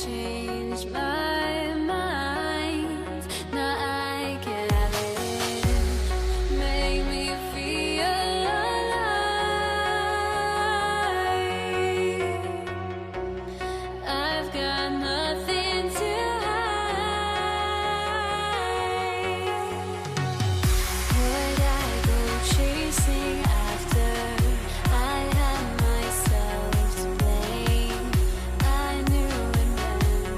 changed my mind. Now I can have it. Make me feel alive. I've got nothing to hide. Would I go chasing after? I had myself to blame. I knew it meant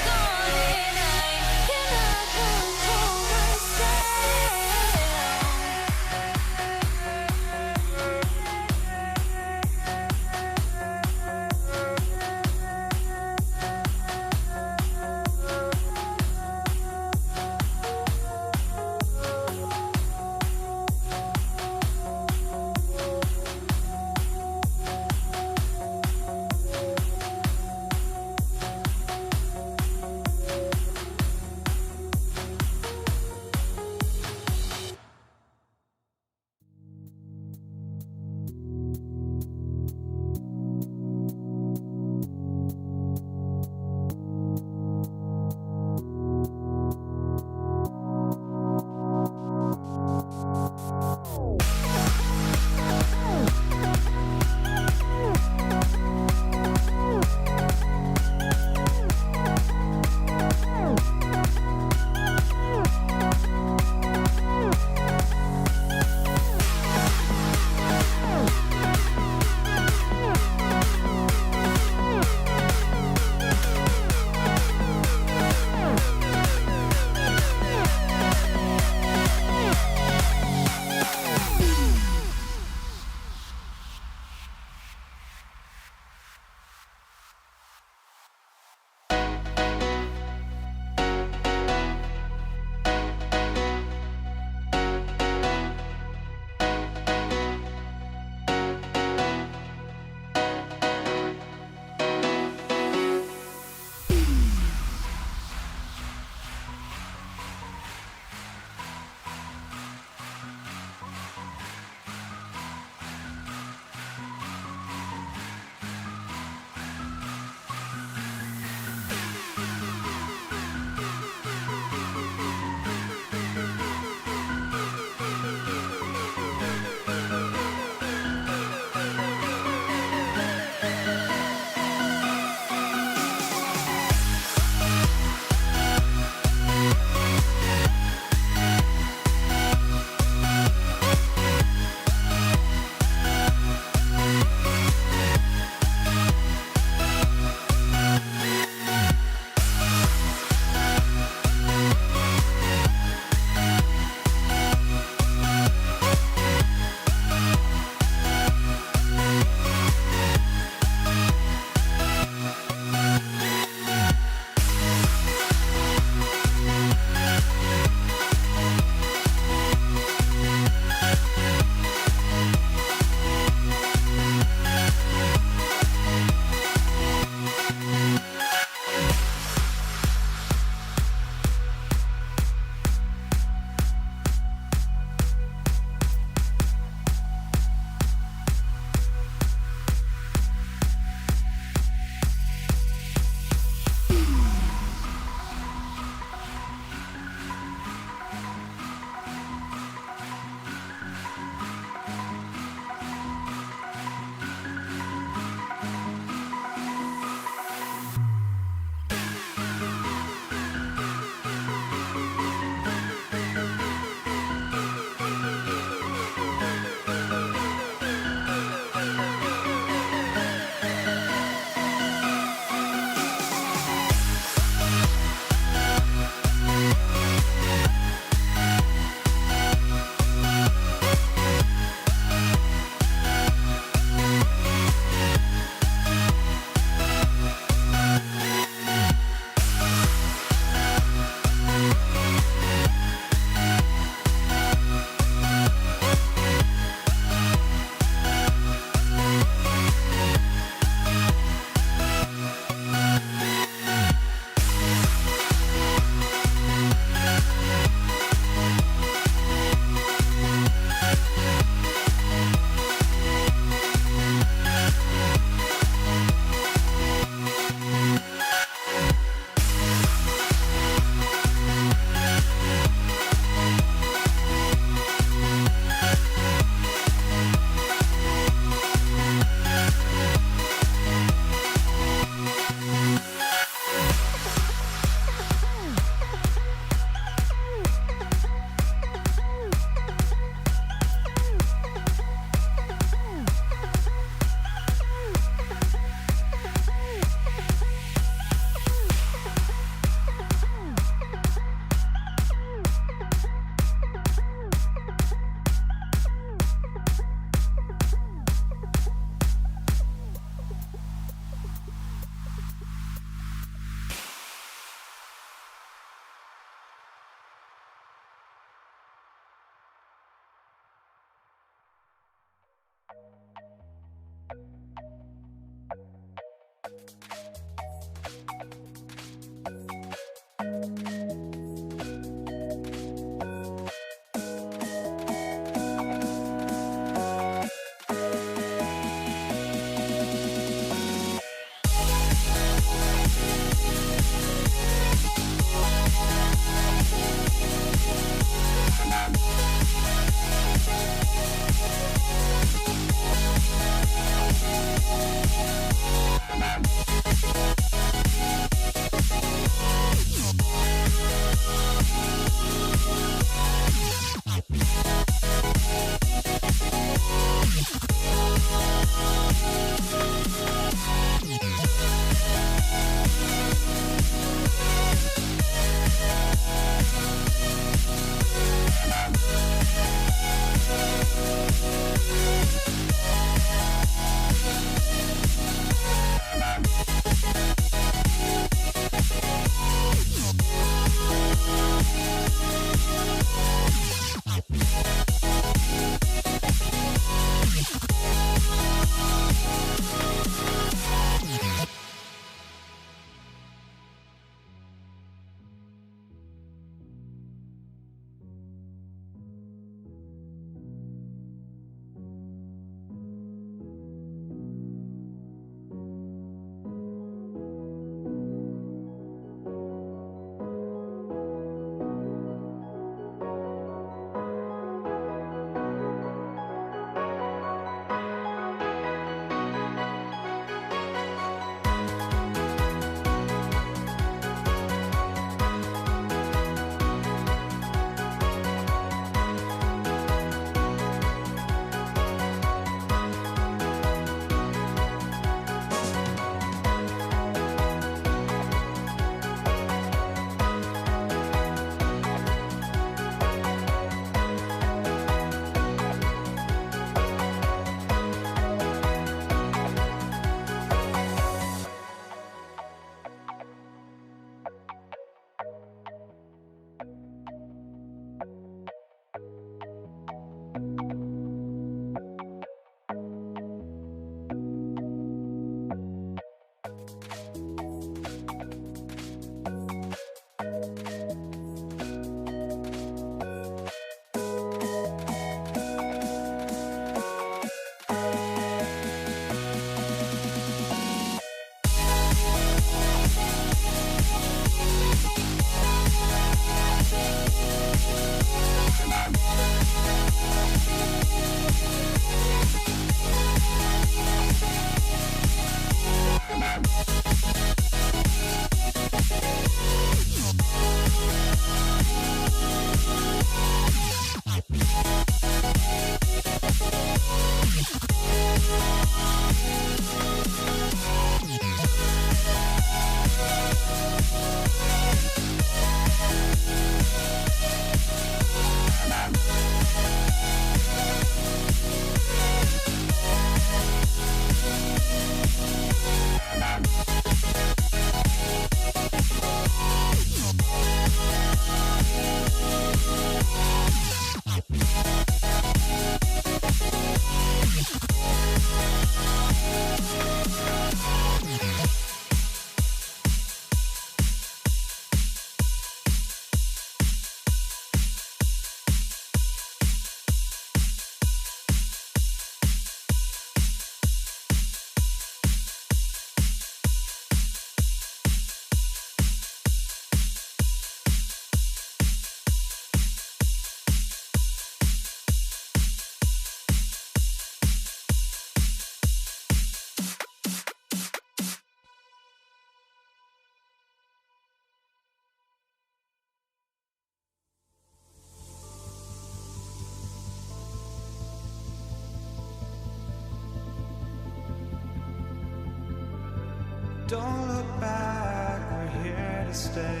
Don't look back, we're here to stay.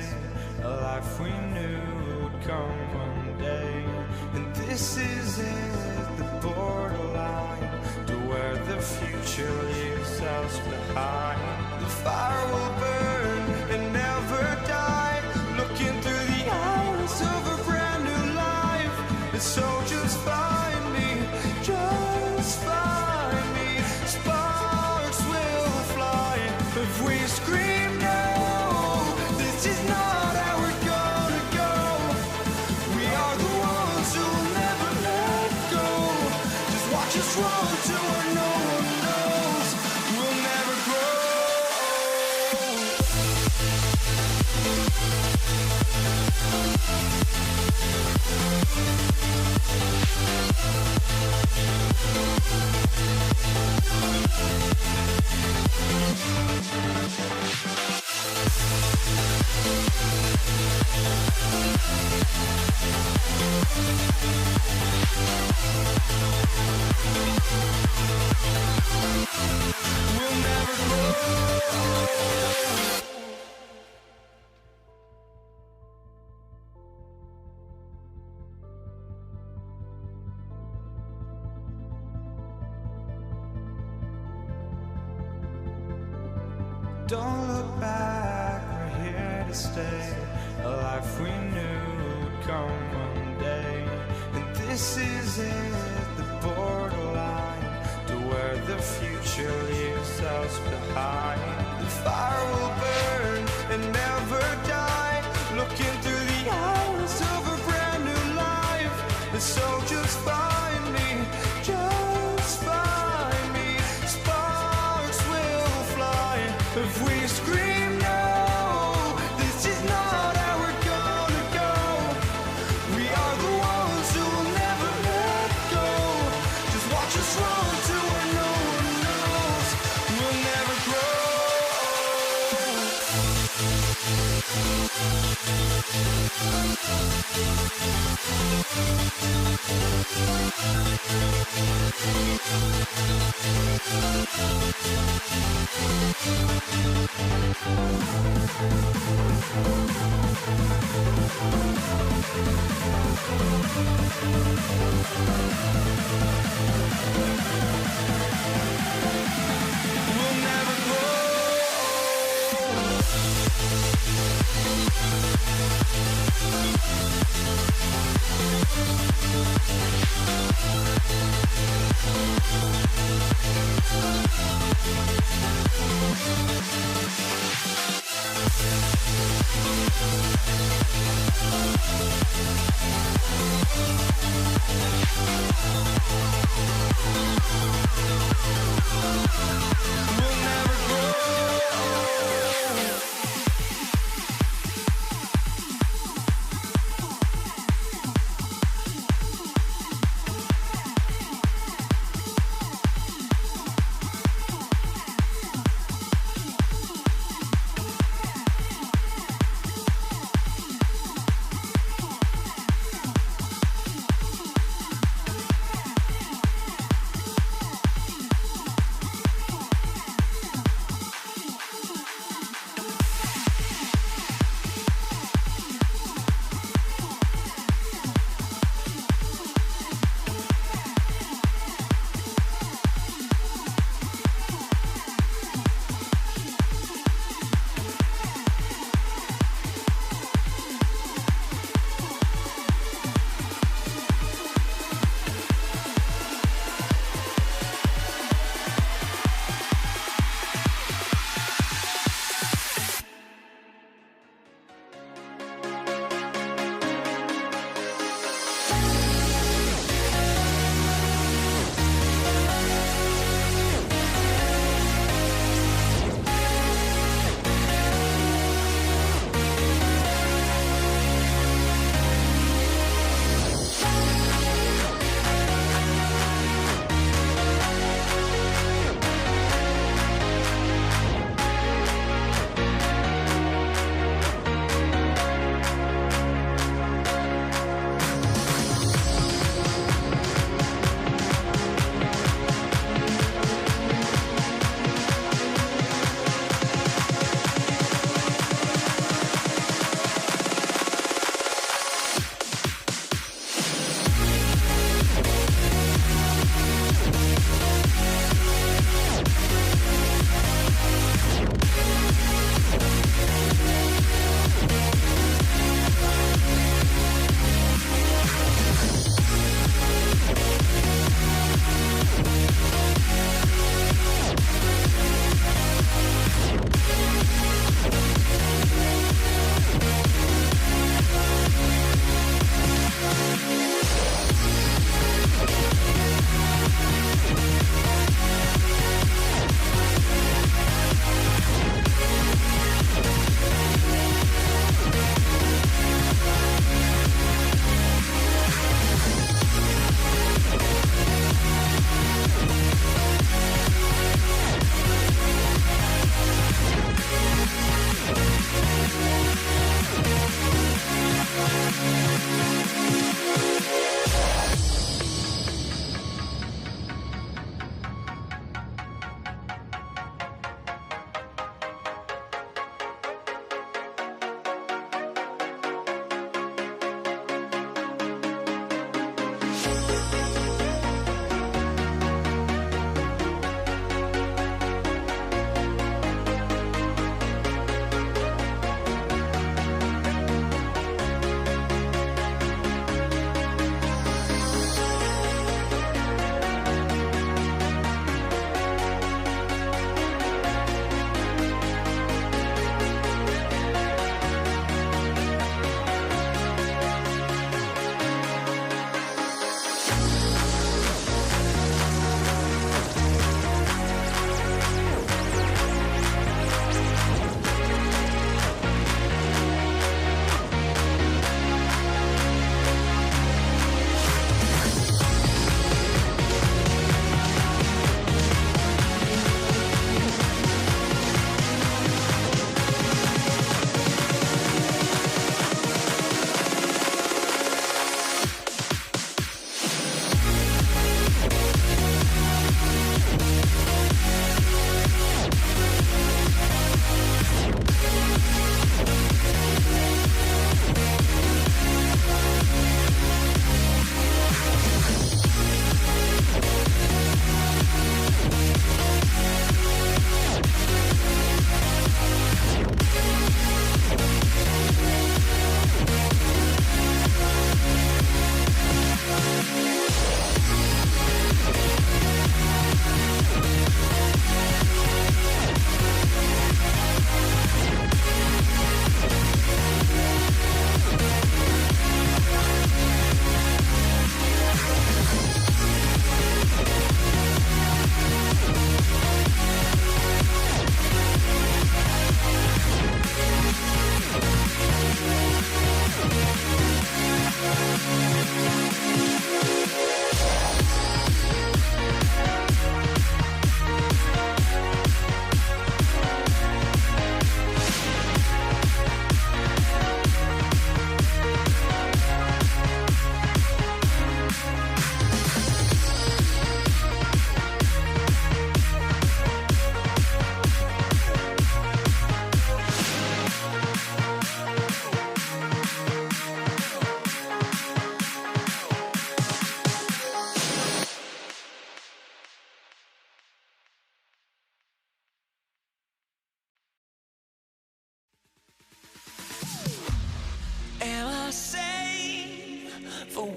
A life we knew would come one day. And this is it, the borderline to where the future leaves us behind. The fire will burn and never die, looking through the eyes of a brand new life. And so just find me, just find me. Sparks will fly if we scream no. This is not our run to where no one knows. We'll never grow. We'll never grow. Don't look back, we're here to stay. A life we knew would come one day. And this is it, the borderline to where the future leaves us behind. The fire will burn and never die, looking through the eyes of a brand new life. And so just find me, just find me. Sparks will fly if we scream no. This is not how we're gonna go. We are the ones who will never let go. Just watch us run to where no one knows. We'll never grow. We'll never grow. We'll never grow.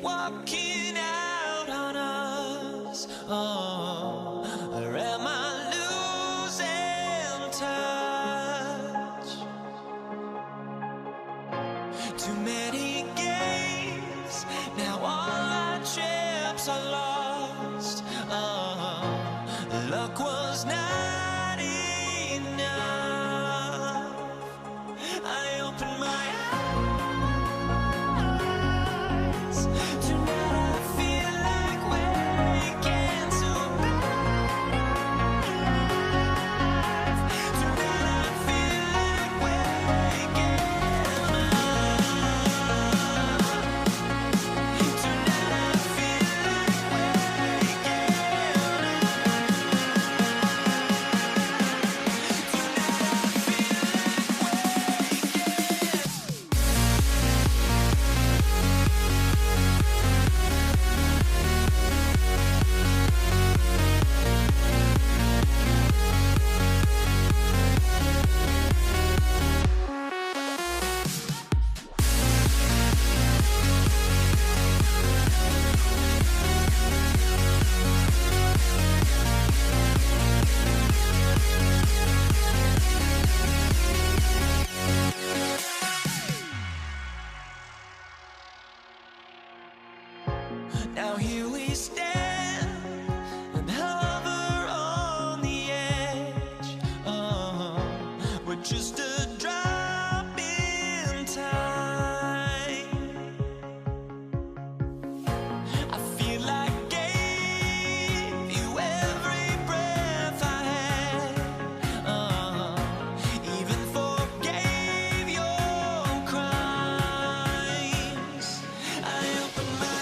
walking out on us? Oh, or am I losing touch? Too many games, now all our chips are lost. Oh, luck was not enough. I opened my eyes. Tonight I feel like waking to a better life. Tonight I feel like waking up. Tonight I feel like waking Now here we stand and hover on the edge. We're just a drop in time. I feel like gave you every breath I had. Even forgave your crimes. I opened my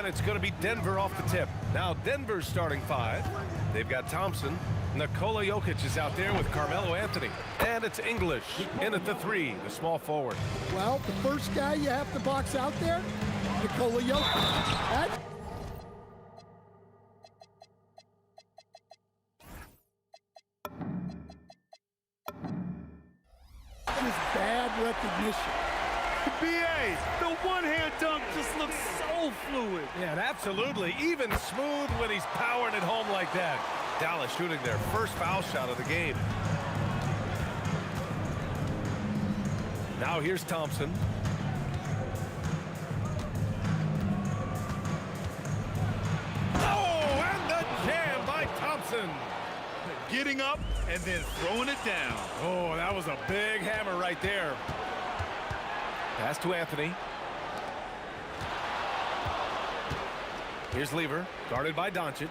And it's going to be Denver off the tip. Now Denver's starting five. They've got Thompson. Nikola Jokic is out there with Carmelo Anthony. And it's English in at the three, the small forward. Well, the first guy you have to box out there, Nikola Jokic. That is bad recognition. B.A., the one-hand dunk just looks so fluid. Yeah, and absolutely. Even smooth when he's powering it home like that. Dallas shooting their first foul shot of the game. Now here's Thompson. Oh, and the jam by Thompson. Getting up and then throwing it down. Oh, that was a big hammer right there. Pass to Anthony. Here's Lever, guarded by Doncic.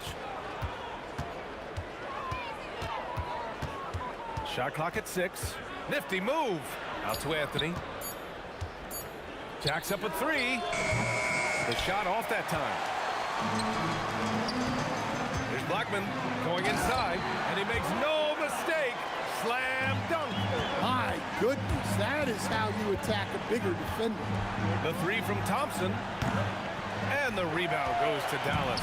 Shot clock at 6. Nifty move. Out to Anthony. Jacks up a 3. The shot off that time. Here's Blackman going inside, and he makes no mistake. Slam dunk. My goodness, that is how you attack a bigger defender. The 3 from Thompson. And the rebound goes to Dallas.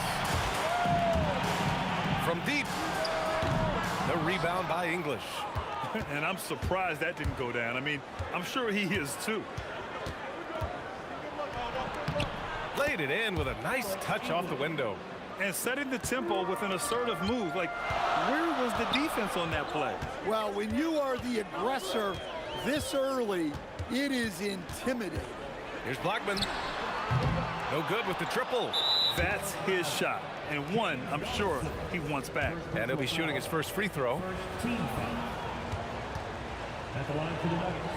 From deep. The rebound by English. And I'm surprised that didn't go down. I mean, I'm sure he is too. Laid it in with a nice touch off the window. And setting the tempo with an assertive move. Like, where was the defense on that play? Well, when you are the aggressor this early, it is intimidating. Here's Blackman. No good with the triple. That's his shot. And one, I'm sure, he wants back. And he'll be shooting his first free throw. Team foul. At the line for the Nuggets.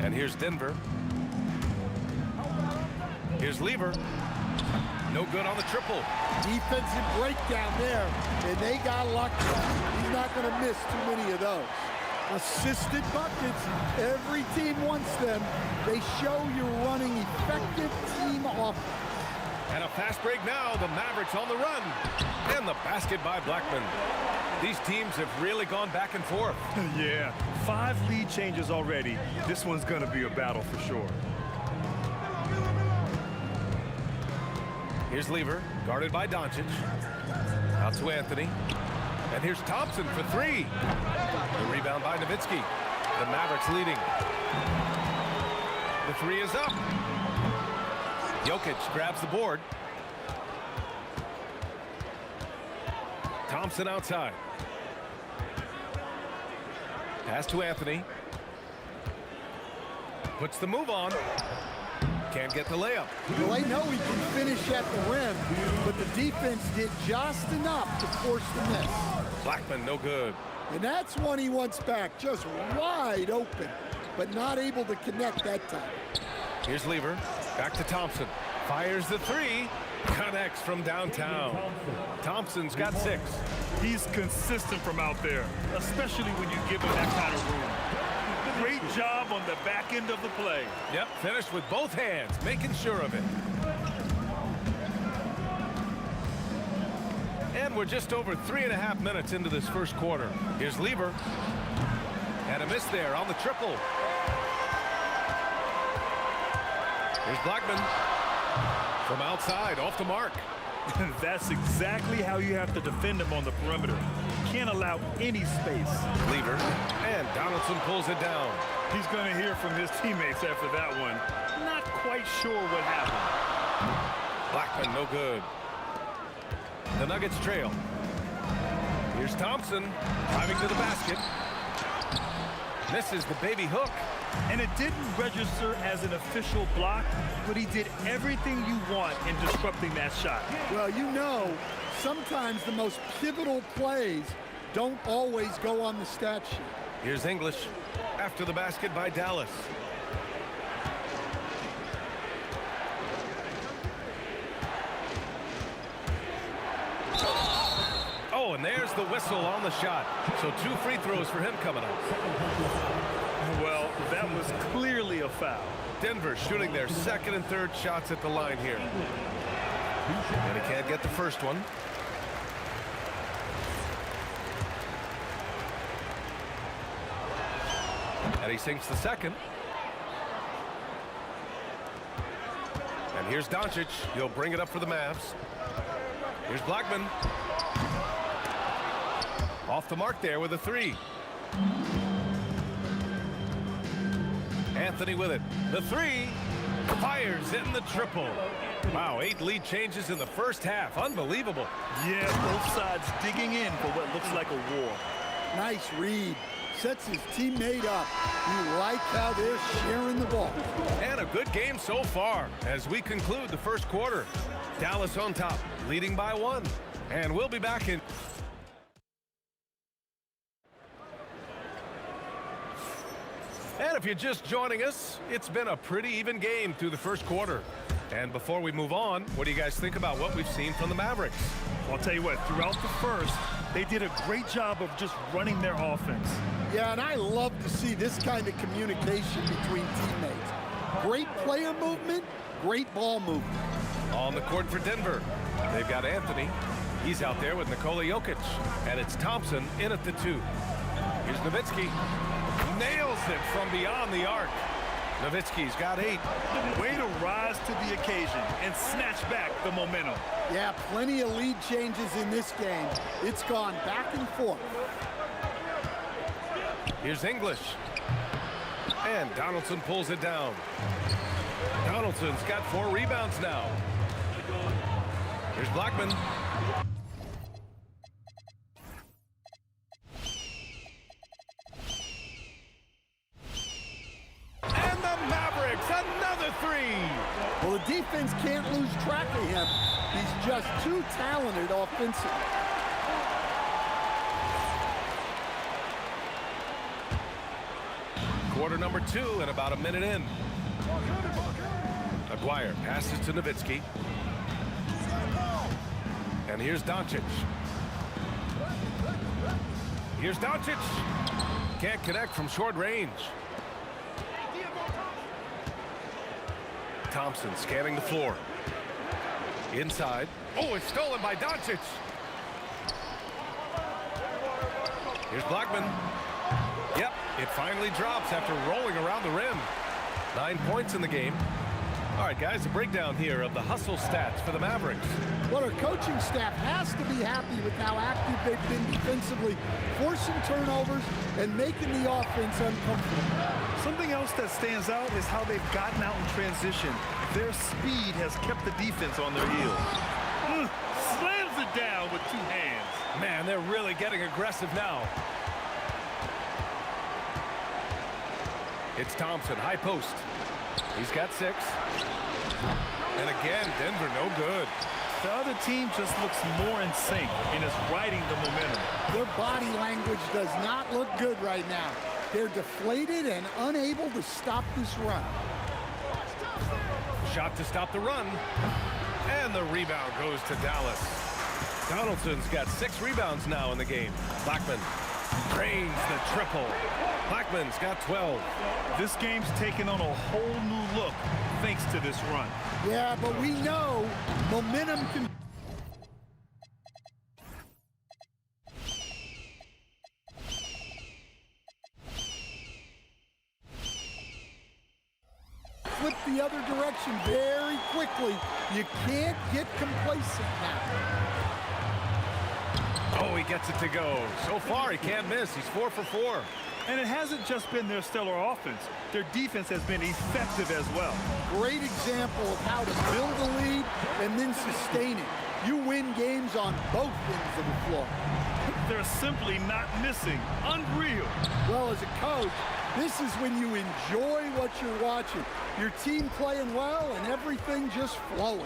And here's Denver. Here's Lever. No good on the triple. Defensive breakdown there, and they got lucky. He's not going to miss too many of those. Assisted buckets, every team wants them. They show you're running effective team offense. And a fast break now. The Mavericks on the run. And the basket by Blackman. These teams have really gone back and forth. Yeah, 5 lead changes already. This one's going to be a battle for sure. Here's Lever, guarded by Doncic. Out to Anthony. And here's Thompson for 3. The rebound by Nowitzki. The Mavericks leading. The 3 is up. Jokic grabs the board. Thompson outside. Pass to Anthony. Puts the move on. Can't get the layup. Well, they know he can finish at the rim, but the defense did just enough to force the miss. Blackman, no good. And that's one he wants back, just wide open, but not able to connect that time. Here's Lever. Back to Thompson. Fires the 3. Connects from downtown. Thompson's got 6. He's consistent from out there, especially when you give him that kind of room. Great job on the back end of the play. Yep, finished with both hands, making sure of it. And we're just over 3.5 minutes into this first quarter. Here's Lever. And a miss there on the triple. Here's Blackman. From outside, off the mark. That's exactly how you have to defend him on the perimeter. Can't allow any space. Lever. And Donaldson pulls it down. He's going to hear from his teammates after that one. Not quite sure what happened. Blackman, no good. The Nuggets trail. Here's Thompson driving to the basket. Misses the baby hook. And it didn't register as an official block, but he did everything you want in disrupting that shot. Well, you know, sometimes the most pivotal plays don't always go on the stat sheet. Here's English after the basket by Dallas. Oh, and there's the whistle on the shot. So 2 free throws for him coming up. Well, that was clearly a foul. Denver shooting their second and third shots at the line here. And he can't get the first one. And he sinks the second. And here's Doncic. He'll bring it up for the Mavs. Here's Blackman. Off the mark there with a three. Anthony with it. The three. Fires in the triple. Wow, 8 lead changes in the first half. Unbelievable. Yeah, both sides digging in for what looks like a war. Nice read. Sets his teammate up. You like how they're sharing the ball. And a good game so far as we conclude the first quarter. Dallas on top, leading by 1. And we'll be back in. And if you're just joining us, it's been a pretty even game through the first quarter. And before we move on, what do you guys think about what we've seen from the Mavericks? I'll tell you what, throughout the first, they did a great job of just running their offense. Yeah, and I love to see this kind of communication between teammates. Great player movement, great ball movement. On the court for Denver, they've got Anthony. He's out there with Nikola Jokic. And it's Thompson in at the 2. Here's Nowitzki. Nails it from beyond the arc. Nowitzki's got 8. Way to rise to the occasion and snatch back the momentum. Yeah, plenty of lead changes in this game. It's gone back and forth. Here's English. And Donaldson pulls it down. Donaldson's got 4 rebounds now. Here's Blackman. And the Mavericks, another 3. Well, the defense can't lose track of him. He's just too talented offensively. Quarter number 2 and about a minute in. Aguirre passes to Nowitzki. And here's Doncic. Here's Doncic. Can't connect from short range. Thompson scanning the floor. Inside. Oh, it's stolen by Doncic. Here's Blackman. Yep, it finally drops after rolling around the rim. 9 points in the game. All right, guys, a breakdown here of the hustle stats for the Mavericks. Well, our coaching staff has to be happy with how active they've been defensively, forcing turnovers and making the offense uncomfortable. Something else that stands out is how they've gotten out in transition. Their speed has kept the defense on their heels. Slams it down with 2 hands. Man, they're really getting aggressive now. It's Thompson, high post. He's got 6. And again, Denver no good. The other team just looks more in sync and is riding the momentum. Their body language does not look good right now. They're deflated and unable to stop this run. Shot to stop the run. And the rebound goes to Dallas. Donaldson's got 6 rebounds now in the game. Blackman drains the triple. Blackman's got 12. This game's taken on a whole new look thanks to this run. Yeah, but we know momentum can... flip the other direction very quickly. You can't get complacent now. Oh, he gets it to go. So far, he can't miss. He's 4 for 4. And it hasn't just been their stellar offense. Their defense has been effective as well. Great example of how to build a lead and then sustain it. You win games on both ends of the floor. They're simply not missing. Unreal. Well, as a coach, this is when you enjoy what you're watching. Your team playing well and everything just flowing.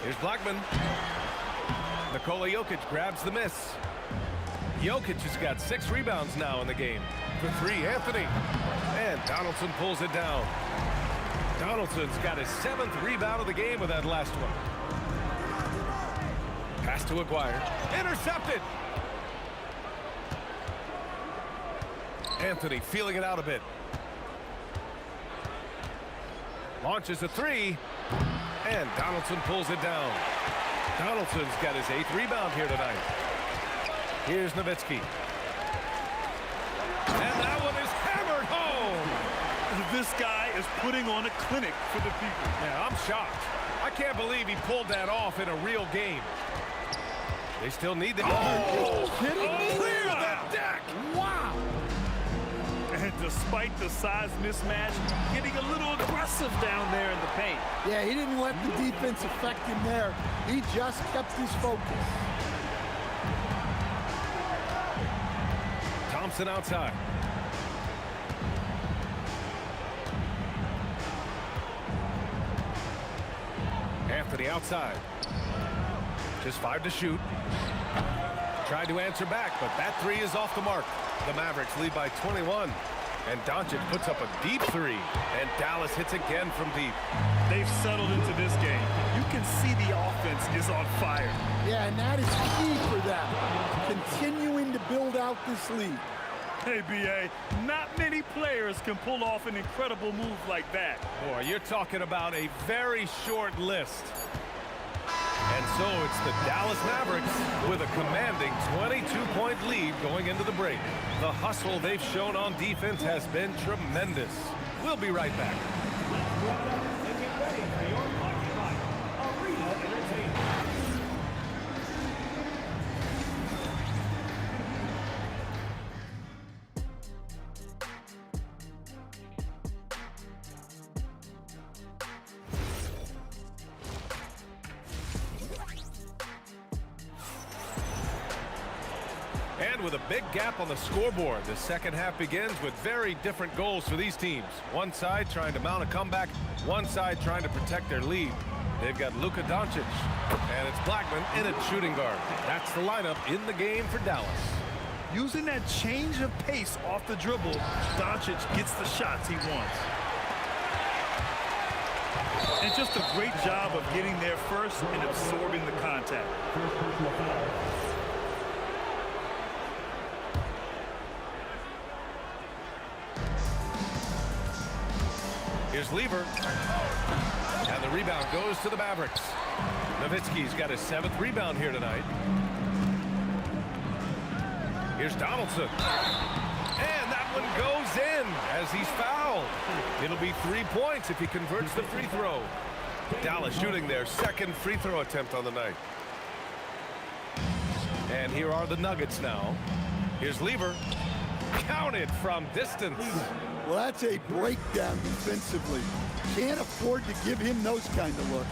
Here's Blackman. Nikola Jokic grabs the miss. Jokic has got 6 rebounds now in the game. For 3, Anthony. And Donaldson pulls it down. Donaldson's got his 7th rebound of the game with that last one. Pass to Aguirre. Intercepted. Anthony feeling it out a bit. Launches a 3. And Donaldson pulls it down. Donaldson's got his 8th rebound here tonight. Here's Nowitzki. And that one is hammered home. This guy is putting on a clinic for the people. Yeah, I'm shocked. I can't believe he pulled that off in a real game. They still need the... Oh, kidding me? Clear the deck! Wow. And despite the size mismatch, getting a little aggressive down there in the paint. Yeah, he didn't let the defense affect him there. He just kept his focus. Thompson outside. Anthony outside. Just 5 to shoot. Tried to answer back, but that 3 is off the mark. The Mavericks lead by 21. And Doncic puts up a deep 3. And Dallas hits again from deep. They've settled into this game. You can see the offense is on fire. Yeah, and that is key for them. Continuing to build out this lead. Hey, B.A., not many players can pull off an incredible move like that. Boy, you're talking about a very short list. And so it's the Dallas Mavericks with a commanding 22-point lead going into the break. The hustle they've shown on defense has been tremendous. We'll be right back. And with a big gap on the scoreboard, the second half begins with very different goals for these teams. One side trying to mount a comeback, one side trying to protect their lead. They've got Luka Doncic, and it's Blackman in at shooting guard. That's the lineup in the game for Dallas. Using that change of pace off the dribble, Doncic gets the shots he wants. And just a great job of getting there first and absorbing the contact. Here's Lever. And the rebound goes to the Mavericks. Nowitzki's got his 7th rebound here tonight. Here's Donaldson. And that one goes in as he's fouled. It'll be 3 points if he converts the free throw. Dallas shooting their 2nd free throw attempt on the night. And here are the Nuggets now. Here's Lever. Counted from distance. Well, that's a breakdown defensively. Can't afford to give him those kind of looks.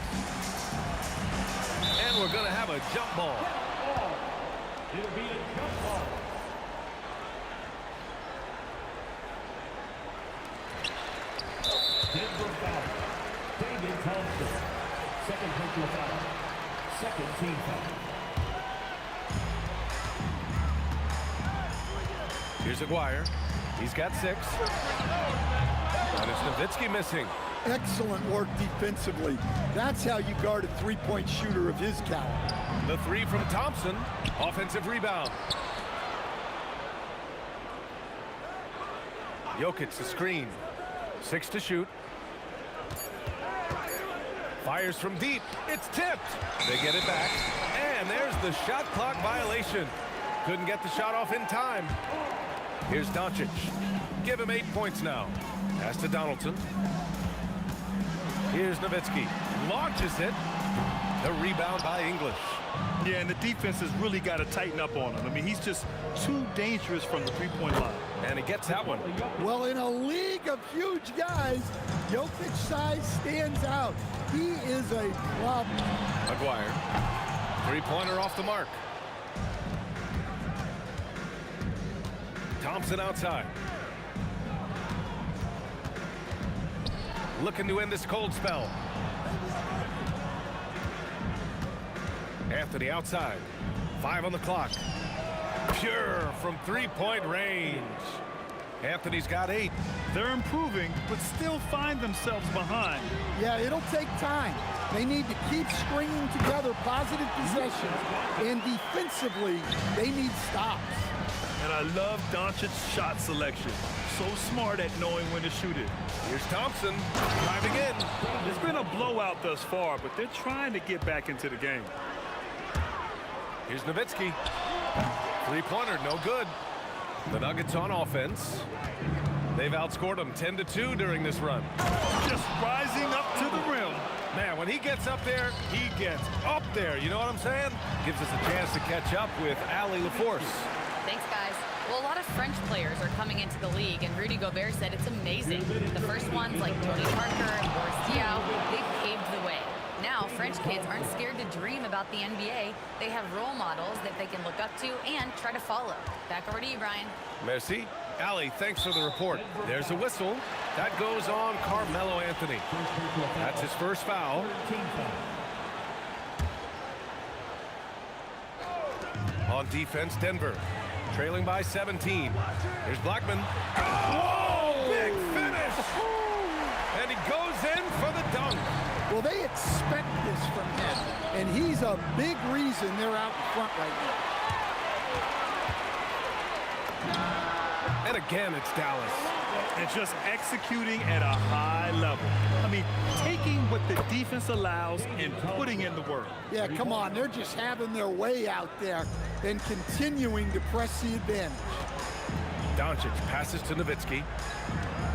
And we're going to have a jump ball. It'll be a jump ball. Denver foul. David Thompson. 2nd personal foul. 2nd team foul. Here's Aguirre. He's got 6. And it's Nowitzki missing. Excellent work defensively. That's how you guard a three-point shooter of his caliber. The 3 from Thompson. Offensive rebound. Jokic the screen. 6 to shoot. Fires from deep. It's tipped. They get it back. And there's the shot clock violation. Couldn't get the shot off in time. Here's Doncic. Give him 8 points now. Pass to Donaldson. Here's Nowitzki. Launches it. The rebound by English. Yeah, and the defense has really got to tighten up on him. I mean, he's just too dangerous from the three-point line. And he gets that one. Well, in a league of huge guys, Jokic's size stands out. He is a problem. Aguirre. 3-pointer off the mark. Thompson outside. Looking to end this cold spell. Anthony outside. 5 on the clock. Pure from 3-point range. Anthony's got 8. They're improving, but still find themselves behind. Yeah, it'll take time. They need to keep stringing together positive possessions, and defensively, they need stops. And I love Doncic's shot selection. So smart at knowing when to shoot it. Here's Thompson driving in. It's been a blowout thus far, but they're trying to get back into the game. Here's Nowitzki. 3-pointer, no good. The Nuggets on offense. They've outscored them 10-2 during this run. Just rising up to the rim. Man, when he gets up there, he gets up there. You know what I'm saying? Gives us a chance to catch up with Allie LaForce. Thanks, guys. Well, a lot of French players are coming into the league, and Rudy Gobert said it's amazing. The first ones, like Tony Parker and Boris Diaw, they paved the way. Now, French kids aren't scared to dream about the NBA. They have role models that they can look up to and try to follow. Back over to you, Brian. Merci. Allie, thanks for the report. There's a whistle. That goes on Carmelo Anthony. That's his first foul. On defense, Denver. Trailing by 17. Here's Blackman. Oh, big finish! And he goes in for the dunk. Well, they expect this from him, and he's a big reason they're out in front right now. And again, it's Dallas. And just executing at a high level. I mean, taking what the defense allows and putting in the work. Yeah, come on. They're just having their way out there and continuing to press the advantage. Doncic passes to Nowitzki.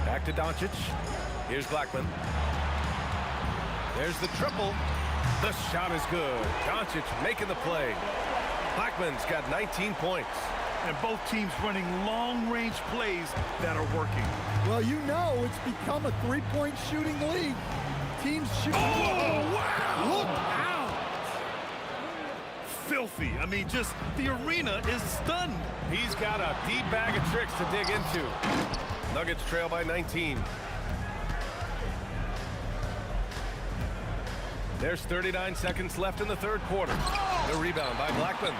Back to Doncic. Here's Blackman. There's the triple. The shot is good. Doncic making the play. Blackman's got 19 points. And both teams running long-range plays that are working. Well, you know it's become a three-point shooting league. Teams shoot. Oh, wow! Look out! Filthy. I mean, just the arena is stunned. He's got a deep bag of tricks to dig into. Nuggets trail by 19. There's 39 seconds left in the third quarter. The rebound by Blackman.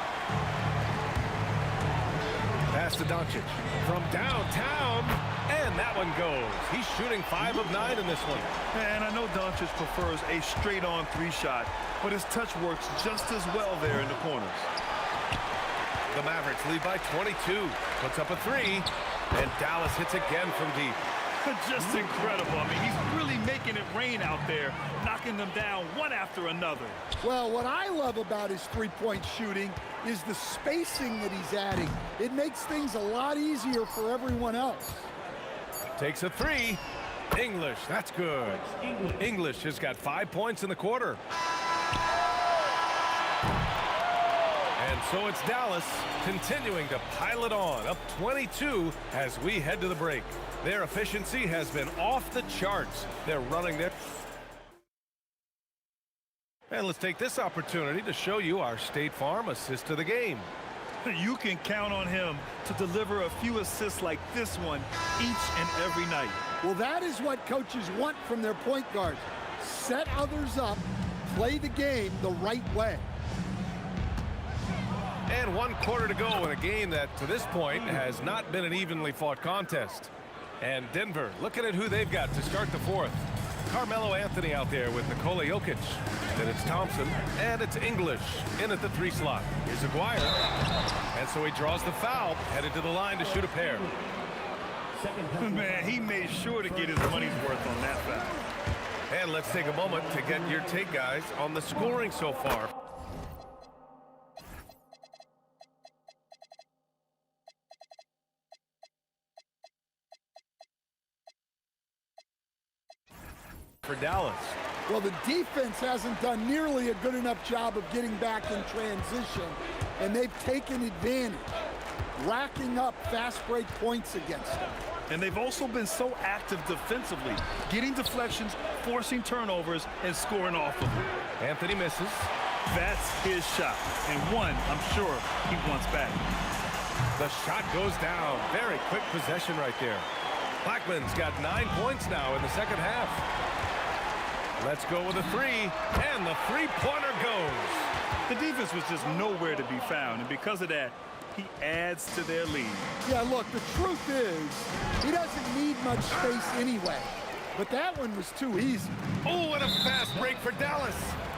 Pass to Doncic from downtown, and that one goes. He's shooting 5 of 9 in this one. And I know Doncic prefers a straight-on three shot, but his touch works just as well there in the corners. The Mavericks lead by 22. Puts up a 3, and Dallas hits again from deep. Just incredible. I mean, he's really making it rain out there, knocking them down one after another. Well, what I love about his three-point shooting is the spacing that he's adding. It makes things a lot easier for everyone else. Takes a 3. English, that's good. English has got 5 points in the quarter. And so it's Dallas continuing to pile it on, up 22 as we head to the break. Their efficiency has been off the charts. They're running their... And let's take this opportunity to show you our State Farm assist to the game. You can count on him to deliver a few assists like this one each and every night. Well, that is what coaches want from their point guard. Set others up, play the game the right way. And 1 quarter to go in a game that, to this point, has not been an evenly fought contest. And Denver, looking at who they've got to start the fourth. Carmelo Anthony out there with Nikola Jokic. Then it's Thompson, and it's English in at the 3 slot. Here's Aguirre. And so he draws the foul, headed to the line to shoot a pair. Man, he made sure to get his money's worth on that foul. And let's take a moment to get your take, guys, on the scoring so far. For Dallas. Well, the defense hasn't done nearly a good enough job of getting back in transition, and they've taken advantage, racking up fast break points against them. And they've also been so active defensively, getting deflections, forcing turnovers, and scoring off of them. Anthony misses. That's his shot, and one I'm sure he wants back. The shot goes down. Very quick possession right there. Blackman's got 9 points now in the second half. Let's go with a 3, and the three-pointer goes. The defense was just nowhere to be found, and because of that, he adds to their lead. Yeah, look, the truth is, he doesn't need much space anyway. But that one was too easy. Oh, and a fast break for Dallas.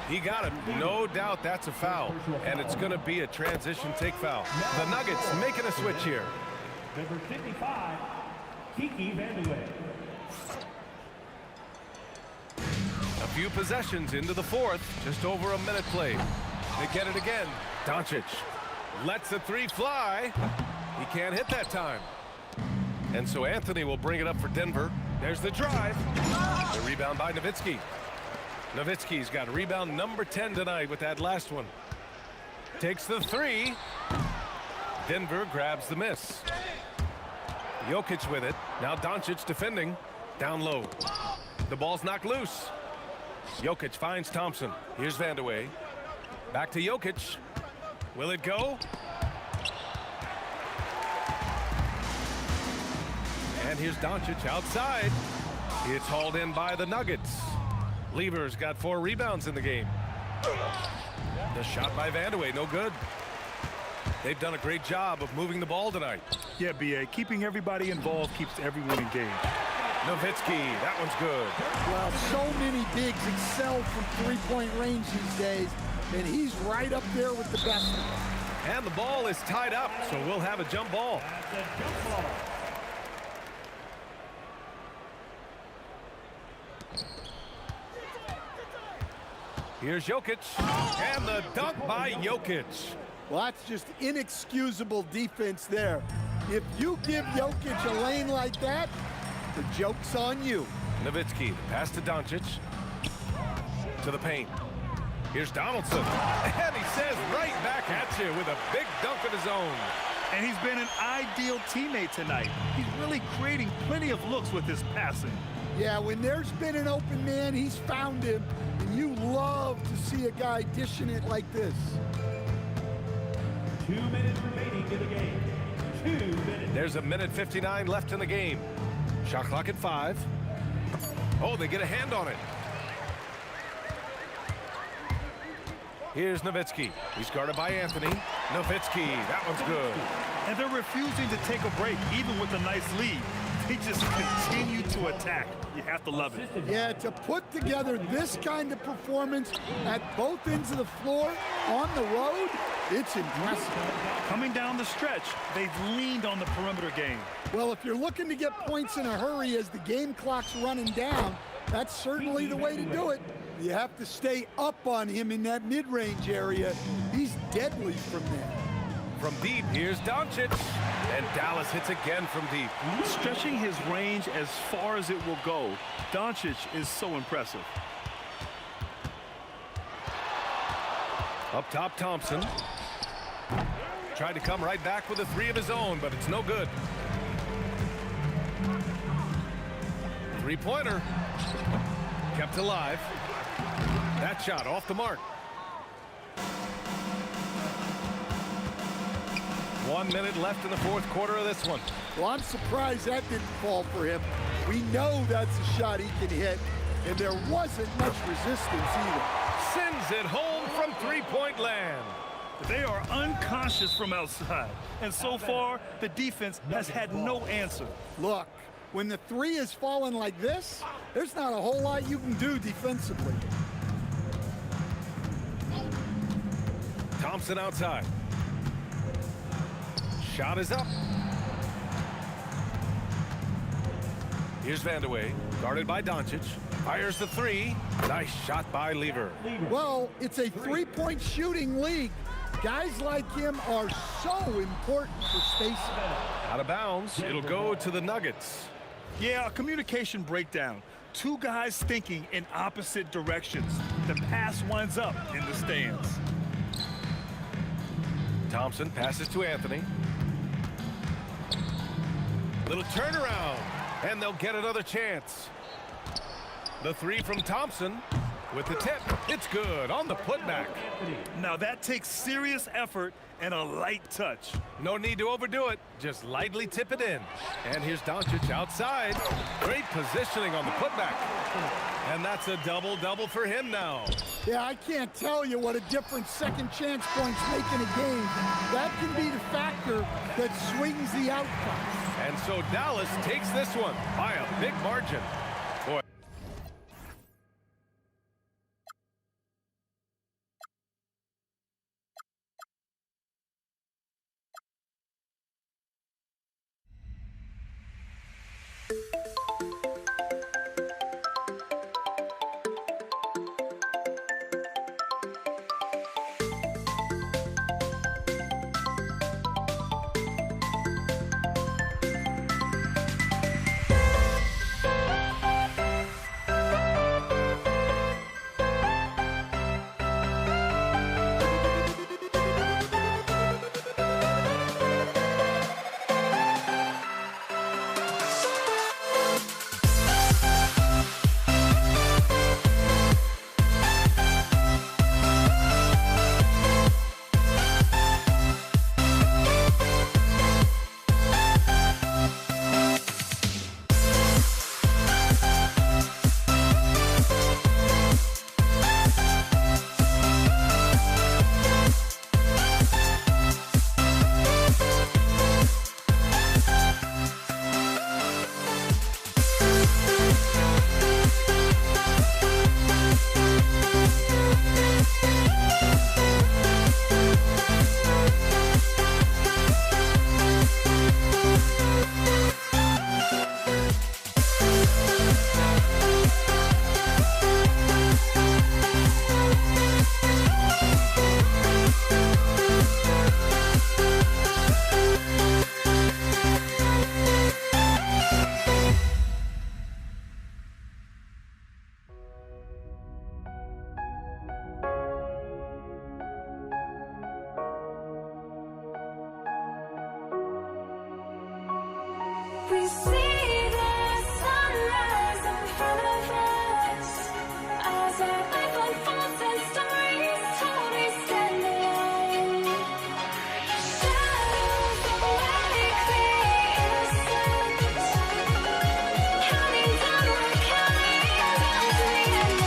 He got it. No doubt that's a foul, and it's going to be a transition take foul. The Nuggets making a switch here. Number 55, Kiki Vandeweghe. A few possessions into the fourth, just over a minute played. They get it again. Doncic lets the 3 fly. He can't hit that time. And so Anthony will bring it up for Denver. There's the drive. The rebound by Nowitzki. Nowitzki's got rebound number 10 tonight with that last one. Takes the three. Denver grabs the miss. Jokic with it. Now Doncic defending. Down low. The ball's knocked loose. Jokic finds Thompson. Here's Vandeweghe. Back to Jokic. Will it go? And here's Doncic outside. It's hauled in by the Nuggets. Lever's got 4 rebounds in the game. The shot by Vandeweghe, no good. They've done a great job of moving the ball tonight. Yeah, B.A. Keeping everybody involved keeps everyone engaged. Nowitzki, that one's good. Well, so many bigs excel from three-point range these days, and he's right up there with the best of them. And the ball is tied up, so we'll have a jump ball. Here's Jokic, and the dunk by Jokic. Well, that's just inexcusable defense there. If you give Jokic a lane like that, the joke's on you. Nowitzki, pass to Doncic. To the paint. Here's Donaldson, and he says right back at you with a big dunk of his own. And he's been an ideal teammate tonight. He's really creating plenty of looks with his passing. Yeah, when there's been an open man, he's found him. And you love to see a guy dishing it like this. 2 minutes remaining in the game. 2 minutes. There's a minute 59 left in the game. Shot clock at 5. Oh, they get a hand on it. Here's Nowitzki. He's guarded by Anthony. Nowitzki, that one's good. And they're refusing to take a break, even with a nice lead. They just continue to attack. You have to love it. Yeah, to put together this kind of performance at both ends of the floor on the road, it's impressive. Coming down the stretch, they've leaned on the perimeter game. Well, if you're looking to get points in a hurry as the game clock's running down, that's certainly the way to do it. You have to stay up on him in that mid-range area. He's deadly from there. From deep, here's Doncic. And Dallas hits again from deep. Stretching his range as far as it will go, Doncic is so impressive. Up top, Thompson. Tried to come right back with a 3 of his own, but it's no good. Three-pointer. Kept alive. That shot off the mark. 1 minute left in the fourth quarter of this one. Well, I'm surprised that didn't fall for him. We know that's a shot he can hit, and there wasn't much resistance either. Sends it home from three-point land. They are unconscious from outside, and so far, the defense has had no answer. Look, when the 3 is falling like this, there's not a whole lot you can do defensively. Thompson outside. Shot is up. Here's Vandeweghe, guarded by Doncic. Fires the 3. Nice shot by Lever. Well, it's a three-point shooting league. Guys like him are so important for spacing. Out of bounds. It'll go to the Nuggets. Yeah, a communication breakdown. 2 guys thinking in opposite directions. The pass winds up in the stands. Thompson passes to Anthony. Little turnaround, and they'll get another chance. The 3 from Thompson with the tip. It's good on the putback. Now that takes serious effort and a light touch. No need to overdo it. Just lightly tip it in. And here's Doncic outside. Great positioning on the putback. And that's a double-double for him now. Yeah, I can't tell you what a difference second chance points make in a game. That can be the factor that swings the outcome. And so Dallas takes this one by a big margin. Boy. see the sunrise in front of us as our life unfolds and stories told. We stand alone. Shadows awake the innocent, counting down, we're counting down to the end.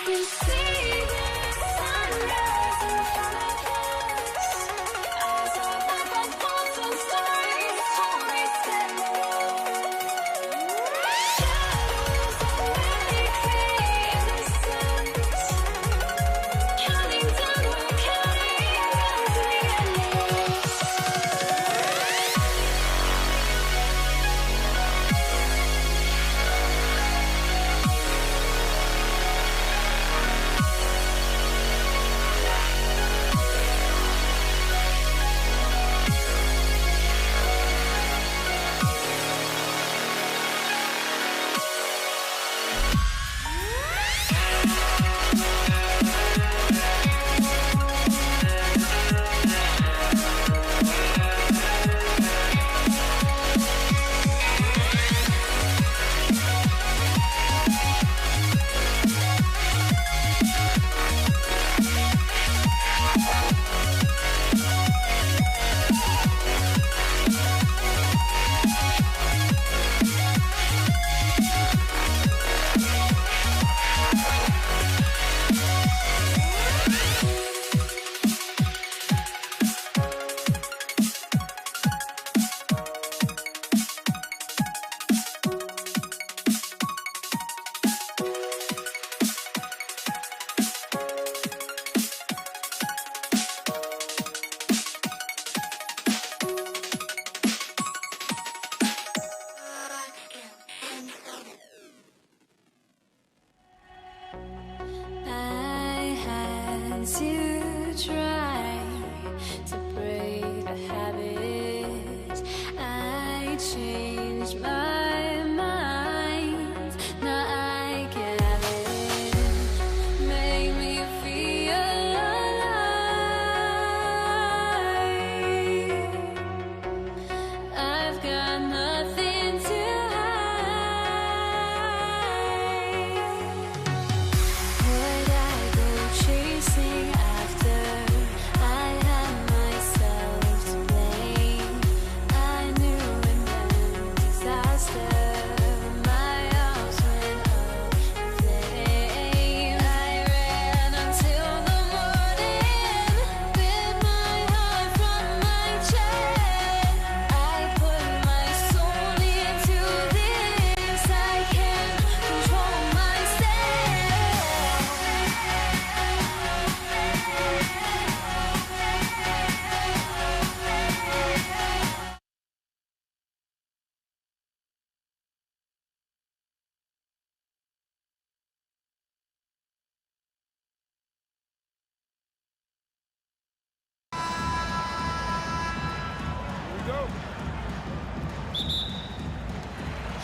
We see the sunrise in front of us as our life unfolds and stories told. We stand alone. Shadows awake the innocent, counting down, we're counting down to the end.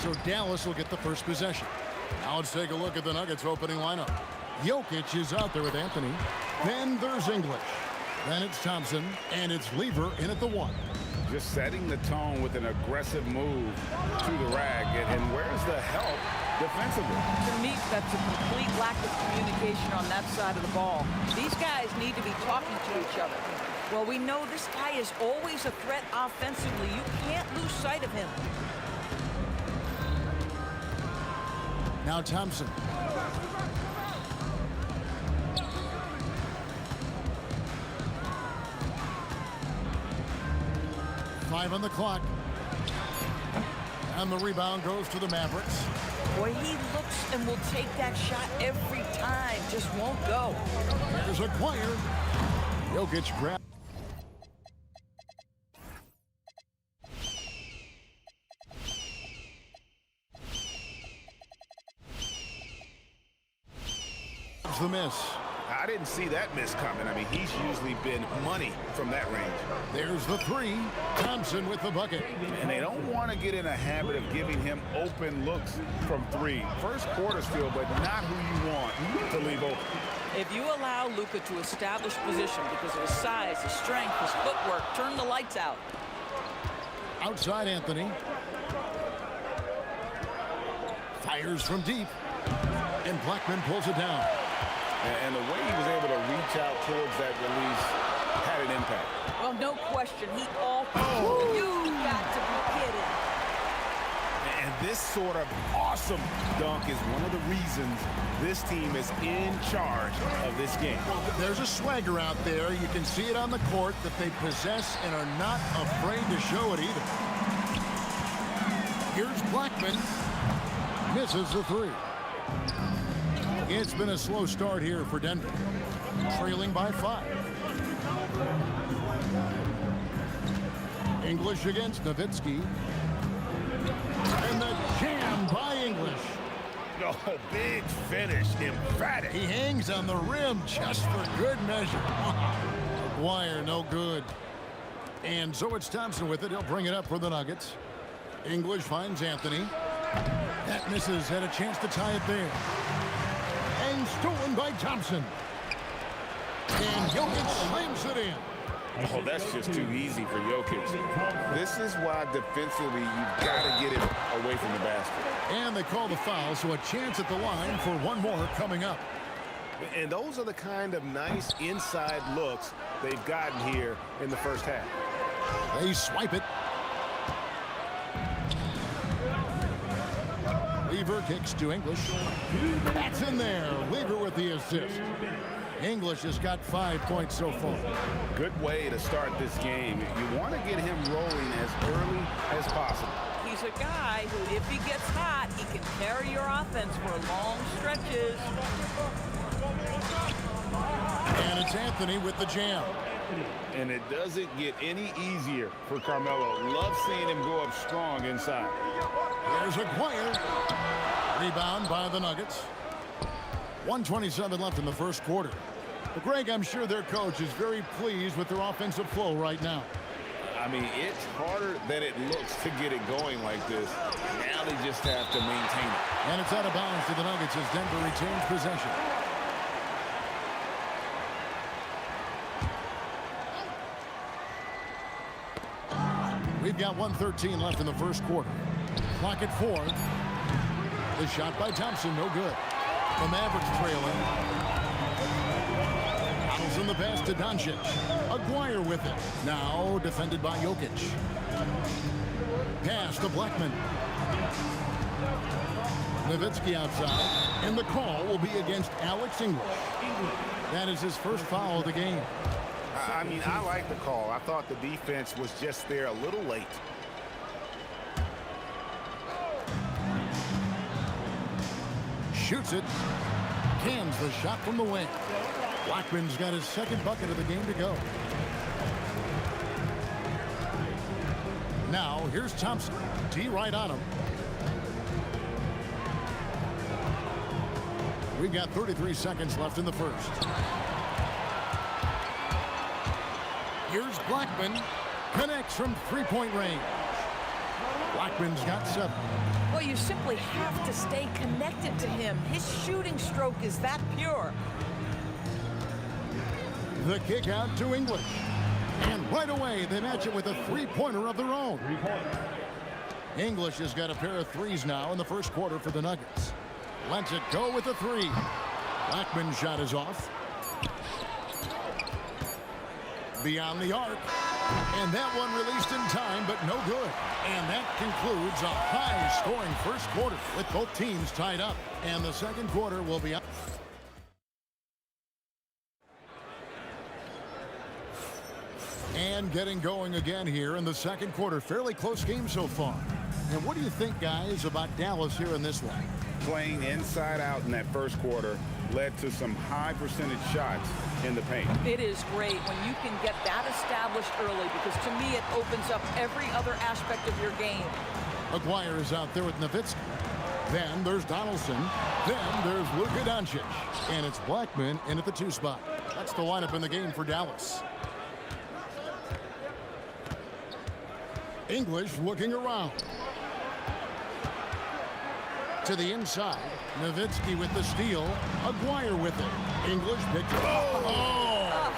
So Dallas will get the first possession. Now let's take a look at the Nuggets opening lineup. Jokic is out there with Anthony. Then there's English. Then it's Thompson, and it's Lever in at the 1. Just setting the tone with an aggressive move to the rag. And where's the help defensively? To me, that's a complete lack of communication on that side of the ball. These guys need to be talking to each other. Well, we know this guy is always a threat offensively. You can't lose sight of him. Now Thompson. Five on the clock. And the rebound goes to the Mavericks. Boy, he looks and will take that shot every time. Just won't go. There's a choir. Jokic grabs. The miss. I didn't see that miss coming. I mean, he's usually been money from that range. There's the 3. Thompson with the bucket. And they don't want to get in a habit of giving him open looks from 3. First quarter still, but not who you want to leave open. If you allow Luka to establish position because of his size, his strength, his footwork, turn the lights out. Outside Anthony. Fires from deep. And Blackman pulls it down. And the way he was able to reach out towards that release had an impact. Well, no question. He all You got to be kidding. And this sort of awesome dunk is one of the reasons this team is in charge of this game. There's a swagger out there. You can see it on the court that they possess and are not afraid to show it either. Here's Blackman. Misses the 3. It's been a slow start here for Denver, trailing by 5. English against Nowitzki. And the jam by English. Oh, big finish, emphatic. He hangs on the rim just for good measure. McGuire, no good. And so it's Thompson with it. He'll bring it up for the Nuggets. English finds Anthony. That misses. Had a chance to tie it there. And stolen by Thompson. And Jokic slams it in. Oh, that's just too easy for Jokic. This is why defensively you've got to get him away from the basket. And they call the foul, so a chance at the line for one more coming up. And those are the kind of nice inside looks they've gotten here in the first half. They swipe it. Lever kicks to English. That's in there. Lever with the assist. English has got 5 points so far. Good way to start this game. You want to get him rolling as early as possible. He's a guy who, if he gets hot, he can carry your offense for long stretches. And it's Anthony with the jam. And it doesn't get any easier for Carmelo. Love seeing him go up strong inside. There's a choir. Rebound by the Nuggets. 1:27 left in the first quarter. But Greg, I'm sure their coach is very pleased with their offensive flow right now. I mean, it's harder than it looks to get it going like this. Now they just have to maintain it. And it's out of bounds to the Nuggets as Denver retains possession. We've got 1:13 left in the first quarter. Clock at 4. The shot by Thompson, no good. The Mavericks trailing. Bottles in the pass to Doncic. Aguirre with it. Now defended by Jokic. Pass to Blackman. Nowitzki outside. And the call will be against Alex English. That is his first foul of the game. I mean, I like the call. I thought the defense was just there a little late. Shoots it. Cans the shot from the wing. Blackman's got his second bucket of the game to go. Now, here's Thompson. T right on him. We've got 33 seconds left in the first. Here's Blackman. Connects from three-point range. Blackman's got 7. Well, Well, you simply have to stay connected to him. His shooting stroke is that pure. The kick out to English. And right away, they match it with a three-pointer of their own. English has got a pair of threes now in the first quarter for the Nuggets. Lets it go with a three. Blackman's shot is off. Beyond the arc. And that one released in time, but no good. And that concludes a high-scoring first quarter with both teams tied up. And the second quarter will be up. And getting going again here in the second quarter. Fairly close game so far. And what do you think, guys, about Dallas here in this one? Playing inside out in that first quarter led to some high percentage shots in the paint. It is great when you can get that established early, because to me it opens up every other aspect of your game. Aguirre is out there with Nowitzki. Then there's Donaldson. Then there's Luka Doncic. And it's Blackman in at the 2 spot. That's the lineup in the game for Dallas. English looking around. To the inside. Nowitzki with the steal. Aguirre with it. English picked it up. Oh!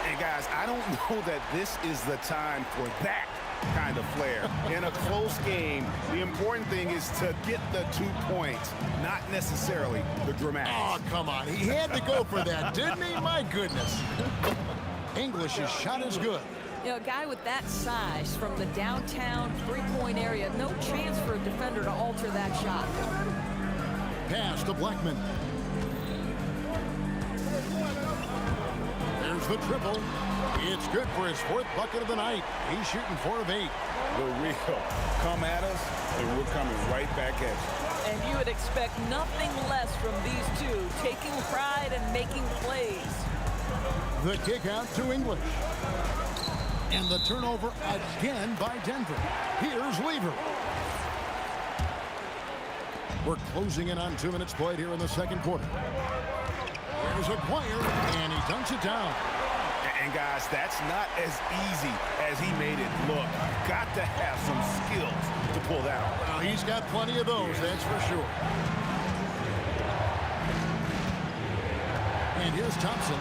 And guys, I don't know that this is the time for that kind of flair. In a close game, the important thing is to get the 2 points, not necessarily the dramatics. Oh, come on. He had to go for that, didn't he? My goodness. English's shot is good. You know, a guy with that size from the downtown three-point area, no chance for a defender to alter that shot. Pass to Blackman. There's the triple. It's good for his 4th bucket of the night. He's shooting 4 of 8. The real come at us, and we're coming right back at you. And you would expect nothing less from these two, taking pride and making plays. The kick out to English. And the turnover again by Denver. Here's Lever. We're closing in on 2 minutes played here in the second quarter. There's Aguirre, and he dunks it down. And guys, that's not as easy as he made it look. Got to have some skills to pull that off. Well, he's got plenty of those, that's for sure. And here's Thompson.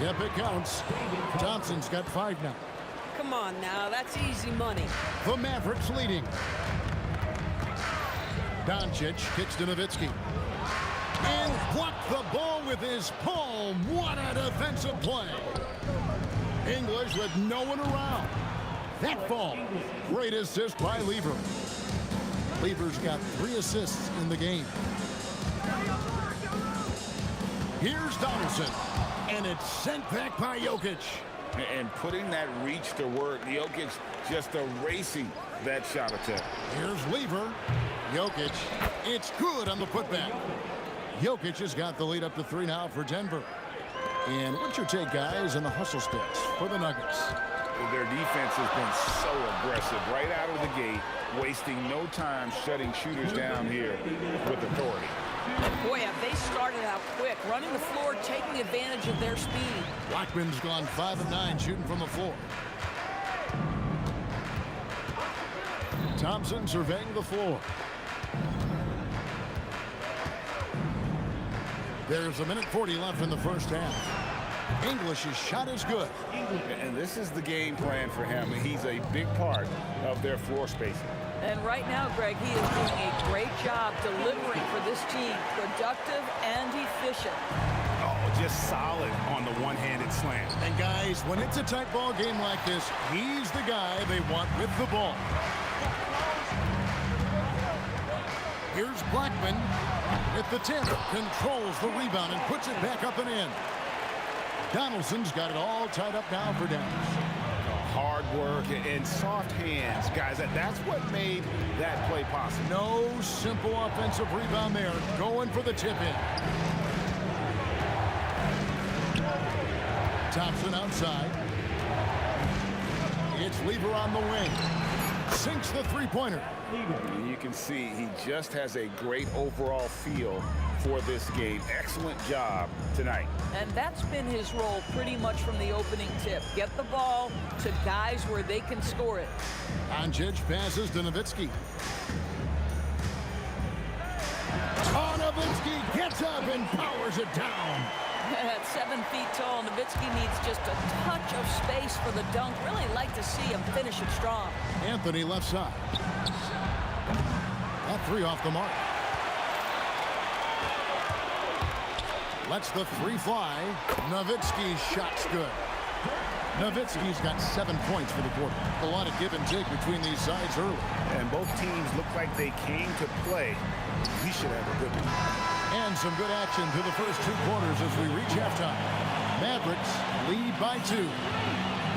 Yep, it counts. Thompson's got 5 now. Come on now, that's easy money. The Mavericks leading. Doncic kicks to Nowitzki. And blocked the ball with his palm. What a defensive play. English with no one around. That ball. Great assist by Lever. Lever's got 3 assists in the game. Here's Donaldson. And it's sent back by Jokic. And putting that reach to work, Jokic just erasing that shot attempt. Here's Lever. Jokic. It's good on the putback. Jokic has got the lead up to 3 now for Denver. And what's your take, guys, on the hustle sticks for the Nuggets? Their defense has been so aggressive right out of the gate, wasting no time shutting shooters down here with authority. Boy, have they started out quick, running the floor, taking advantage of their speed. Blackman's gone 5 of 9 shooting from the floor. Thompson surveying the floor. There's 1:40 left in the first half. English's shot is good. And this is the game plan for him. He's a big part of their floor spacing. And right now, Greg, he is doing a great job delivering for this team. Productive and efficient. Oh, just solid on the one-handed slam. And guys, when it's a tight ball game like this, he's the guy they want with the ball. Here's Blackman at the tip, controls the rebound and puts it back up and in. Donaldson's got it all tied up now for Dallas. Hard work and soft hands, guys. That's what made that play possible. No simple offensive rebound there. Going for the tip-in. Thompson outside. It's Lever on the wing. Sinks the three-pointer. And you can see he just has a great overall feel for this game. Excellent job tonight. And that's been his role pretty much from the opening tip. Get the ball to guys where they can score it. Doncic passes to Nowitzki. Nowitzki gets up and powers it down. At 7 feet tall, Nowitzki needs just a touch of space for the dunk. Really like to see him finish it strong. Anthony left side. That three off the mark. Lets the three fly. Nowitzki's shot's good. Nowitzki's got 7 points for the quarter. A lot of give and take between these sides early. And both teams look like they came to play. We should have a good one. And some good action to the first 2 quarters as we reach halftime. Mavericks lead by 2.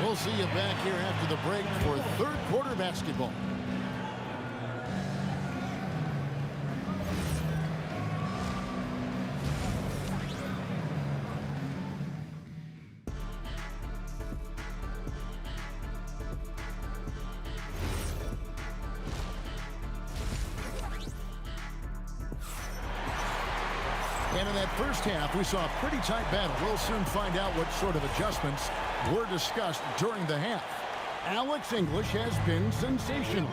We'll see you back here after the break for third quarter basketball. And in that first half, we saw a pretty tight battle. We'll soon find out what sort of adjustments were discussed during the half. Alex English has been sensational.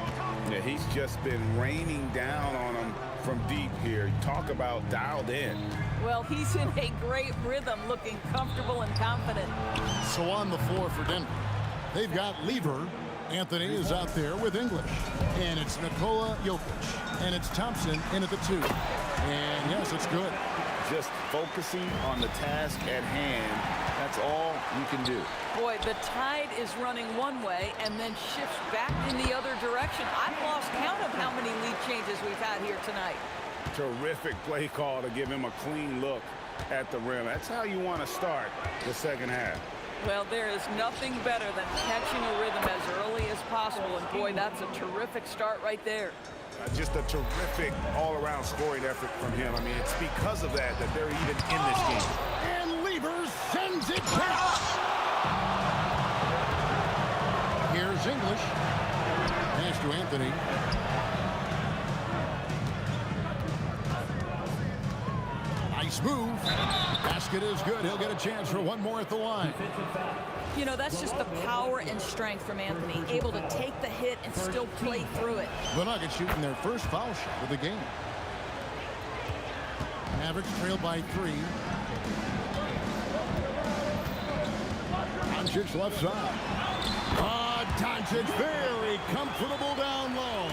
Yeah, he's just been raining down on him from deep here. Talk about dialed in. Well, he's in a great rhythm, looking comfortable and confident. So on the floor for Denver, they've got Lever. Anthony is out there with English. And it's Nikola Jokic. And it's Thompson in at the 2. And yes, it's good. Just focusing on the task at hand. That's all you can do. Boy, the tide is running one way and then shifts back in the other direction. I've lost count of how many lead changes we've had here tonight. Terrific play call to give him a clean look at the rim. That's how you want to start the second half. Well, there is nothing better than catching a rhythm as early as possible. And boy, that's a terrific start right there. Just a terrific all-around scoring effort from him. I mean, it's because of that that they're even in this game. And Lever sends it back. Here's English. Pass to Anthony. Nice move. Basket is good. He'll get a chance for one more at the line. You know, that's just the power and strength from Anthony, able to take the hit and still play through it. The Nuggets shooting their first foul shot of the game. Mavericks trail by 3. Doncic left side. Doncic very comfortable down low.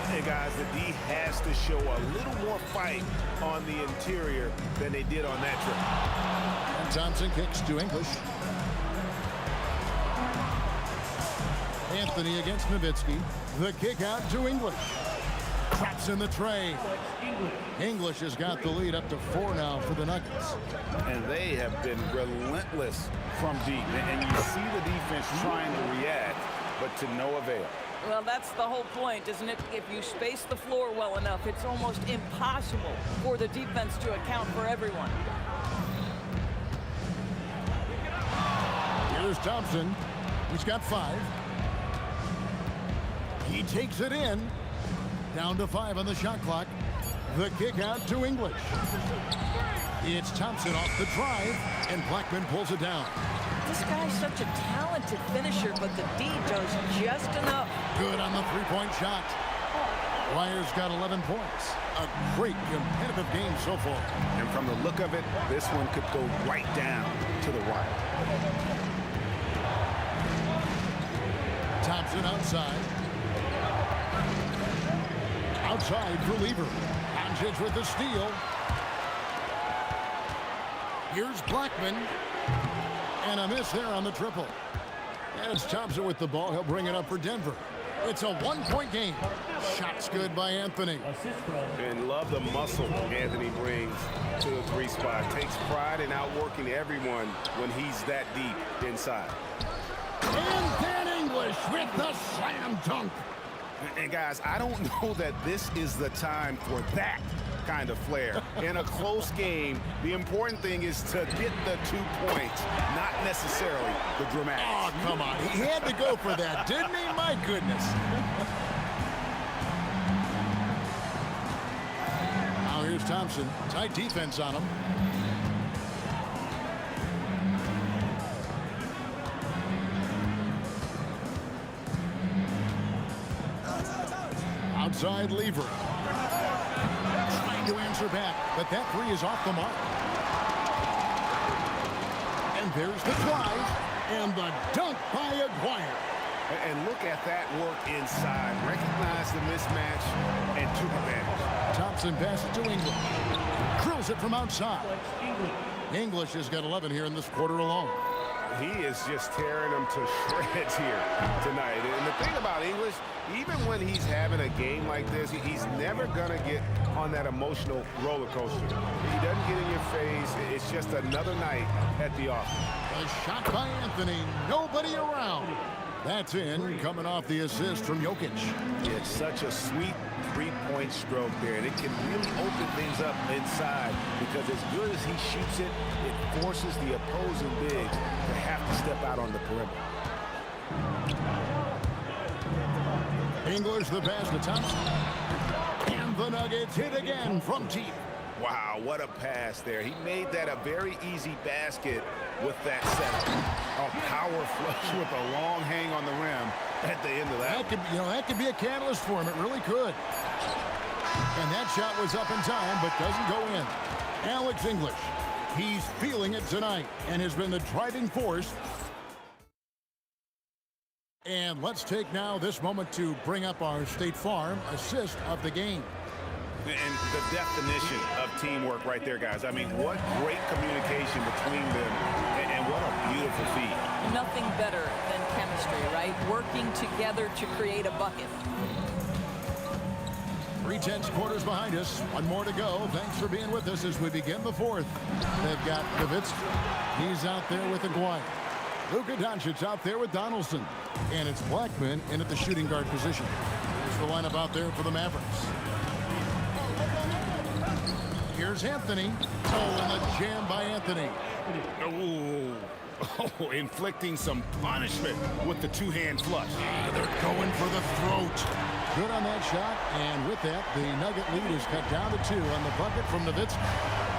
Hey, guys, the D has to show a little more fight on the interior than they did on that trip. And Thompson kicks to English. Anthony against Nowitzki. The kick out to English. Traps in the tray. English has got the lead up to 4 now for the Nuggets. And they have been relentless from deep. And you see the defense trying to react, but to no avail. Well, that's the whole point, isn't it? If you space the floor well enough, it's almost impossible for the defense to account for everyone. Here's Thompson. He's got 5. He takes it in. Down to 5 on the shot clock. The kick out to English. It's Thompson off the drive, and Blackman pulls it down. This guy's such a talented finisher, but the D does just enough. Good on the three-point shot. Flyers got 11 points. A great competitive game so far. And from the look of it, this one could go right down to the wire. Thompson outside. Outside for Lever. Doncic with the steal. Here's Blackman. And a miss there on the triple. And it's Thompson with the ball. He'll bring it up for Denver. It's a 1-point game. Shots good by Anthony. And love the muscle Anthony brings to the 3 spot. Takes pride in outworking everyone when he's that deep inside. And Dan English with the slam dunk. And guys, I don't know that this is the time for that kind of flair. In a close game, the important thing is to get the 2 points, not necessarily the dramatics. Oh, come on. He had to go for that, didn't he? My goodness. Now here's Thompson. Tight defense on him. Outside Lever. Trying to answer back, but that three is off the mark. And there's the drive and the dunk by Aguirre. And look at that work inside. Recognize the mismatch and took advantage. Thompson passes to English. Drills it from outside. English has got 11 here in this quarter alone. He is just tearing them to shreds here tonight. And the thing about English, even when he's having a game like this, he's never going to get on that emotional roller coaster. He doesn't get in your face. It's just another night at the office. A shot by Anthony. Nobody around. That's in, coming off the assist from Jokic. It's such a sweet three-point stroke there, and it can really open things up inside because as good as he shoots it, it forces the opposing bigs to have to step out on the perimeter. English the pass to Thompson. And the Nuggets hit again from deep. Wow, what a pass there. He made that a very easy basket with that setup. A power flush with a long hang on the rim at the end of that. That could be a catalyst for him. It really could. And that shot was up in time, but doesn't go in. Alex English, he's feeling it tonight and has been the driving force. And let's take now this moment to bring up our State Farm assist of the game. And the definition of teamwork right there, guys. I mean, what great communication between them, and what a beautiful feat. Nothing better than chemistry, right? Working together to create a bucket. 3/10 quarters behind us. One more to go. Thanks for being with us as we begin the fourth. They've got Nowitzki. He's out there with Aguirre. Luka Doncic out there with Donaldson. And it's Blackman in at the shooting guard position. Here's the lineup out there for the Mavericks. Here's Anthony. Oh, and a jam by Anthony. Oh, inflicting some punishment with the two-hand flush. They're going for the throat. Good on that shot, and with that, the Nugget lead is cut down to 2 on the bucket from Nowitzki.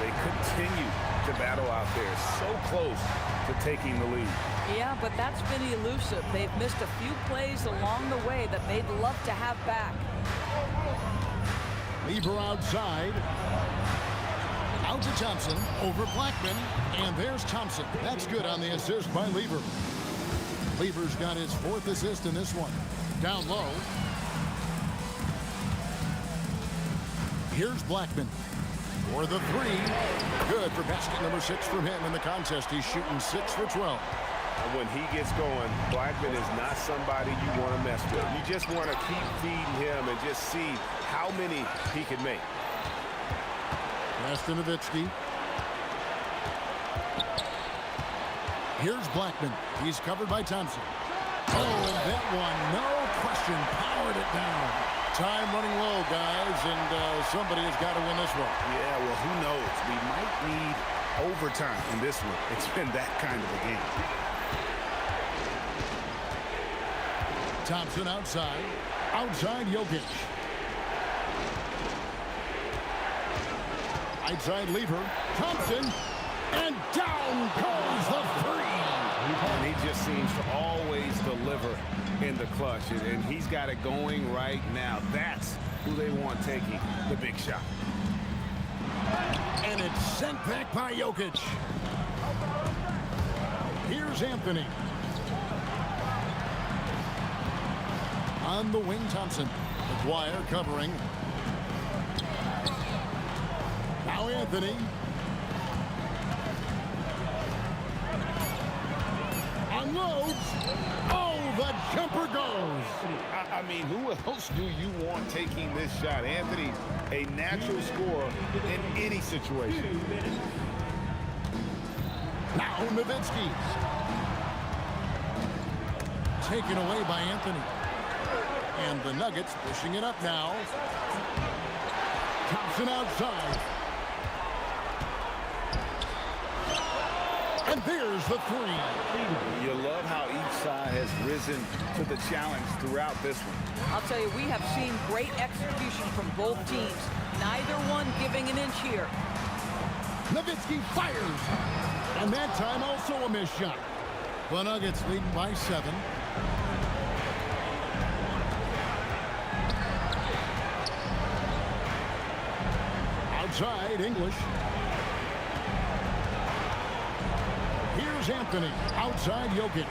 They continue to battle out there, so close to taking the lead. Yeah, but that's been elusive. They've missed a few plays along the way that they'd love to have back. Lever outside. Out to Thompson, over Blackman, and there's Thompson. That's good on the assist by Lever. Lever's got his 4th assist in this one. Down low. Here's Blackman for the 3. Good for basket number 6 from him in the contest. He's shooting 6 for 12. And when he gets going, Blackman is not somebody you want to mess with. You just want to keep feeding him and just see how many he can make. Pass to Nowitzki. Here's Blackman. He's covered by Thompson. Oh, that one, no question, powered it down. Time running low, guys, and somebody has got to win this one. Yeah, well, who knows? We might need overtime in this one. It's been that kind of a game. Thompson outside. Outside Jokic. Outside Lever. Thompson. And down goes the 3. And he just seems to always deliver in the clutch. And he's got it going right now. That's who they want taking the big shot. And it's sent back by Jokic. Here's Anthony. On the wing, Thompson. Aguirre covering. Now Anthony. Unloads. Oh, the jumper goes. I mean, who else do you want taking this shot? Anthony, a natural scorer in any situation. Now Nowitzki. Taken away by Anthony. And the Nuggets pushing it up now. Thompson outside. And there's the three. You love how each side has risen to the challenge throughout this one. I'll tell you, we have seen great execution from both teams. Neither one giving an inch here. Nowitzki fires. And that time also a missed shot. The Nuggets leading by 7. Outside, English. Here's Anthony. Outside, Jokic.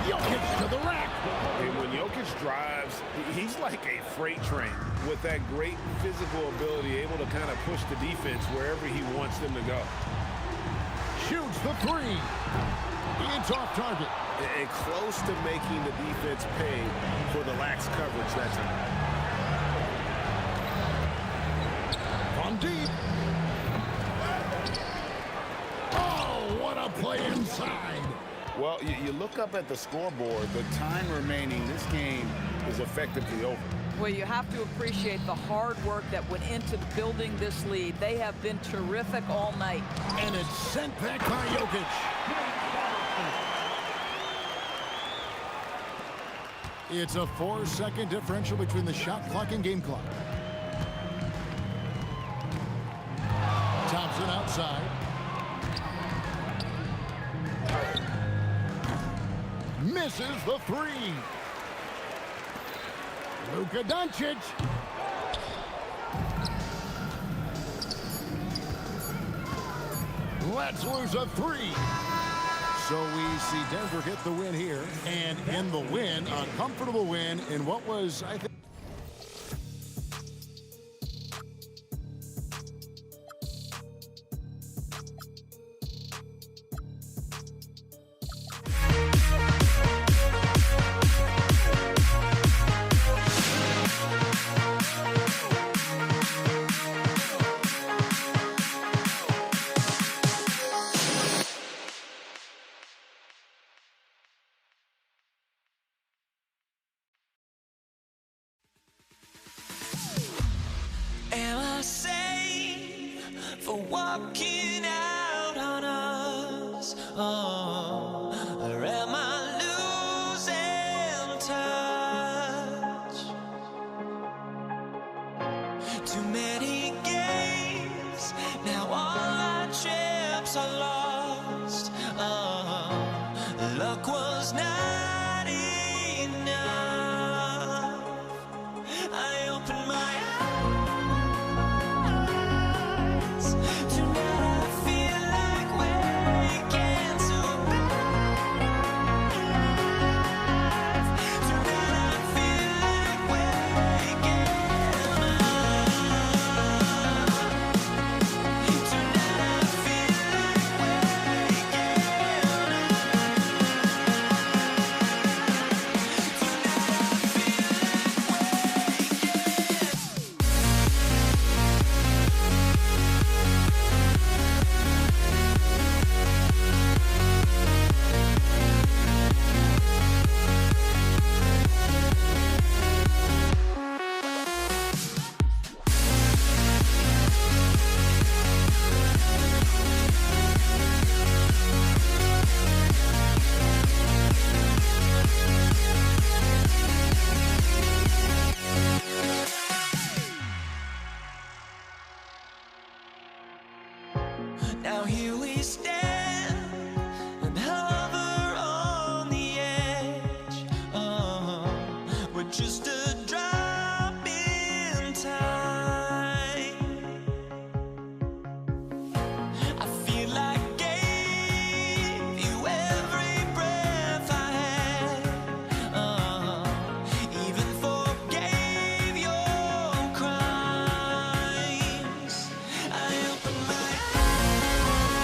Jokic to the rack. And when Jokic drives, he's like a freight train with that great physical ability, able to kind of push the defense wherever he wants them to go. Shoots the three. It's off target. And close to making the defense pay for the lax coverage that time. From deep. Oh, what a play inside. Well, you look up at the scoreboard, the time remaining, this game is effectively over. Well, you have to appreciate the hard work that went into building this lead. They have been terrific all night. And it's sent back by Jokic. It's a 4-second differential between the shot clock and game clock. Thompson outside. Misses the three. Luka Doncic. Let's lose a three. So we see Denver get the win here. And in the win, a comfortable win in what was, I think, Am I safe for walking out on us? Oh, or am I losing touch? Too many games, now all our chips are lost. Oh, luck was not enough. I opened my eyes. Now here we stand and hover on the edge. We're just a drop in time. I feel like I gave you every breath I had. Even forgave your crimes. I opened my eyes.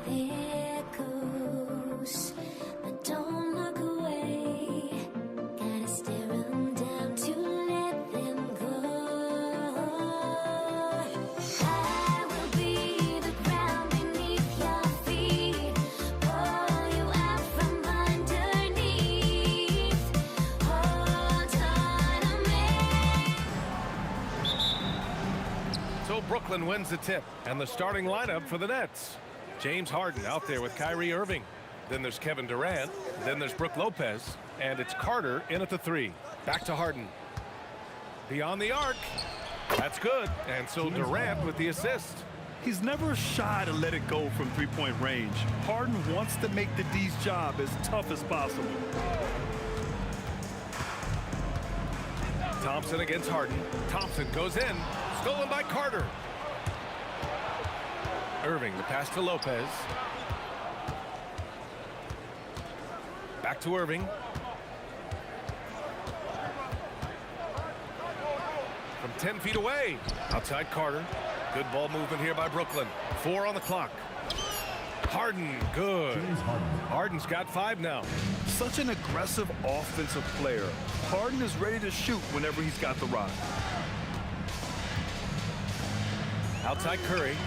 path it goes, but don't look away. Gotta stare 'em down to let them go. I will be the ground beneath your feet, pull you out from underneath. Hold on to me. So Brooklyn wins the tip, and the starting lineup for the Nets. James Harden out there with Kyrie Irving. Then there's Kevin Durant. Then there's Brook Lopez. And it's Carter in at the 3. Back to Harden. Beyond the arc. That's good. And so Durant with the assist. He's never shy to let it go from three-point range. Harden wants to make the D's job as tough as possible. Thompson against Harden. Thompson goes in. Stolen by Carter. Irving, the pass to Lopez. Back to Irving. From 10 feet away. Outside Carter. Good ball movement here by Brooklyn. 4 on the clock. Harden, good. Harden's got 5 now. Such an aggressive offensive player. Harden is ready to shoot whenever he's got the rock. Outside Curry.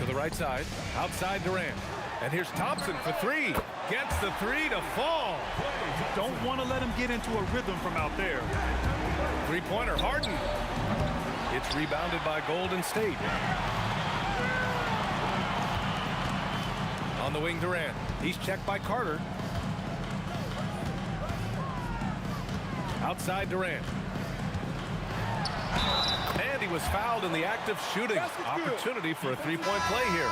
To the right side. Outside Durant. And here's Thompson for 3. Gets the 3 to fall. Don't want to let him get into a rhythm from out there. Three-pointer, Harden. It's rebounded by Golden State. On the wing, Durant. He's checked by Carter. Outside Durant. And he was fouled in the act of shooting. Opportunity for a three-point play here.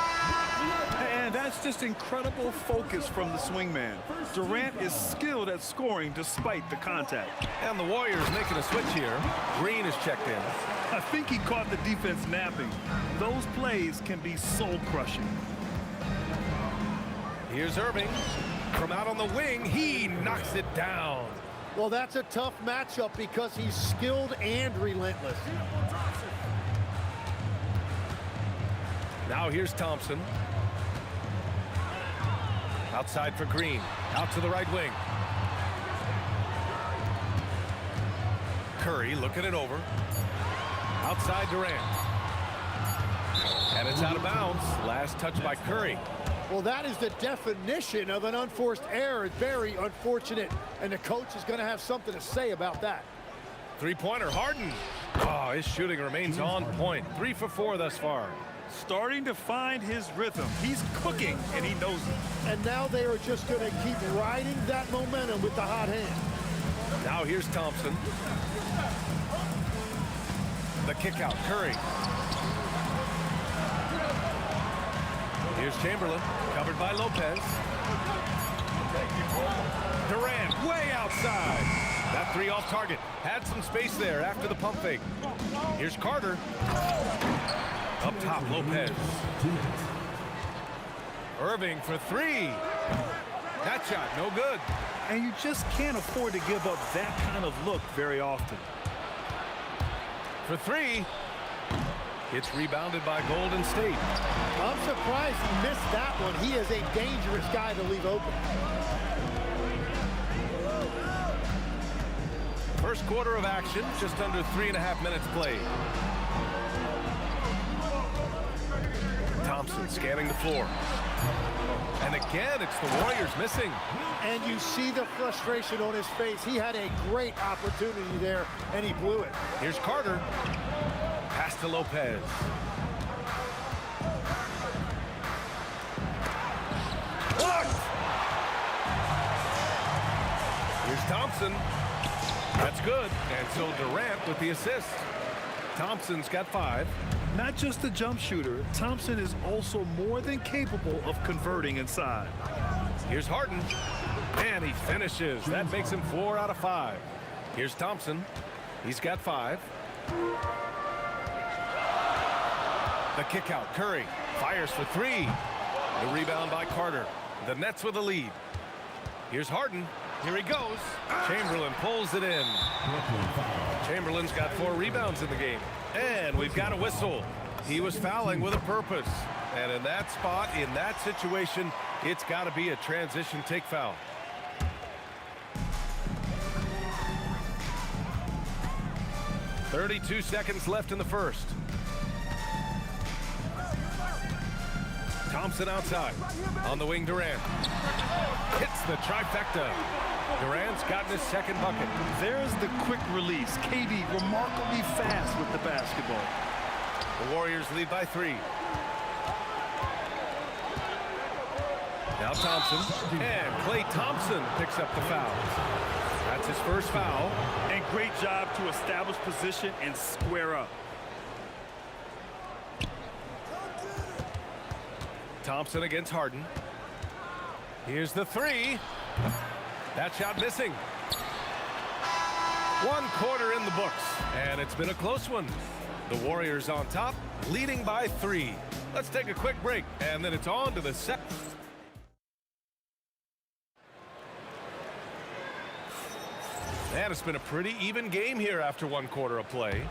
And that's just incredible focus from the swingman. Durant is skilled at scoring despite the contact. And the Warriors making a switch here. Green is checked in. I think he caught the defense napping. Those plays can be soul-crushing. Here's Irving. From out on the wing, he knocks it down. Well, that's a tough matchup because he's skilled and relentless. Now here's Thompson. Outside for Green. Out to the right wing. Curry looking it over. Outside Durant. And it's out of bounds. Last touch by Curry. Well, that is the definition of an unforced error. Very unfortunate, and the coach is going to have something to say about that. Three-pointer, Harden. Oh, his shooting remains on point. 3 for 4 thus far. Starting to find his rhythm. He's cooking, and he knows it. And now they are just going to keep riding that momentum with the hot hand. Now here's Thompson. The kick out, Curry. Here's Chamberlain, covered by Lopez. Durant, way outside. That 3 off target. Had some space there after the pump fake. Here's Carter. Up top, Lopez. Irving for 3. That shot, no good. And you just can't afford to give up that kind of look very often. For 3. It's rebounded by Golden State. I'm surprised he missed that one. He is a dangerous guy to leave open. First quarter of action, just under 3.5 minutes played. Thompson scanning the floor. And again, it's the Warriors missing. And you see the frustration on his face. He had a great opportunity there, and he blew it. Here's Carter. Pass to Lopez. Blocked! Here's Thompson. That's good. And so Durant with the assist. Thompson's got 5. Not just a jump shooter, Thompson is also more than capable of converting inside. Here's Harden. And he finishes. That makes him 4 out of 5. Here's Thompson. He's got 5. The kick out. Curry fires for 3. The rebound by Carter. The Nets with the lead. Here's Harden. Here he goes. Chamberlain pulls it in. Chamberlain's got 4 rebounds in the game. And we've got a whistle. He was fouling with a purpose. And in that spot, in that situation, it's got to be a transition take foul. .32 seconds left in the first. Thompson outside. On the wing, Durant. Hits the trifecta. Durant's gotten his second bucket. There's the quick release. KD remarkably fast with the basketball. The Warriors lead by 3. Now Thompson. And Klay Thompson picks up the foul. That's his first foul. And great job to establish position and square up. Thompson against Harden. Here's the 3. That shot missing. 1 quarter in the books, and it's been a close one. The Warriors on top, leading by 3. Let's take a quick break, and then it's on to the second. And it's been a pretty even game here after 1 quarter of play.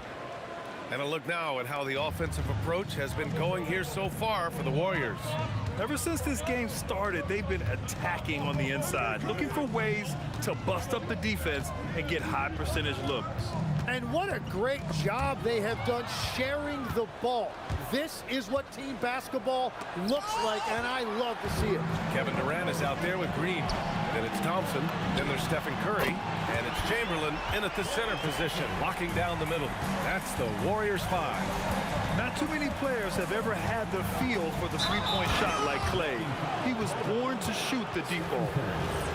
And a look now at how the offensive approach has been going here so far for the Warriors. Ever since this game started, they've been attacking on the inside, looking for ways to bust up the defense and get high percentage looks. And what a great job they have done sharing the ball. This is what team basketball looks like, and I love to see it. Kevin Durant is out there with Green. Then it's Thompson. Then there's Stephen Curry. And it's Chamberlain in at the center position, locking down the middle. That's the Warriors 5. Not too many players have ever had the feel for the three-point shot like Klay. He was born to shoot the deep ball.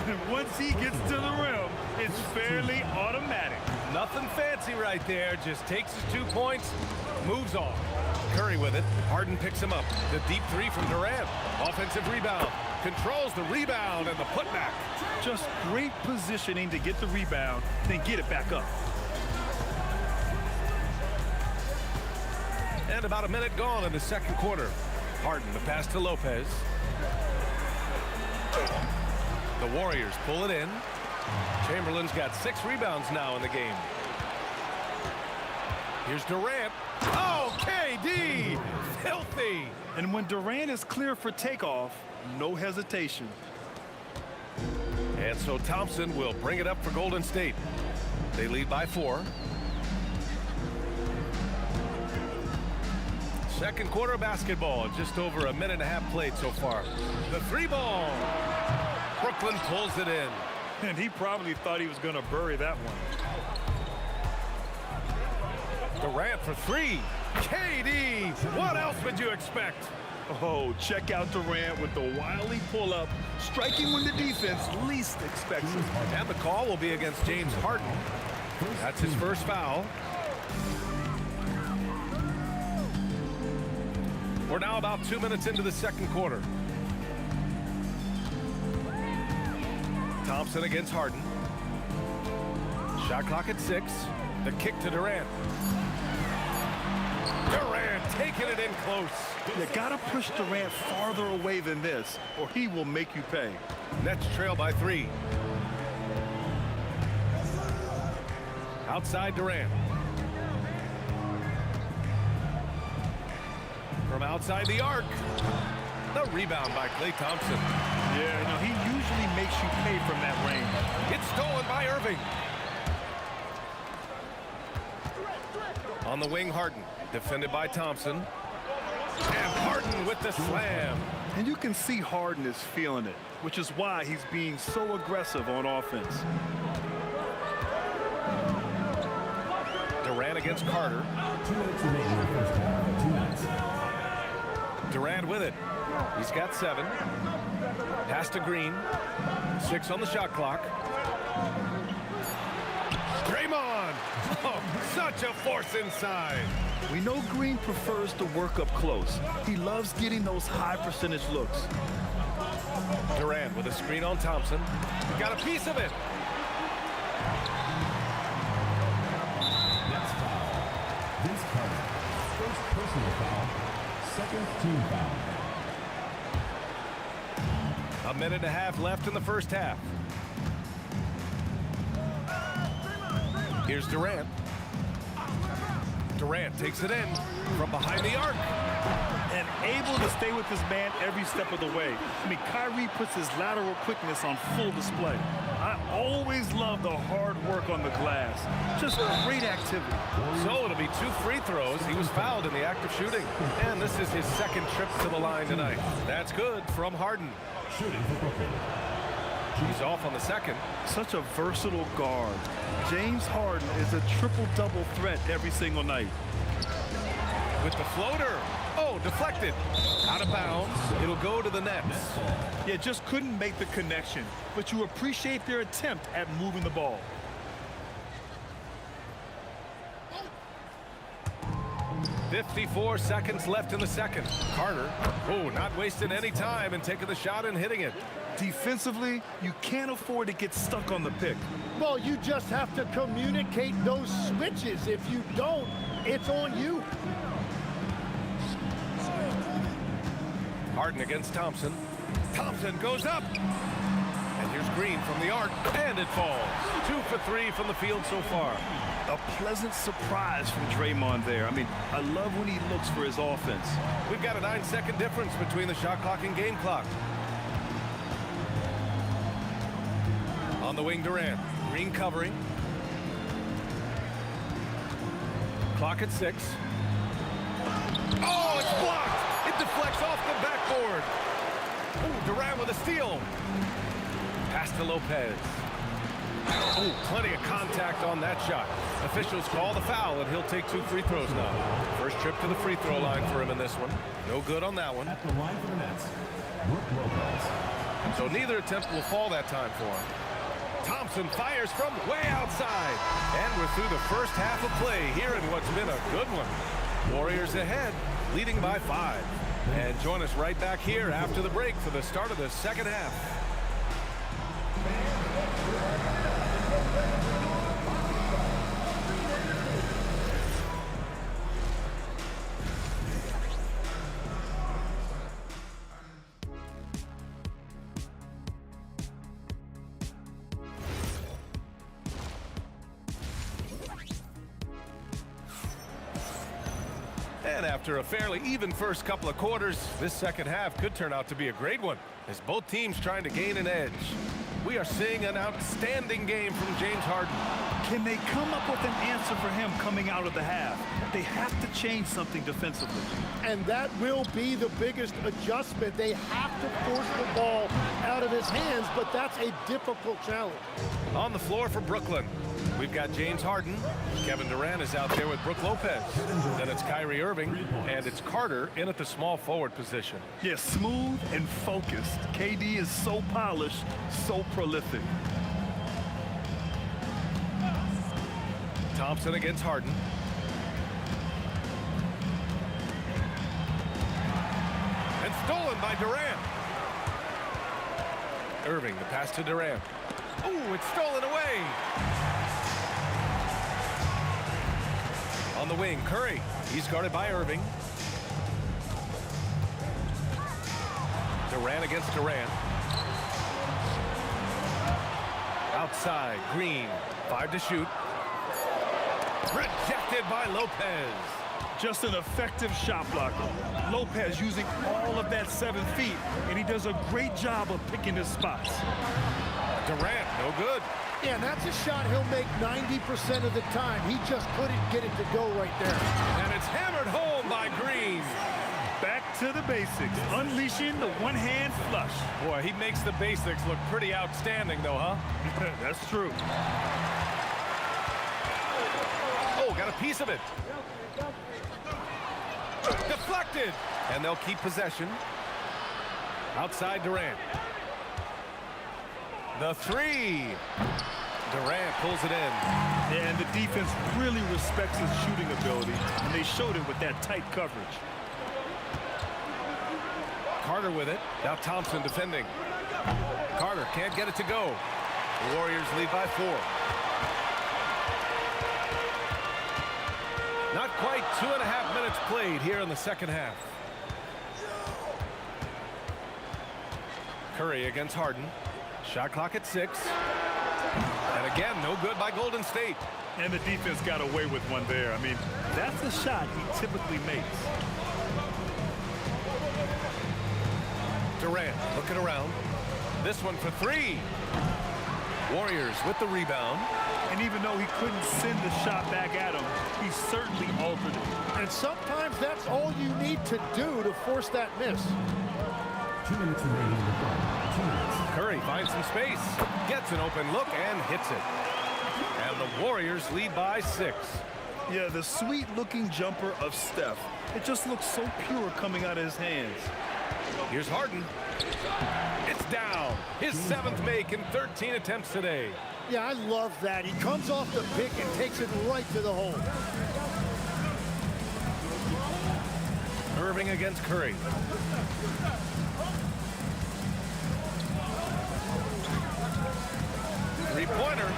And once he gets to the rim, it's fairly automatic. Nothing fancy right there. Just takes his 2 points, moves on. Curry with it. Harden picks him up. The deep 3 from Durant. Offensive rebound. Controls the rebound and the putback. Just great positioning to get the rebound, then get it back up. And about a minute gone in the second quarter. Harden, the pass to Lopez. The Warriors pull it in. Chamberlain's got 6 rebounds now in the game. Here's Durant. Oh, KD! Filthy! And when Durant is clear for takeoff, no hesitation. And so Thompson will bring it up for Golden State. They lead by 4. Second quarter basketball, just over a minute and a half played so far. The 3 ball. Brooklyn pulls it in. And he probably thought he was going to bury that one. Durant for 3. KD, what else would you expect? Oh, check out Durant with the wily pull-up, striking when the defense least expects it. And the call will be against James Harden. That's his first foul. We're now about 2 minutes into the second quarter. Thompson against Harden. Shot clock at 6. The kick to Durant. Durant taking it in close. You gotta push Durant farther away than this, or he will make you pay. Nets trail by 3. Outside Durant. From outside the arc. The rebound by Klay Thompson. Yeah, no, he usually makes you pay from that range. It's stolen by Irving. On the wing, Harden. Defended by Thompson. And Harden with the slam. And you can see Harden is feeling it, which is why he's being so aggressive on offense. Durant against Carter. 2 minutes remaining in the first half. 2 minutes. Durant with it. He's got 7. Pass to Green. 6 on the shot clock. Draymond. Oh, such a force inside. We know Green prefers to work up close. He loves getting those high percentage looks. Durant with a screen on Thompson. He got a piece of it. Next foul. Vince Carter. First personal foul. Second team foul. A minute and a half left in the first half. Here's Durant. Durant takes it in. from behind the arc. And able to stay with his man every step of the way. I mean, Kyrie puts his lateral quickness on full display. I always love the hard work on the glass. Just great activity. So it'll be 2 free throws. He was fouled in the act of shooting. And this is his second trip to the line tonight. That's good from Harden. Shooting for Brooklyn. He's off on the second. Such a versatile guard. James Harden is a triple-double threat every single night. With the floater. Oh, deflected. Out of bounds. It'll go to the Nets. Yeah, just couldn't make the connection. But you appreciate their attempt at moving the ball. .54 seconds left in the second. Carter, not wasting any time and taking the shot and hitting it. Defensively, you can't afford to get stuck on the pick. Well, you just have to communicate those switches. If you don't, it's on you. Harden against Thompson. Thompson goes up. And here's Green from the arc, and it falls. 2 for 3 from the field so far. A pleasant surprise from Draymond there. I mean, I love when he looks for his offense. We've got a 9-second difference between the shot clock and game clock. On the wing, Durant. Green covering. Clock at 6. Oh, it's blocked! It deflects off the backboard. Ooh, Durant with a steal. Pass to Lopez. Ooh, plenty of contact on that shot. Officials call the foul, and he'll take 2 free throws now. First trip to the free throw line for him in this one. No good on that one. At the line for the Nets, Brook Lopez. So neither attempt will fall that time for him. Thompson fires from way outside. And we're through the first half of play here in what's been a good one. Warriors ahead, leading by 5. And join us right back here after the break for the start of the second half. And after a fairly even first couple of quarters, this second half could turn out to be a great one, as both teams trying to gain an edge. We are seeing an outstanding game from James Harden. Can they come up with an answer for him coming out of the half? They have to change something defensively. And that will be the biggest adjustment. They have to force the ball out of his hands, but that's a difficult challenge. On the floor for Brooklyn, we've got James Harden. Kevin Durant is out there with Brook Lopez. Then it's Kyrie Irving, and it's Carter in at the small forward position. Yeah, smooth and focused. KD is so polished, so prolific. Thompson against Harden. And stolen by Durant. Irving, the pass to Durant. Oh, it's stolen away. On the wing, Curry. He's guarded by Irving. Durant against Durant. Outside, Green. 5 to shoot. Rejected by Lopez. Just an effective shot blocker. Lopez using all of that 7 feet, and he does a great job of picking his spots. Durant, no good. Yeah, and that's a shot he'll make 90% of the time. He just couldn't get it to go right there. And it's hammered home by Green. Back to the basics, unleashing the one-hand flush. Boy, he makes the basics look pretty outstanding, though, huh? That's true. Oh, got a piece of it. Deflected. And they'll keep possession. Outside Durant. The 3. Durant pulls it in. And the defense really respects his shooting ability, and they showed it with that tight coverage. Carter with it. Now Thompson defending. Carter can't get it to go. The Warriors lead by 4. Not quite 2.5 minutes played here in the second half. Curry against Harden. Shot clock at 6. And again, no good by Golden State. And the defense got away with one there. I mean, that's a shot he typically makes. Durant looking around. This one for three. Warriors with the rebound. And even though he couldn't send the shot back at him, he certainly altered it. And sometimes that's all you need to do to force that miss. 2 minutes remaining in the quarter. 2 minutes. Curry finds some space, gets an open look, and hits it. And the Warriors lead by 6. Yeah, the sweet-looking jumper of Steph. It just looks so pure coming out of his hands. Here's Harden. It's down. His 7th make in 13 attempts today. Yeah, I love that. He comes off the pick and takes it right to the hole. Irving against Curry. Three-pointer.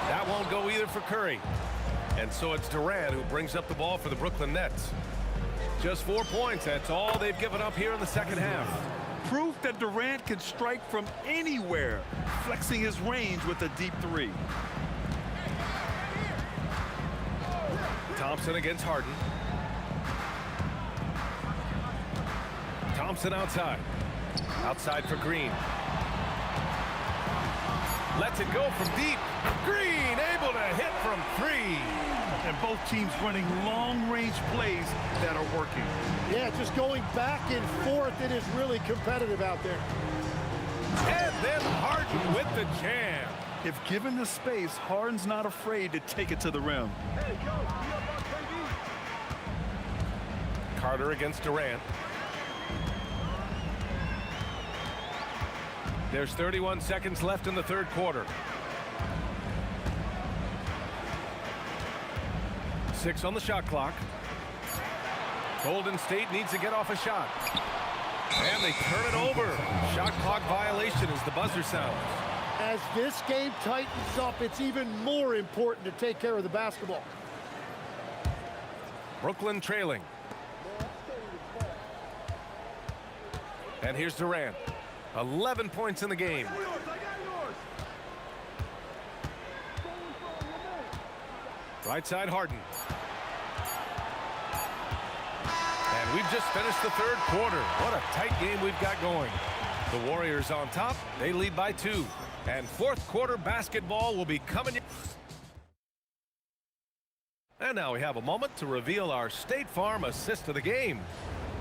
That won't go either for Curry. And so it's Durant who brings up the ball for the Brooklyn Nets. Just 4 points. That's all they've given up here in the second half. Proof that Durant can strike from anywhere, flexing his range with a deep three. Thompson against Harden. Thompson outside. Outside for Green. Lets it go from deep. Green able to hit from 3. And both teams running long-range plays that are working. Yeah, just going back and forth. It is really competitive out there. And then Harden with the jam. If given the space, Harden's not afraid to take it to the rim. Carter against Durant. There's 31 seconds left in the third quarter. 6 on the shot clock. Golden State needs to get off a shot. And they turn it over. Shot clock violation as the buzzer sounds. As this game tightens up, it's even more important to take care of the basketball. Brooklyn trailing. And here's Durant. 11 points in the game. Right side Harden. And we've just finished the third quarter. What a tight game we've got going. The Warriors on top. They lead by 2. And fourth quarter basketball will be coming. And now we have a moment to reveal our State Farm assist of the game.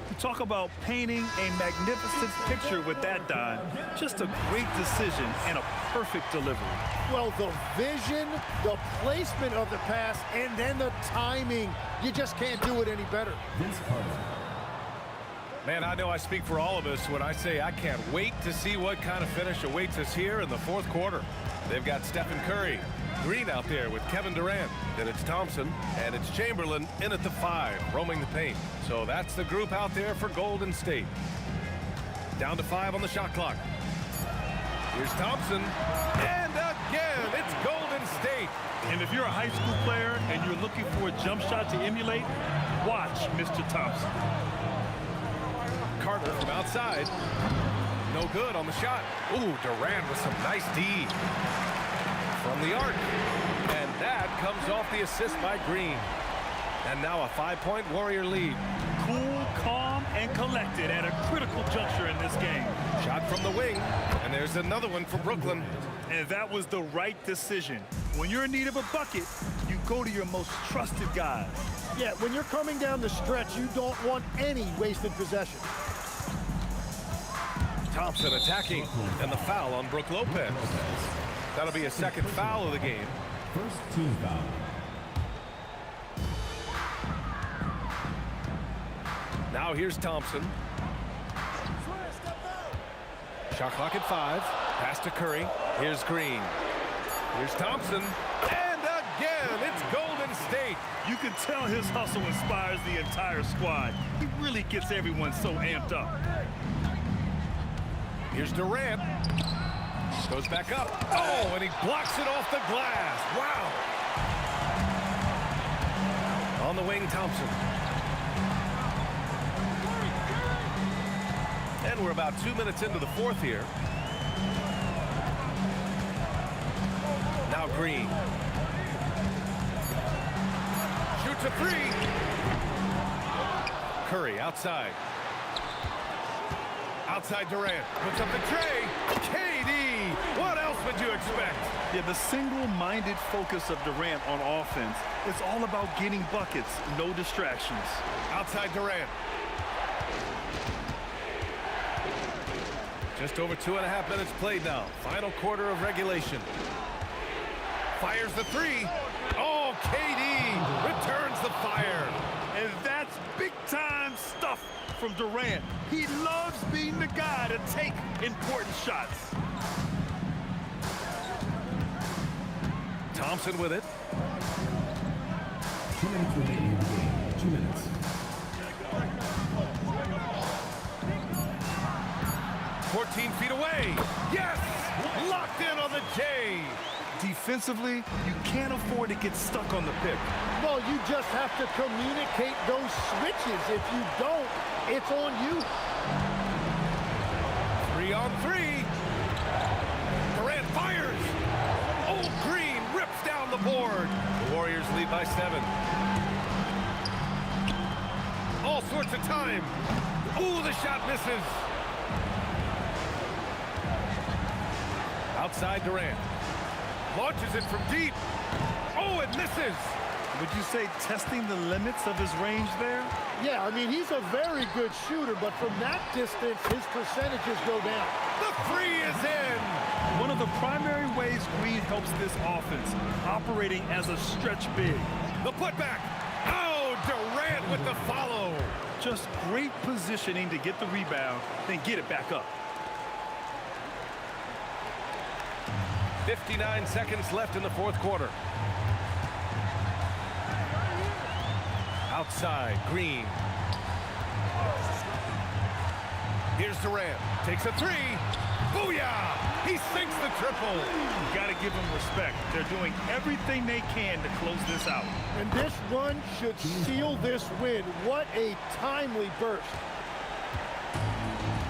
You talk about painting a magnificent picture with that dime. Just a great decision and a perfect delivery. Well, the vision, the placement of the pass, and then the timing. You just can't do it any better. Man, I know I speak for all of us when I say I can't wait to see what kind of finish awaits us here in the fourth quarter. They've got Stephen Curry, Green out there with Kevin Durant. Then it's Thompson, and it's Chamberlain in at the 5, roaming the paint. So that's the group out there for Golden State. Down to 5 on the shot clock. Here's Thompson, and again, it's Golden State. And if you're a high school player and you're looking for a jump shot to emulate, watch Mr. Thompson. Carter from outside. No good on the shot. Ooh, Durant with some nice D from the arc. And that comes off the assist by Green. And now a 5-point Warrior lead. Cool, calm, and collected at a critical juncture in this game. Shot from the wing. And there's another one for Brooklyn. And that was the right decision. When you're in need of a bucket, you go to your most trusted guys. Yeah, when you're coming down the stretch, you don't want any wasted possession. Thompson attacking, and the foul on Brook Lopez. That'll be a second foul of the game. First team foul. Now here's Thompson. Shot clock at 5. Pass to Curry. Here's Green. Here's Thompson. And again, it's Golden State. You can tell his hustle inspires the entire squad. He really gets everyone so amped up. Here's Durant. Goes back up. Oh, and he blocks it off the glass. Wow. On the wing, Thompson. And we're about 2 minutes into the fourth here. Now Green. shoots a three. Curry outside. Outside Durant. Puts up the tray. KD. What else would you expect? Yeah, the single-minded focus of Durant on offense, it's all about getting buckets, no distractions. Outside Durant. Just over 2.5 minutes played now. Final quarter of regulation. Fires the three. Oh, KD returns the fire. And that's big-time stuff from Durant. He loves being the guy to take important shots. Thompson with it. 2 minutes remaining in the game. 2 minutes. "14 feet away. Yes! Locked in on the J. Defensively, you can't afford to get stuck on the pick. Well, you just have to communicate those switches. If you don't, it's on you. 3-on-3. Durant fires. Oh, Green rips down the board. The Warriors lead by 7. All sorts of time. Ooh, the shot misses. Outside Durant. Launches it from deep. Oh, it misses. Would you say testing the limits of his range there? Yeah, I mean, he's a very good shooter, but from that distance, his percentages go down. The three is in. One of the primary ways Green helps this offense, operating as a stretch big. The putback. Oh, Durant with the follow. Just great positioning to get the rebound, then get it back up. 59 seconds left in the fourth quarter. Outside, Green. Here's Durant. Takes a three. Booyah! He sinks the triple. You got to give them respect. They're doing everything they can to close this out. And this run should seal this win. What a timely burst.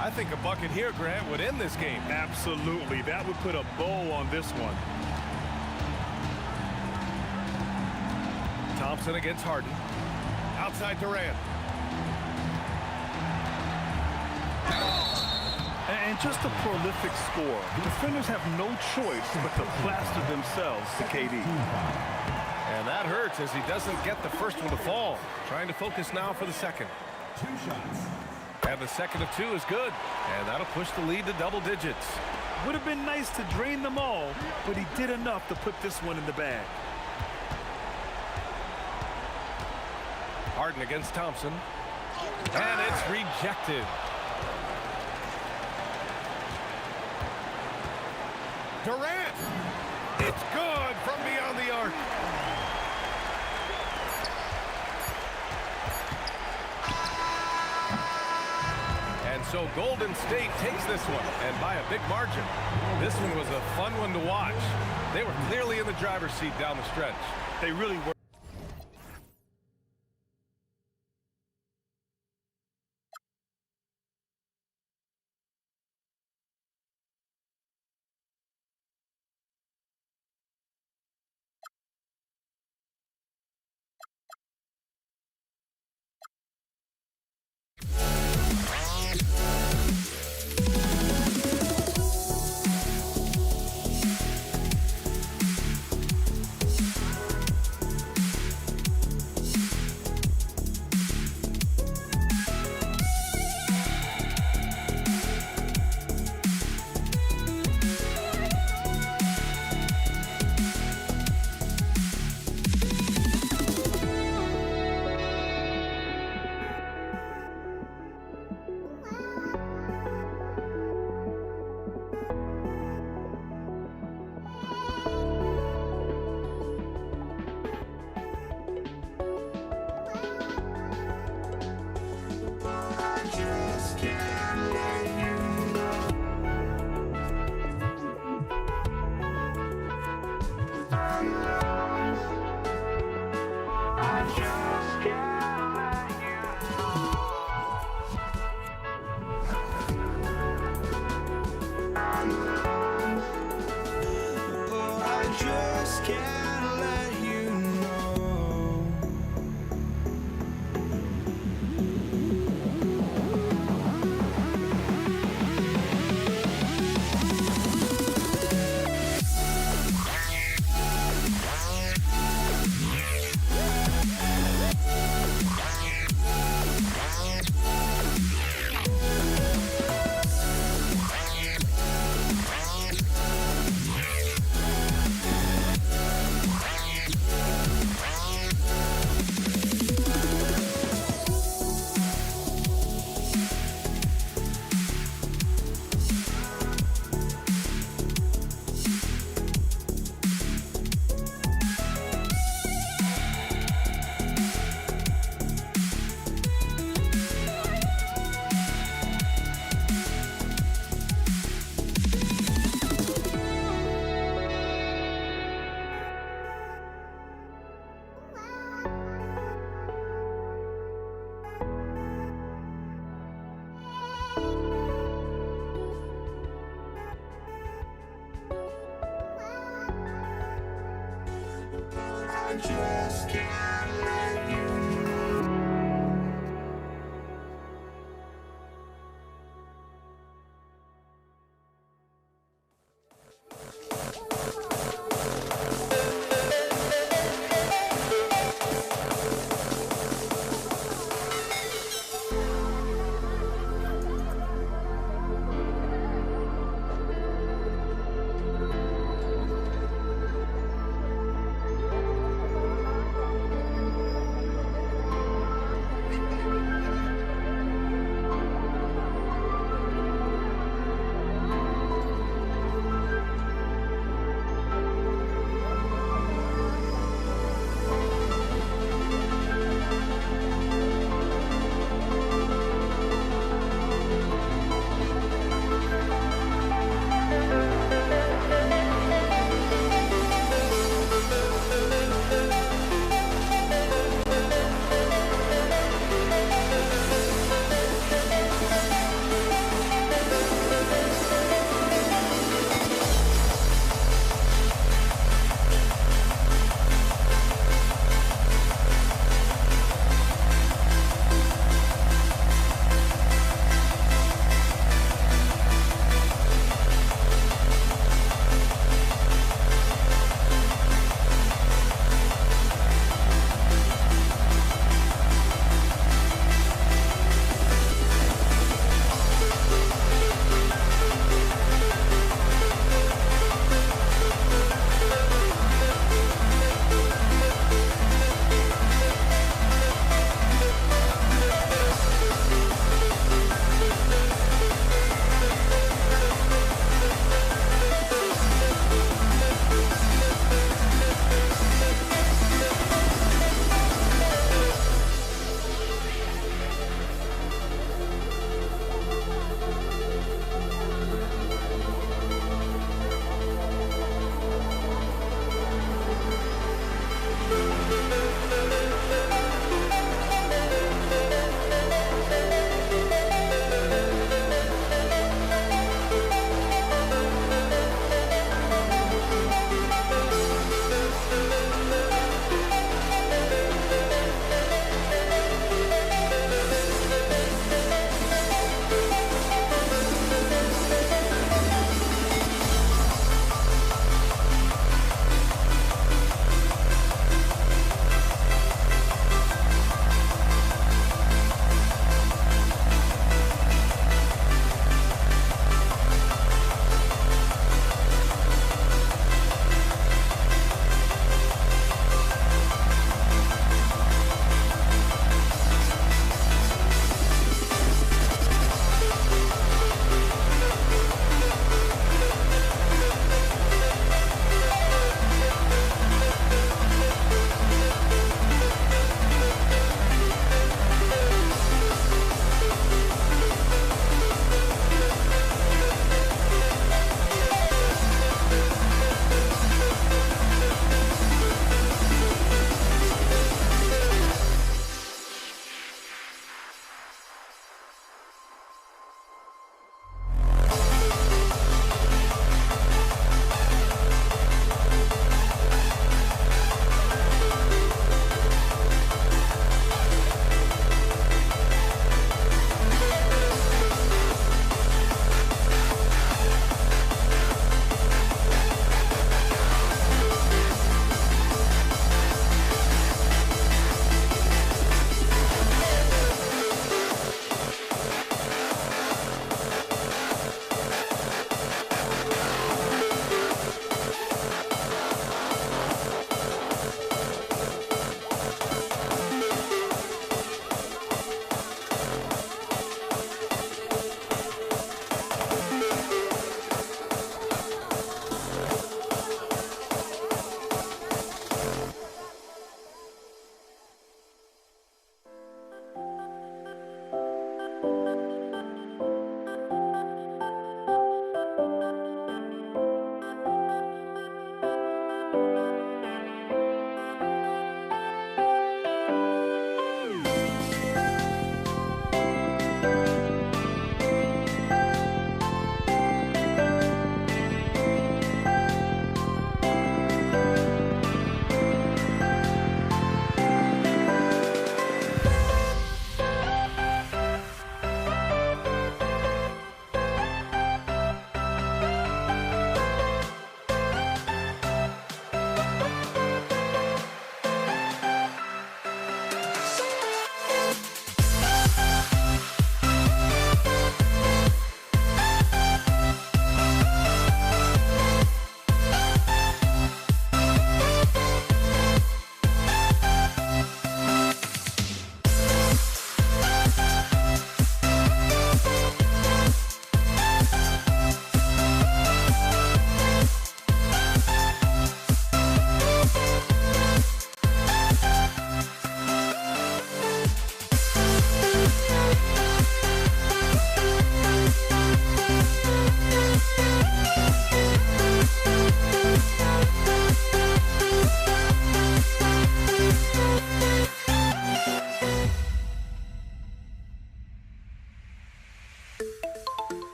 I think a bucket here, Grant, would end this game. Absolutely. That would put a bow on this one. Thompson against Harden. Outside Durant. And just a prolific score. Defenders have no choice but to plaster themselves to KD. And that hurts as he doesn't get the first one to fall. Trying to focus now for the second. 2 shots. And the second of 2 is good. And that'll push the lead to double digits. Would have been nice to drain them all, but he did enough to put this one in the bag. Harden against Thompson. And it's rejected. Durant! It's good from beyond the arc. And so Golden State takes this one, and by a big margin. This one was a fun one to watch. They were clearly in the driver's seat down the stretch. They really were.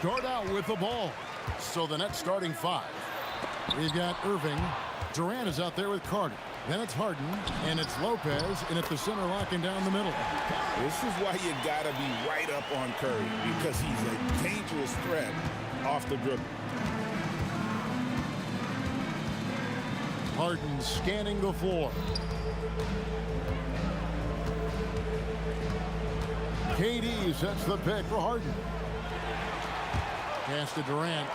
start out with the ball. So the net starting 5. We've got Irving. Durant is out there with Carter. Then it's Harden, and it's Lopez, and at the center locking down the middle. This is why you got to be right up on Curry, because he's a dangerous threat off the dribble. Harden scanning the floor. KD sets the pick for Harden. Pass to Durant.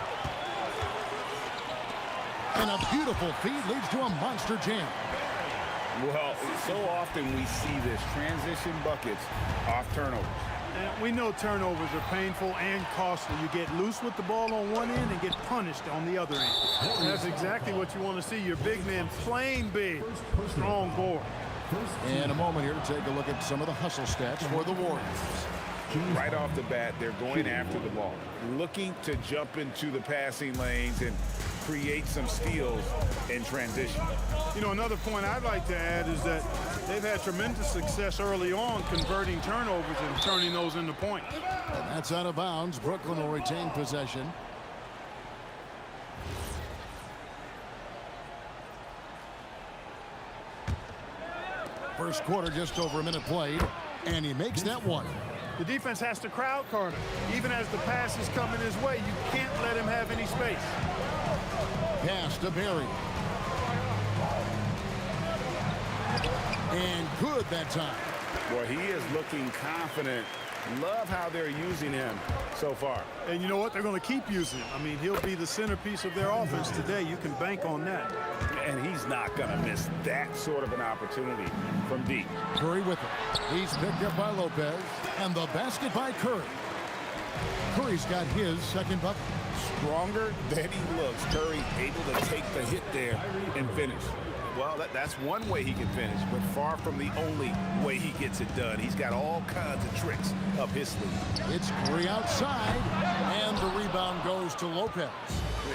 And a beautiful feed leads to a monster jam. Well, so often we see this transition buckets off turnovers. And we know turnovers are painful and costly. You get loose with the ball on one end and get punished on the other end. And that's exactly what you want to see. Your big man playing big, strong board. In a moment here to take a look at some of the hustle stats for the Warriors. Right off the bat, they're going after the ball, looking to jump into the passing lanes and create some steals in transition. You know, another point I'd like to add is that they've had tremendous success early on converting turnovers and turning those into points. And that's out of bounds. Brooklyn will retain possession. First quarter, just over a minute played, and he makes that one. The defense has to crowd Carter. Even as the pass is coming his way, you can't let him have any space. Pass to Barry. And good that time. Boy, he is looking confident. Love how they're using him so far. And you know what? They're going to keep using him. I mean, he'll be the centerpiece of their offense today. You can bank on that. And he's not going to miss that sort of an opportunity from deep. Curry with it. He's picked up by Lopez. And the basket by Curry. Curry's got his second bucket. Stronger than he looks. Curry able to take the hit there and finish. Well, that's one way he can finish, but far from the only way he gets it done. He's got all kinds of tricks up his sleeve. It's Curry outside, and the rebound goes to Lopez.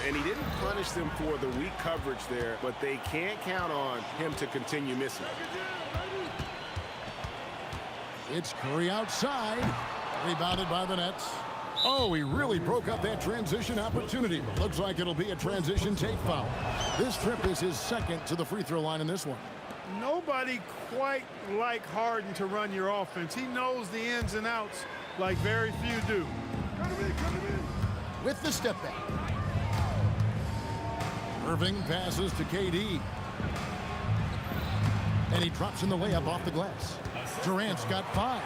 And he didn't punish them for the weak coverage there, but they can't count on him to continue missing. It's Curry outside, rebounded by the Nets. Oh, he really broke up that transition opportunity. Looks like it'll be a transition take foul. This trip is his second to the free throw line in this one. Nobody quite like Harden to run your offense. He knows the ins and outs like very few do. With the step back. Irving passes to KD. And he drops in the layup off the glass. Durant's got 5.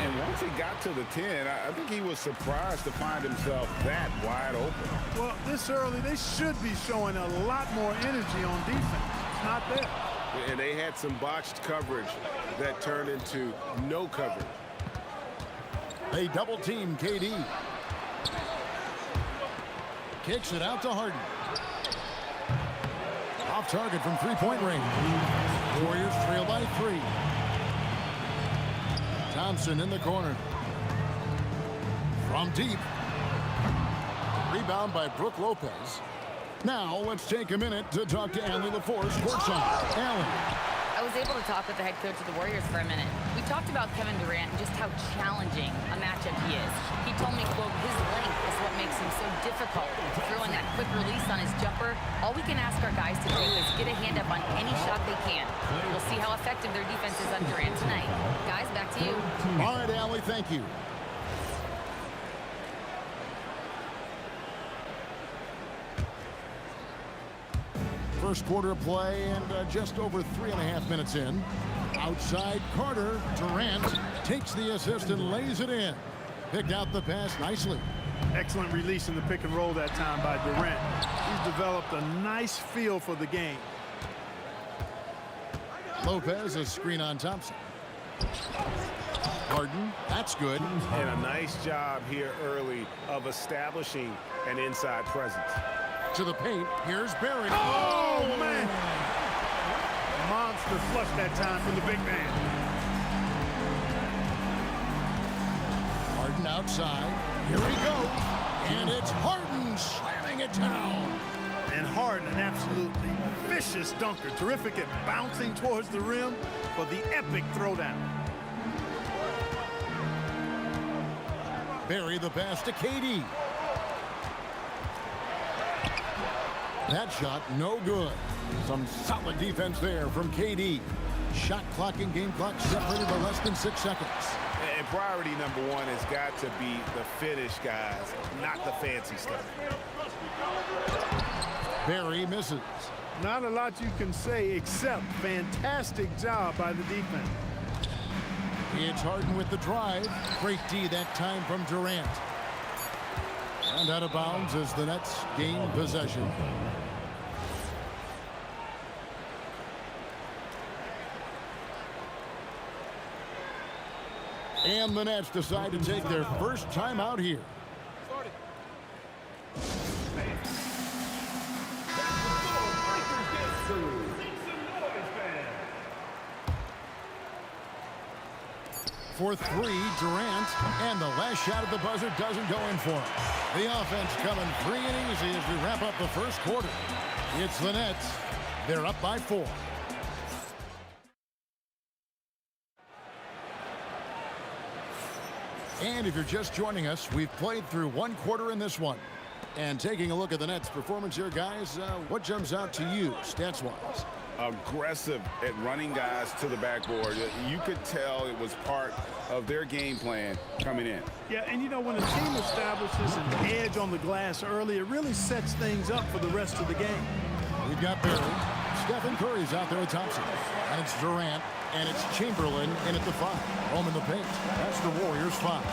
And once he got to the 10, I think he was surprised to find himself that wide open. Well, this early, they should be showing a lot more energy on defense. It's not there. And they had some botched coverage that turned into no coverage. They double team KD. Kicks it out to Harden. Off target from three-point range. Warriors trail by 3. Thompson in the corner. From deep. Rebound by Brook Lopez. Now let's take a minute to talk to Allie LaForce courtside. Allie. I was able to talk with the head coach of the Warriors for a minute. We talked about Kevin Durant and just how challenging a matchup he is. He told me, quote, his length is what makes him so difficult. Throwing that quick release on his jumper, all we can ask our guys to do is get a hand up on any shot they can. We'll see how effective their defense is on Durant tonight. Guys, back to you. All right, Allie, thank you. First quarter of play and just over 3.5 minutes in. Outside Carter, Durant takes the assist and lays it in. Picked out the pass nicely. Excellent release in the pick and roll that time by Durant. He's developed a nice feel for the game. Lopez, a screen on Thompson. Harden, that's good. And a nice job here early of establishing an inside presence. To the paint, here's Barry. Oh, man! Monster flush that time from the big man. Harden outside. Here he goes. And it's Harden slamming it down. And Harden, an absolutely vicious dunker. Terrific at bouncing towards the rim for the epic throwdown. Barry the pass to KD. That shot, no good. Some solid defense there from KD. Shot clock and game clock separated by less than 6 seconds. And priority number one has got to be the finish, guys, not the fancy stuff. Barry misses. Not a lot you can say except fantastic job by the defense. It's Harden with the drive. Great D that time from Durant. And out of bounds as the Nets gain possession. And the Nets decide to take their first time out here. For three, Durant, and the last shot at the buzzer doesn't go in for him. The offense coming free and easy as we wrap up the first quarter. It's the Nets. They're up by 4. And if you're just joining us, we've played through 1 quarter in this one. And taking a look at the Nets' performance here, guys, what jumps out to you, stats-wise? Aggressive at running guys to the backboard. You could tell it was part of their game plan coming in. Yeah, and you know, when a team establishes an edge on the glass early, it really sets things up for the rest of the game. We've got Barry. Stephen Curry's out there with Thompson. And it's Durant. And it's Chamberlain in at the 5. Home in the paint. That's the Warriors' 5.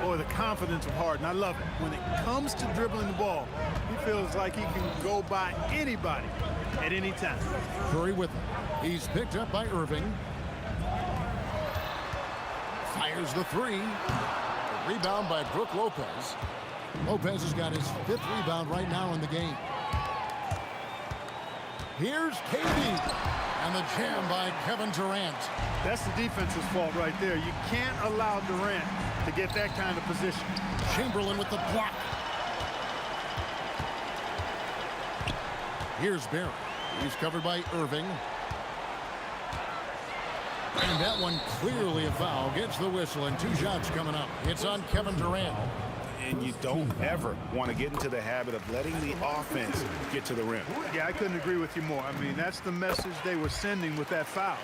Boy, the confidence of Harden, I love it. When it comes to dribbling the ball, he feels like he can go by anybody at any time. Curry with him. He's picked up by Irving. Fires the 3. A rebound by Brook Lopez. Lopez has got his 5th rebound right now in the game. Here's KD. And the jam by Kevin Durant. That's the defense's fault right there. You can't allow Durant to get that kind of position. Chamberlain with the block. Here's Barry. He's covered by Irving. And that one clearly a foul. Gets the whistle and 2 shots coming up. It's on Kevin Durant. And you don't ever want to get into the habit of letting the offense get to the rim. Yeah, I couldn't agree with you more. I mean, that's the message they were sending with that foul.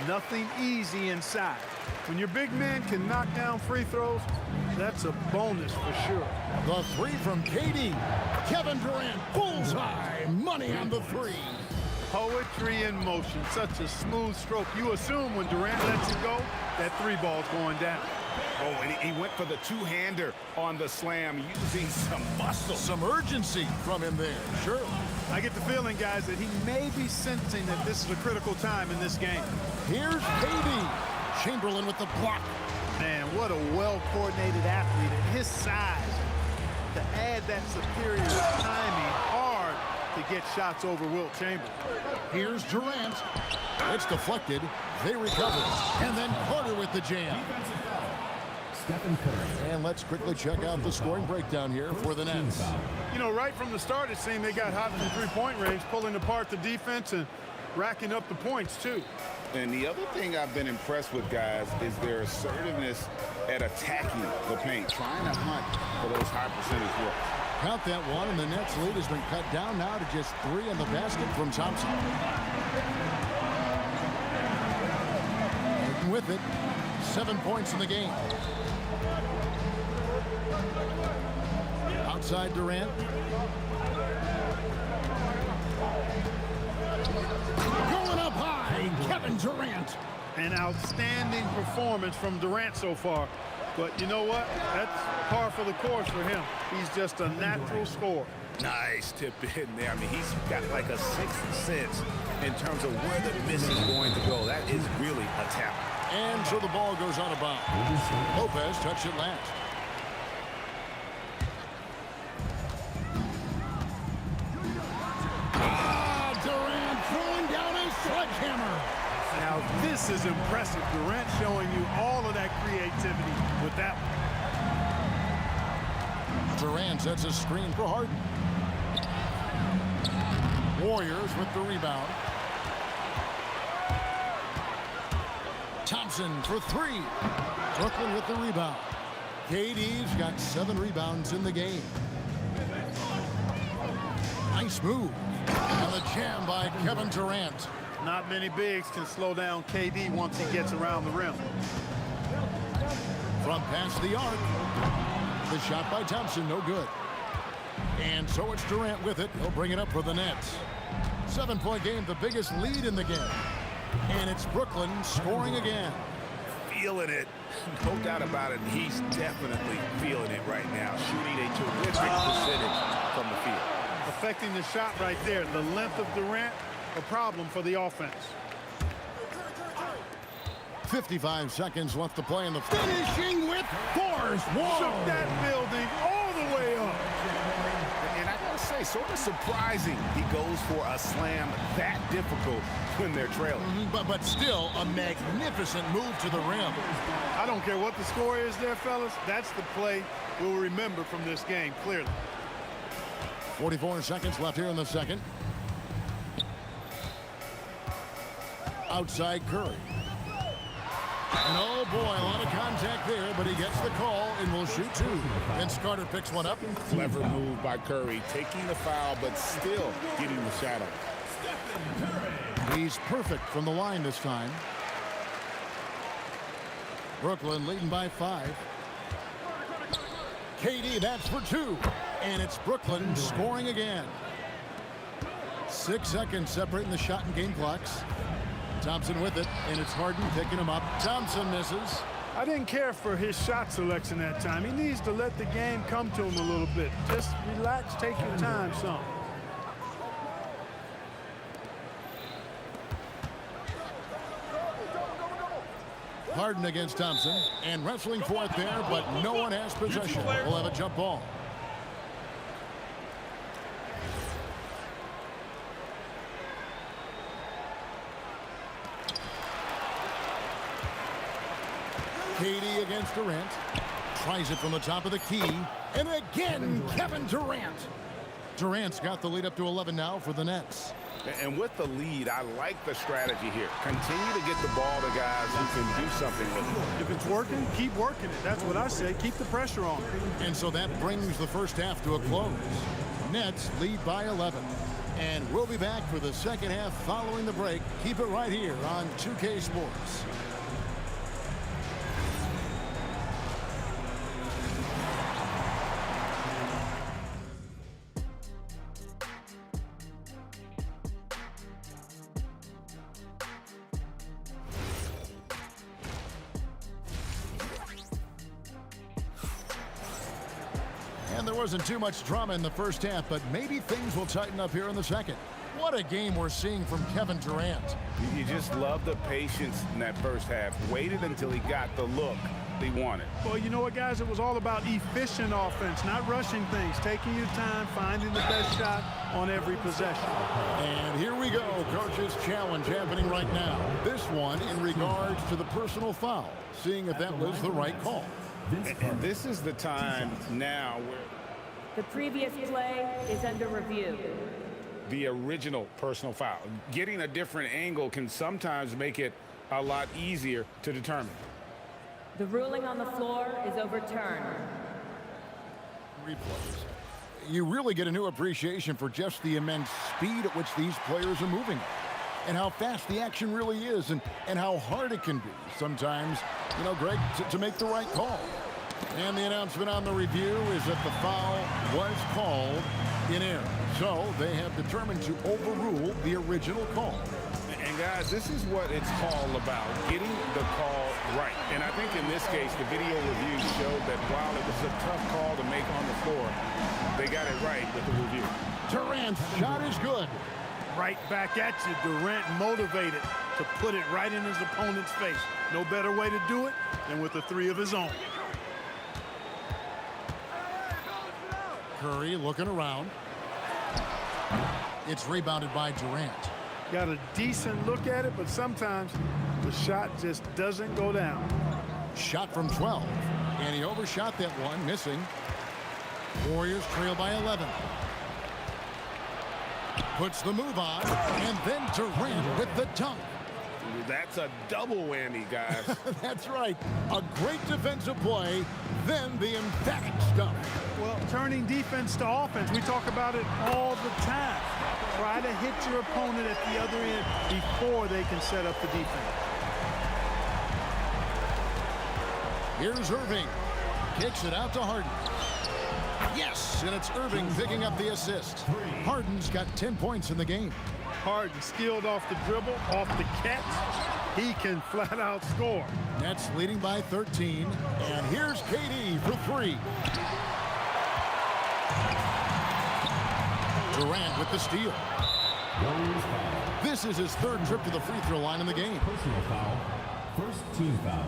Nothing easy inside. When your big man can knock down free throws, that's a bonus for sure. The 3 from KD. Kevin Durant, bullseye. Money on the 3. Poetry in motion. Such a smooth stroke. You assume when Durant lets it go, that 3 ball's going down. Oh, and he went for the 2-hander on the slam, using some muscle. Some urgency from him there, sure. I get the feeling, guys, that he may be sensing that this is a critical time in this game. Here's KD. Chamberlain with the block. Man, what a well-coordinated athlete at his size. To add that superior timing, hard to get shots over Wilt Chamberlain. Here's Durant. It's deflected. They recover. And then Carter with the jam. And let's quickly check out the scoring breakdown here for the Nets. You know, right from the start, it seemed they got hot in the 3-point range, pulling apart the defense and racking up the points, too. And the other thing I've been impressed with, guys, is their assertiveness at attacking the paint, trying to hunt for those high percentage looks. Count that one, and the Nets lead has been cut down now to just 3 on the basket from Thompson. And with it, 7 points in the game. Outside Durant. Going up high, Kevin Durant. An outstanding performance from Durant so far. But you know what? That's par for the course for him. He's just a natural scorer. Nice tip in there. I mean, he's got like a 6th sense in terms of where the miss is going to go. That is really a talent. And so the ball goes out of bounds. Lopez touched it last. Durant throwing down a sledgehammer. Now, this is impressive. Durant showing you all of that creativity with that one. Durant sets a screen for Harden. Warriors with the rebound. Thompson for three. Brooklyn with the rebound. KD's got 7 rebounds in the game. Nice move. And the jam by Kevin Durant. Not many bigs can slow down KD once he gets around the rim. From past the arc. The shot by Thompson, no good. And so it's Durant with it. He'll bring it up for the Nets. 7-point game, the biggest lead in the game. And it's Brooklyn scoring again. Feeling it. No doubt about it. He's definitely feeling it right now. Shooting a terrific percentage from the field. Affecting the shot right there. The length of Durant, a problem for the offense. 55 seconds left to play in the finishing with force. Shook that building all the way up. And I gotta say, sort of surprising he goes for a slam that difficult when they're trailing. But still a magnificent move to the rim. I don't care what the score is there, fellas. That's the play we'll remember from this game, clearly. 44 seconds left here in the second. Outside Curry. And oh boy, a lot of contact there, but he gets the call and will shoot 2. Vince Carter picks one up. Clever move by Curry, taking the foul, but still getting the shot up. He's perfect from the line this time. Brooklyn leading by 5. KD, that's for 2. And it's Brooklyn scoring again. 6 seconds separating the shot and game clocks. Thompson with it, and it's Harden picking him up. Thompson misses. I didn't care for his shot selection that time. He needs to let the game come to him a little bit. Just relax, take your time some. Harden against Thompson, and wrestling for it there, but no one has possession. We'll have a jump ball. KD against Durant. Tries it from the top of the key. And again, Kevin Durant. Durant's got the lead up to 11 now for the Nets. And with the lead, I like the strategy here. Continue to get the ball to guys who can do something with it. If it's working, keep working it. That's what I say. Keep the pressure on. And so that brings the first half to a close. Nets lead by 11. And we'll be back for the second half following the break. Keep it right here on 2K Sports. And there wasn't too much drama in the first half, but maybe things will tighten up here in the second. What a game we're seeing from Kevin Durant. You just love the patience in that first half. Waited until he got the look he wanted. Well, you know what, guys? It was all about efficient offense, not rushing things, taking your time, finding the best shot on every possession. And here we go. Coach's challenge happening right now. This one in regards to the personal foul, seeing if that was the right call. And this is the time now where The previous play is under review. the original personal foul. Getting a different angle can sometimes make it a lot easier to determine. The ruling on the floor is overturned. Replays. You really get a new appreciation for just the immense speed at which these players are moving and how fast the action really is and how hard it can be sometimes, you know, Greg, to make the right call. And the announcement on the review is that the foul was called in error. So they have determined to overrule the original call. And guys, this is what it's all about, getting the call right. And I think in this case, the video review showed that while it was a tough call to make on the floor, they got it right with the review. Durant's shot is good. Right back at you, Durant motivated to put it right in his opponent's face. No better way to do it than with a three of his own. Curry looking around. It's rebounded by Durant. Got a decent look at it, but sometimes the shot just doesn't go down. Shot from 12, and he overshot that one, missing. Warriors trail by 11. Puts the move on, and then Durant with the dunk. That's a double whammy, guys. That's right. A great defensive play, then the emphatic stuff. Well, turning defense to offense, we talk about it all the time. Try to hit your opponent at the other end before they can set up the defense. Here's Irving. Kicks it out to Harden. Yes, and it's Irving picking up the assist. Harden's got 10 points in the game. Harden skilled off the dribble, off the catch. He can flat out score. Nets leading by 13. And here's KD for 3. Durant with the steal. This is his 3rd trip to the free throw line in the game. Personal foul. First team foul.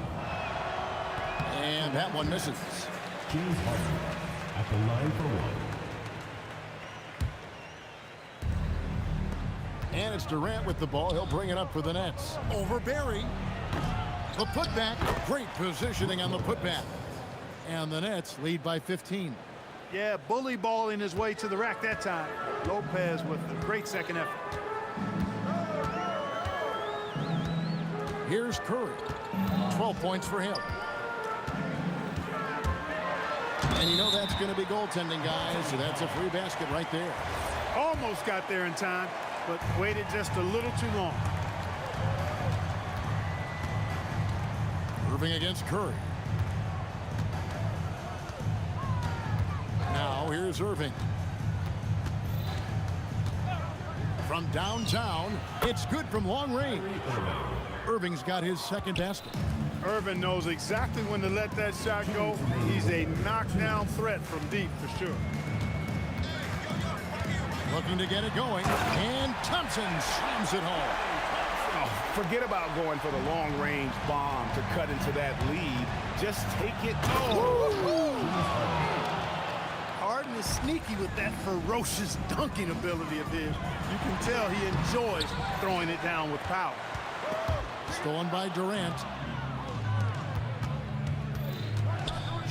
And that one misses. James Harden at the line for 1. And it's Durant with the ball. He'll bring it up for the Nets. Over Barry. The putback. Great positioning on the putback. And the Nets lead by 15. Yeah, bully balling his way to the rack that time. Lopez with a great second effort. Here's Curry. 12 points for him. And you know that's going to be goaltending, guys. So that's a free basket right there. Almost got there in time, but waited just a little too long. Irving against Curry. Now here's Irving. From downtown, it's good from long range. Irving's got his 2nd basket. Irving knows exactly when to let that shot go. He's a knockdown threat from deep for sure. Looking to get it going, and Thompson slams it home. Oh, forget about going for the long-range bomb to cut into that lead. Just take it. Harden is sneaky with that ferocious dunking ability of his. You can tell he enjoys throwing it down with power. Stolen by Durant.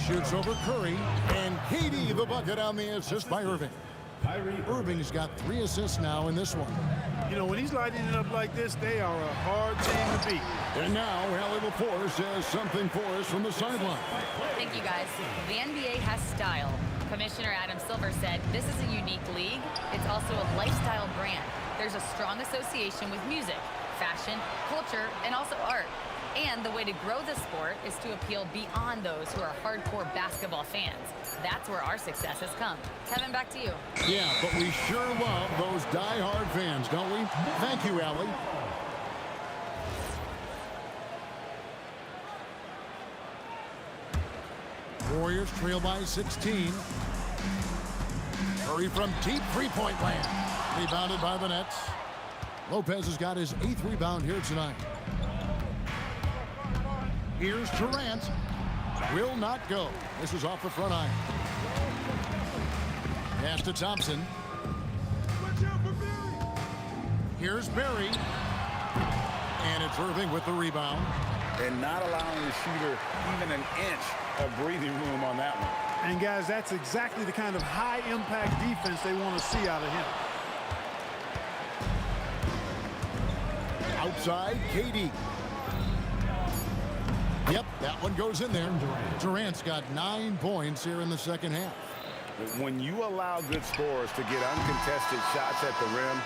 Shoots over Curry, and KD the bucket on the assist by Irving. Irving's got 3 assists now in this one. You know, when he's lighting it up like this, they are a hard team to beat. And now, Allie LaForce says something for us from the sideline. Thank you, guys. The NBA has style. Commissioner Adam Silver said, this is a unique league. It's also a lifestyle brand. There's a strong association with music, fashion, culture, and also art. And the way to grow the sport is to appeal beyond those who are hardcore basketball fans. That's where our success has come. Kevin, back to you. Yeah, but we sure love those die-hard fans, don't we? Thank you, Allie. Warriors trail by 16. Curry from deep three-point land. Rebounded by the Nets. Lopez has got his 8th rebound here tonight. Here's Durant. Will not go. This is off the front iron. Pass to Thompson. Here's Barry. And it's Irving with the rebound. And not allowing the shooter even an inch of breathing room on that one. And guys, that's exactly the kind of high-impact defense they want to see out of him. Outside, KD. Yep, that one goes in there. Durant's got 9 points here in the second half. When you allow good scorers to get uncontested shots at the rim,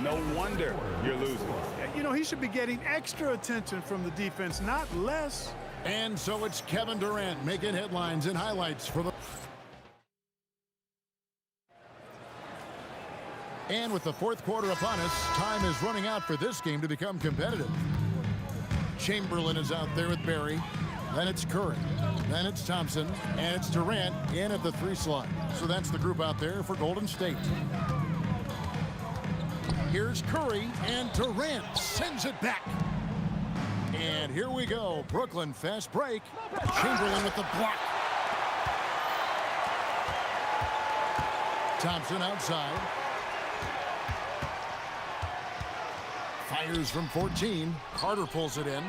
no wonder you're losing. You know, he should be getting extra attention from the defense, not less. And so it's Kevin Durant making headlines and highlights for the... And with the 4th quarter upon us, time is running out for this game to become competitive. Chamberlain is out there with Barry. Then it's Curry. Then it's Thompson. And it's Durant in at the 3 slot. So that's the group out there for Golden State. Here's Curry, and Durant sends it back. And here we go. Brooklyn fast break. Chamberlain with the block. Thompson outside. Fires from 14. Carter pulls it in.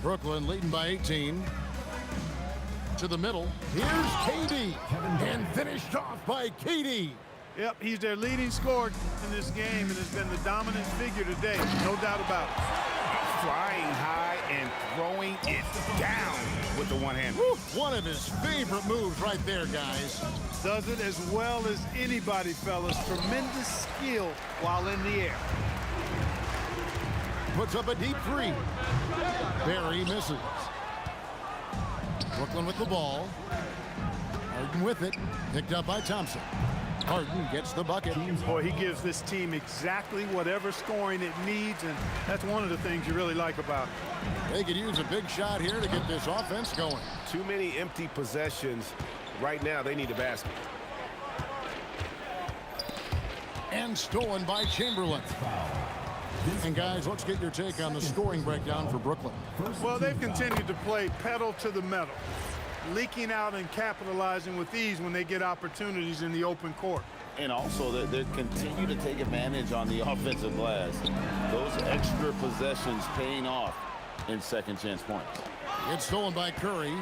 Brooklyn leading by 18. To the middle. Here's KD. And finished off by KD. Yep, he's their leading scorer in this game and has been the dominant figure today, no doubt about it. Flying high and throwing it down with the one hand. One of his favorite moves right there, guys. Does it as well as anybody, fellas. Tremendous skill while in the air. Puts up a deep three. Barry misses. Brooklyn with the ball. Harden with it. Picked up by Thompson. Harden gets the bucket. Boy, he gives this team exactly whatever scoring it needs, and that's one of the things you really like about it. They could use a big shot here to get this offense going. Too many empty possessions. Right now, they need a basket. And stolen by Chamberlain. And guys, let's get your take on the scoring breakdown for Brooklyn. Well, they've continued to play pedal to the metal, leaking out and capitalizing with ease when they get opportunities in the open court. And also, they continue to take advantage on the offensive glass. Those extra possessions paying off in second chance points. It's stolen by Curry.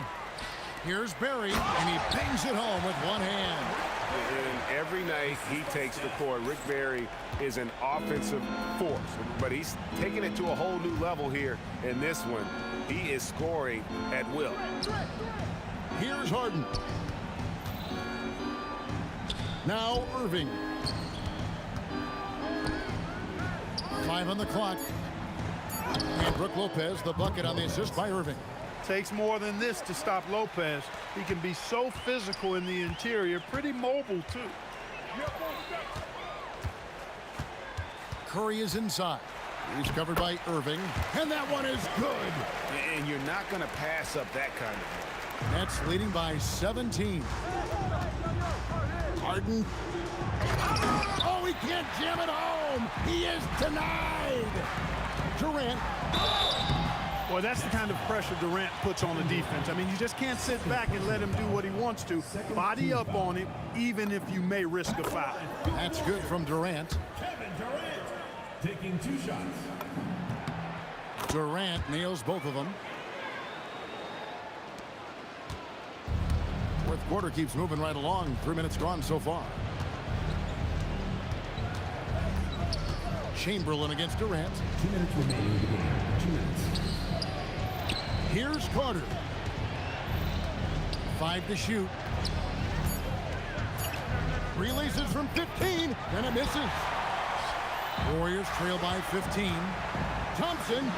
Here's Barry, and he bangs it home with one hand. And every night he takes the court. Rick Barry is an offensive force, but he's taking it to a whole new level here in this one. He is scoring at will. Here's Harden. Now Irving. 5 on the clock. And Brook Lopez, the bucket on the assist by Irving. Takes more than this to stop Lopez. He can be so physical in the interior, pretty mobile too. Curry is inside. He's covered by Irving, and that one is good. And you're not going to pass up that kind of thing. Nets leading by 17. Harden. Oh, he can't jam it home. He is denied. Durant. Boy, that's the kind of pressure Durant puts on the defense. I mean, you just can't sit back and let him do what he wants to. Body up on him, even if you may risk a foul. That's good from Durant. Kevin Durant taking 2 shots. Durant nails both of them. Fourth quarter keeps moving right along. 3 minutes gone so far. Chamberlain against Durant. 2 minutes remaining in the game. 2 minutes. Here's Carter. 5 to shoot. Releases from 15, and it misses. Warriors trail by 15. Thompson.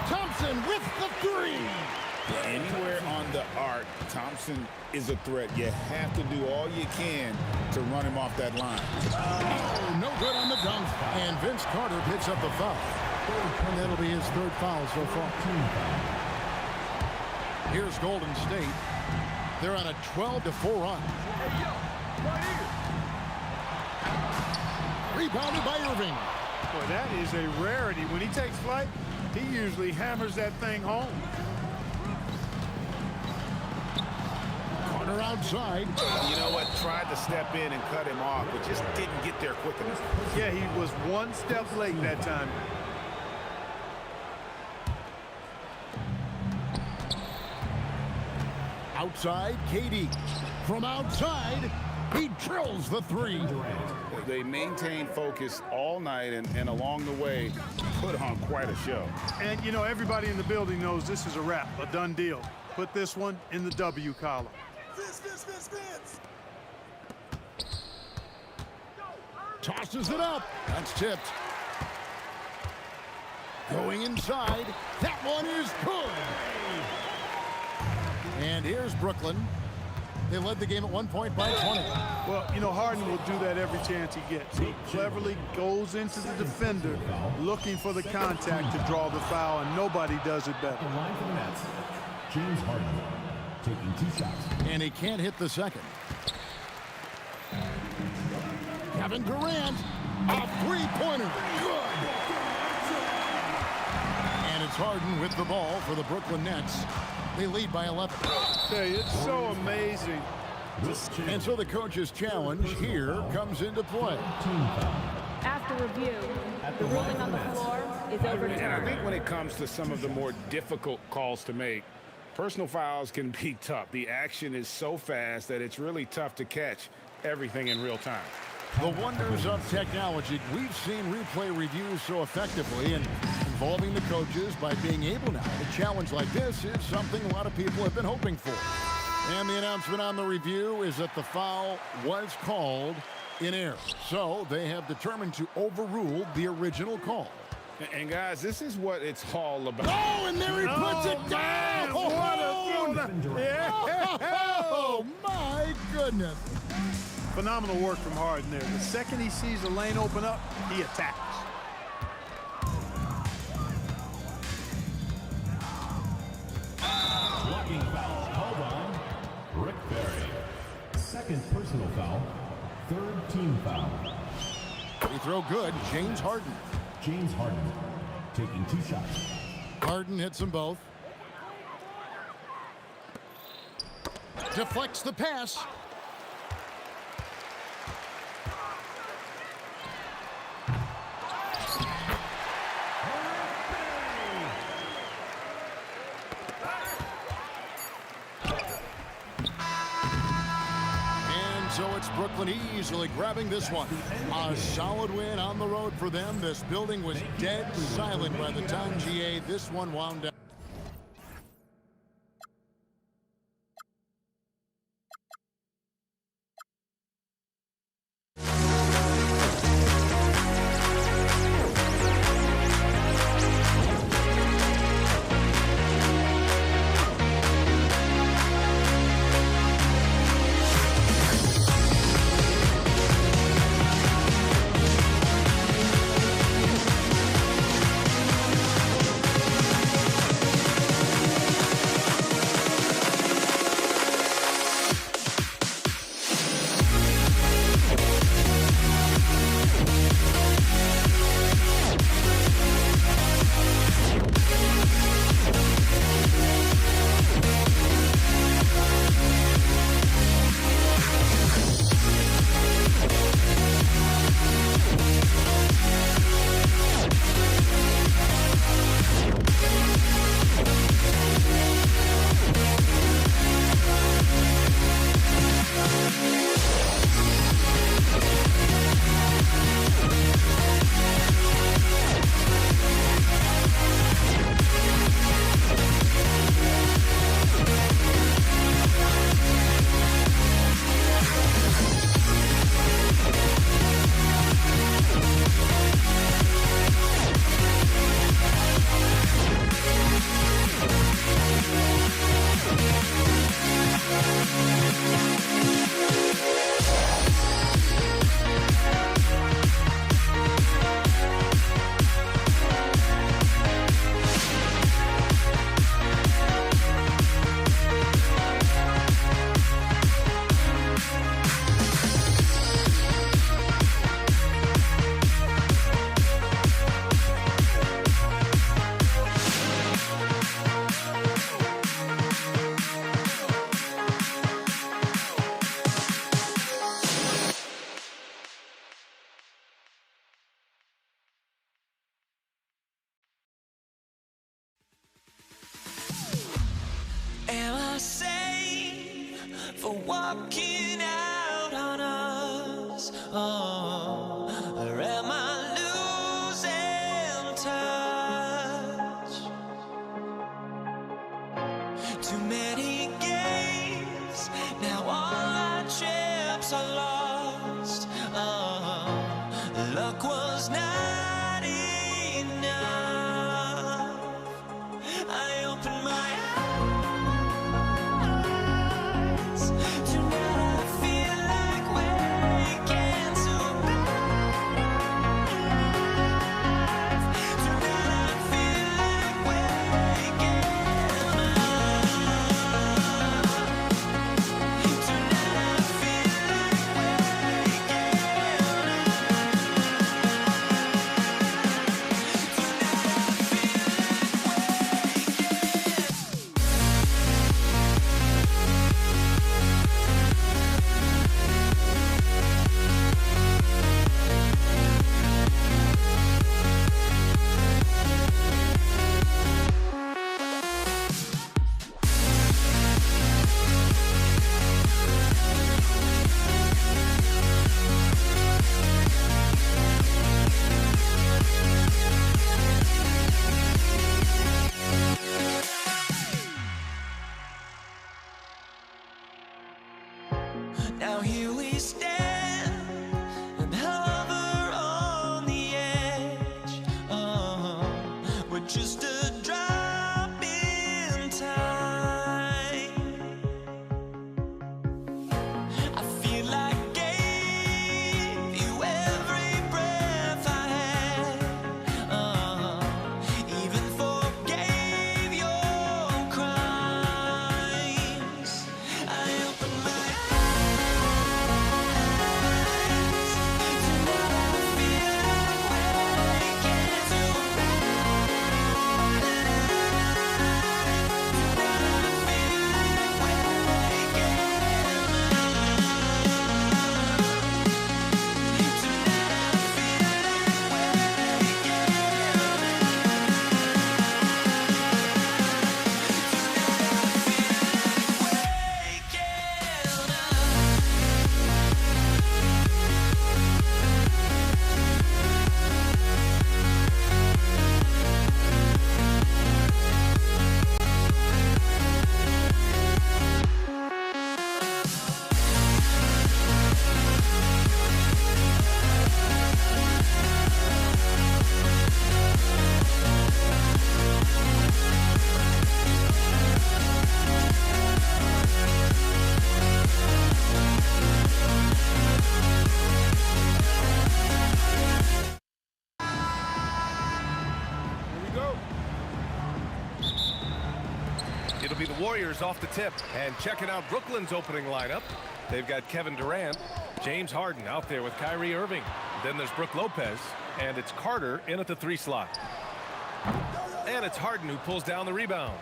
Thompson with the 3. Anywhere on the arc, Thompson is a threat. You have to do all you can to run him off that line. Oh, no good on the dunk. And Vince Carter picks up the foul. And that'll be his 3rd foul so far. Here's Golden State. They're on a 12-4 run. Rebounded by Irving. Boy, that is a rarity. When he takes flight, he usually hammers that thing home. Carter outside. You know what? Tried to step in and cut him off, but just didn't get there quick enough. Yeah, he was 1 step late that time. Outside, KD. From outside, he drills the 3. They maintained focus all night and along the way put on quite a show. And, you know, everybody in the building knows this is a wrap, a done deal. Put this one in the W column. Tosses it up. That's tipped. Going inside. That one is good. And here's Brooklyn. They led the game at 1 point by 20. Well, you know, Harden will do that every chance he gets. He cleverly goes into the defender looking for the contact to draw the foul, and nobody does it better. The line for the Nets. James Harden taking 2 shots. And he can't hit the second. Kevin Durant, a 3-pointer. Good. And it's Harden with the ball for the Brooklyn Nets. They lead by 11. Hey, it's so amazing. And so the coach's challenge here comes into play. After review, the ruling on the floor is overturned. And I think when it comes to some of the more difficult calls to make, personal fouls can be tough. The action is so fast that it's really tough to catch. everything in real time. The wonders of technology. We've seen replay reviews so effectively, and involving the coaches by being able now. A challenge like this is something a lot of people have been hoping for. And the announcement on the review is that the foul was called in error. So they have determined to overrule the original call. And guys, this is what it's all about. Oh, and there he puts it down! Oh, my goodness. Phenomenal work from Harden there. The second he sees the lane open up, he attacks. Blocking foul called on Rick Barry. Second personal foul. Third team foul. Free throw good. James Harden. James Harden taking 2 shots. Harden hits them both. Deflects the pass. So it's Brooklyn easily grabbing this one. A solid win on the road for them. This building was dead silent by the time GA this one wound down. Am I sane for walking out on us? Oh, or am I losing touch? Too many games, now all our chips are lost. Oh, luck was not enough. I opened my eyes. Tonight I feel like waking to Now here we stand and hover on the edge. We're just a drop in time. I feel like gave you every breath I had. Even forgave your crimes. I open my eyes to now I feel awake into It'll be the Warriors off the tip. And checking out Brooklyn's opening lineup, they've got Kevin Durant, James Harden out there with Kyrie Irving. Then there's Brook Lopez, and it's Carter in at the 3 slot. And it's Harden who pulls down the rebound.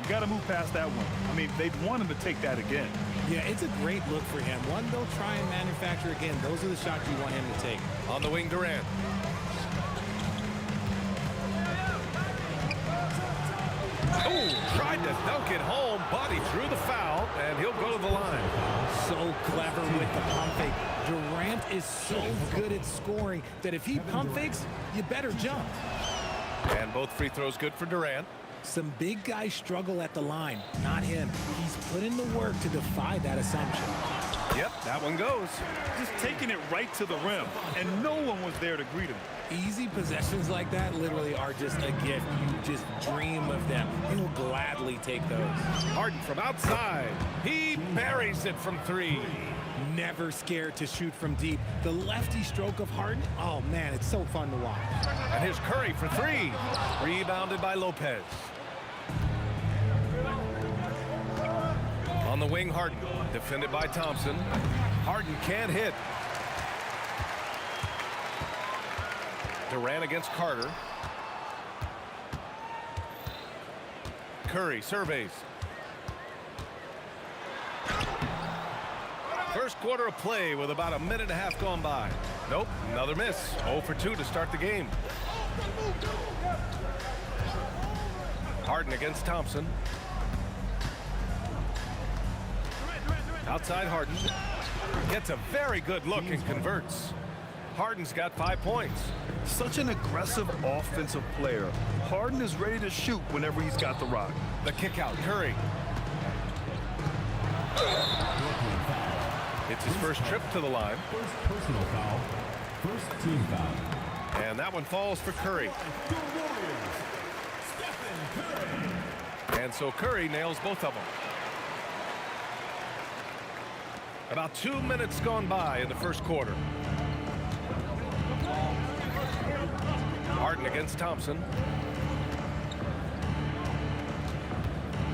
You got to move past that one. I mean, they'd want him to take that again. Yeah, it's a great look for him. One they'll try and manufacture again. Those are the shots you want him to take. On the wing, Durant. Oh, tried to dunk it home, but he drew the foul, and he'll go to the line. So clever with the pump fake. Durant is so good at scoring that if he pump fakes, you better jump. And both free throws good for Durant. Some big guys struggle at the line, not him. He's put in the work to defy that assumption. Yep, that one goes. Just taking it right to the rim, and no one was there to greet him. Easy possessions like that literally are just a gift. You just dream of them. He'll gladly take those. Harden from outside. He buries it from 3. Never scared to shoot from deep. The lefty stroke of Harden, oh man, it's so fun to watch. And here's Curry for 3. Rebounded by Lopez. On the wing, Harden, defended by Thompson. Harden can't hit. Durant against Carter. Curry surveys. First quarter of play with about a minute and a half gone by. Nope, another miss. 0 for 2 to start the game. Harden against Thompson. Outside Harden. Gets a very good look and converts. Harden's got 5 points. Such an aggressive offensive player. Harden is ready to shoot whenever he's got the rock. The kick out, Curry. It's his first trip to the line. First personal foul. First team foul. And that one falls for Curry. And so Curry nails both of them. About 2 minutes gone by in the first quarter. Harden against Thompson.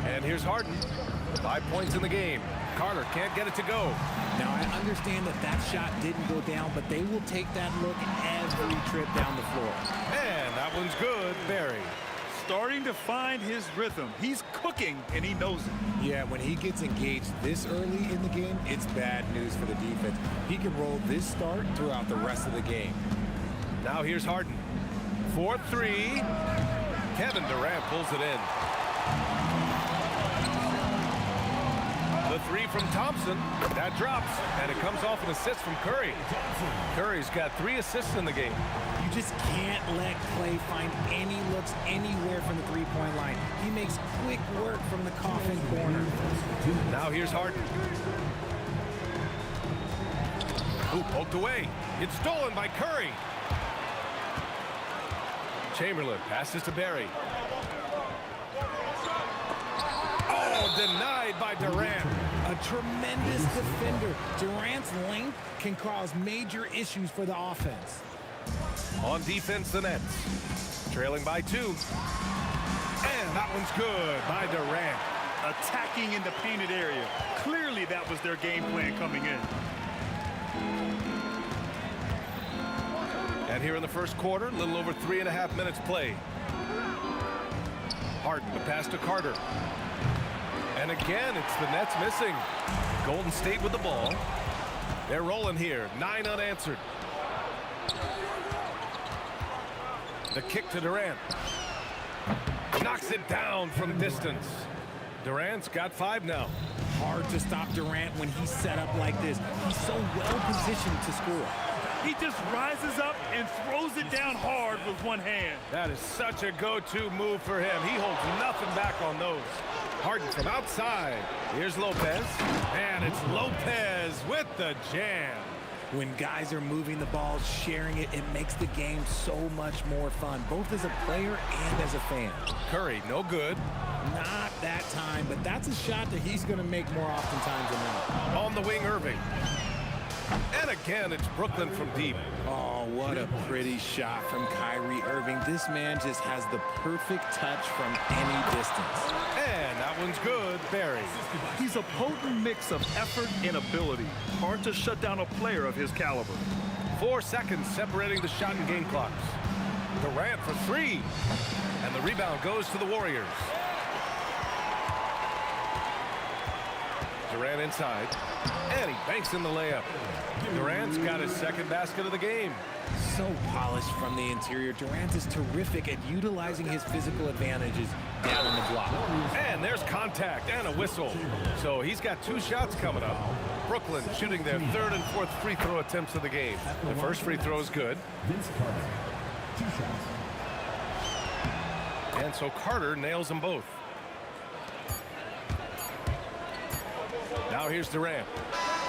And here's Harden. 5 points in the game. Carter can't get it to go. Now, I understand that shot didn't go down, but they will take that look every trip down the floor. And that one's good. Barry. Starting to find his rhythm. He's cooking, and he knows it. Yeah, when he gets engaged this early in the game, it's bad news for the defense. He can roll this start throughout the rest of the game. Now here's Harden. 4-3. Kevin Durant pulls it in. The 3 from Thompson. That drops, and it comes off an assist from Curry. Curry's got 3 assists in the game. You just can't let Clay find any looks anywhere from the three-point line. He makes quick work from the coffin corner. Now here's Harden. Ooh, poked away. It's stolen by Curry. Chamberlain passes to Barry. Oh, denied by Durant. A tremendous defender. Durant's length can cause major issues for the offense. On defense, the Nets. Trailing by 2. And that one's good by Durant. Attacking in the painted area. Clearly that was their game plan coming in. And here in the first quarter, a little over 3.5 minutes played. Harden, the pass to Carter. And again, it's the Nets missing. Golden State with the ball. They're rolling here, 9 unanswered. The kick to Durant. Knocks it down from distance. Durant's got 5 now. Hard to stop Durant when he's set up like this. He's so well positioned to score. He just rises up and throws it down hard with one hand. That is such a go-to move for him. He holds nothing back on those. Harden from outside. Here's Lopez. And it's Lopez with the jam. When guys are moving the ball, sharing it, it makes the game so much more fun, both as a player and as a fan. Curry, no good. Not that time, but that's a shot that he's going to make more oftentimes than not. On the wing, Irving. And again, it's Brooklyn from deep. Oh, what a pretty shot from Kyrie Irving. This man just has the perfect touch from any distance. And that one's good, Barry. He's a potent mix of effort and ability. Hard to shut down a player of his caliber. 4 seconds separating the shot and game clocks. Durant for 3. And the rebound goes to the Warriors. Durant inside. And he banks in the layup. Durant's got his second basket of the game. So polished from the interior. Durant is terrific at utilizing his physical advantages down in the block. And there's contact and a whistle. So he's got 2 shots coming up. Brooklyn shooting their 3rd and 4th free throw attempts of the game. The first free throw is good. Vince Carter, 2 shots. And so Carter nails them both. Now here's Durant.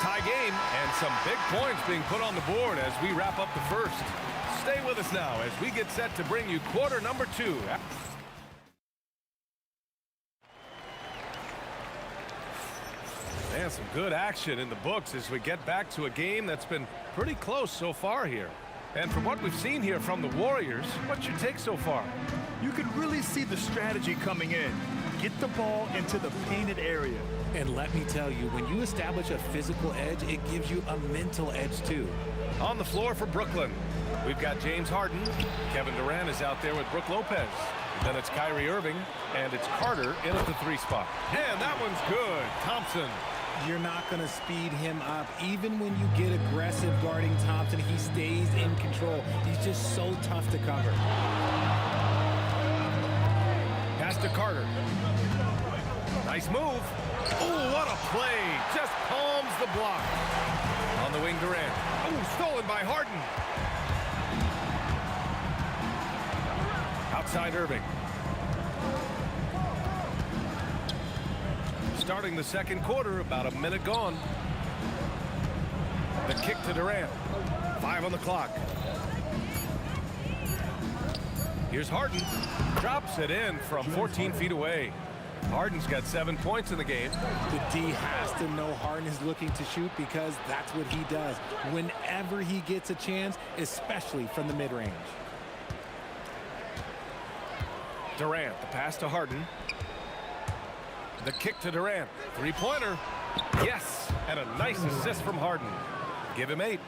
Tie game and some big points being put on the board as we wrap up the first. Stay with us now as we get set to bring you quarter number 2. And some good action in the books as we get back to a game that's been pretty close so far here. And from what we've seen here from the Warriors, what's your take so far? You can really see the strategy coming in. Get the ball into the painted area. And let me tell you, when you establish a physical edge, it gives you a mental edge too. On the floor for Brooklyn, we've got James Harden. Kevin Durant is out there with Brook Lopez. Then it's Kyrie Irving, and it's Carter in at the 3 spot. And that one's good. Thompson. You're not going to speed him up. Even when you get aggressive guarding Thompson, he stays in control. He's just so tough to cover. Pass to Carter. Nice move. Oh, what a play. Just palms the block. On the wing, Durant. Oh, stolen by Harden. Outside Irving. Starting the second quarter, about a minute gone. The kick to Durant. 5 on the clock. Here's Harden. Drops it in from 14 feet away. Harden's got 7 points in the game. The D has to know Harden is looking to shoot because that's what he does whenever he gets a chance, especially from the mid-range. Durant, the pass to Harden. The kick to Durant. 3-pointer. Yes, and a nice assist from Harden. Give him 8.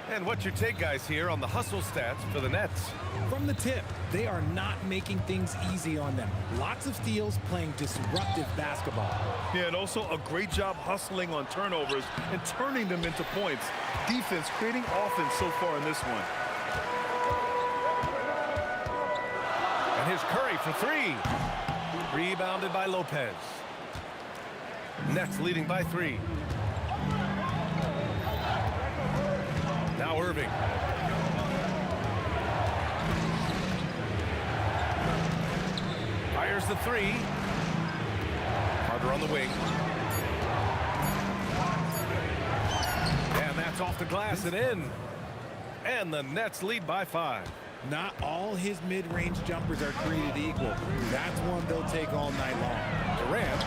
And what's your take, guys, here on the hustle stats for the Nets? From the tip, they are not making things easy on them. Lots of steals, playing disruptive basketball. Yeah, and also a great job hustling on turnovers and turning them into points. Defense creating offense so far in this one. And here's Curry for 3. Rebounded by Lopez. Nets leading by 3. Now Irving. Fires the 3. Carter on the wing. And that's It's off the glass and in. And the Nets lead by 5. Not all his mid-range jumpers are created equal. That's one they'll take all night long. Durant,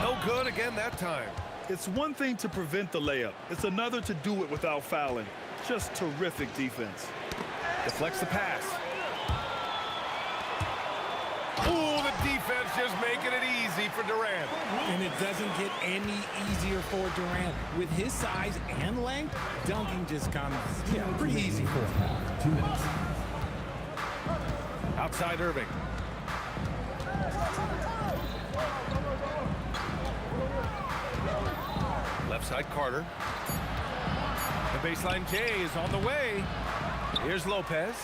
no good again that time. It's one thing to prevent the layup. It's another to do it without fouling. Just terrific defense. Deflects the pass. Ooh, the defense just making it easy for Durant. And it doesn't get any easier for Durant. With his size and length, dunking just comes pretty easy for him. 2 minutes. Outside Irving. Left side Carter. The baseline J is on the way. Here's Lopez.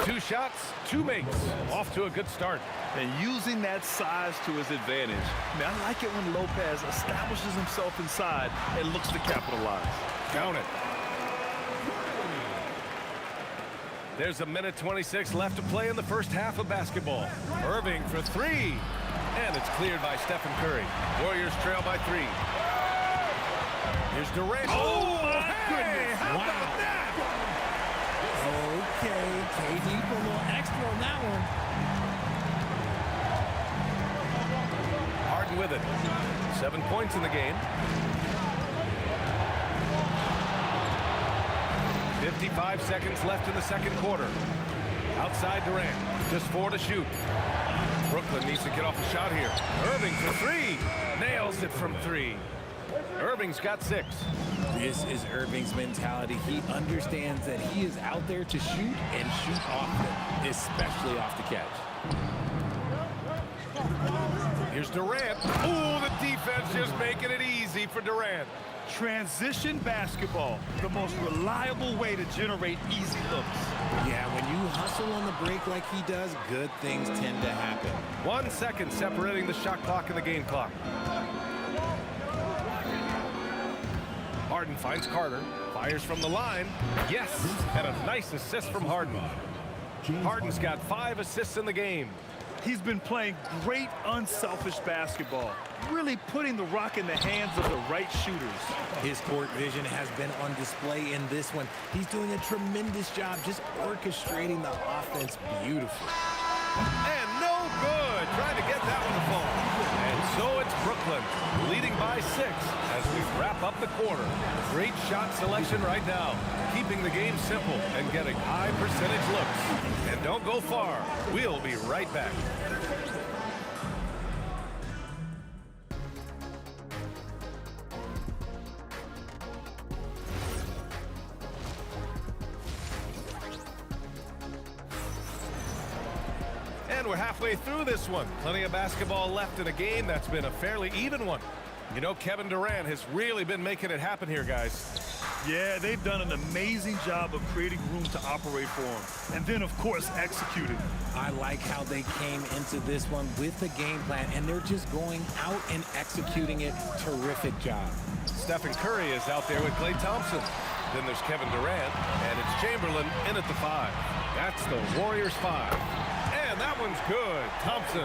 2 shots, 2 makes. Off to a good start. And using that size to his advantage. I mean, I like it when Lopez establishes himself inside and looks to capitalize. Count it. There's a minute 26 left to play in the first half of basketball. Irving for 3. And it's cleared by Stephen Curry. Warriors trail by 3. Here's Durant. Oh, my goodness. How about that? Okay, KD for a little extra on that one. Harden with it. 7 points in the game. 55 seconds left in the second quarter. Outside Durant. Just 4 to shoot. Brooklyn needs to get off a shot here. Irving for 3. Nails it from 3. Irving's got 6. This is Irving's mentality. He understands that he is out there to shoot and shoot often, especially off the catch. Here's Durant. Ooh, the defense just making it easy for Durant. Transition basketball, the most reliable way to generate easy looks. Yeah, when you hustle on the break like he does, good things tend to happen. 1 second separating the shot clock and the game clock. Harden finds Carter, fires from the line. Yes, and a nice assist from Harden. Harden's got 5 assists in the game. He's been playing great unselfish basketball, really putting the rock in the hands of the right shooters. His court vision has been on display in this one. He's doing a tremendous job just orchestrating the offense beautifully. And no good. Trying to get that one to fall. And so it's Brooklyn leading by 6 as we wrap up the quarter. Great shot selection right now, keeping the game simple and getting high percentage looks. And don't go far. We'll be right back. And we're halfway through this one. Plenty of basketball left in a game that's been a fairly even one. You know, Kevin Durant has really been making it happen here, guys. Yeah, they've done an amazing job of creating room to operate for him. And then, of course, executing. I like how they came into this one with the game plan, and they're just going out and executing it. Terrific job. Stephen Curry is out there with Klay Thompson. Then there's Kevin Durant, and it's Chamberlain in at the 5. That's the Warriors 5. And that one's good. Thompson.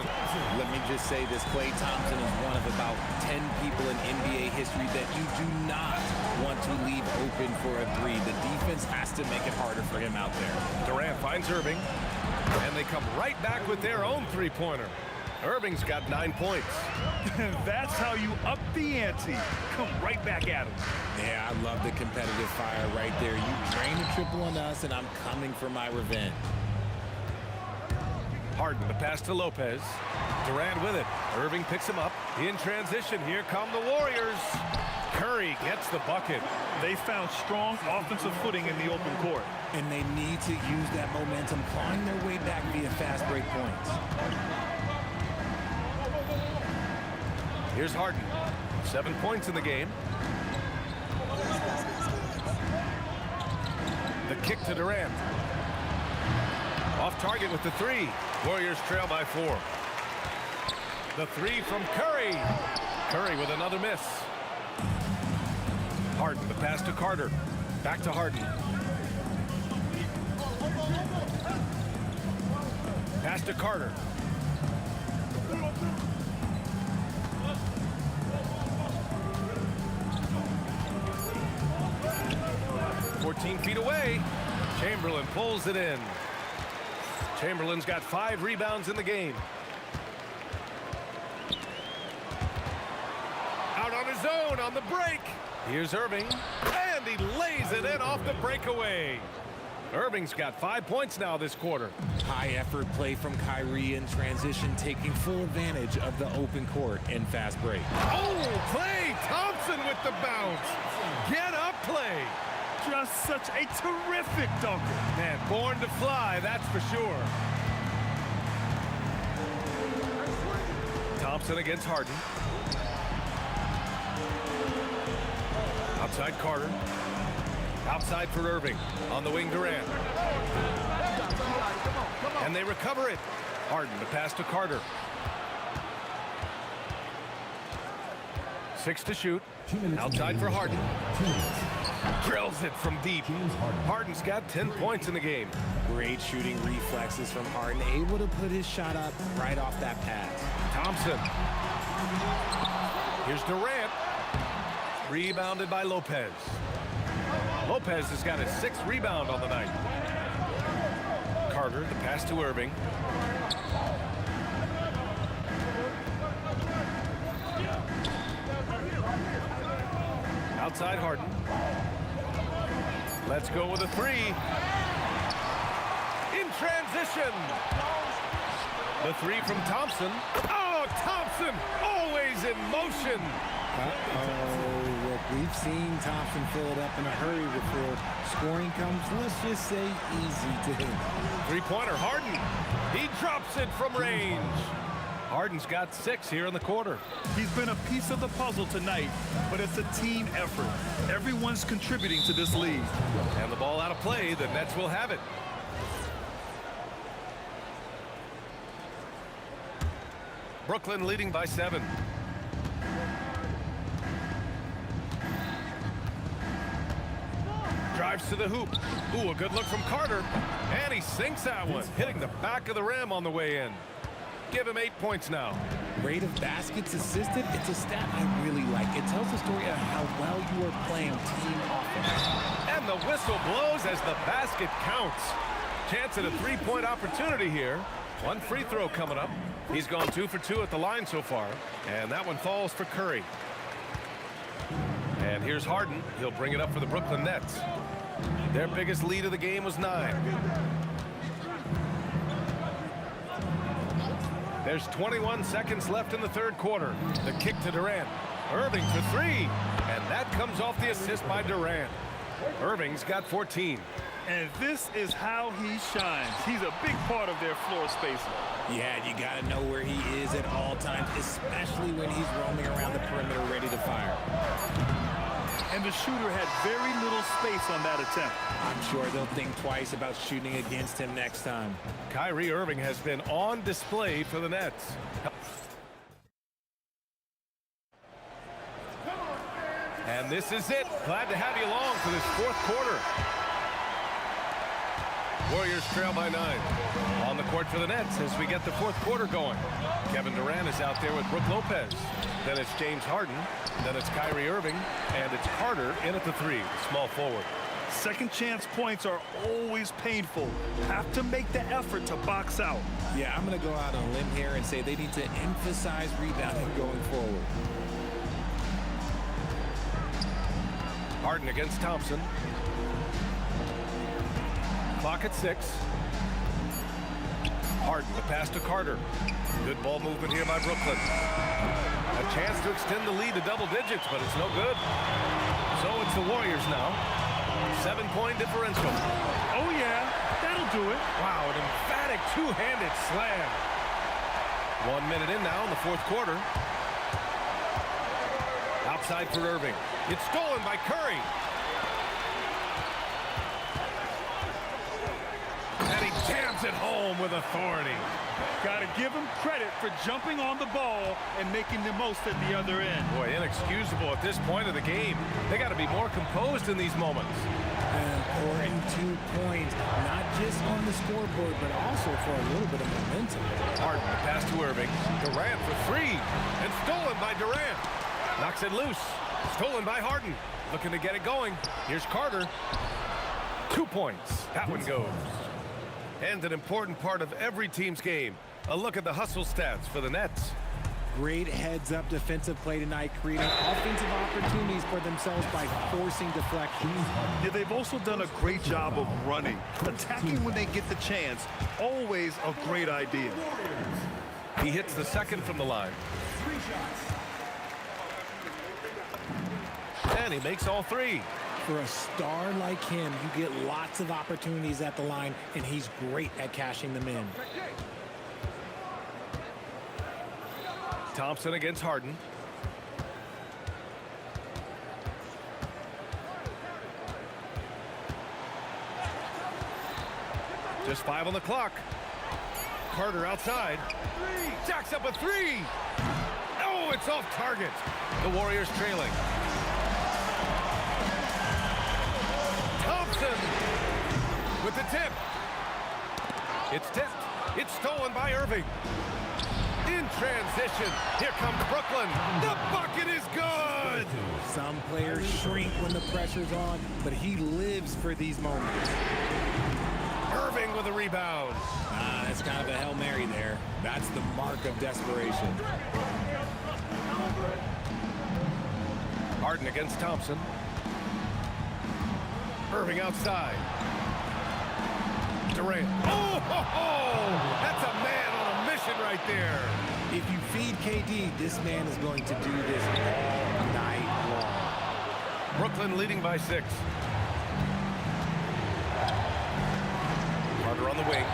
Let me just say this, Klay Thompson is one of about 10 people in NBA history that you do not want to leave open for a 3. The defense has to make it harder for him out there. Durant finds Irving, and they come right back with their own 3-pointer. Irving's got 9 points. That's how you up the ante. Come right back at him. Yeah, I love the competitive fire right there. You drain a triple on us, and I'm coming for my revenge. Harden, the pass to Lopez. Durant with it. Irving picks him up. In transition, here come the Warriors. Curry gets the bucket. They found strong offensive footing in the open court. And they need to use that momentum, clawing their way back via fast break points. Here's Harden. 7 points in the game. The kick to Durant. Off target with the 3. Warriors trail by 4. The 3 from Curry. Curry with another miss. Harden, the pass to Carter. Back to Harden. Pass to Carter. 14 feet away. Chamberlain pulls it in. Chamberlain's got 5 rebounds in the game. Out on his own on the break. Here's Irving, and he lays it in off the breakaway. Irving's got 5 points now this quarter. High effort play from Kyrie in transition, taking full advantage of the open court and fast break. Oh, Klay Thompson with the bounce. Get up, Klay. Just such a terrific dunker. Man, born to fly, that's for sure. Thompson against Harden. Outside Carter. Outside for Irving. On the wing, Durant. And they recover it. Harden, the pass to Carter. 6 to shoot. Outside for Harden. Drills it from deep. Harden's got 10 points in the game. Great shooting reflexes from Harden, able to put his shot up right off that pass. Thompson. Here's Durant. Rebounded by Lopez. Lopez has got his 6th rebound on the night. Carter, the pass to Irving. Outside Harden. Let's go with a 3. In transition. The 3 from Thompson. Oh, Thompson always in motion. Uh-oh, look, we've seen Thompson fill it up in a hurry before scoring comes, let's just say, easy to him. 3-pointer, Harden. He drops it from range. Harden's got 6 here in the quarter. He's been a piece of the puzzle tonight, but it's a team effort. Everyone's contributing to this lead. And the ball out of play, the Nets will have it. Brooklyn leading by 7. Drives to the hoop. Ooh, a good look from Carter. And he sinks that one, hitting the back of the rim on the way in. Give him 8 points now. Rate of baskets assisted, it's a stat I really like. It tells the story of how well you are playing team offense. And the whistle blows as the basket counts. Chance at a 3-point opportunity here. 1 free throw coming up. He's gone 2 for 2 at the line so far. And that one falls for Curry. And here's Harden. He'll bring it up for the Brooklyn Nets. Their biggest lead of the game was 9. There's 21 seconds left in the 3rd quarter. The kick to Durant. Irving for 3. And that comes off the assist by Durant. Irving's got 14. And this is how he shines. He's a big part of their floor spacing. Yeah, you got to know where he is at all times, especially when he's roaming around the perimeter ready to fire. And the shooter had very little space on that attempt. I'm sure they'll think twice about shooting against him next time. Kyrie Irving has been on display for the Nets. And this is it. Glad to have you along for this 4th quarter. Warriors trail by 9. On the court for the Nets as we get the 4th quarter going. Kevin Durant is out there with Brook Lopez. Then it's James Harden. Then it's Kyrie Irving. And it's Carter in at the 3, small forward. Second chance points are always painful. Have to make the effort to box out. Yeah, I'm going to go out on a limb here and say they need to emphasize rebounding going forward. Harden against Thompson. Clock at 6. Harden, the pass to Carter. Good ball movement here by Brooklyn. A chance to extend the lead to double digits, but it's no good. So it's the Warriors now. 7-point differential. Oh, yeah, that'll do it. Wow, an emphatic two-handed slam. 1 minute in now in the 4th quarter. Outside for Irving. It's stolen by Curry. And he jams it home with authority. Got to give him credit for jumping on the ball and making the most at the other end. Boy, inexcusable at this point of the game. They got to be more composed in these moments. An important 2 points, not just on the scoreboard, but also for a little bit of momentum. Harden, the pass to Irving. Durant for 3. And stolen by Durant. Knocks it loose. Stolen by Harden. Looking to get it going. Here's Carter. 2 points. That one goes. And an important part of every team's game, a look at the hustle stats for the Nets. Great heads-up defensive play tonight, creating offensive opportunities for themselves by forcing deflections. Yeah, they've also done a great job of running. Attacking when they get the chance, always a great idea. He hits the second from the line. And he makes all 3. For a star like him, you get lots of opportunities at the line, and he's great at cashing them in. Thompson against Harden. Just 5 on the clock. Carter outside. Jacks up a 3. Oh, it's off target. The Warriors trailing. Thompson with the tip. It's tipped. It's stolen by Irving. In transition, here comes Brooklyn. The bucket is good. Some players shrink when the pressure's on, but he lives for these moments. Irving with a rebound. It's kind of a Hail Mary there. That's the mark of desperation. Harden against Thompson. Irving outside. Durant. Oh, ho, ho! That's a man on a mission right there. If you feed KD, this man is going to do this all night long. Brooklyn leading by 6. Carter on the wing.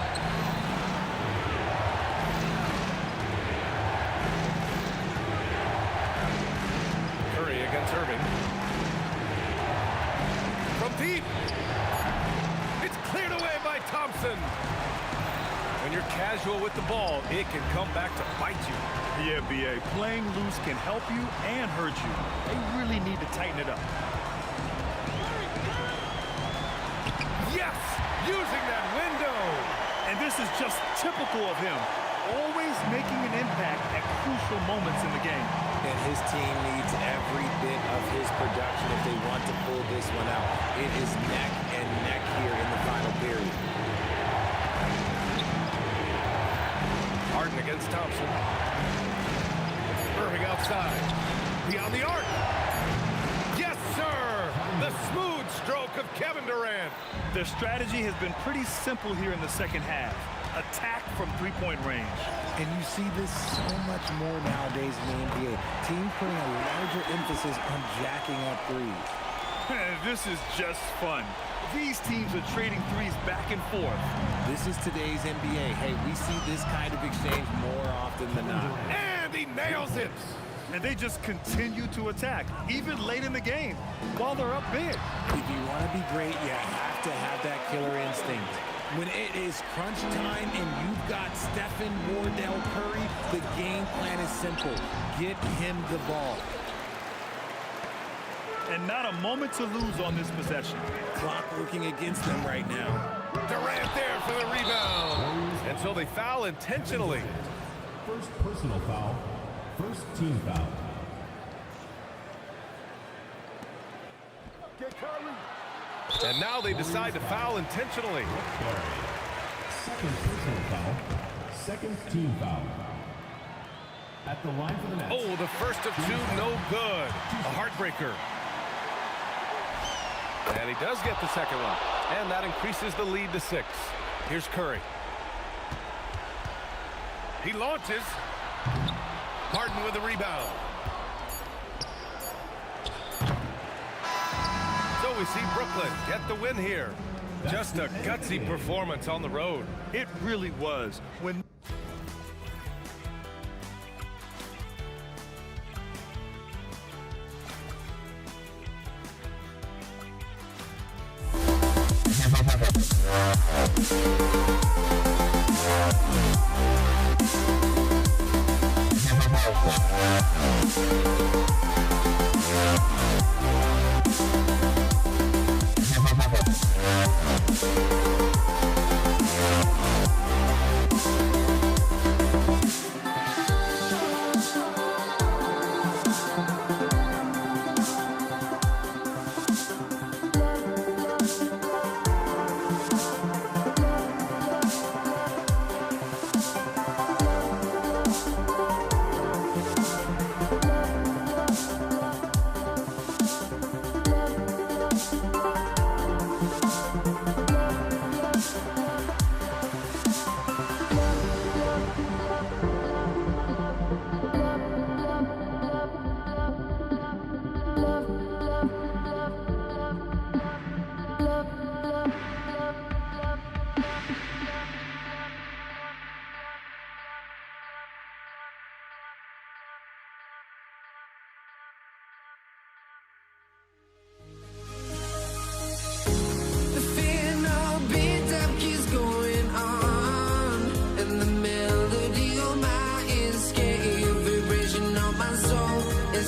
Curry against Irving. From deep. It's cleared away by Thompson. When you're casual with the ball, it can come back to bite you. Yeah, B.A., playing loose can help you and hurt you. They really need to tighten it up. Yes! Using that window! And this is just typical of him. Always making an impact at crucial moments in the game. And his team needs every bit of his production if they want to pull this one out. It is neck and neck here in the final period. Harden against Thompson. Irving outside. Beyond the arc. Yes, sir! The smooth stroke of Kevin Durant. Their strategy has been pretty simple here in the second half. Attack from three-point range. And you see this so much more nowadays in the NBA. Teams putting a larger emphasis on jacking up threes. This is just fun. These teams are trading threes back and forth. This is today's NBA. Hey, we see this kind of exchange more often than not. And he nails it. And they just continue to attack, even late in the game, while they're up big. If you want to be great, you have to have that killer instinct. When it is crunch time and you've got Stephen Wardell Curry, the game plan is simple. Get him the ball. And not a moment to lose on this possession. Clock working against them right now. Durant there for the rebound. And so they foul intentionally. First personal foul. First team foul. And now they decide to foul intentionally. Second personal foul. Second team foul. At the line for the Nets. Oh, the first of 2, no good. A heartbreaker. And he does get the second one. And that increases the lead to 6. Here's Curry. He launches. Harden with the rebound. So we see Brooklyn get the win here. Just a gutsy performance on the road. It really was. When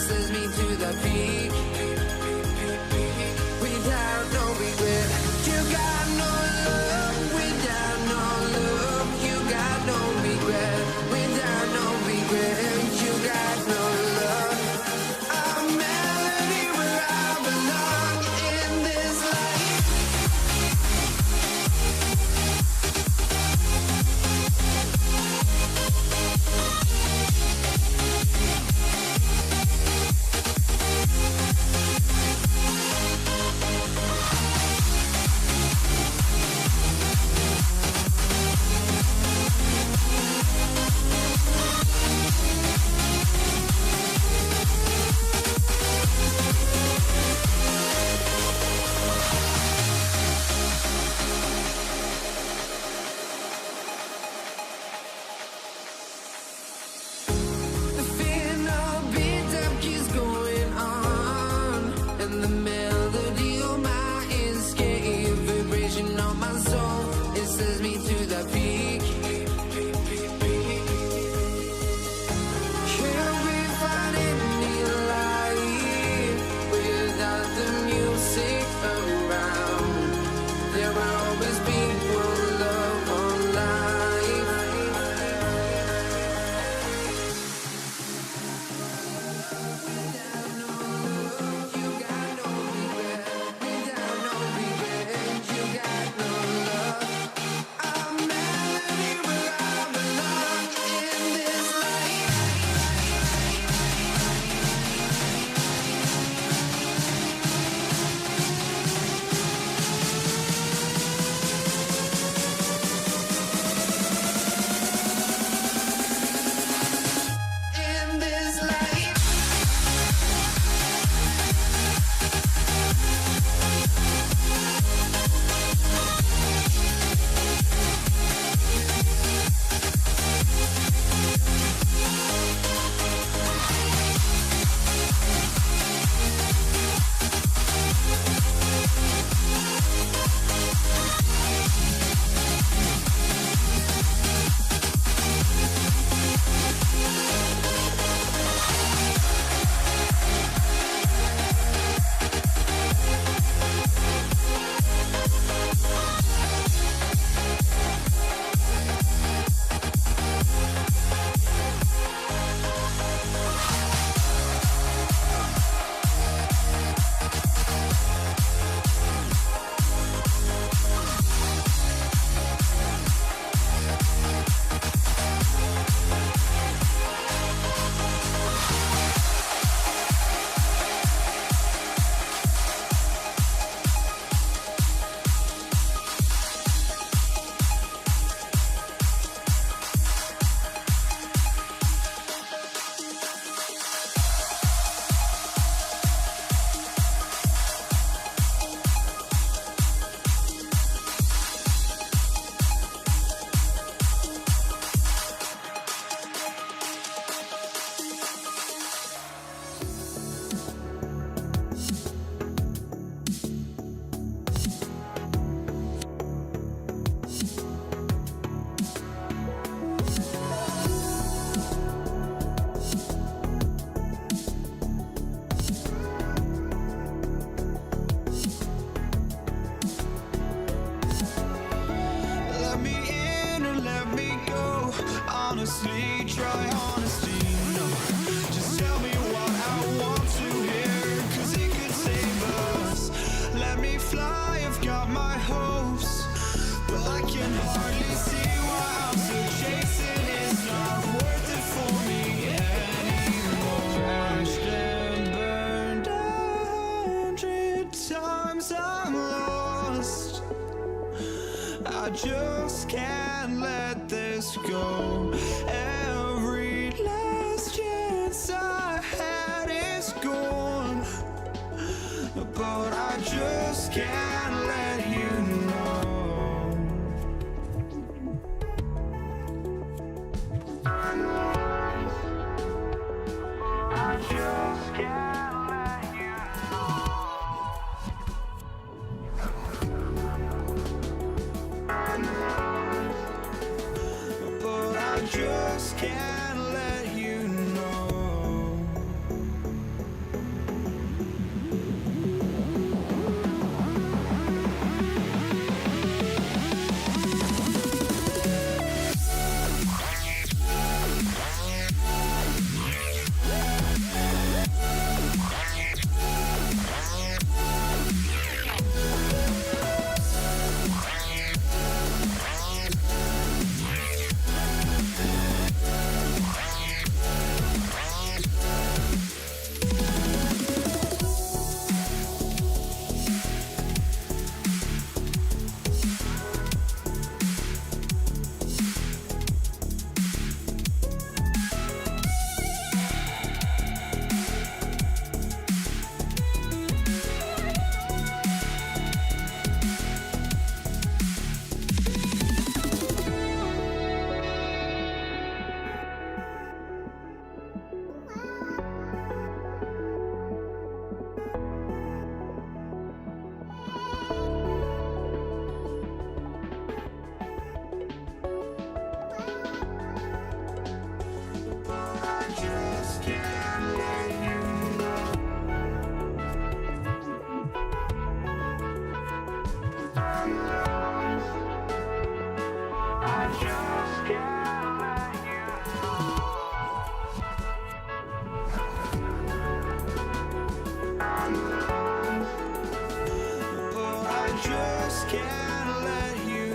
sends me to the peak. Without no regret, you got no love. Without no love, you got no regret. Without no regret, you got no love. A melody where I belong in this life. The final beat up keeps going on, and the melody on my escape, vibration on my soul, it sends me to the peak. Can't we find any light without the music around? There will always be one love, one life. Without no love, you got no regret. Without no regret, you got no love. A melody where I belong in this life. In this life. Let me in or let me go. Honestly, try honesty. No, just tell me what I want to hear, 'cause it could save us. Let me fly, I've got my hopes, but I can hardly see why I'm still chasing. It's not worth it for me anymore. Crashed and burned 100 times, I'm lost. I just can't let this go. Every last chance I had is gone, but I just can't let you know. I just can't let you but I just can't let you know. Just can't let you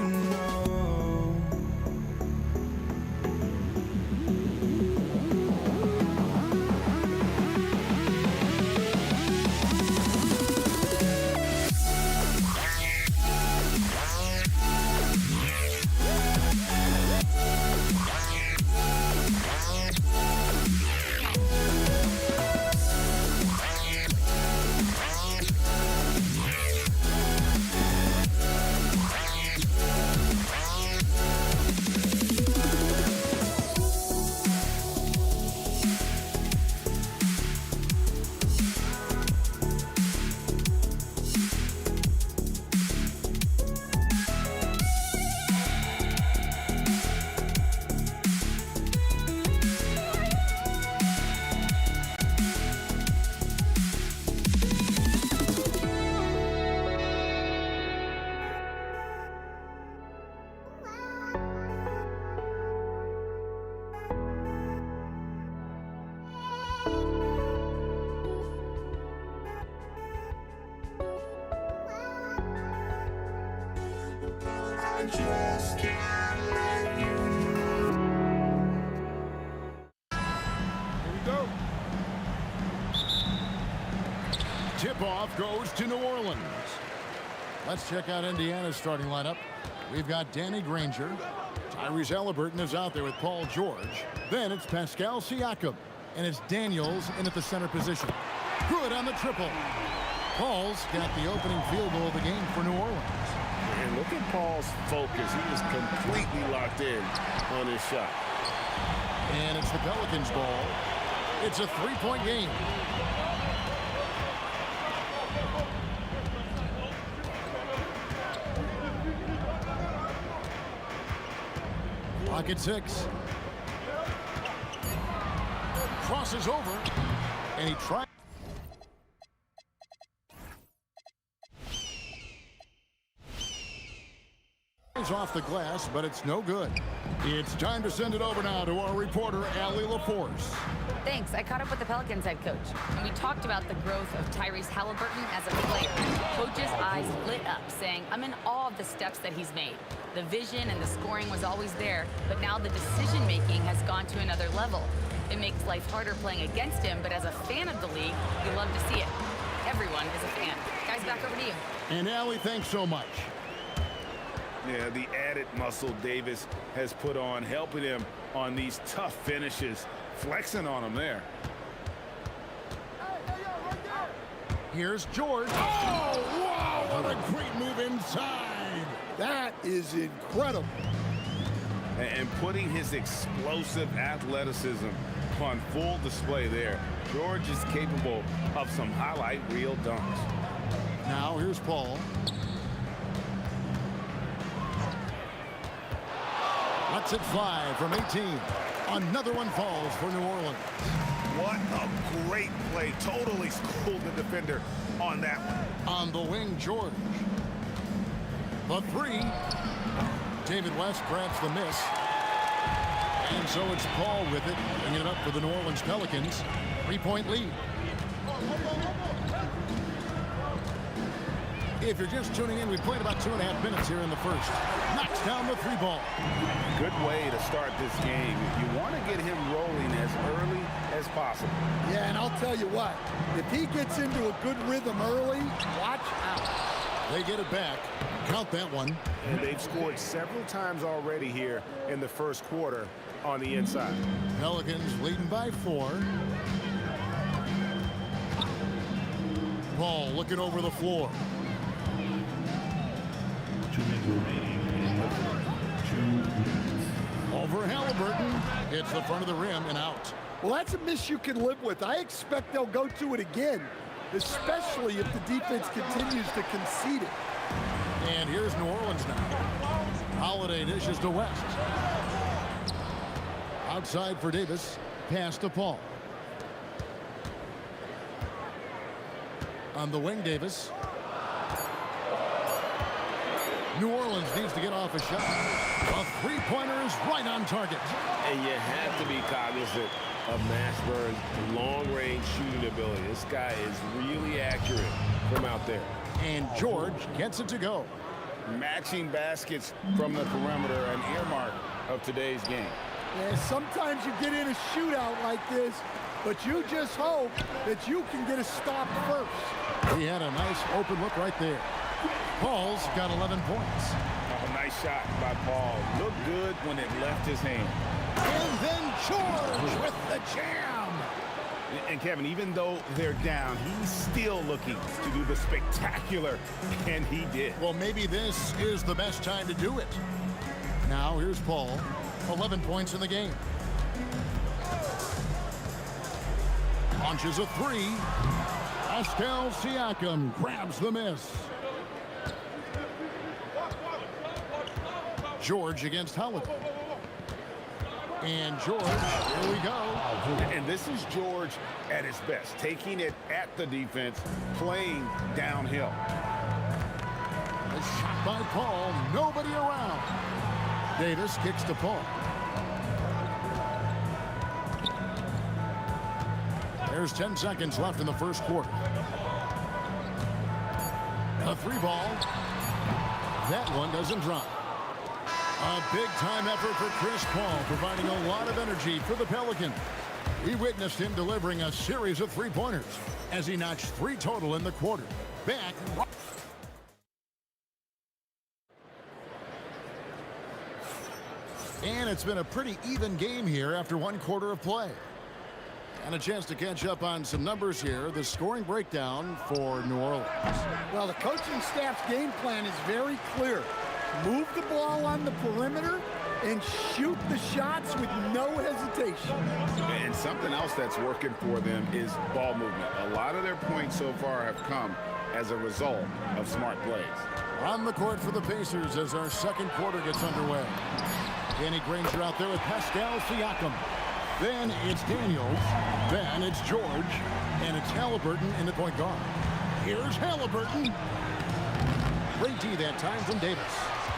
know. I just can't let you know. Here we go. Tip-off goes to New Orleans. Let's check out Indiana's starting lineup. We've got Danny Granger. Tyrese Halliburton is out there with Paul George. Then it's Pascal Siakam. And it's Daniels in at the center position. Good on the triple. Paul's got the opening field goal of the game for New Orleans. And look at Paul's focus. He is completely locked in on his shot. And it's the Pelicans' ball. It's a three-point game. Clock at 6. Crosses over, and he tries. Off the glass, but it's no good. It's time to send it over now to our reporter, Allie LaForce. Thanks. I caught up with the Pelicans head coach, and we talked about the growth of Tyrese Halliburton as a player. Coach's eyes lit up, saying, I'm in awe of the steps that he's made. The vision and the scoring was always there, but now the decision-making has gone to another level. It makes life harder playing against him, but as a fan of the league, you love to see it. Everyone is a fan. Guys, back over to you. And Allie, thanks so much. Yeah, the added muscle Davis has put on, helping him on these tough finishes, flexing on him there. Here's George. Oh, wow, what a great move inside. That is incredible. And putting his explosive athleticism on full display there. George is capable of some highlight reel dunks. Now here's Paul. Lets it fly from 18. Another one falls for New Orleans. What a great play. Totally schooled the defender on that one. On the wing, George. The three. David West grabs the miss. And so it's Paul with it, bringing it up for the New Orleans Pelicans. 3-point lead. If you're just tuning in, we played about 2.5 minutes here in the first. Knocks down the three ball. Good way to start this game. You want to get him rolling as early as possible. Yeah, and I'll tell you what, if he gets into a good rhythm early, watch out. They get it back. Count that one. And they've scored several times already here in the first quarter on the inside. Pelicans leading by 4. Paul looking over the floor. 2 minutes remaining in the third. 2 minutes. Over Halliburton. Hits the front of the rim and out. Well, that's a miss you can live with. I expect they'll go to it again, especially if the defense continues to concede it. And here's New Orleans now. Holiday dishes to West. Outside for Davis. Pass to Paul. On the wing, Davis. New Orleans needs to get off a shot. A three-pointer is right on target. And you have to be cognizant of Mashburn's long-range shooting ability. This guy is really accurate from out there. And George gets it to go. Matching baskets from the perimeter, an earmark of today's game. Yeah, sometimes you get in a shootout like this, but you just hope that you can get a stop first. He had a nice open look right there. Paul's got 11 points. Oh, nice shot by Paul. Looked good when it left his hand. And then George with the jam. And Kevin, even though they're down, he's still looking to do the spectacular, and he did. Well, maybe this is the best time to do it. Now here's Paul, 11 points in the game. Launches a three. Pascal Siakam grabs the miss. George against Holiday. And George, here we go. And this is George at his best, taking it at the defense, playing downhill. A shot by Paul, nobody around. Davis kicks to Paul. There's 10 seconds left in the first quarter. A three ball. That one doesn't drop. A big-time effort for Chris Paul, providing a lot of energy for the Pelicans. We witnessed him delivering a series of three-pointers as he notched 3 total in the quarter. Back. And it's been a pretty even game here after 1 quarter of play. And a chance to catch up on some numbers here. The scoring breakdown for New Orleans. Well, the coaching staff's game plan is very clear. Move the ball on the perimeter and shoot the shots with no hesitation. And something else that's working for them is ball movement. A lot of their points so far have come as a result of smart plays. On the court for the Pacers as our second quarter gets underway. Danny Granger out there with Pascal Siakam. Then it's Daniels. Then it's George. And it's Halliburton in the point guard. Here's Halliburton. Great D that time from Davis.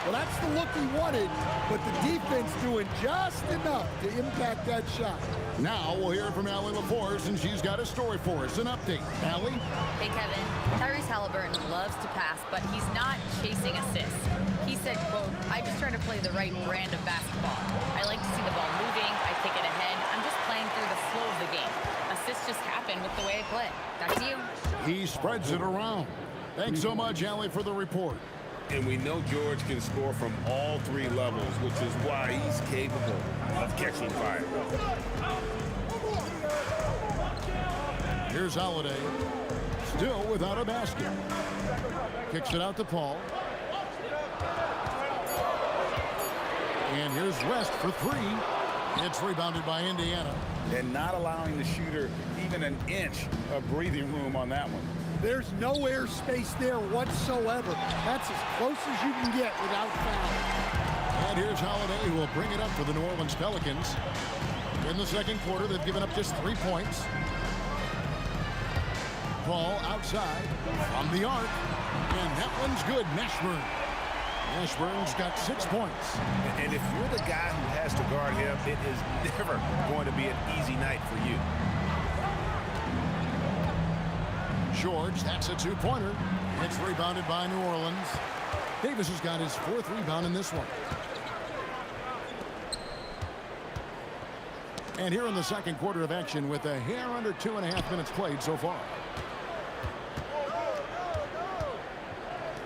Well, that's the look he wanted, but the defense doing just enough to impact that shot. Now we'll hear from Allie LaForce, and she's got a story for us. An update. Allie? Hey, Kevin. Tyrese Halliburton loves to pass, but he's not chasing assists. He said, quote, I just try to play the right brand of basketball. I like to see the ball moving. I kick it ahead. I'm just playing through the flow of the game. Assists just happen with the way I play. Back to you. He spreads it around. Thanks so much, Allie, for the report. And we know George can score from all 3 levels, which is why he's capable of catching fire. Here's Holiday, still without a basket. Kicks it out to Paul. And here's West for 3. It's rebounded by Indiana. And not allowing the shooter even an inch of breathing room on that one. There's no air space there whatsoever. That's as close as you can get without foul. And here's Holiday, who will bring it up for the New Orleans Pelicans. In the second quarter, they've given up just 3 points. Ball outside from the arc. And that one's good. Mashburn. Mashburn's got 6 points. And if you're the guy who has to guard him, it is never going to be an easy night for you. George, that's a 2-pointer. It's rebounded by New Orleans. Davis has got his 4th rebound in this one. And here in the second quarter of action with a hair under 2.5 minutes played so far.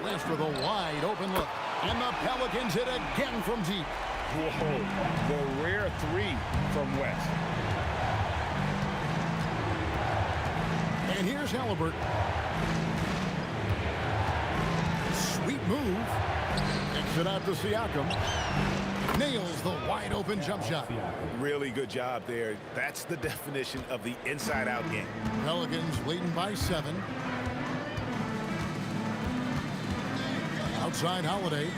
West with a wide open look. And the Pelicans hit again from deep. Whoa, the rare 3 from West. And here's Halliburton. Sweet move. Kicks it out to Siakam. Nails the wide open jump shot. Really good job there. That's the definition of the inside-out game. Pelicans leading by 7. Outside Holiday.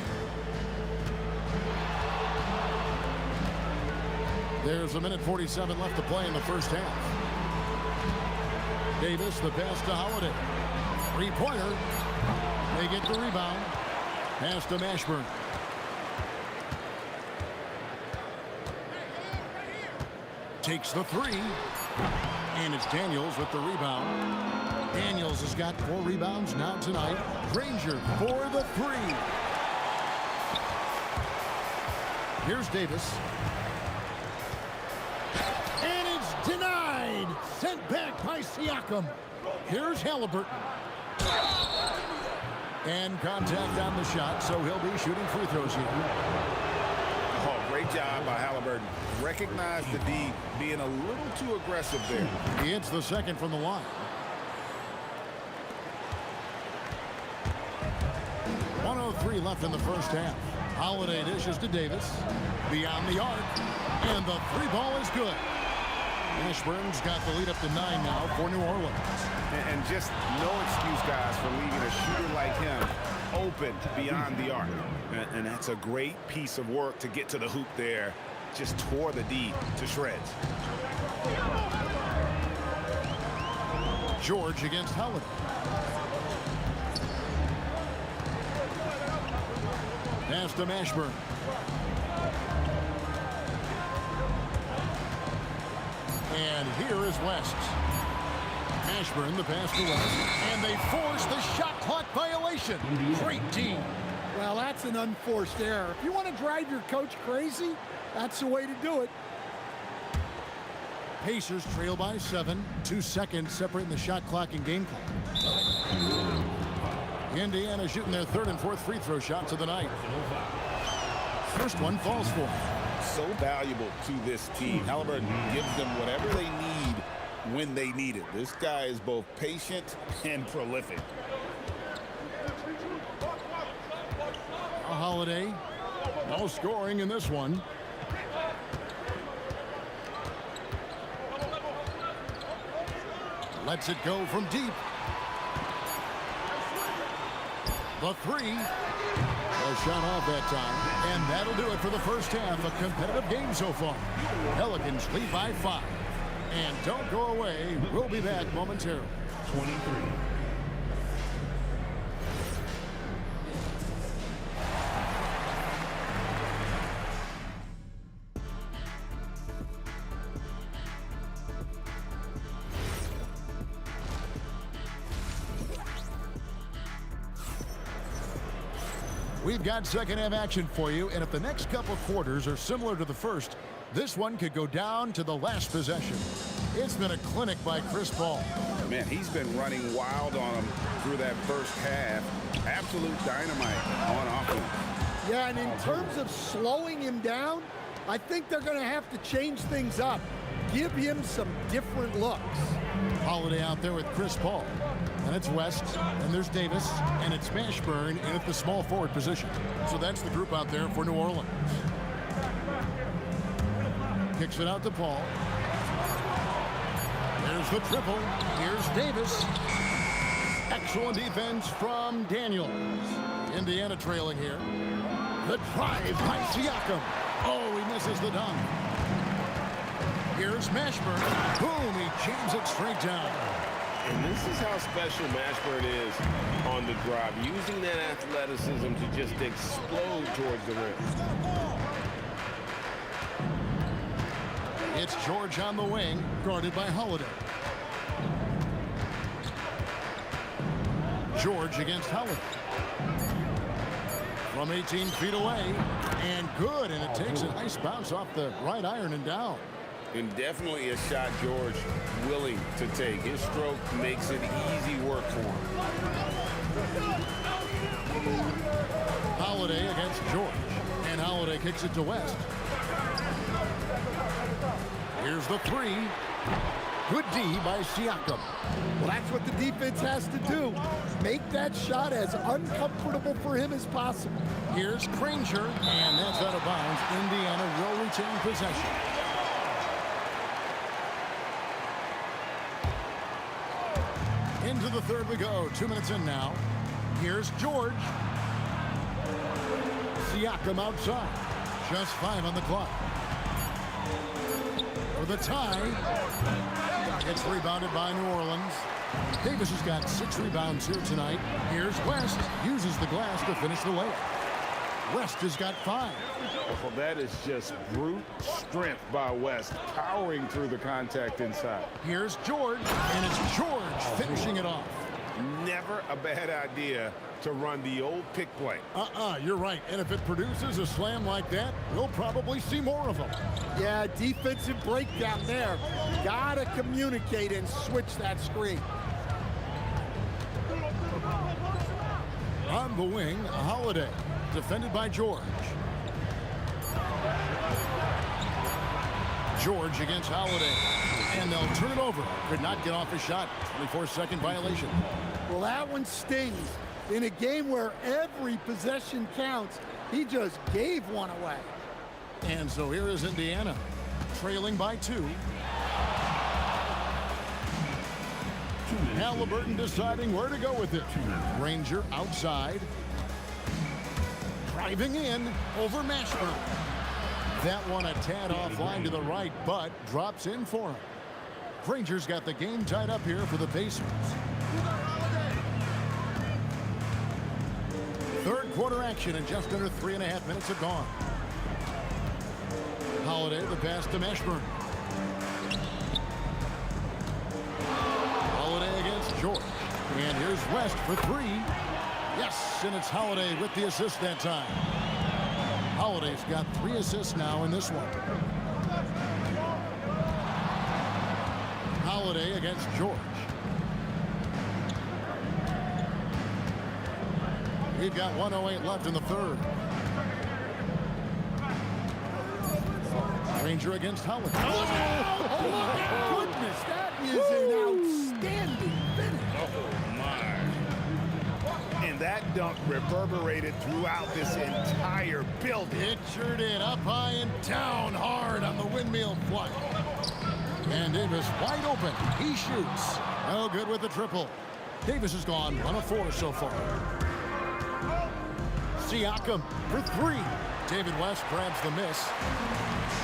There's a minute 47 left to play in the first half. Davis, the pass to Holiday. 3-pointer. They get the rebound. Pass to Mashburn. Takes the three. And it's Daniels with the rebound. Daniels has got 4 rebounds now tonight. Granger for the three. Here's Davis. And it's denied. Sent back by Siakam. Here's Halliburton. And contact on the shot, so he'll be shooting free throws here. Oh, great job by Halliburton. Recognize the D being a little too aggressive there. He hits the second from the line. 1:03 left in the first half. Holiday dishes to Davis. Beyond the arc. And the three ball is good. Mashburn's got the lead up to 9 now for New Orleans. And just no excuse, guys, for leaving a shooter like him open beyond the arc. And that's a great piece of work to get to the hoop there. Just tore the D to shreds. George against Holiday. Pass to Mashburn. And here is West. Mashburn, the pass to West. And they force the shot clock violation. Great team. Well, that's an unforced error. If you want to drive your coach crazy, that's the way to do it. Pacers trail by 7. 2 seconds separating the shot clock and game clock. Indiana shooting their 3rd and 4th free throw shots of the night. First one falls for them. So valuable to this team. Halliburton gives them whatever they need when they need it. This guy is both patient and prolific. A Holiday. No scoring in this one. Lets it go from deep. The three. A shot off that time. And that'll do it for the first half. A competitive game so far. Pelicans lead by 5. And don't go away. We'll be back momentarily. 23. We've got second half action for you, and if the next couple quarters are similar to the first, this one could go down to the last possession. It's been a clinic by Chris Paul. Man, he's been running wild on him through that first half. Absolute dynamite on offense. Yeah, and in terms of slowing him down, I think they're going to have to change things up. Give him some different looks. Holiday out there with Chris Paul. And it's West, and there's Davis, and it's Mashburn in at the small forward position. So that's the group out there for New Orleans. Kicks it out to Paul. There's the triple. Here's Davis. Excellent defense from Daniels. Indiana trailing here. The drive by Siakam. Oh, he misses the dunk. Here's Mashburn. Boom, he jams it straight down. And this is how special Mashburn is on the drive, using that athleticism to just explode towards the rim. It's George on the wing, guarded by Holiday. George against Holiday. From 18 feet away, and good, and it takes a nice bounce off the right iron and down. And definitely a shot George willing to take. His stroke makes it easy work for him. Holiday against George. And Holiday kicks it to West. Here's the three. Good D by Siakam. Well, that's what the defense has to do. Make that shot as uncomfortable for him as possible. Here's Granger, and that's out of bounds. Indiana will retain possession. Into the third we go. 2 minutes in now. Here's George. Siakam outside. Just 5 on the clock. For the tie. It's rebounded by New Orleans. Davis has got 6 rebounds here tonight. Here's West. Uses the glass to finish the layup. West has got 5. Well, that is just brute strength by West, powering through the contact inside. Here's George, and it's George finishing it off. Never a bad idea to run the old pick play. You're right. And if it produces a slam like that, we'll probably see more of them. Yeah, defensive breakdown there. Gotta communicate and switch that screen. On the wing, Holiday. Defended by George. George against Holiday. And they'll turn it over. Could not get off a shot. 24-second violation. Well, that one stings. In a game where every possession counts, he just gave one away. And so here is Indiana, trailing by 2. Halliburton deciding where to go with it. Granger outside. Driving in over Mashburn. That one a tad offline to the right, but drops in for him. Granger's got the game tied up here for the Pacers. Third quarter action, and just under 3.5 minutes have gone. Holiday, the pass to Mashburn. Holiday against George. And here's West for 3. Yes, and it's Holiday with the assist that time. Holiday's got 3 assists now in this one. Holiday against George. We've got 1:08 left in the third. Granger against Holiday. Oh, my goodness, that is an outstanding finish. Oh, my. And that dunk reverberated throughout this entire building. It sure did. Up high and down hard on the windmill flight. And Davis wide open. He shoots. No good with the triple. Davis has gone 1 of 4 so far. Siakam for 3. David West grabs the miss.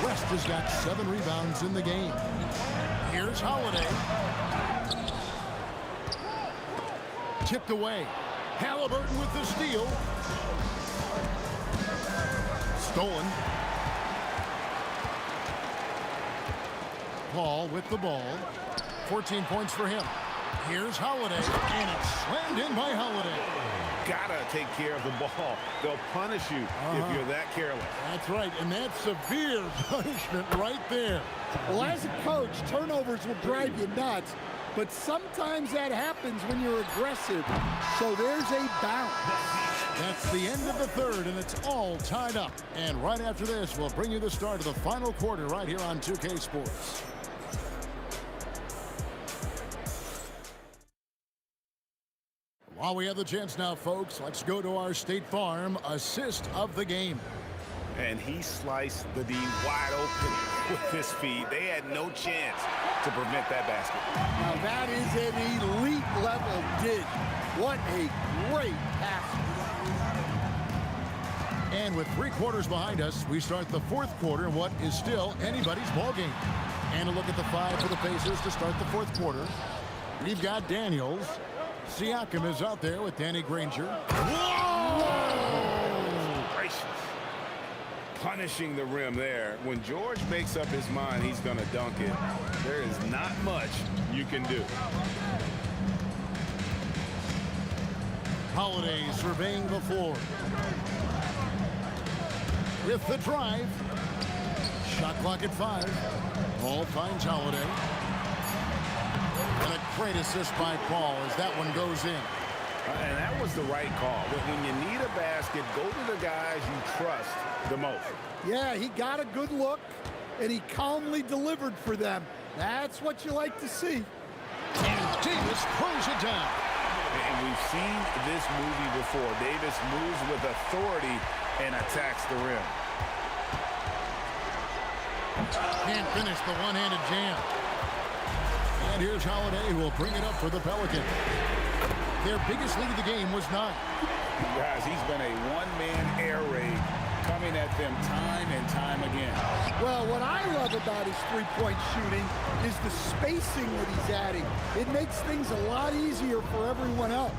West has got 7 rebounds in the game. Here's Holiday. Tipped away. Halliburton with the steal. Stolen. Paul with the ball. 14 points for him. Here's Holiday, and it's slammed in by Holiday. Gotta take care of the ball. They'll punish you if you're that careless. That's right, and that's severe punishment right there. Well, as a coach, turnovers will drive you nuts, but sometimes that happens when you're aggressive. So there's a balance. That's the end of the third, and it's all tied up. And right after this, we'll bring you the start of the final quarter right here on 2K Sports. While we have the chance now, folks, let's go to our State Farm assist of the game. And he sliced the D wide open with his feet. They had no chance to prevent that basket. Now that is an elite level dig. What a great pass. And with 3 quarters behind us, we start the 4th quarter in what is still anybody's ball game. And a look at the 5 for the Pacers to start the 4th quarter. We've got Daniels. Siakam is out there with Danny Granger. Whoa! Gracious. Punishing the rim there. When George makes up his mind he's going to dunk it, there is not much you can do. Holiday surveying the floor. With the drive. Shot clock at 5. Paul finds Holiday. And a great assist by Paul as that one goes in. And that was the right call. When you need a basket, go to the guys you trust the most. Yeah, he got a good look, and he calmly delivered for them. That's what you like to see. And Davis throws it down. And we've seen this movie before. Davis moves with authority and attacks the rim. Can't finish the one-handed jam. And here's Holiday, who will bring it up for the Pelicans. Their biggest lead of the game was 9. Guys, he's been a one-man air raid coming at them time and time again. Well, what I love about his three-point shooting is the spacing that he's adding. It makes things a lot easier for everyone else.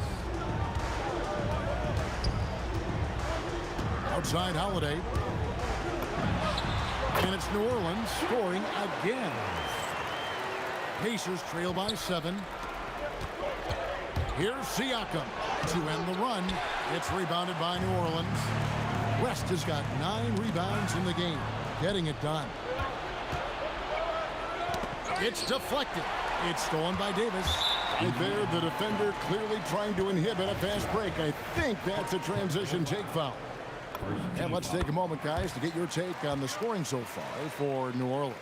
Outside Holiday. And it's New Orleans scoring again. Pacers trail by 7. Here's Siakam to end the run. It's rebounded by New Orleans. West has got 9 rebounds in the game, getting it done. It's deflected. It's stolen by Davis. Right there, the defender clearly trying to inhibit a fast break. I think that's a transition take foul. And let's take a moment, guys, to get your take on the scoring so far for New Orleans.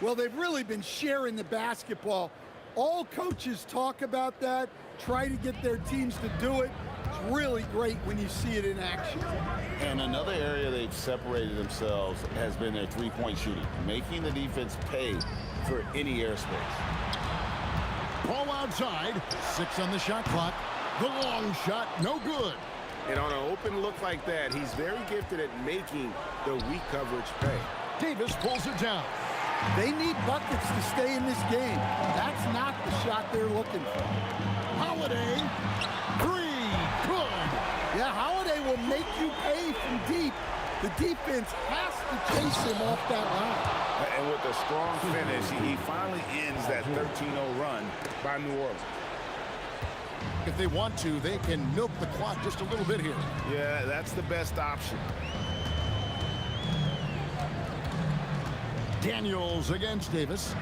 Well, they've really been sharing the basketball. All coaches talk about that, try to get their teams to do it. It's really great when you see it in action. And another area they've separated themselves has been their three-point shooting, making the defense pay for any airspace. Ball outside, 6 on the shot clock. The long shot, no good. And on an open look like that, he's very gifted at making the weak coverage pay. Davis pulls it down. They need buckets to stay in this game. That's not the shot they're looking for. Holiday, 3, good. Yeah, Holiday will make you pay from deep. The defense has to chase him off that line. And with a strong finish, he finally ends that 13-0 run by New Orleans. If they want to, they can milk the clock just a little bit here. Yeah, that's the best option. Daniels against Davis.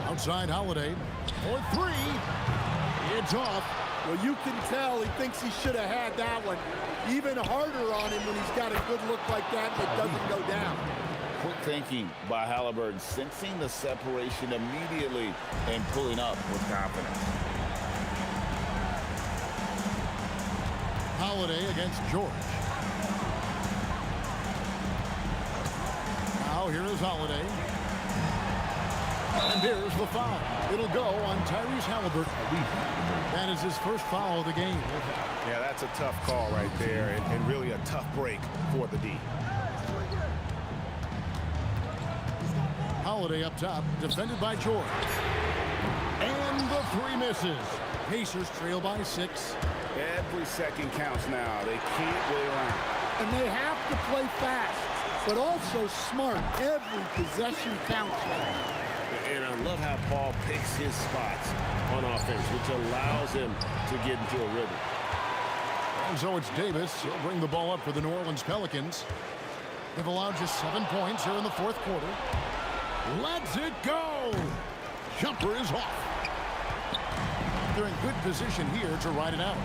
Outside Holiday for 3. It's off. Well, you can tell he thinks he should have had that one. Even harder on him when he's got a good look like that and it doesn't go down. Quick thinking by Halliburton, sensing the separation immediately and pulling up with confidence. Holiday against George. Now here is Holiday. And there's the foul. It'll go on Tyrese Halliburton. That is his first foul of the game. Yeah, that's a tough call right there and really a tough break for the D. Holiday up top, defended by George. And the 3 misses. Pacers trail by 6. Every second counts now. They can't wait around. And they have to play fast, but also smart. Every possession counts. And I love how Paul picks his spots on offense, which allows him to get into a rhythm. And so it's Davis. He'll bring the ball up for the New Orleans Pelicans. They've allowed just 7 points here in the 4th quarter. Lets it go. Jumper is off. They're in good position here to ride it out.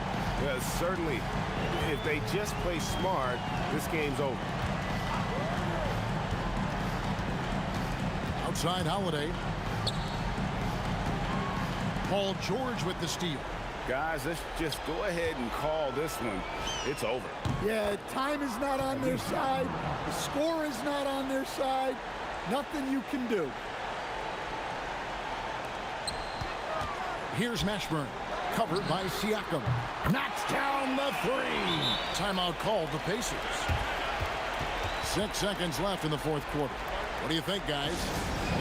Yeah, certainly. If they just play smart, this game's over. Outside Holiday. Paul George with the steal. Guys, let's just go ahead and call this one. It's over. Yeah, time is not on their side. The score is not on their side. Nothing you can do. Here's Mashburn, covered by Siakam. Knocks down the 3. Timeout called the Pacers. 6 seconds left in the 4th quarter. What do you think, guys?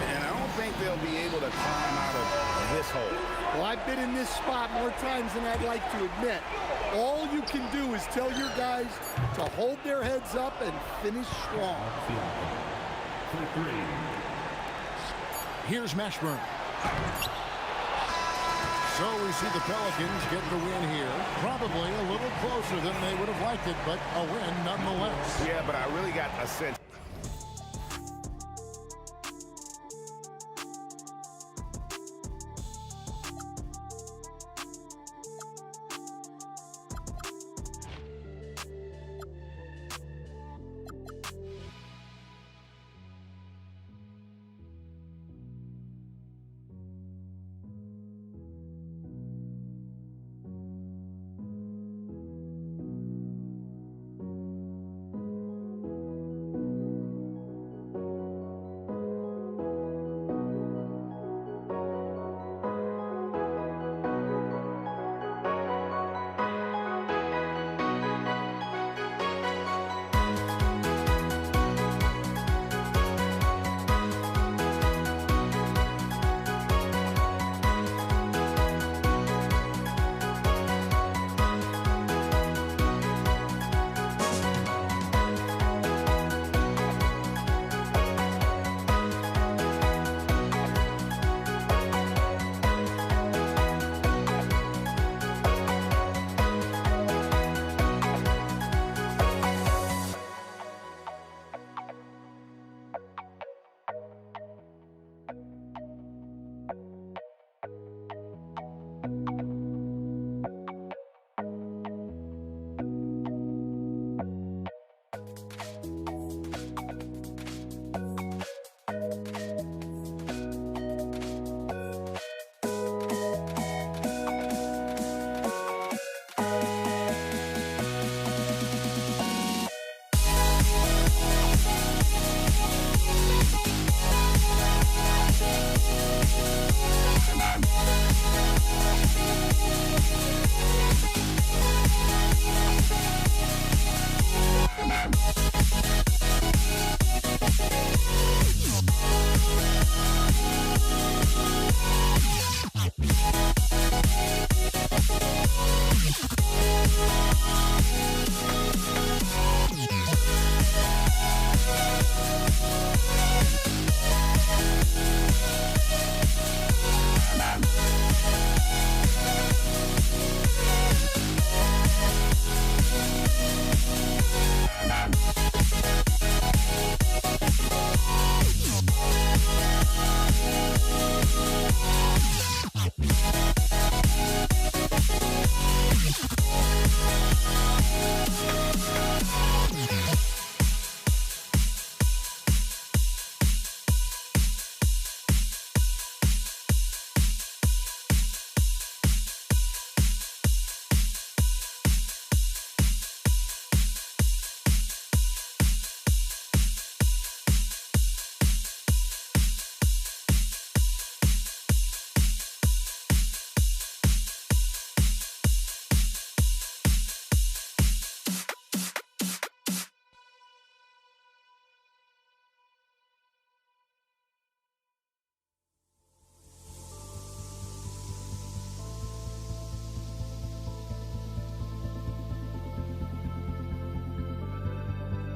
And I don't think they'll be able to climb out of this hole. Well, I've been in this spot more times than I'd like to admit. All you can do is tell your guys to hold their heads up and finish strong. Here's Mashburn. So we see the Pelicans get the win here. Probably a little closer than they would have liked it, but a win nonetheless. Yeah, but I really got a sense.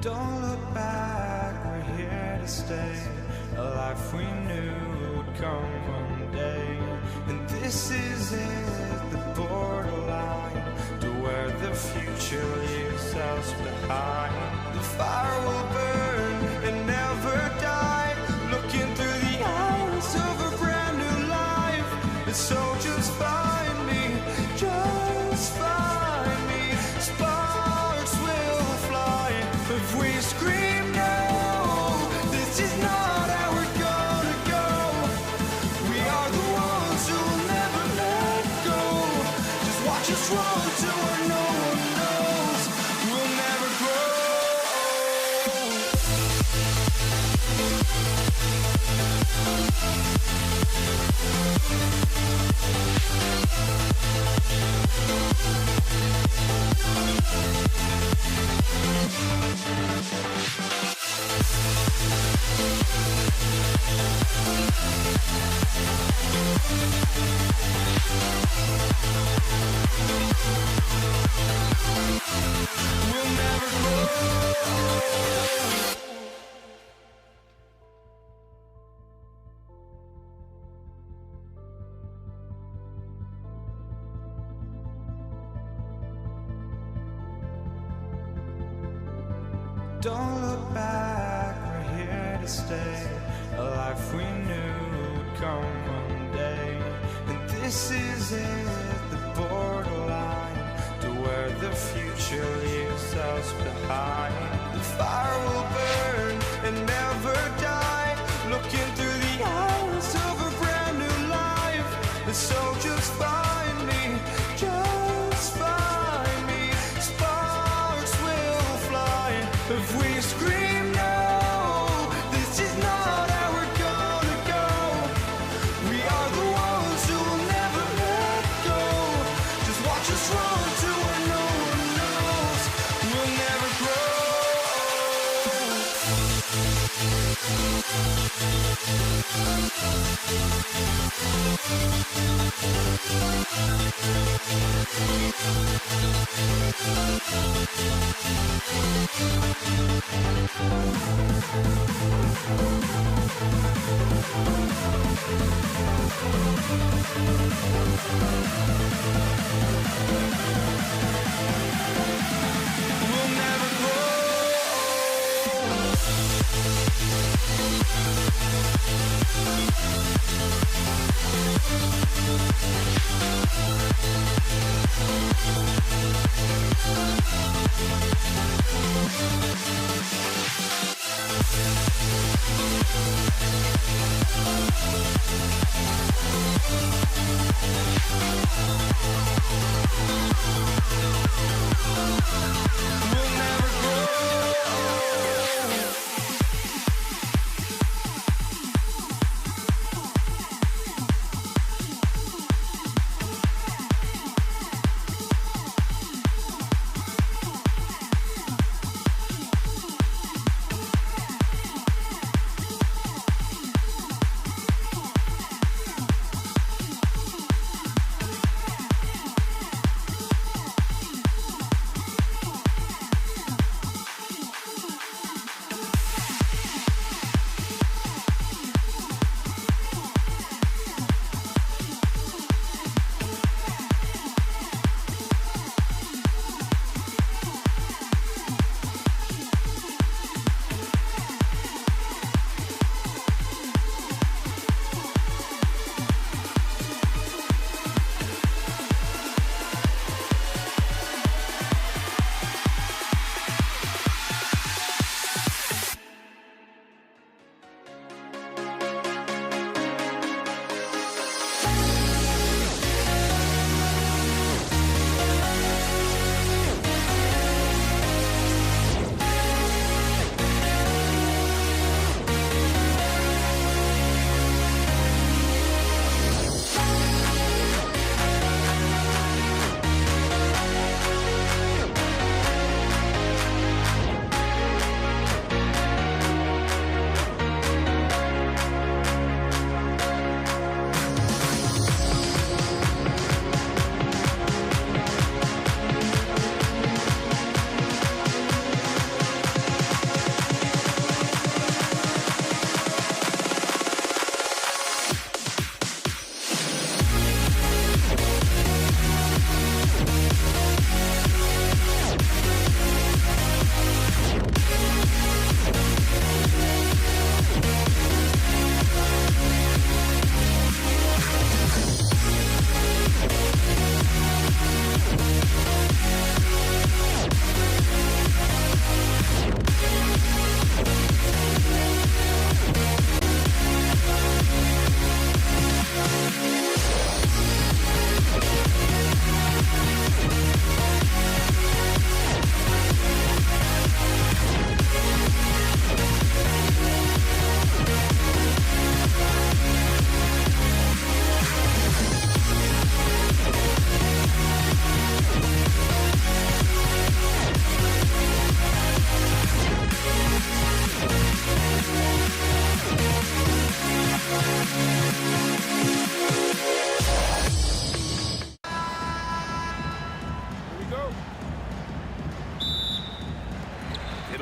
Don't look back, we're here to stay. A life we knew would come one day. And this is it, the borderline to where the future leaves us behind. The fire will burn and never die. Looking through the eyes of a brand new life. And so just find me, just find me. Sparks will fly if we scream no. This is not how we're gonna go. We are the ones who will never let go. Just watch us run to where no one knows. We'll never grow. We'll never grow. Don't look back, we're here to stay. A life we knew would come one day. And this is it, the borderline to where the future leaves us behind. The fire will burn and never die. Looking through the eyes of a brand new life. And so just find me, just find me. Sparks will fly if we scream no. This is not how we're gonna go. We are the ones who will never let go. Just watch us run to where no one knows. We'll never grow. We'll never grow. We'll never grow.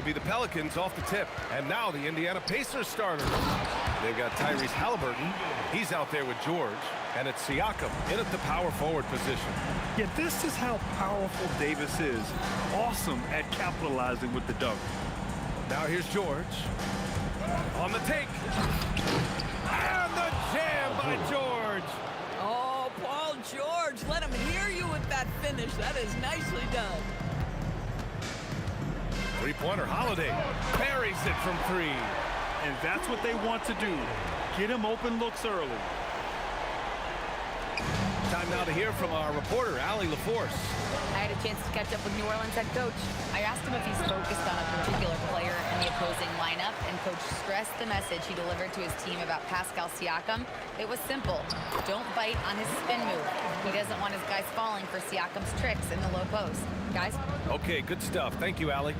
be the Pelicans off the tip. And now the Indiana Pacers starters. They've got Tyrese Halliburton. He's out there with George. And it's Siakam in at the power forward position. Yeah, this is how powerful Davis is. Awesome at capitalizing with the dunk. Now here's George. On the take. And the jam by George. Oh, Paul George, let him hear you with that finish. That is nicely done. Three-pointer Holiday buries it from three. And that's what they want to do. Get him open looks early. Time now to hear from our reporter, Allie LaForce. I had a chance to catch up with New Orleans head coach. I asked him if he's focused on a particular player in the opposing lineup, and coach stressed the message he delivered to his team about Pascal Siakam. It was simple. Don't bite on his spin move. He doesn't want his guys falling for Siakam's tricks in the low post. Guys? Okay, good stuff. Thank you, Allie.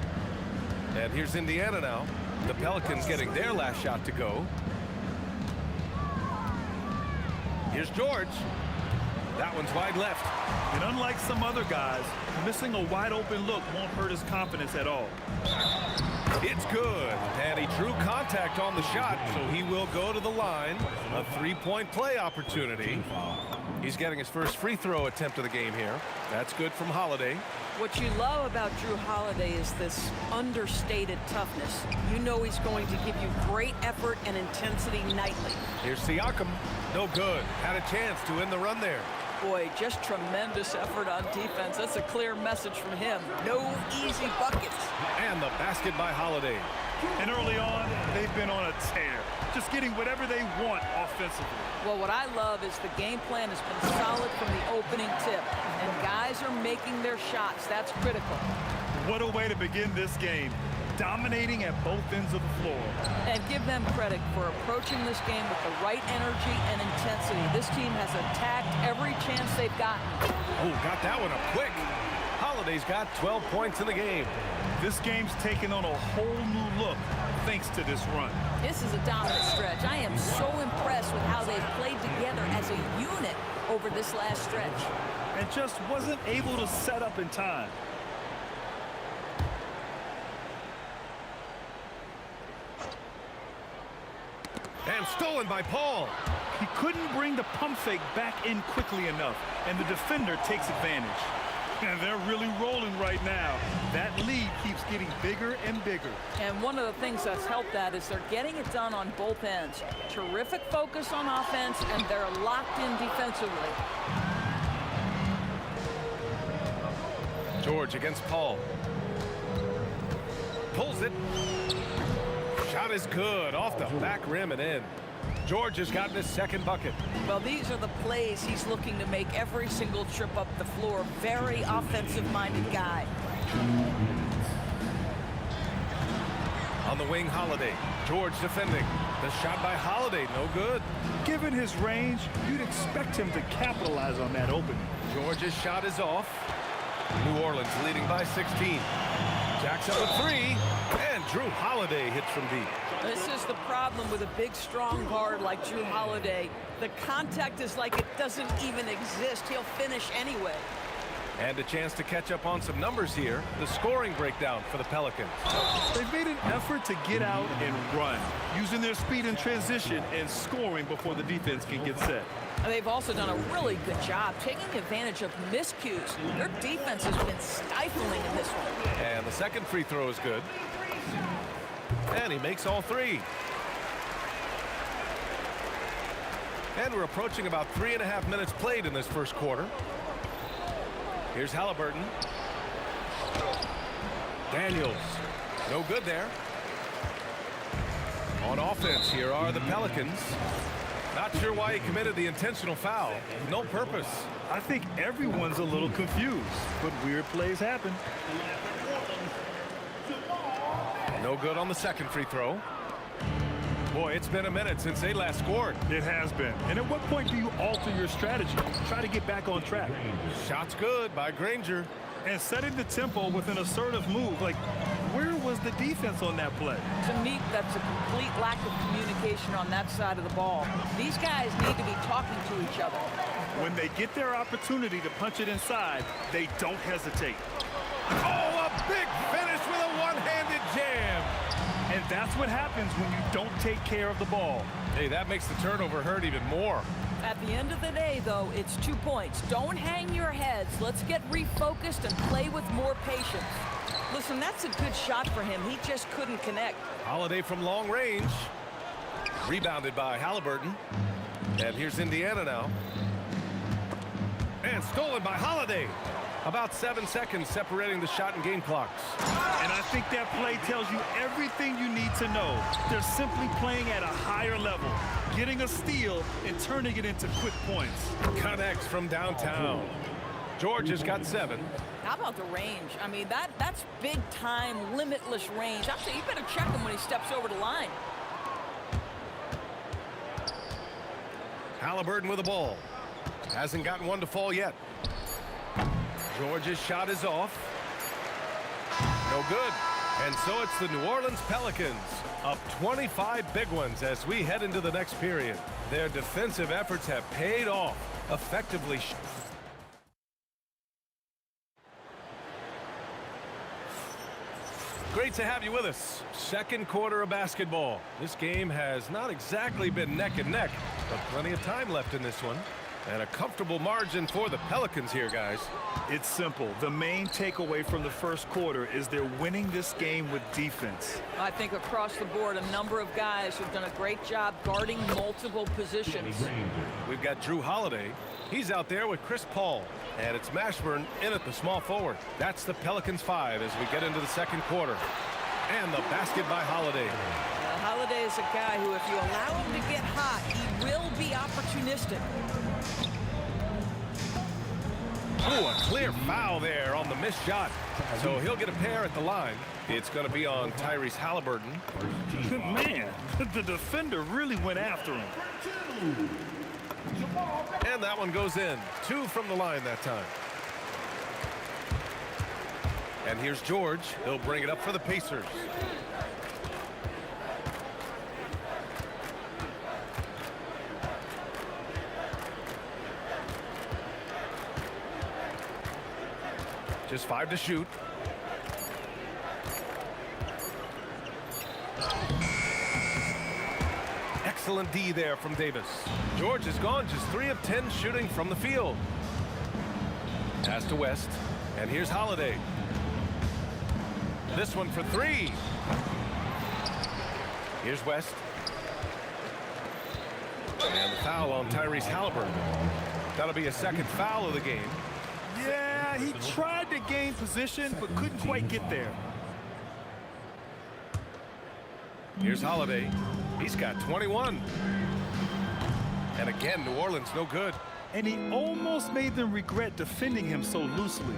And here's Indiana now. The Pelicans getting their last shot to go. Here's George. That one's wide left. And unlike some other guys, missing a wide open look won't hurt his confidence at all. It's good. And he drew contact on the shot, so he will go to the line. A three-point play opportunity. He's getting his first free throw attempt of the game here. That's good from Holiday. What you love about Drew Holiday is this understated toughness. You know he's going to give you great effort and intensity nightly. Here's Siakam. No good. Had a chance to end the run there. Boy, just tremendous effort on defense. That's a clear message from him. No easy buckets. And the basket by Holiday. And early on, they've been on a tear. Just getting whatever they want offensively. Well, what I love is the game plan has been solid from the opening tip. And guys are making their shots. That's critical. What a way to begin this game. Dominating at both ends of the floor. And give them credit for approaching this game with the right energy and intensity. This team has attacked every chance they've gotten. Oh, got that one up quick. Holiday's got 12 points in the game. This game's taken on a whole new look thanks to this run. This is a dominant stretch. I am so impressed with how they've played together as a unit over this last stretch. And just wasn't able to set up in time. And stolen by Paul. He couldn't bring the pump fake back in quickly enough, and the defender takes advantage. And they're really rolling right now. That lead keeps getting bigger and bigger. And one of the things that's helped that is they're getting it done on both ends. Terrific focus on offense, and they're locked in defensively. George against Paul. Pulls it. Shot is good. Off the back rim and in. George has gotten his second bucket. Well, these are the plays he's looking to make every single trip up the floor. Very offensive-minded guy. On the wing, Holiday. George defending. The shot by Holiday, no good. Given his range, you'd expect him to capitalize on that opening. George's shot is off. New Orleans leading by 16. Jacks up a three, and Drew Holiday hits from deep. This is the problem with a big, strong guard like Drew Holiday. The contact is like it doesn't even exist. He'll finish anyway. And a chance to catch up on some numbers here. The scoring breakdown for the Pelicans. They've made an effort to get out and run, using their speed in transition and scoring before the defense can get set. And they've also done a really good job taking advantage of miscues. Their defense has been stifling in this one. And the second free throw is good. And he makes all three. And we're approaching about 3.5 minutes played in this first quarter. Here's Halliburton. Daniels. No good there. On offense, here are the Pelicans. Not sure why he committed the intentional foul. No purpose. I think everyone's a little confused, but weird plays happen. No good on the second free throw. Boy, it's been a minute since they last scored. It has been. And at what point do you alter your strategy? Try to get back on track. Shot's good by Granger. And setting the tempo with an assertive move. Like, where was the defense on that play? To me, that's a complete lack of communication on that side of the ball. These guys need to be talking to each other. When they get their opportunity to punch it inside, they don't hesitate. Oh, a big finish with a one-handed jam. That's what happens when you don't take care of the ball. Hey, that makes the turnover hurt even more. At the end of the day, though, it's 2 points. Don't hang your heads. Let's get refocused and play with more patience. Listen, that's a good shot for him. He just couldn't connect. Holiday from long range. Rebounded by Halliburton. And here's Indiana now. And stolen by Holiday. About 7 seconds separating the shot and game clocks. And I think that play tells you everything you need to know. They're simply playing at a higher level, getting a steal and turning it into quick points. Connects from downtown. George has got 7. How about the range? I mean, that's big-time, limitless range. Actually, you better check him when he steps over the line. Halliburton with the ball. Hasn't gotten one to fall yet. George's shot is off. No good. And so it's the New Orleans Pelicans up 25 big ones as we head into the next period. Their defensive efforts have paid off, effectively. Great to have you with us. Second quarter of basketball. This game has not exactly been neck and neck, but plenty of time left in this one. And a comfortable margin for the Pelicans here, guys. It's simple. The main takeaway from the first quarter is they're winning this game with defense. I think across the board, a number of guys have done a great job guarding multiple positions. We've got Drew Holiday. He's out there with Chris Paul. And it's Mashburn in at the small forward. That's the Pelicans 5 as we get into the second quarter. And the basket by Holiday. Holiday is a guy who, if you allow him to get hot, he will be opportunistic. Oh, a clear foul there on the missed shot. So he'll get a pair at the line. It's going to be on Tyrese Halliburton. Man, the defender really went after him. And that one goes in. 2 from the line that time. And here's George. He'll bring it up for the Pacers. Just 5 to shoot. Excellent D there from Davis. George is gone, just 3 of 10 shooting from the field. Pass to West. And here's Holiday. This one for 3. Here's West. And the foul on Tyrese Halliburton. That'll be a second foul of the game. Yeah, he tried to gain position, but couldn't quite get there. Here's Holiday. He's got 21. And again, New Orleans no good. And he almost made them regret defending him so loosely.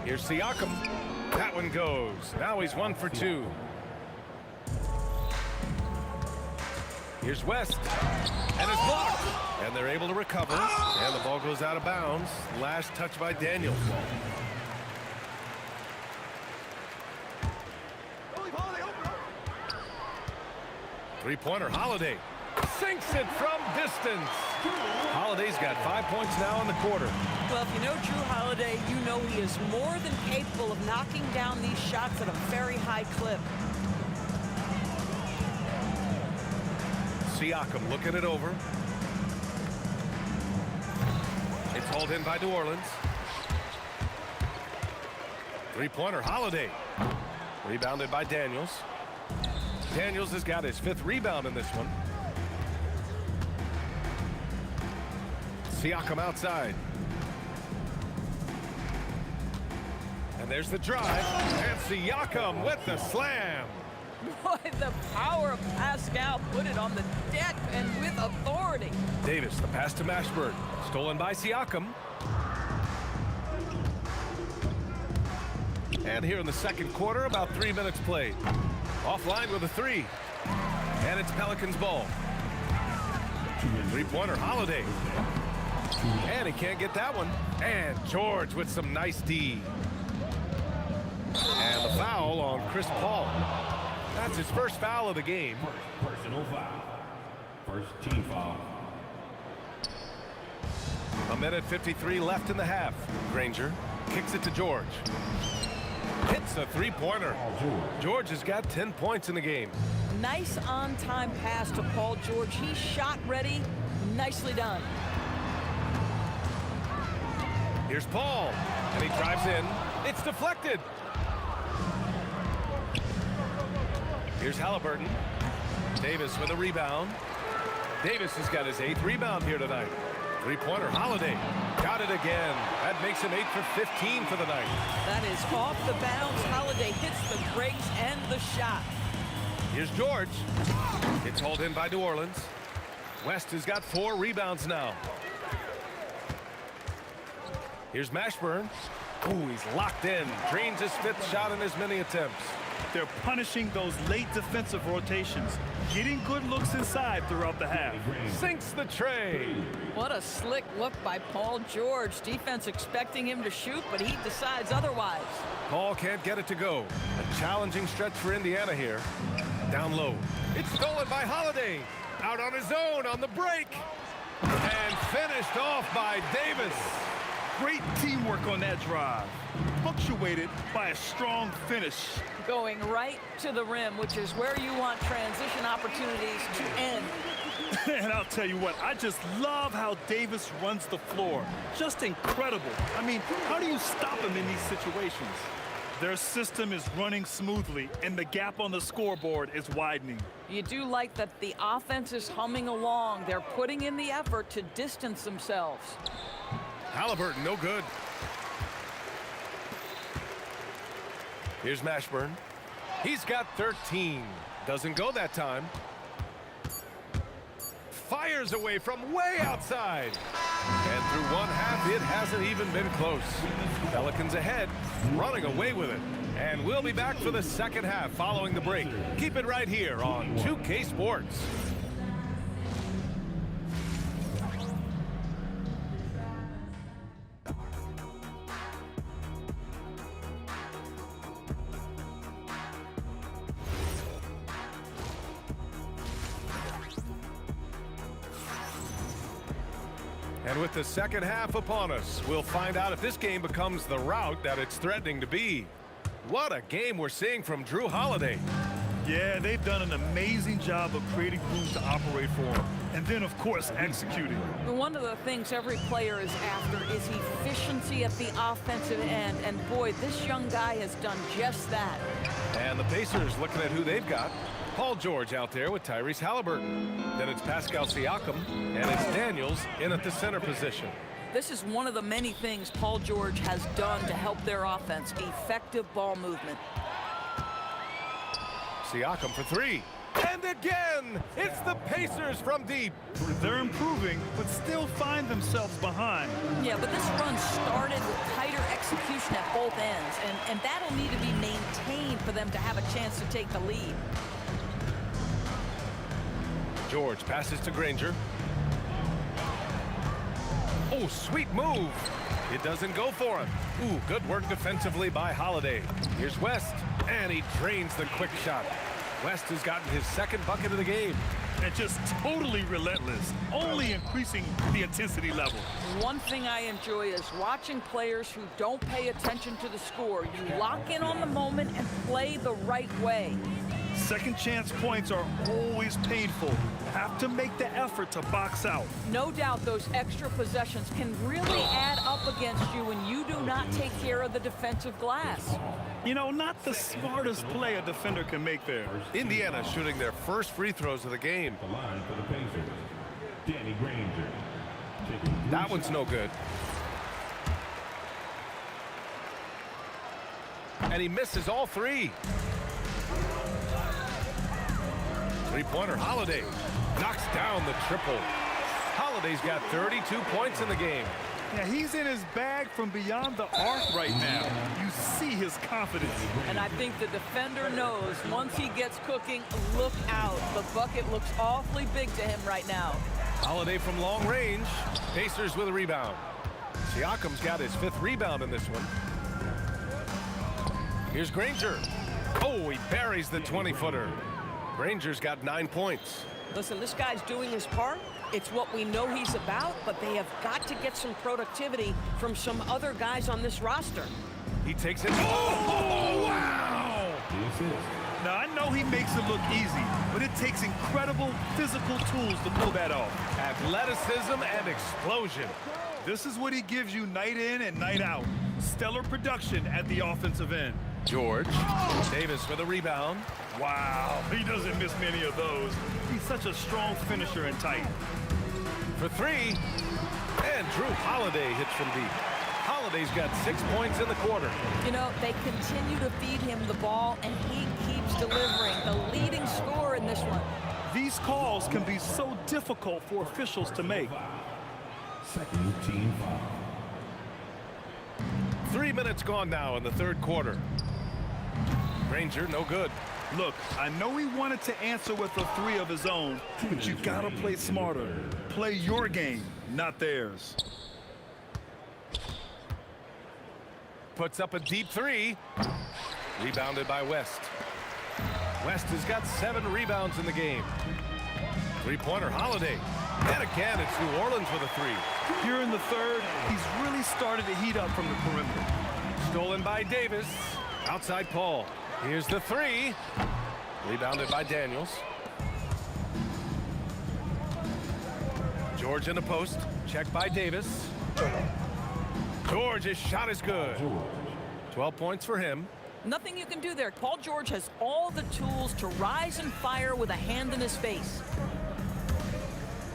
Here's Siakam. That one goes. Now he's 1 for 2. Here's West. And it's blocked. And they're able to recover. And the ball goes out of bounds. Last touch by Daniels. Three-pointer, Holiday. Sinks it from distance. Holiday's got 5 points now in the quarter. Well, if you know Drew Holiday, you know he is more than capable of knocking down these shots at a very high clip. Siakam looking it over. It's hauled in by New Orleans. Three-pointer, Holiday. Rebounded by Daniels. Daniels has got his 5th rebound in this one. Siakam outside. And there's the drive. And Siakam with the slam. Boy, the power of Pascal put it on the deck and with authority. Davis, the pass to Mashburn. Stolen by Siakam. And here in the second quarter, about 3 minutes played. Offline with a 3. And it's Pelicans ball. Three-pointer, Holiday. And he can't get that one. And George with some nice D. And the foul on Chris Paul. That's his first foul of the game. Personal foul. First team foul. 1:53 left in the half. Granger kicks it to George. hits a three-pointer. George has got 10 points in the game. Nice on-time pass to Paul George. He's shot ready. Nicely done. Here's Paul, and he drives in. It's deflected. Here's Halliburton. Davis with a rebound. Davis has got his 8th rebound here tonight. Three-pointer, Holiday. Got it again. That makes him 8 for 15 for the night. That is off the bounce. Holiday hits the brakes and the shot. Here's George. It's hauled in by New Orleans. West has got 4 rebounds now. Here's Mashburn. Ooh, he's locked in. Drains his 5th shot in as many attempts. They're punishing those late defensive rotations, getting good looks inside throughout the half. Sinks the tray. What a slick look by Paul George. Defense expecting him to shoot, but he decides otherwise. Paul can't get it to go. A challenging stretch for Indiana here. Down low. It's stolen by Holiday. Out on his own on the break. And finished off by Davis. Great teamwork on that drive, punctuated by a strong finish. Going right to the rim, which is where you want transition opportunities to end. And I'll tell you what, I just love how Davis runs the floor. Just incredible. I mean, how do you stop him in these situations? Their system is running smoothly, and the gap on the scoreboard is widening. You do like that the offense is humming along. They're putting in the effort to distance themselves. Halliburton, no good. Here's Mashburn. He's got 13. Doesn't go that time. Fires away from way outside. And through one half, it hasn't even been close. Pelicans ahead, running away with it. And we'll be back for the second half following the break. Keep it right here on 2K Sports. And with the second half upon us, we'll find out if this game becomes the rout that it's threatening to be. What a game we're seeing from Drew Holiday. Yeah, they've done an amazing job of creating room to operate for him. And then, of course, executing. One of the things every player is after is efficiency at the offensive end. And boy, this young guy has done just that. And the Pacers looking at who they've got. Paul George out there with Tyrese Halliburton. Then it's Pascal Siakam, and it's Daniels in at the center position. This is one of the many things Paul George has done to help their offense, effective ball movement. Siakam for 3. And again, it's the Pacers from deep. They're improving, but still find themselves behind. Yeah, but this run started with tighter execution at both ends, and that'll need to be maintained for them to have a chance to take the lead. George passes to Granger. Oh, sweet move. It doesn't go for him. Ooh, good work defensively by Holiday. Here's West, and he drains the quick shot. West has gotten his 2nd bucket of the game. And just totally relentless, only increasing the intensity level. One thing I enjoy is watching players who don't pay attention to the score. You lock in on the moment and play the right way. Second chance points are always painful. Have to make the effort to box out. No doubt those extra possessions can really add up against you when you do not take care of the defensive glass. You know, not the smartest play a defender can make there. Indiana shooting their first free throws of the game. The line for the Pacers, Danny Granger. That one's no good. And he misses all 3. Three-pointer, Holiday knocks down the triple. Holiday's got 32 points in the game. Yeah, he's in his bag from beyond the arc right now. You see his confidence. And I think the defender knows once he gets cooking, look out. The bucket looks awfully big to him right now. Holiday from long range. Pacers with a rebound. Siakam's got his 5th rebound in this one. Here's Granger. Oh, he buries the 20-footer. Granger's got 9 points. Listen, this guy's doing his part. It's what we know he's about, but they have got to get some productivity from some other guys on this roster. He takes it. Oh, wow! Now, I know he makes it look easy, but it takes incredible physical tools to pull that off. Athleticism and explosion. This is what he gives you night in and night out. Stellar production at the offensive end. George. Davis for the rebound. Wow, he doesn't miss many of those. He's such a strong finisher and tight. For three. And Drew Holiday hits from deep. Holiday's got 6 points in the quarter. You know, they continue to feed him the ball, and he keeps delivering. The leading scorer in this one. These calls can be so difficult for officials to make. Second team foul. 3 minutes gone now in the third quarter. Granger, no good. Look, I know he wanted to answer with a three of his own, but you gotta play smarter. Play your game, not theirs. Puts up a deep three. Rebounded by West. West has got 7 rebounds in the game. Three-pointer Holiday. And again, it's New Orleans with a three. Here in the third, he's really started to heat up from the perimeter. Stolen by Davis. Outside Paul. Here's the three. Rebounded by Daniels. George in the post. Checked by Davis. George's shot is good. 12 points for him. Nothing you can do there. Paul George has all the tools to rise and fire with a hand in his face.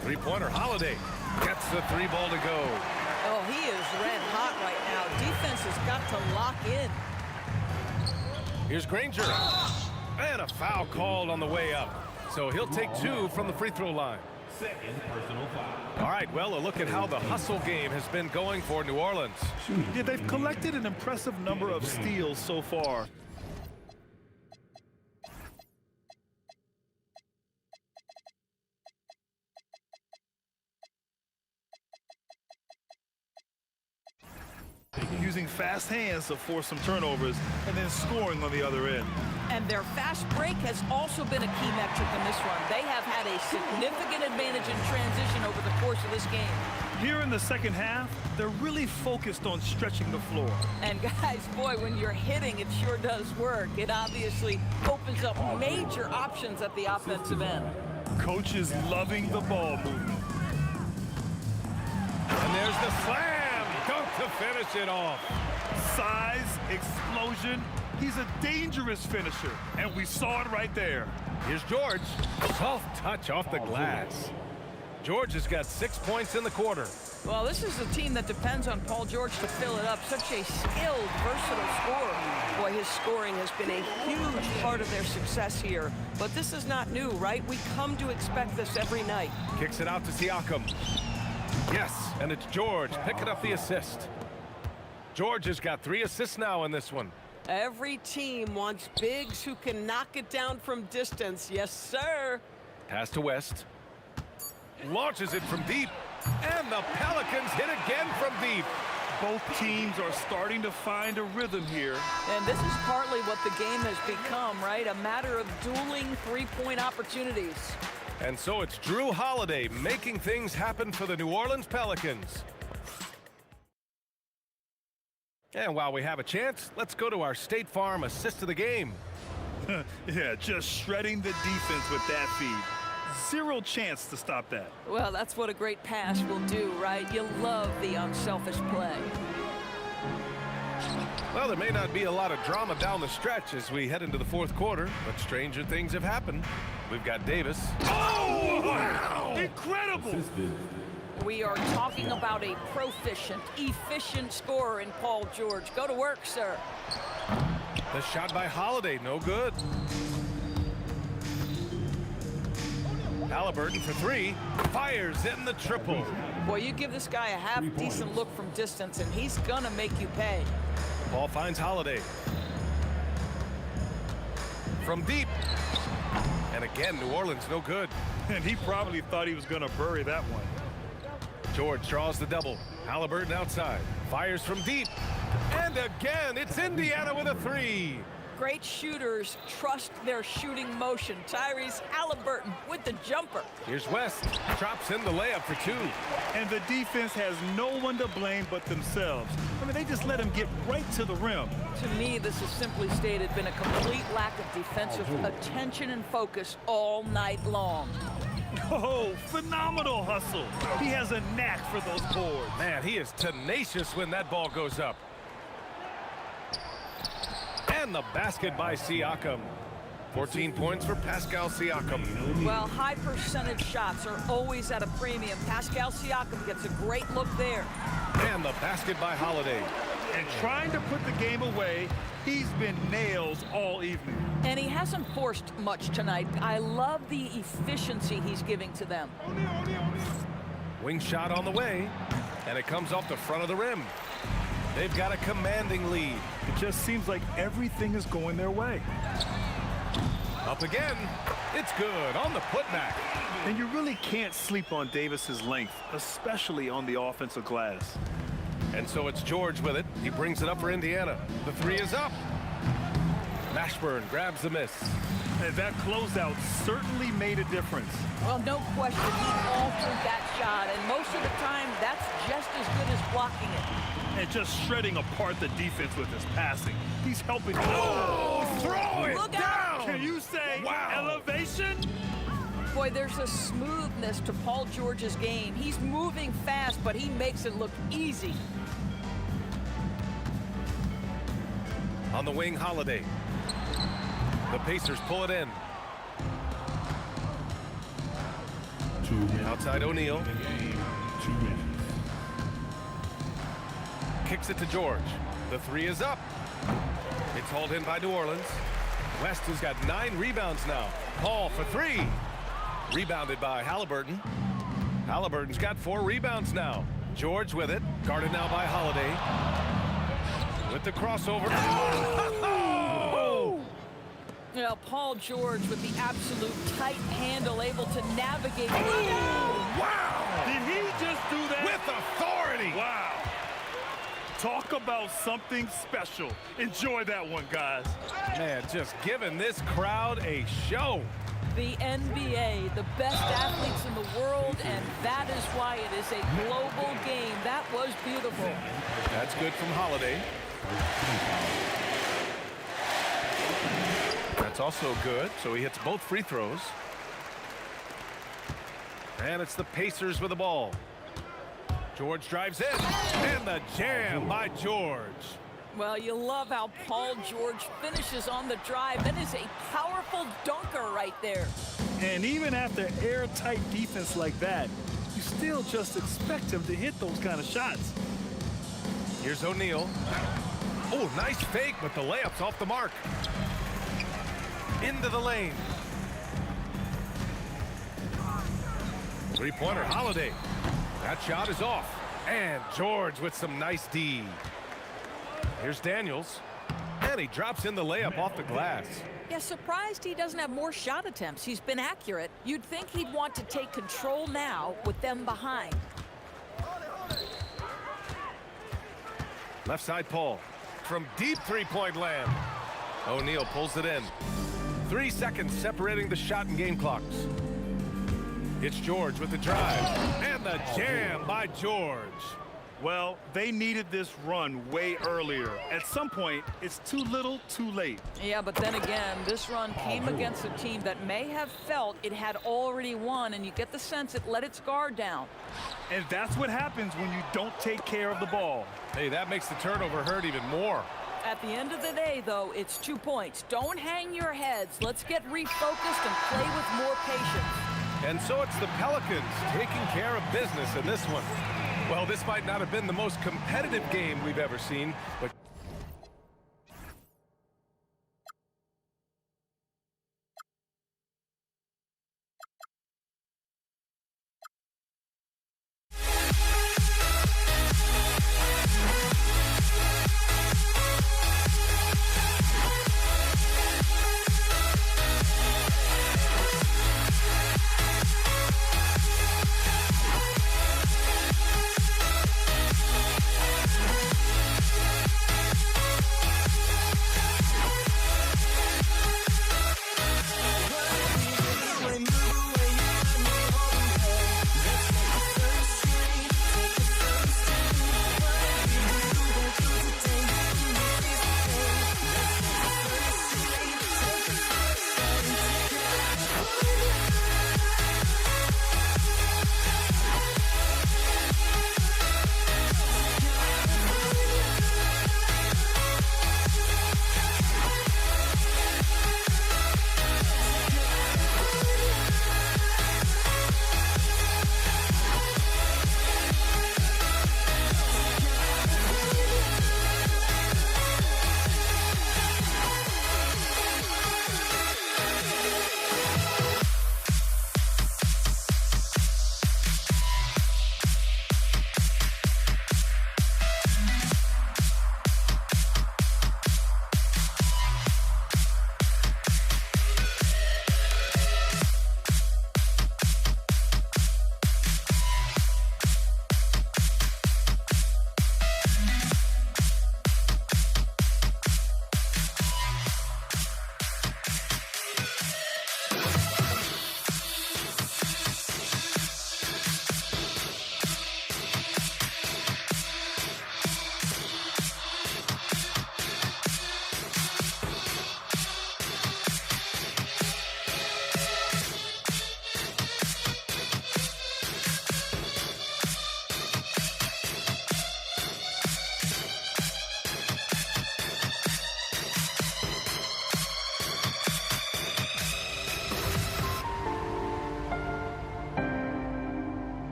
Three-pointer Holiday gets the three ball to go. Oh, he is red hot right now. Defense has got to lock in. Here's Granger. And a foul called on the way up. So he'll take 2 from the free throw line. Second personal foul. All right, well, a look at how the hustle game has been going for New Orleans. Yeah, they've collected an impressive number of steals so far. Using fast hands to force some turnovers and then scoring on the other end. And their fast break has also been a key metric in this one. They have had a significant advantage in transition over the course of this game. Here in the second half, they're really focused on stretching the floor. And guys, boy, when you're hitting, it sure does work. It obviously opens up major options at the offensive end. Coach is loving the ball movement. And there's the slam. Dunk to finish it off. Size, explosion. He's a dangerous finisher, and we saw it right there. Here's George. Soft touch off the glass. George has got 6 points in the quarter. Well, this is a team that depends on Paul George to fill it up. Such a skilled, versatile scorer. Boy, his scoring has been a huge part of their success here. But this is not new, right? We come to expect this every night. Kicks it out to Siakam. Yes, and it's George picking up the assist. George has got 3 assists now in this one. Every team wants bigs who can knock it down from distance. Yes, sir. Pass to West. Launches it from deep. And the Pelicans hit again from deep. Both teams are starting to find a rhythm here. And this is partly what the game has become, right? A matter of dueling three-point opportunities. And so it's Drew Holiday making things happen for the New Orleans Pelicans. And while we have a chance, let's go to our State Farm assist of the game. Yeah, just shredding the defense with that feed. Zero chance to stop that. Well, that's what a great pass will do, right? You love the unselfish play. Well, there may not be a lot of drama down the stretch as we head into the fourth quarter, but stranger things have happened. We've got Davis. Oh, wow! Incredible! We are talking about a proficient, efficient scorer in Paul George. Go to work, sir. The shot by Holiday, no good. Halliburton for 3, fires in the triple. Boy, you give this guy a half-decent look from distance, and he's gonna make you pay. Ball finds Holiday. From deep. And again, New Orleans no good. And he probably thought he was gonna bury that one. George draws the double. Halliburton outside. Fires from deep. And again, it's Indiana with a 3. Great shooters trust their shooting motion. Tyrese Halliburton with the jumper. Here's West. Drops in the layup for two. And the defense has no one to blame but themselves. I mean, they just let him get right to the rim. To me, this has simply stated been a complete lack of defensive attention and focus all night long. Oh, phenomenal hustle. He has a knack for those boards. Man, he is tenacious when that ball goes up. And the basket by Siakam. 14 points for Pascal Siakam. Well, high percentage shots are always at a premium. Pascal Siakam gets a great look there. And the basket by Holiday. And trying to put the game away, he's been nails all evening. And he hasn't forced much tonight. I love the efficiency he's giving to them. Wing shot on the way, and it comes off the front of the rim. They've got a commanding lead. It just seems like everything is going their way. Up again. It's good on the putback. And you really can't sleep on Davis's length, especially on the offensive glass. And so it's George with it. He brings it up for Indiana. The three is up. Mashburn grabs the miss. And that closeout certainly made a difference. Well, no question, he altered that shot, and most of the time, that's just as good as blocking it. And just shredding apart the defense with his passing. He's helping. Oh, throw it Look down! out. Can you say elevation? Boy, there's a smoothness to Paul George's game. He's moving fast, but he makes it look easy. On the wing, Holiday. The Pacers pull it in. Outside O'Neal. Kicks it to George. The three is up. It's hauled in by New Orleans. West has got 9 rebounds now. Paul for 3. Rebounded by Halliburton. Halliburton's got 4 rebounds now. George with it. Guarded now by Holiday. With the crossover. Oh! You know, Paul George with the absolute tight handle, able to navigate. Oh, wow! Did he just do that? With authority! Wow. Talk about something special. Enjoy that one, guys. Man, just giving this crowd a show. The NBA, the best athletes in the world, and that is why it is a global game. That was beautiful. That's good from Holiday. That's also good, so he hits both free throws. And it's the Pacers with the ball. George drives in, and the jam by George. Well, you love how Paul George finishes on the drive. That is a powerful dunker right there. And even after airtight defense like that, you still just expect him to hit those kind of shots. Here's O'Neal. Oh, nice fake, but the layup's off the mark. Into the lane. Three-pointer, Holiday. That shot is off. And George with some nice D. Here's Daniels. And he drops in the layup off the glass. Yeah, surprised he doesn't have more shot attempts. He's been accurate. You'd think he'd want to take control now with them behind. Left side, Paul. From deep three-point land. O'Neal pulls it in. 3 seconds separating the shot and game clocks. It's George with the drive. And the jam by George. Well, they needed this run way earlier. At some point, it's too little, too late. Yeah, but then again, this run came against a team that may have felt it had already won, and you get the sense it let its guard down. And that's what happens when you don't take care of the ball. Hey, that makes the turnover hurt even more. At the end of the day, though, it's 2 points. Don't hang your heads. Let's get refocused and play with more patience. And so it's the Pelicans taking care of business in this one. Well, this might not have been the most competitive game we've ever seen, but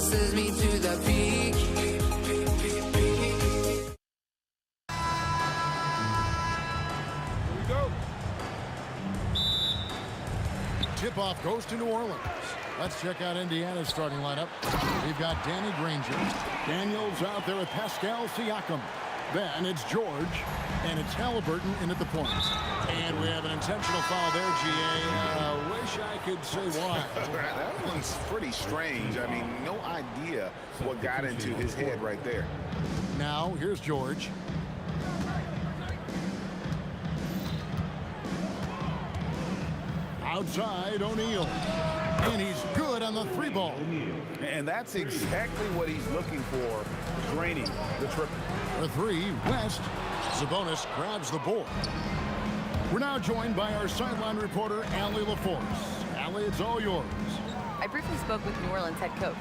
closest me to the peak. Tip-off goes to New Orleans. Let's check out Indiana's starting lineup. We've got Danny Granger. Daniels out there with Pascal Siakam. Then it's George, and it's Halliburton in at the point. And we have an intentional foul there, GA. Wish I could say why. That one's pretty strange. I mean, no idea what got into his head right there. Now, here's George. Outside, O'Neal. And he's good on the three ball. And that's exactly what he's looking for, draining the triple. For three, West. Sabonis grabs the board. We're now joined by our sideline reporter, Allie LaForce. Allie, it's all yours. I briefly spoke with New Orleans head coach.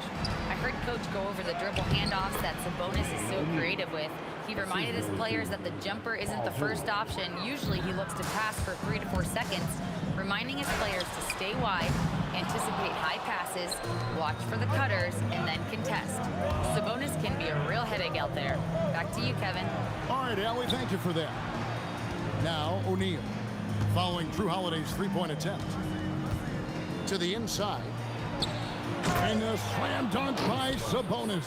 I heard Coach go over the dribble handoffs that Sabonis is so creative with. He reminded his players that the jumper isn't the first option. Usually he looks to pass for 3 to 4 seconds, reminding his players to stay wide, anticipate high passes, watch for the cutters, and then contest. Sabonis can be a real headache out there. Back to you, Kevin. All right, Allie, thank you for that. Now, O'Neal, following Drew Holiday's three-point attempt. To the inside. And a slam dunk by Sabonis.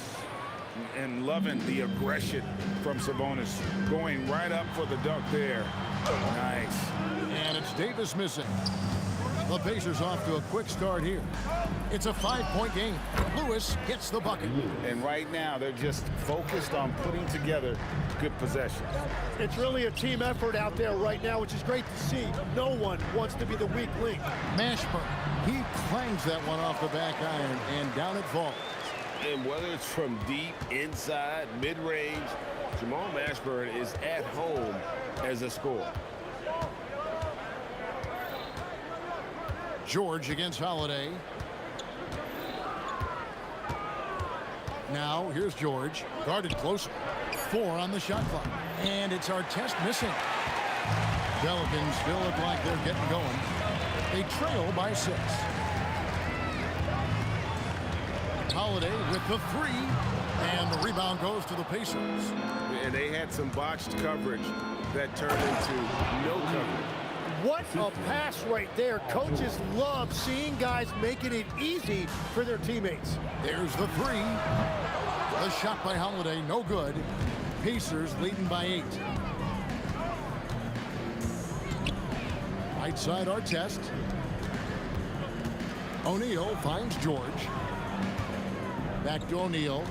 And loving the aggression from Sabonis, going right up for the dunk there. Nice. And it's Davis missing. The Pacers off to a quick start here. It's a 5-point game. Lewis gets the bucket. And right now, they're just focused on putting together good possessions. It's really a team effort out there right now, which is great to see. No one wants to be the weak link. Mashburn, he clangs that one off the back iron, and down it falls. And whether it's from deep, inside, mid-range, Jamal Mashburn is at home as a scorer. George against Holiday. Now, here's George. Guarded closer. 4 on the shot clock. And it's Artest missing. Pelicans still look like they're getting going. They trail by 6. Holiday with the 3. And the rebound goes to the Pacers. And they had some botched coverage that turned into no coverage. What a pass right there. Coaches love seeing guys making it easy for their teammates. There's the 3. The shot by Holiday, no good. Pacers leading by 8. Right side Artest. O'Neal finds George. Back to O'Neal.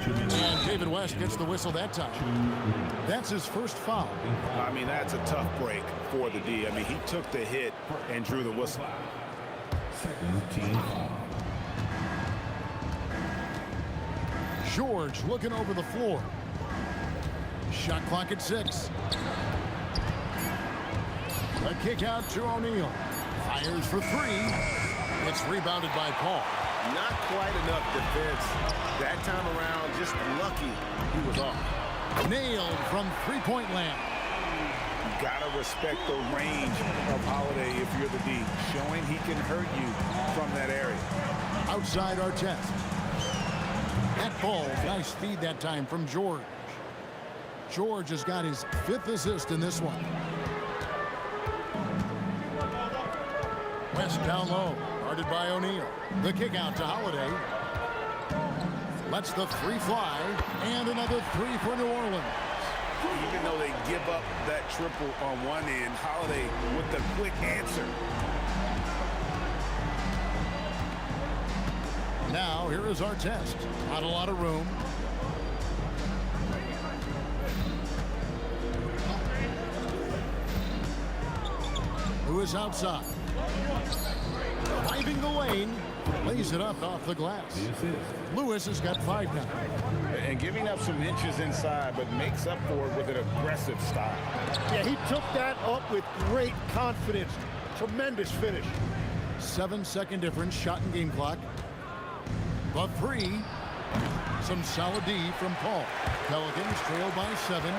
And David West gets the whistle that time. That's his first foul. I mean, that's a tough break for the D. I mean, he took the hit and drew the whistle. Second team foul. George looking over the floor. Shot clock at 6. A kick out to O'Neal. Fires for 3. It's rebounded by Paul. Not quite enough defense that time around. Just lucky he was off. Nailed from three-point land. You gotta respect the range of Holiday if you're the D, showing he can hurt you from that area. Outside Artest. That ball, nice feed that time from George. George has got his 5th assist in this one. West down low, guarded by O'Neal. The kick out to Holiday. Lets the 3 fly, and another 3 for New Orleans. Even though they give up that triple on one end, Holiday with the quick answer. Now, here is Artest. Not a lot of room. Who is outside? Driving the lane. Lays it up off the glass. Lewis has got 5 now. And giving up some inches inside, but makes up for it with an aggressive style. Yeah, he took that up with great confidence. Tremendous finish. 7-second difference, shot and game clock. The 3. Some solid D from Paul. Pelicans trail by 7.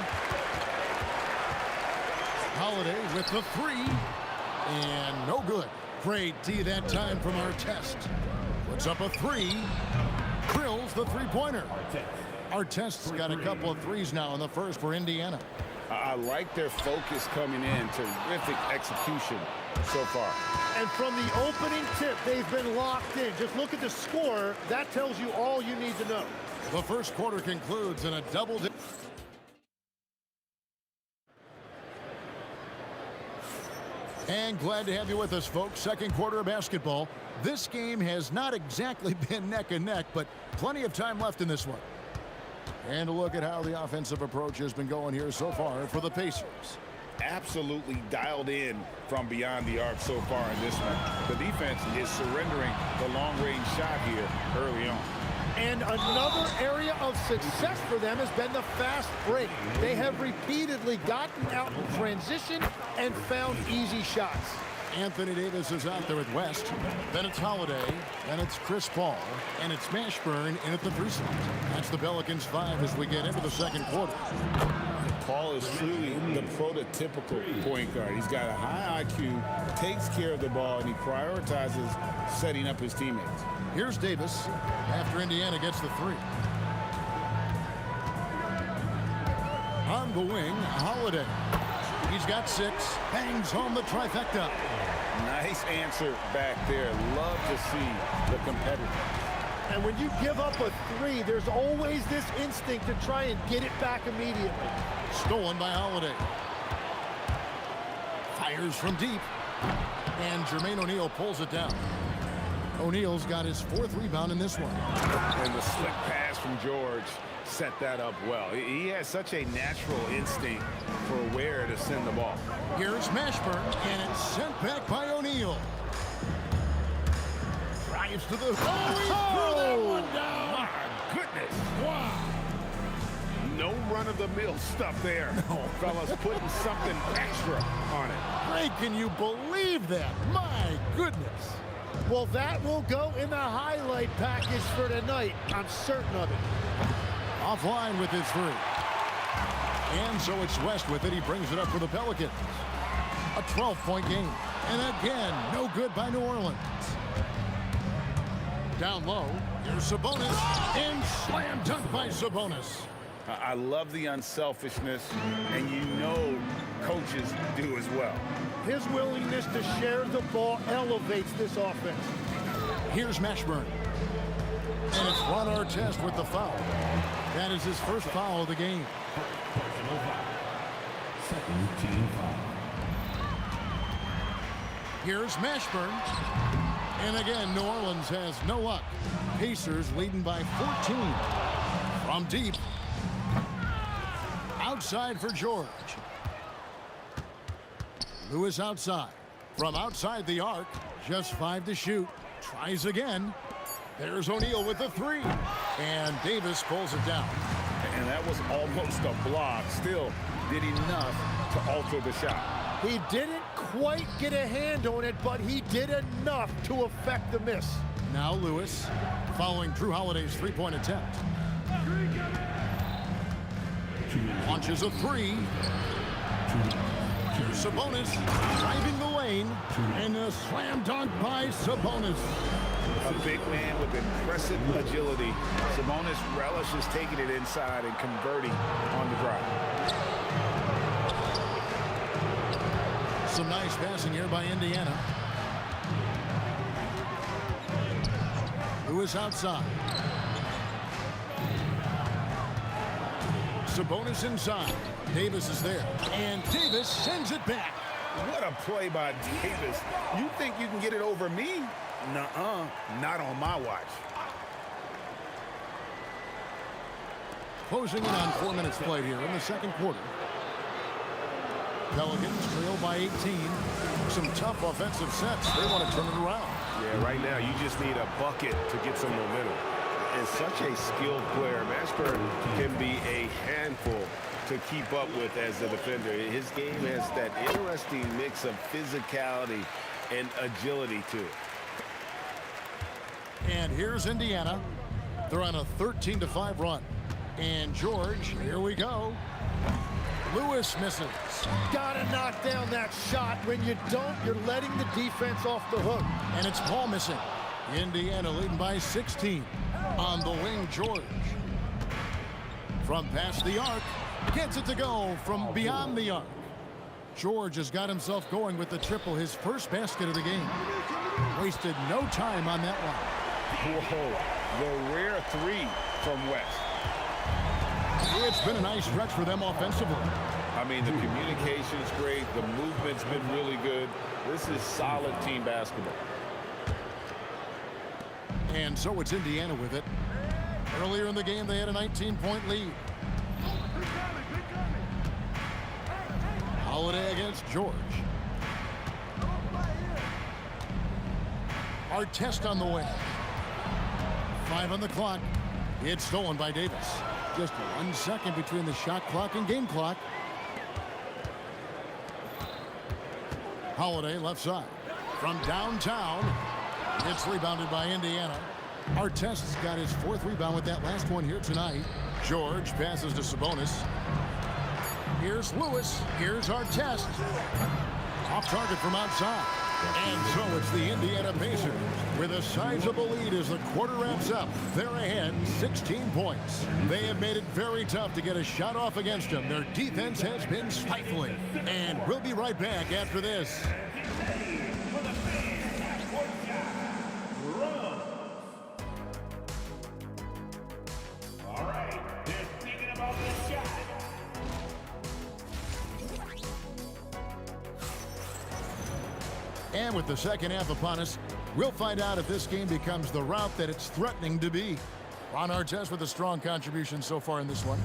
Holiday with the 3. And no good. Great D that time from Artest. Puts up a three. Drills the three-pointer. Artest's got a couple of threes now in the first for Indiana. I like their focus coming in. Terrific execution so far. And from the opening tip, they've been locked in. Just look at the score. That tells you all you need to know. The first quarter concludes in a double. And glad to have you with us, folks. Second quarter of basketball. This game has not exactly been neck and neck, but plenty of time left in this one. And a look at how the offensive approach has been going here so far for the Pacers. Absolutely dialed in from beyond the arc so far in this one. The defense is surrendering the long-range shot here early on. And another area of success for them has been the fast break. They have repeatedly gotten out in transition and found easy shots. Anthony Davis is out there with West. Then it's Holiday. Then it's Chris Paul. And it's Mashburn in at the 3 slot. That's the Pelicans 5 as we get into the second quarter. Paul is truly the prototypical point guard. He's got a high IQ, takes care of the ball, and he prioritizes setting up his teammates. Here's Davis after Indiana gets the 3. On the wing, Holiday. He's got 6, hangs home the trifecta. Nice answer back there. Love to see the competitor. And when you give up a 3, there's always this instinct to try and get it back immediately. Stolen by Holiday. Fires from deep. And Jermaine O'Neal pulls it down. O'Neal's got his 4th rebound in this one. And the slick pass from George set that up well. He has such a natural instinct for where to send the ball. Here's Mashburn, and it's sent back by O'Neal. Drives to the... Oh, he threw that one down! My goodness! Wow! No run-of-the-mill stuff there. No. Fellas putting something extra on it. Ray, can you believe that? My goodness! Well, that will go in the highlight package for tonight. I'm certain of it. Offline with his 3. And so it's West with it. He brings it up for the Pelicans. A 12-point game. And again, no good by New Orleans. Down low, here's Sabonis. And slam dunk by Sabonis. I love the unselfishness, and you know coaches do as well. His willingness to share the ball elevates this offense. Here's Mashburn. And it's Ron Artest with the foul. That is his first foul of the game. Second team foul. Here's Mashburn. And again, New Orleans has no luck. Pacers leading by 14. From deep. Outside for George. Lewis outside. From outside the arc. Just 5 to shoot. Tries again. There's O'Neal with the 3. And Davis pulls it down. And that was almost a block. Still did enough to alter the shot. He didn't quite get a hand on it, but he did enough to affect the miss. Now Lewis following Drew Holiday's 3-point attempt. Launches a 3. Here's Sabonis driving the lane. And a slam dunk by Sabonis. A big man with impressive agility. Sabonis relishes taking it inside and converting on the drive. Some nice passing here by Indiana. Lewis outside. Sabonis inside. Davis is there. And Davis sends it back. What a play by Davis. You think you can get it over me? Nuh-uh. Not on my watch. Closing in on 4 minutes played here in the second quarter. Pelicans trail by 18. Some tough offensive sets. They want to turn it around. Yeah, right now you just need a bucket to get some momentum. And such a skilled player. Mashburn can be a handful to keep up with as a defender. His game has that interesting mix of physicality and agility to it. And here's Indiana. They're on a 13-5 run. And George, here we go. Lewis misses. Gotta knock down that shot. When you don't, you're letting the defense off the hook. And it's Paul missing. Indiana leading by 16. On the wing, George. From past the arc, gets it to go from beyond the arc. George has got himself going with the triple, his first basket of the game. Wasted no time on that one. Whoa, the rare three from West. It's been a nice stretch for them offensively. I mean, the communication's great. The movement's been really good. This is solid team basketball. And so it's Indiana with it. Earlier in the game, they had a 19-point lead. Holiday against George. Artest on the way. 5 on the clock. It's stolen by Davis. Just 1 second between the shot clock and game clock. Holiday left side. From downtown, it's rebounded by Indiana. Artest's got his 4th rebound with that last one here tonight. George passes to Sabonis. Here's Lewis. Here's Artest. Off target from outside. And so it's the Indiana Pacers with a sizable lead as the quarter wraps up. They're ahead 16 points. They have made it very tough to get a shot off against them. Their defense has been stifling. And we'll be right back after this. And with the second half upon us, we'll find out if this game becomes the rout that it's threatening to be. Ron Artest with a strong contribution so far in this one.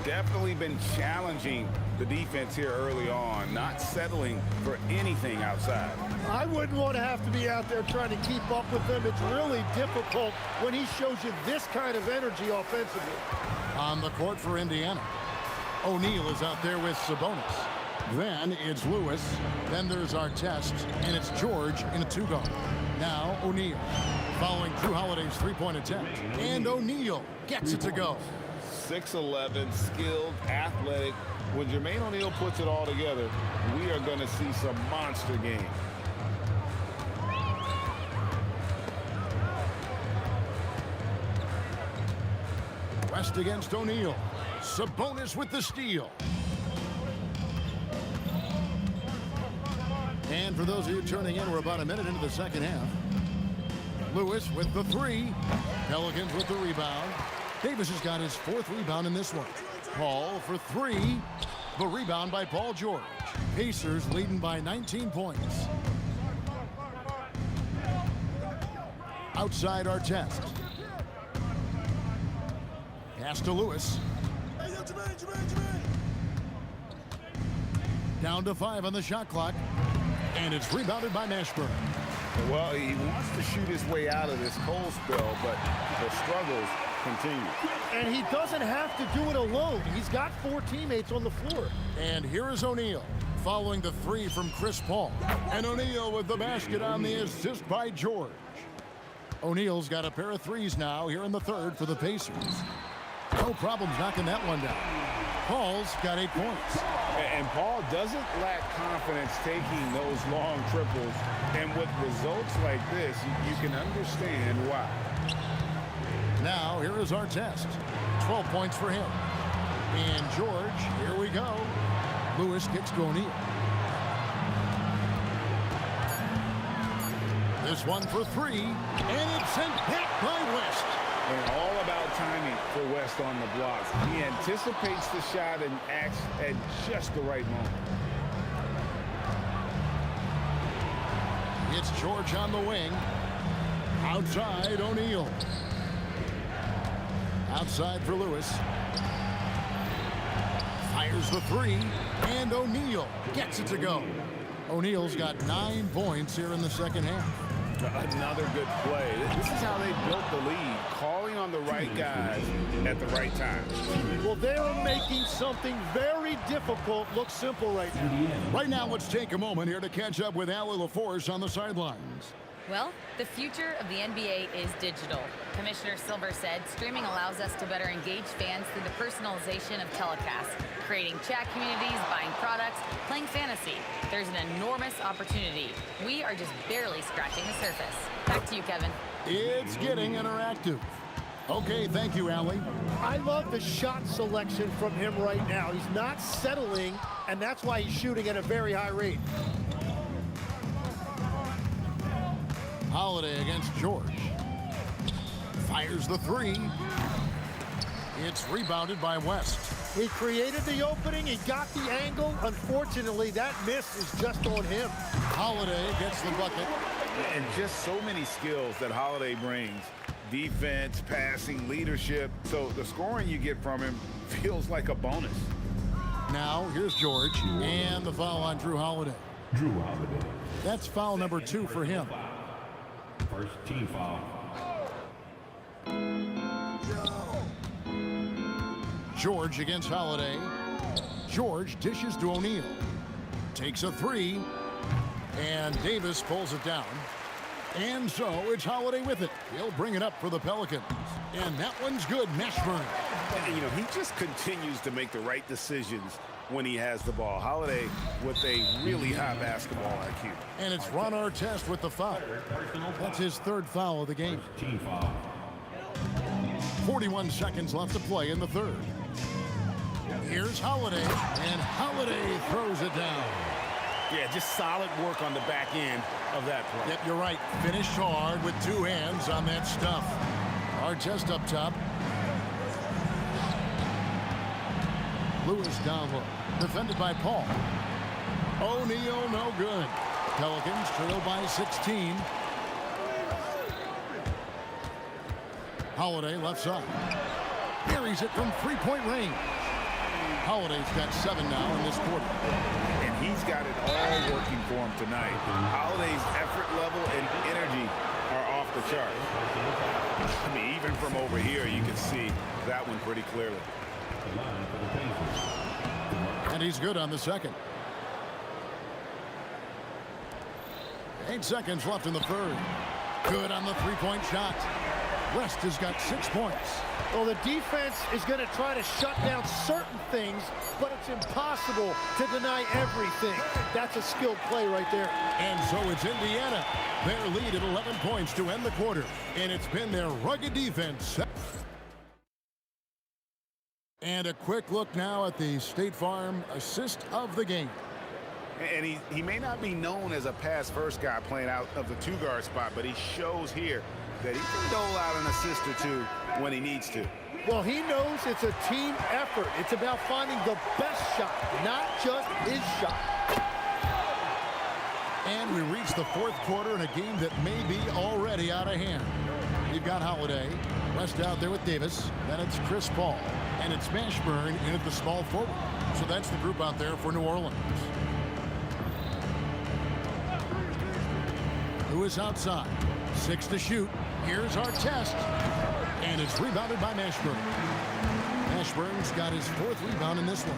Definitely been challenging the defense here early on, not settling for anything outside. I wouldn't want to have to be out there trying to keep up with them. It's really difficult when he shows you this kind of energy offensively. On the court for Indiana, O'Neal is out there with Sabonis. Then it's Lewis. Then there's Artest. And it's George in a 2-guard. Now O'Neal following Drew Holiday's 3-point attempt. And O'Neal gets it to go. 6'11", skilled, athletic. When Jermaine O'Neal puts it all together, we are going to see some monster games. West against O'Neal. Sabonis with the steal. And for those of you turning in, we're about a minute into the second half. Lewis with the 3. Pelicans with the rebound. Davis has got his 4th rebound in this one. Paul for 3. The rebound by Paul George. Pacers leading by 19 points. Outside Artest. Pass to Lewis. Down to 5 on the shot clock. And it's rebounded by Mashburn. Well, he wants to shoot his way out of this cold spell, but the struggles continue. And he doesn't have to do it alone. He's got 4 teammates on the floor. And here is O'Neal following the 3 from Chris Paul. And O'Neal with the basket on the assist by George. O'Neal's got a pair of 3s now here in the 3rd for the Pacers. No problems knocking that one down. Paul's got 8 points. And Paul doesn't lack confidence taking those long triples. And with results like this, you can understand why. Now, here is Artest. 12 points for him. And George, here we go. Lewis kicks to O'Neal. This one for 3. And it's sent back by West. And all about timing for West on the block. He anticipates the shot and acts at just the right moment. It's George on the wing. Outside, O'Neal. Outside for Lewis. Fires the 3. And O'Neal gets it to go. O'Neal's got 9 points here in the second half. Another good play. This is how they built the lead, calling on the right guys at the right time. Well, they are making something very difficult look simple right now. Right now, let's take a moment here to catch up with Allie LaForce on the sidelines. Well, the future of the NBA is digital. Commissioner Silver said streaming allows us to better engage fans through the personalization of telecasts, creating chat communities, buying products, playing fantasy. There's an enormous opportunity. We are just barely scratching the surface. Back to you, Kevin. It's getting interactive. Okay, thank you, Allie. I love the shot selection from him right now. He's not settling, and that's why he's shooting at a very high rate. Holiday against George. Fires the three. It's rebounded by West. He created the opening. He got the angle. Unfortunately, that miss is just on him. Holiday gets the bucket. And just so many skills that Holiday brings. Defense, passing, leadership. So the scoring you get from him feels like a bonus. Now, here's George. And the foul on Drew Holiday. Drew Holiday. That's foul number 2 for him. First team foul. George against Holiday. George dishes to O'Neal. Takes a three. And Davis pulls it down. And so it's Holiday with it. He'll bring it up for the Pelicans. And that one's good. Mashburn. And, you know, he just continues to make the right decisions when he has the ball. Holiday with a really high basketball IQ. And it's Ron Artest with the foul. That's his 3rd foul of the game. Team foul. 41 seconds left to play in the 3rd. Here's Holiday, and Holiday throws it down. Yeah, just solid work on the back end of that play. Yep, you're right. Finished hard with 2 hands on that stuff. Artest up top. Lewis down low. Defended by Paul. O'Neal, no good. Pelicans trail by 16. Holiday left side. Buries it from 3-point range. Holiday's got 7 now in this quarter. And he's got it all working for him tonight. Holiday's effort level and energy are off the chart. I mean, even from over here, you can see that one pretty clearly. And he's good on the second. 8 seconds left in the 3rd. Good on the 3-point shot. West has got 6 points. Well, the defense is going to try to shut down certain things, but it's impossible to deny everything. That's a skilled play right there. And so it's Indiana. Their lead at 11 points to end the quarter. And it's been their rugged defense. And a quick look now at the State Farm assist of the game. And he may not be known as a pass-first guy playing out of the 2-guard spot, but he shows here that he can dole out an assist or 2 when he needs to. Well, he knows it's a team effort. It's about finding the best shot, not just his shot. And we reach the 4th quarter in a game that may be already out of hand. You've got Holiday. West out there with Davis. Then it's Chris Paul. And it's Mashburn in at the small forward. So that's the group out there for New Orleans. Who is outside? 6 to shoot. Here's Artest. And it's rebounded by Mashburn. Mashburn's got his 4th rebound in this one.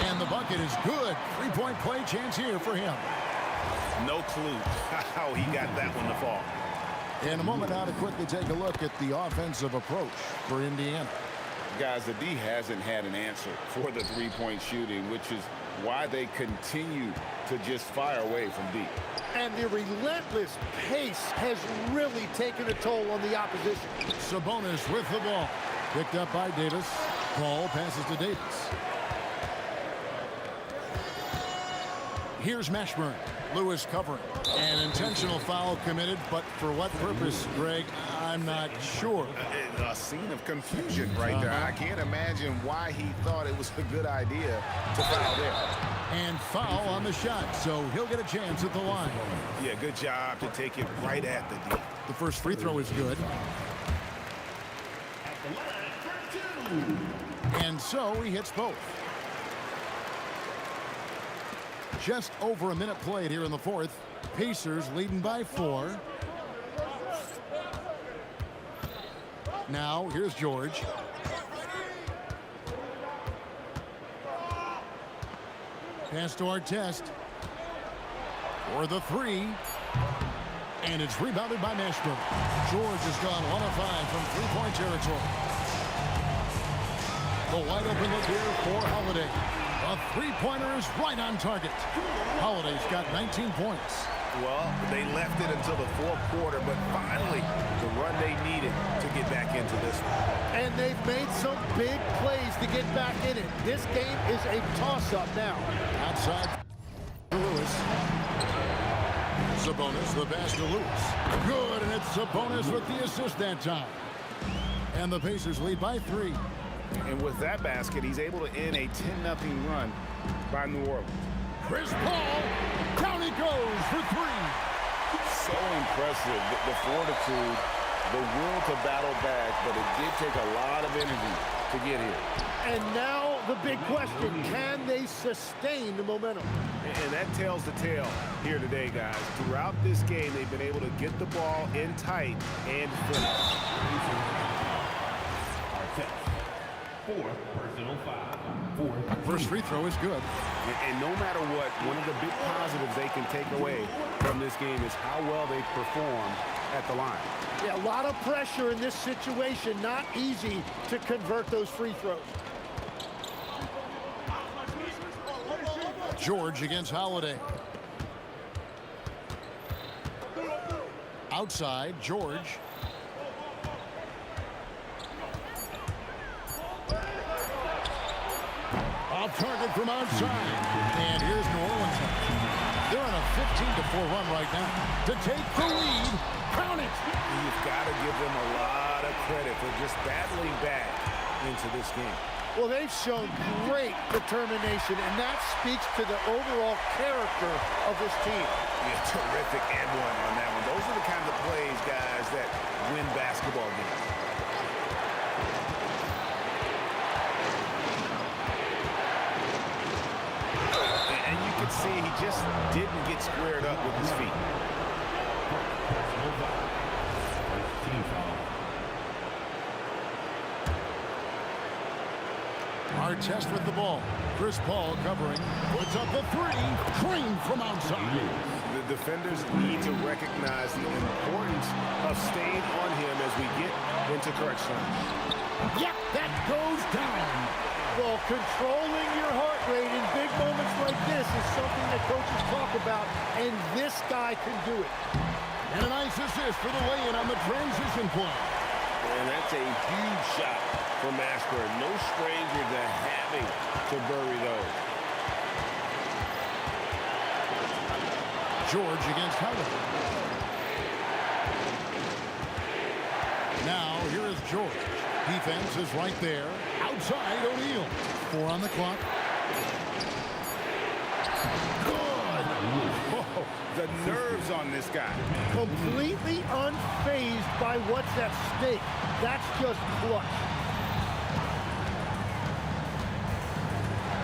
And the bucket is good. 3-point play chance here for him. No clue how he got that one to fall. In a moment now to quickly take a look at the offensive approach for Indiana. Guys, the D hasn't had an answer for the 3-point shooting, which is why they continue to just fire away from deep. And the relentless pace has really taken a toll on the opposition. Sabonis with the ball. Picked up by Davis. Paul passes to Davis. Here's Mashburn. Lewis covering. An intentional foul committed, but for what purpose, Greg, I'm not sure. A scene of confusion right there. I can't imagine why he thought it was a good idea to foul there. And foul on the shot, so he'll get a chance at the line. Yeah, good job to take it right at the D. The first free throw is good. And so he hits both. Just over a minute played here in the 4th. Pacers leading by 4. Now here's George. Pass to Artest. For the 3. And it's rebounded by Mashburn. George has gone 1 of 5 from 3-point territory. The wide open look here for Holiday. A 3-pointer is right on target. Holiday's got 19 points. Well, they left it until the fourth quarter, but finally the run they needed to get back into this one. And they've made some big plays to get back in it. This game is a toss-up now. Outside Lewis. Sabonis, the pass to Lewis. Good, and it's Sabonis with the assist that time. And the Pacers lead by 3. And with that basket, he's able to end a 10-0 run by New Orleans. Chris Paul, down he goes for 3. So impressive, the fortitude, the will to battle back, but it did take a lot of energy to get here. And now the big question, can they sustain the momentum? And that tells the tale here today, guys. Throughout this game, they've been able to get the ball in tight and finish. Fourth personal foul. First free throw is good. And no matter what, one of the big positives they can take away from this game is how well they perform at the line. Yeah, a lot of pressure in this situation. Not easy to convert those free throws. George against Holiday. Outside, George. Off target from outside. And here's New Orleans. They're on a 15-4 run right now. To take the lead, count it. You've got to give them a lot of credit for just battling back into this game. Well, they've shown great determination, and that speaks to the overall character of this team. Yeah, terrific and one on that one. Those are the kinds of plays, guys, that win basketball games. And you can see he just didn't get squared up with his feet. Artest with the ball. Chris Paul covering. Puts up the 3. Cream from outside. The defenders need to recognize the importance of staying on him as we get into crunch time. Yep, that goes down. Well, controlling your heart rate in big moments like this is something that coaches talk about, and this guy can do it. And a nice assist for the lay-in on the transition play. And that's a huge shot from Mashburn. No stranger to having to bury those. George against Howard. Now, here is George. Defense is right there. Outside, O'Neal. 4 on the clock. Good. Oh, the nerves on this guy. Completely unfazed by what's at stake. That's just clutch.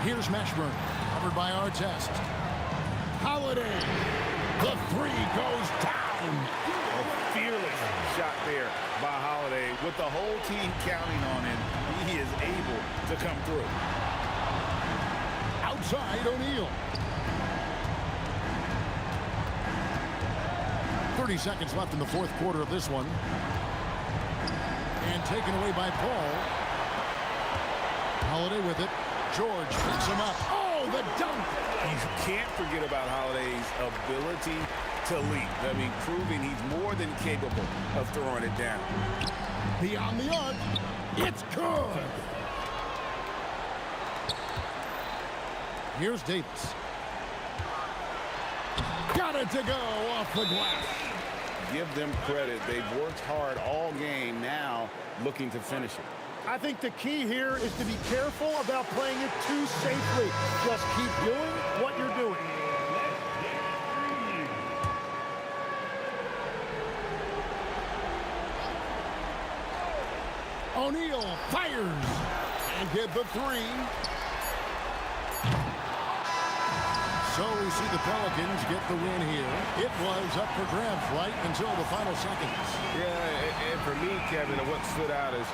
Here's Mashburn, covered by Artest. Holiday. The 3 goes down. A fearless shot there by Holiday. With the whole team counting on him, he is able to come through. Outside, O'Neal. 30 seconds left in the fourth quarter of this one. And taken away by Paul. Holiday with it. George picks him up. Oh, the dunk! You can't forget about Holiday's ability to leap. I mean, proving he's more than capable of throwing it down. Beyond the arc. It's good. Here's Davis. Got it to go off the glass. Give them credit. They've worked hard all game, now looking to finish it. I think the key here is to be careful about playing it too safely. Just keep doing what you're doing. O'Neal fires and hit the 3. So we see the Pelicans get the win here. It was up for grabs right until the final seconds. Yeah, and for me, Kevin, what stood out is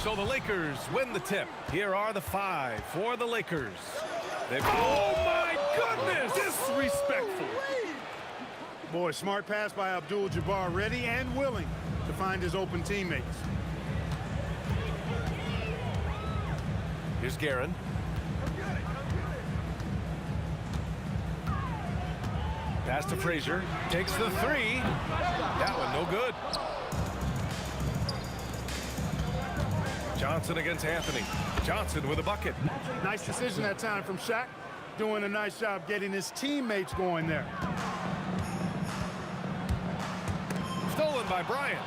So the Lakers win the tip. Here are the 5 for the Lakers. Oh, my goodness! Disrespectful. Boy, smart pass by Abdul-Jabbar, ready and willing to find his open teammates. Here's Guerin. Pass to Frazier. Takes the 3. That one no good. Johnson against Anthony. Johnson with a bucket. Nice decision that time from Shaq. Doing a nice job getting his teammates going there. Stolen by Bryant.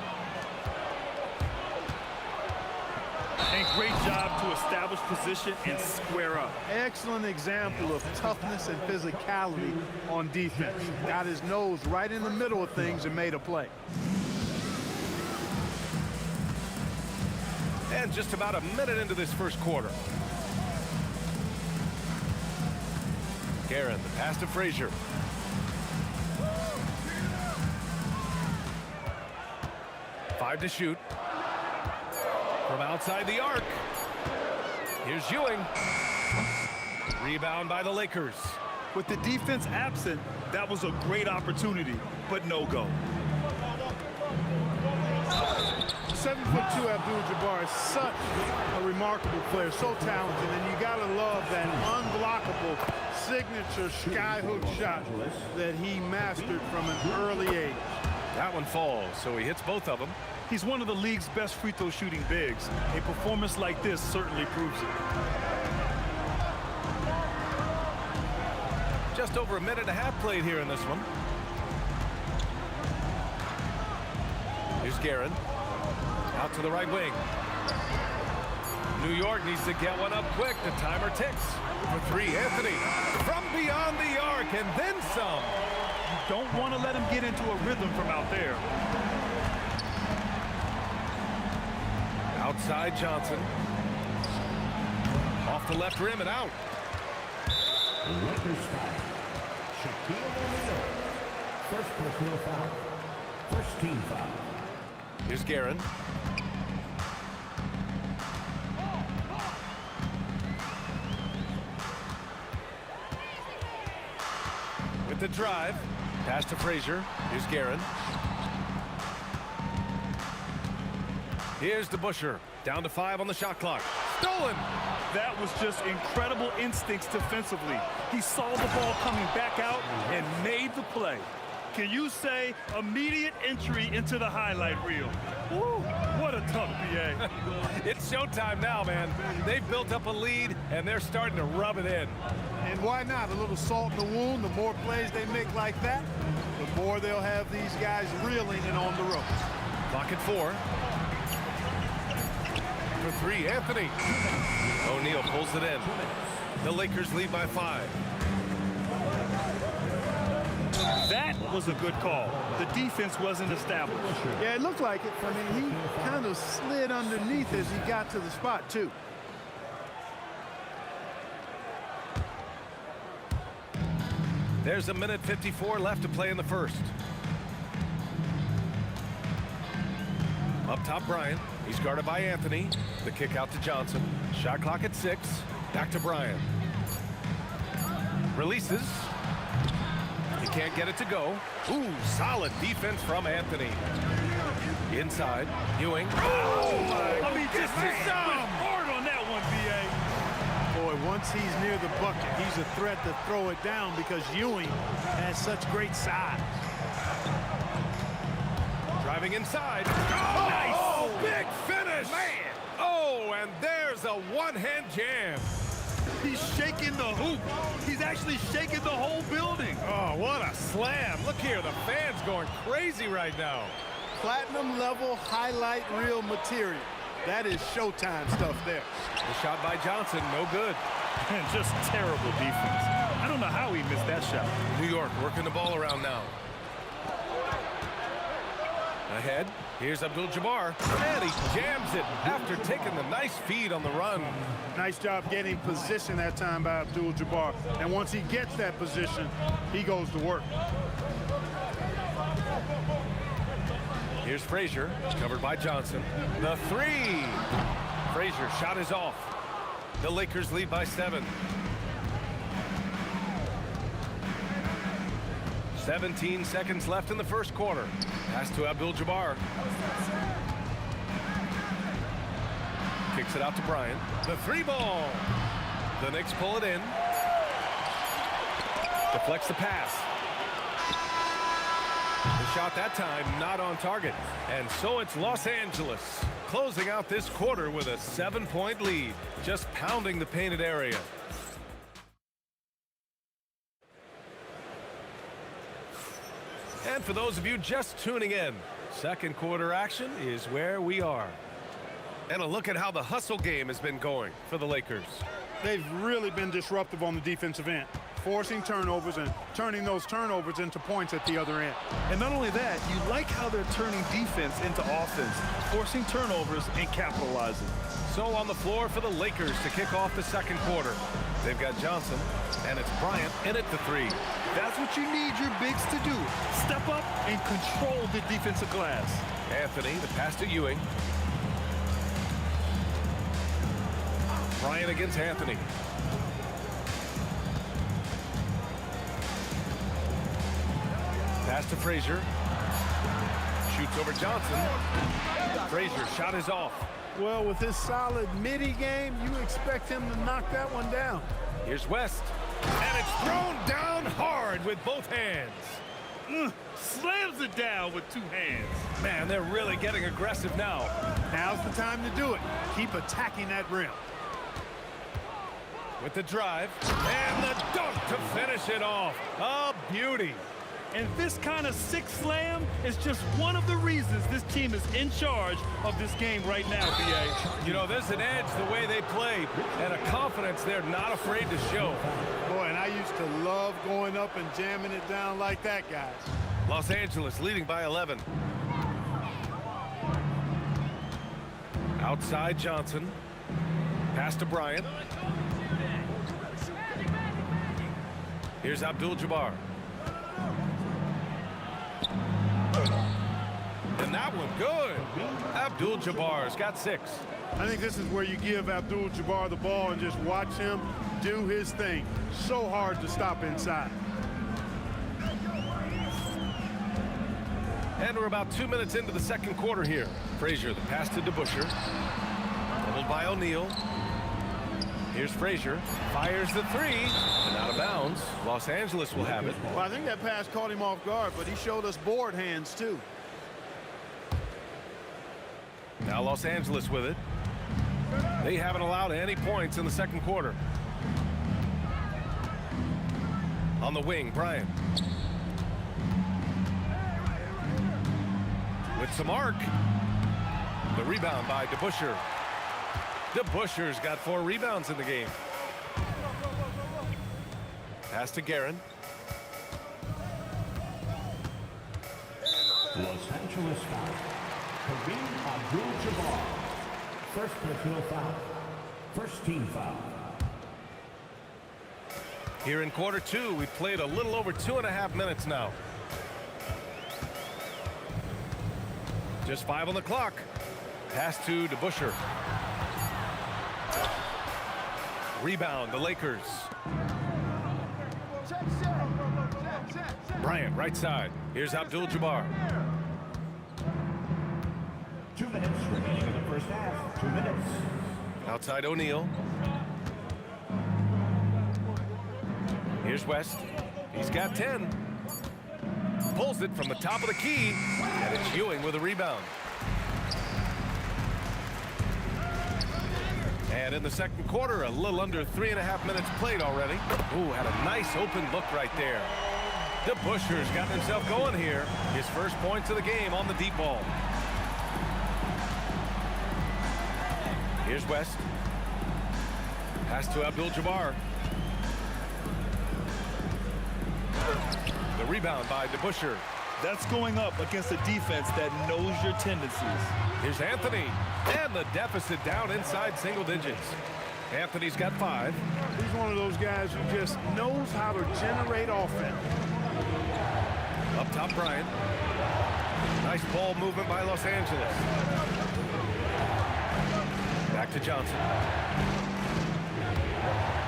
And great job to establish position and square up. Excellent example of toughness and physicality on defense. Got his nose right in the middle of things and made a play. And just about a minute into this first quarter. Guerin, the pass to Frazier. Five to shoot. From outside the arc. Here's Ewing. Rebound by the Lakers. With the defense absent, that was a great opportunity, but no go. 7'2" Abdul-Jabbar is such a remarkable player, so talented, and you gotta love that unblockable signature skyhook shot that he mastered from an early age. That one falls, so he hits both of them. He's one of the league's best free throw shooting bigs. A performance like this certainly proves it. Just over a minute and a half played here in this one. Here's Guerin. Out to the right wing. New York needs to get one up quick. The timer ticks. For three, Anthony. From beyond the arc and then some. You don't want to let him get into a rhythm from out there. Outside Johnson. Off the left rim and out. Lakers foul. Shaquille O'Neal. First personal foul. First team foul. Here's Guerin. With the drive. Pass to Frazier. Here's Guerin. Here's DeBusschere. Down to 5 on the shot clock. Stolen! That was just incredible instincts defensively. He saw the ball coming back out and made the play. Can you say immediate entry into the highlight reel? Woo, what a tough BA. It's showtime now, man. They've built up a lead, and they're starting to rub it in. And why not? A little salt in the wound. The more plays they make like that, the more they'll have these guys reeling and on the ropes. Clock at 4. For three, Anthony. O'Neal pulls it in. The Lakers lead by 5. That was a good call. The defense wasn't established. Yeah, it looked like it. I mean, he kind of slid underneath as he got to the spot, too. There's a minute 54 left to play in the first. Up top, Bryant. He's guarded by Anthony. The kick out to Johnson. Shot clock at 6. Back to Bryant. Releases. He can't get it to go. Ooh, solid defense from Anthony. Inside, Ewing. Oh, my. I mean, just hard on that one, B.A. Boy, once he's near the bucket, he's a threat to throw it down because Ewing has such great size. Driving inside. Oh, nice! Oh, big finish! Man! Oh, and there's a one-hand jam. He's shaking the hoop. He's actually shaking the whole building. Oh, what a slam. Look here, the fans going crazy right now. Platinum level highlight reel material. That is showtime stuff there. The shot by Johnson, no good. And just terrible defense. I don't know how he missed that shot. New York working the ball around now. Ahead, here's Abdul-Jabbar, and he jams it after taking the nice feed on the run. Nice job getting position that time by Abdul-Jabbar. And once he gets that position, he goes to work. Here's Frazier, covered by Johnson. The 3. Frazier shot is off. The Lakers lead by 7. 17 seconds left in the first quarter. Pass to Abdul-Jabbar. Kicks it out to Bryant. The 3 ball. The Knicks pull it in. Deflects the pass. The shot that time not on target. And so it's Los Angeles closing out this quarter with a 7-point lead. Just pounding the painted area. And for those of you just tuning in, second quarter action is where we are. And a look at how the hustle game has been going for the Lakers. They've really been disruptive on the defensive end, forcing turnovers and turning those turnovers into points at the other end. And not only that, you like how they're turning defense into offense, forcing turnovers and capitalizing. So on the floor for the Lakers to kick off the second quarter. They've got Johnson, and it's Bryant in at the 3. That's what you need your bigs to do. Step up and control the defensive glass. Anthony, the pass to Ewing. Bryant against Anthony. Pass to Frazier. Shoots over Johnson. Frazier shot is off. Well, with his solid midi game, you expect him to knock that one down. Here's West. And it's thrown down hard with both hands. Slams it down with two hands. Man, they're really getting aggressive now. Now's the time to do it. Keep attacking that rim. With the drive. And the dunk to finish it off. A beauty. And this kind of sick slam is just one of the reasons this team is in charge of this game right now, B.A. You know, there's an edge the way they play and a confidence they're not afraid to show. Boy, and I used to love going up and jamming it down like that, guys. Los Angeles leading by 11. Outside Johnson. Pass to Bryant. Here's Abdul-Jabbar. And that one good. Abdul-Jabbar's got 6. I think this is where you give Abdul-Jabbar the ball and just watch him do his thing. So hard to stop inside. And we're about 2 minutes into the second quarter here. Frazier, the pass to DeBusschere. Doubled by O'Neal. Here's Frazier. Fires the 3. And out of bounds. Los Angeles will have it. Well, I think that pass caught him off guard, but he showed us board hands, too. Now Los Angeles with it. They haven't allowed any points in the second quarter. On the wing, Bryant. With some arc. The rebound by DeBusschere. DeBusschere's got 4 rebounds in the game. Pass to Guerin. Los Angeles foul. Kareem Abdul-Jabbar. First personal foul. First team foul. Here in quarter 2, we've played a little over 2.5 minutes now. Just 5 on the clock. Pass to DeBusschere. Rebound, the Lakers. Bryant, right side. Here's Abdul-Jabbar. 2 minutes remaining in the first half. 2 minutes. Outside O'Neal. Here's West. He's got 10. Pulls it from the top of the key. And it's Ewing with a rebound. And in the second quarter, a little under 3.5 minutes played already. Ooh, had a nice open look right there. DeBusschere's got himself going here. His first points of the game on the deep ball. Here's West. Pass to Abdul-Jabbar. The rebound by DeBusschere. That's going up against a defense that knows your tendencies. Here's Anthony. And the deficit down inside single digits. Anthony's got 5. He's one of those guys who just knows how to generate offense. Up top, Bryant. Nice ball movement by Los Angeles. Back to Johnson.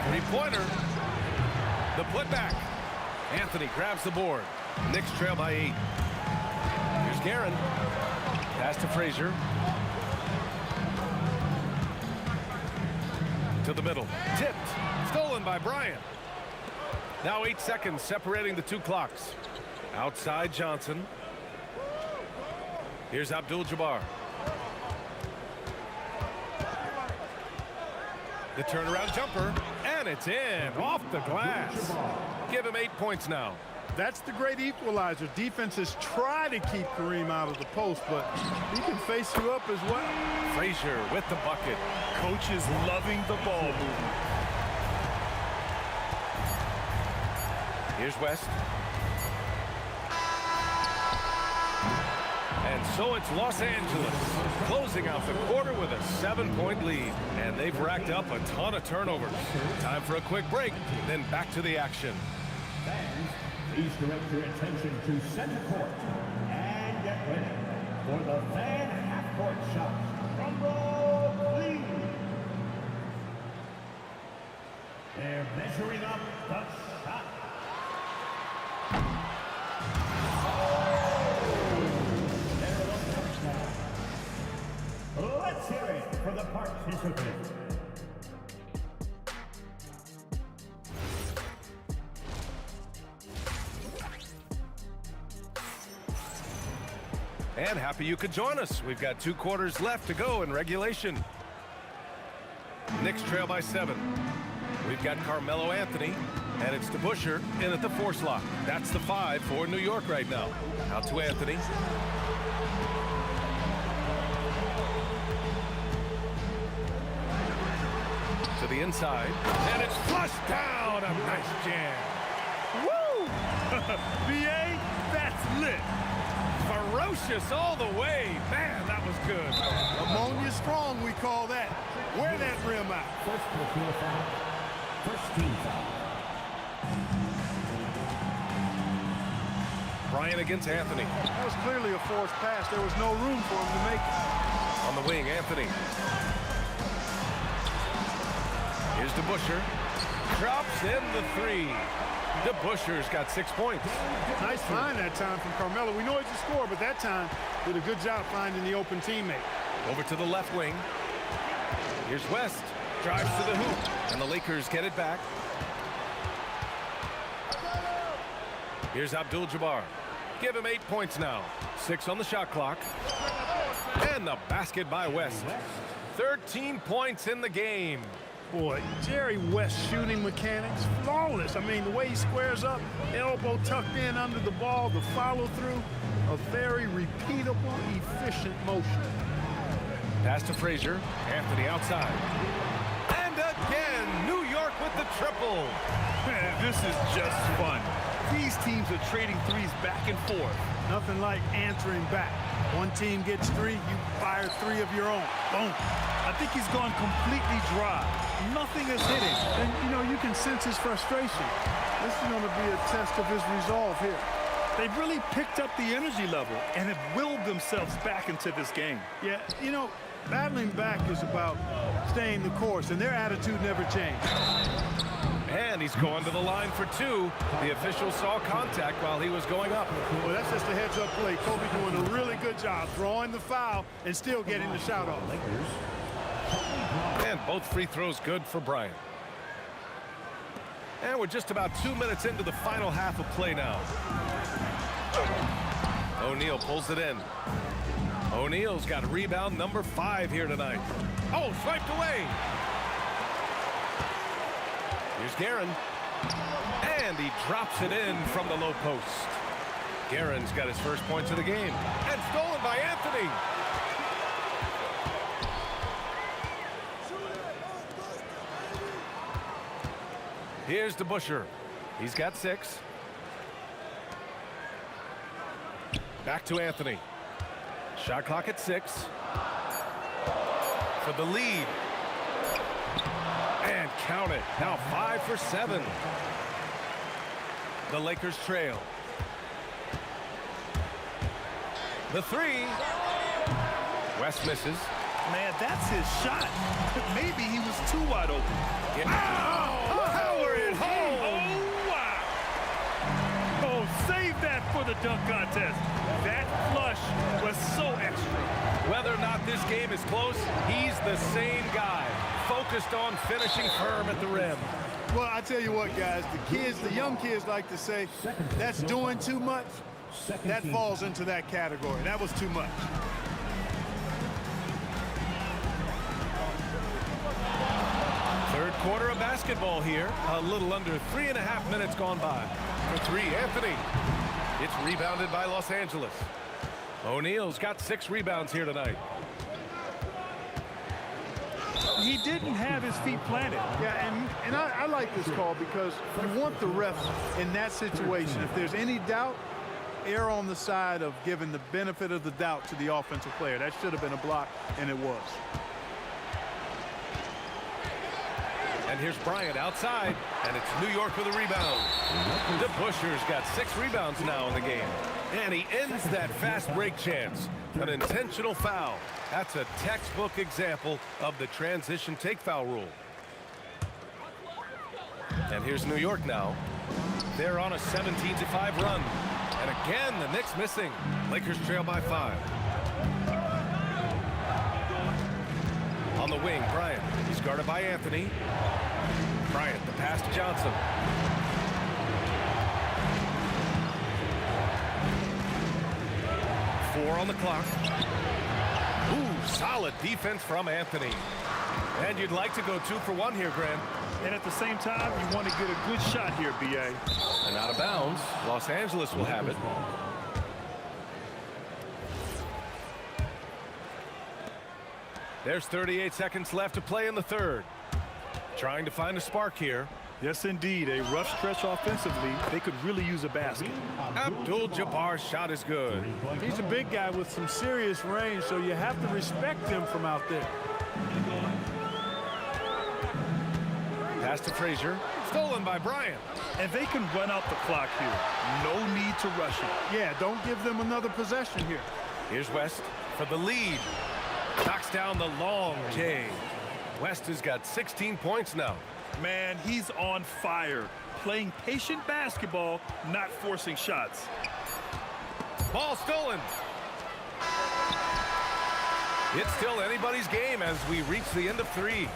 3-pointer. The putback. Anthony grabs the board. Knicks trail by 8. Here's Guerin. Pass to Frazier. To the middle. Tipped. Stolen by Bryant. Now 8 seconds separating the 2 clocks. Outside Johnson. Here's Abdul-Jabbar. The turnaround jumper, and it's in, off the glass. Give him 8 points now. That's the great equalizer. Defenses try to keep Kareem out of the post, but he can face you up as well. Frazier with the bucket. Coach is loving the ball movement. Here's West. And so it's Los Angeles closing out the quarter with a 7-point lead. And they've racked up a ton of turnovers. Time for a quick break, then back to the action. Fans, please direct your attention to center court and get ready for the fan half-court shot. Rumble, please. They're measuring up the shot. the participants. And happy you could join us. We've got 2 quarters left to go in regulation. Knicks trail by 7. We've got Carmelo Anthony, and it's DeBusschere in at the 4 slot. That's the 5 for New York right now. Out to Anthony. To the inside, and it's flushed down. A nice jam. Woo! BA, that's lit. Ferocious all the way. Man, that was good. Ammonia strong, we call that. Wear that rim out. First team foul. Bryant against Anthony. That was clearly a forced pass. There was no room for him to make it. On the wing, Anthony. Here's DeBusschere. Drops in the 3. DeBusschere's got 6 points. Nice find that time from Carmelo. We know he's a scorer, but that time did a good job finding the open teammate. Over to the left wing. Here's West. Drives to the hoop. And the Lakers get it back. Here's Abdul-Jabbar. Give him 8 points now. 6 on the shot clock. And the basket by West. 13 points in the game. Boy, Jerry West shooting mechanics, flawless. I mean, the way he squares up, elbow tucked in under the ball, the follow through, a very repeatable, efficient motion. Pass to Frazier. Anthony outside. And again, New York with the triple. Man, this is just fun. These teams are trading threes back and forth. Nothing like answering back. One team gets 3, you fire 3 of your own. Boom. I think he's gone completely dry. Nothing is hitting. And, you know, you can sense his frustration. This is going to be a test of his resolve here. They've really picked up the energy level and have willed themselves back into this game. Yeah, you know, battling back is about staying the course, and their attitude never changed. And he's going to the line for 2. The official saw contact while he was going up. Well, that's just a heads-up play. Kobe doing a really good job drawing the foul and still getting the shot off. And both free throws good for Bryant. And we're just about 2 minutes into the final half of play now. O'Neal pulls it in. O'Neal's got rebound number 5 here tonight. Oh, swiped away. Here's Guerin. And he drops it in from the low post. Guerin's got his first points of the game. And stolen by Anthony. Here's DeBusschere. He's got 6. Back to Anthony. Shot clock at 6. For the lead. And count it. Now 5 for 7. The Lakers trail. The 3. West misses. Man, that's his shot. Maybe he was too wide open. Power it home. Oh, wow. Oh, save that for the dunk contest. That flush was so extra. Whether or not this game is close, he's the same guy. Focused on finishing firm at the rim. Well, I tell you what, guys, the young kids like to say, that's doing too much. That falls into that category. That was too much. Third quarter of basketball here. A little under 3.5 minutes gone by. For 3, Anthony. It's rebounded by Los Angeles. O'Neal's got 6 rebounds here tonight. He didn't have his feet planted. Yeah, and I like this call because you want the refs in that situation. If there's any doubt, err on the side of giving the benefit of the doubt to the offensive player. That should have been a block, and it was. And here's Bryant outside, and it's New York with a rebound. DeBusschere's got 6 rebounds now in the game. And he ends that fast break chance. An intentional foul. That's a textbook example of the transition take foul rule. And here's New York now. They're on a 17-5 run. And again, the Knicks missing. Lakers trail by 5. On the wing, Bryant. He's guarded by Anthony. Bryant, the pass to Johnson. Four on the clock. Ooh, solid defense from Anthony. And you'd like to go 2 for 1 here, Grant. And at the same time, you want to get a good shot here, B.A. And out of bounds. Los Angeles will have it. There's 38 seconds left to play in the third. Trying to find a spark here. Yes, indeed. A rough stretch offensively. They could really use a basket. Abdul-Jabbar's shot is good. He's a big guy with some serious range, so you have to respect him from out there. Pass to Frazier. Stolen by Bryant. And they can run out the clock here. No need to rush it. Yeah, don't give them another possession here. Here's West for the lead. Knocks down the long J. West has got 16 points now. Man, he's on fire. Playing patient basketball, not forcing shots. Ball stolen. It's still anybody's game as we reach the end of 3.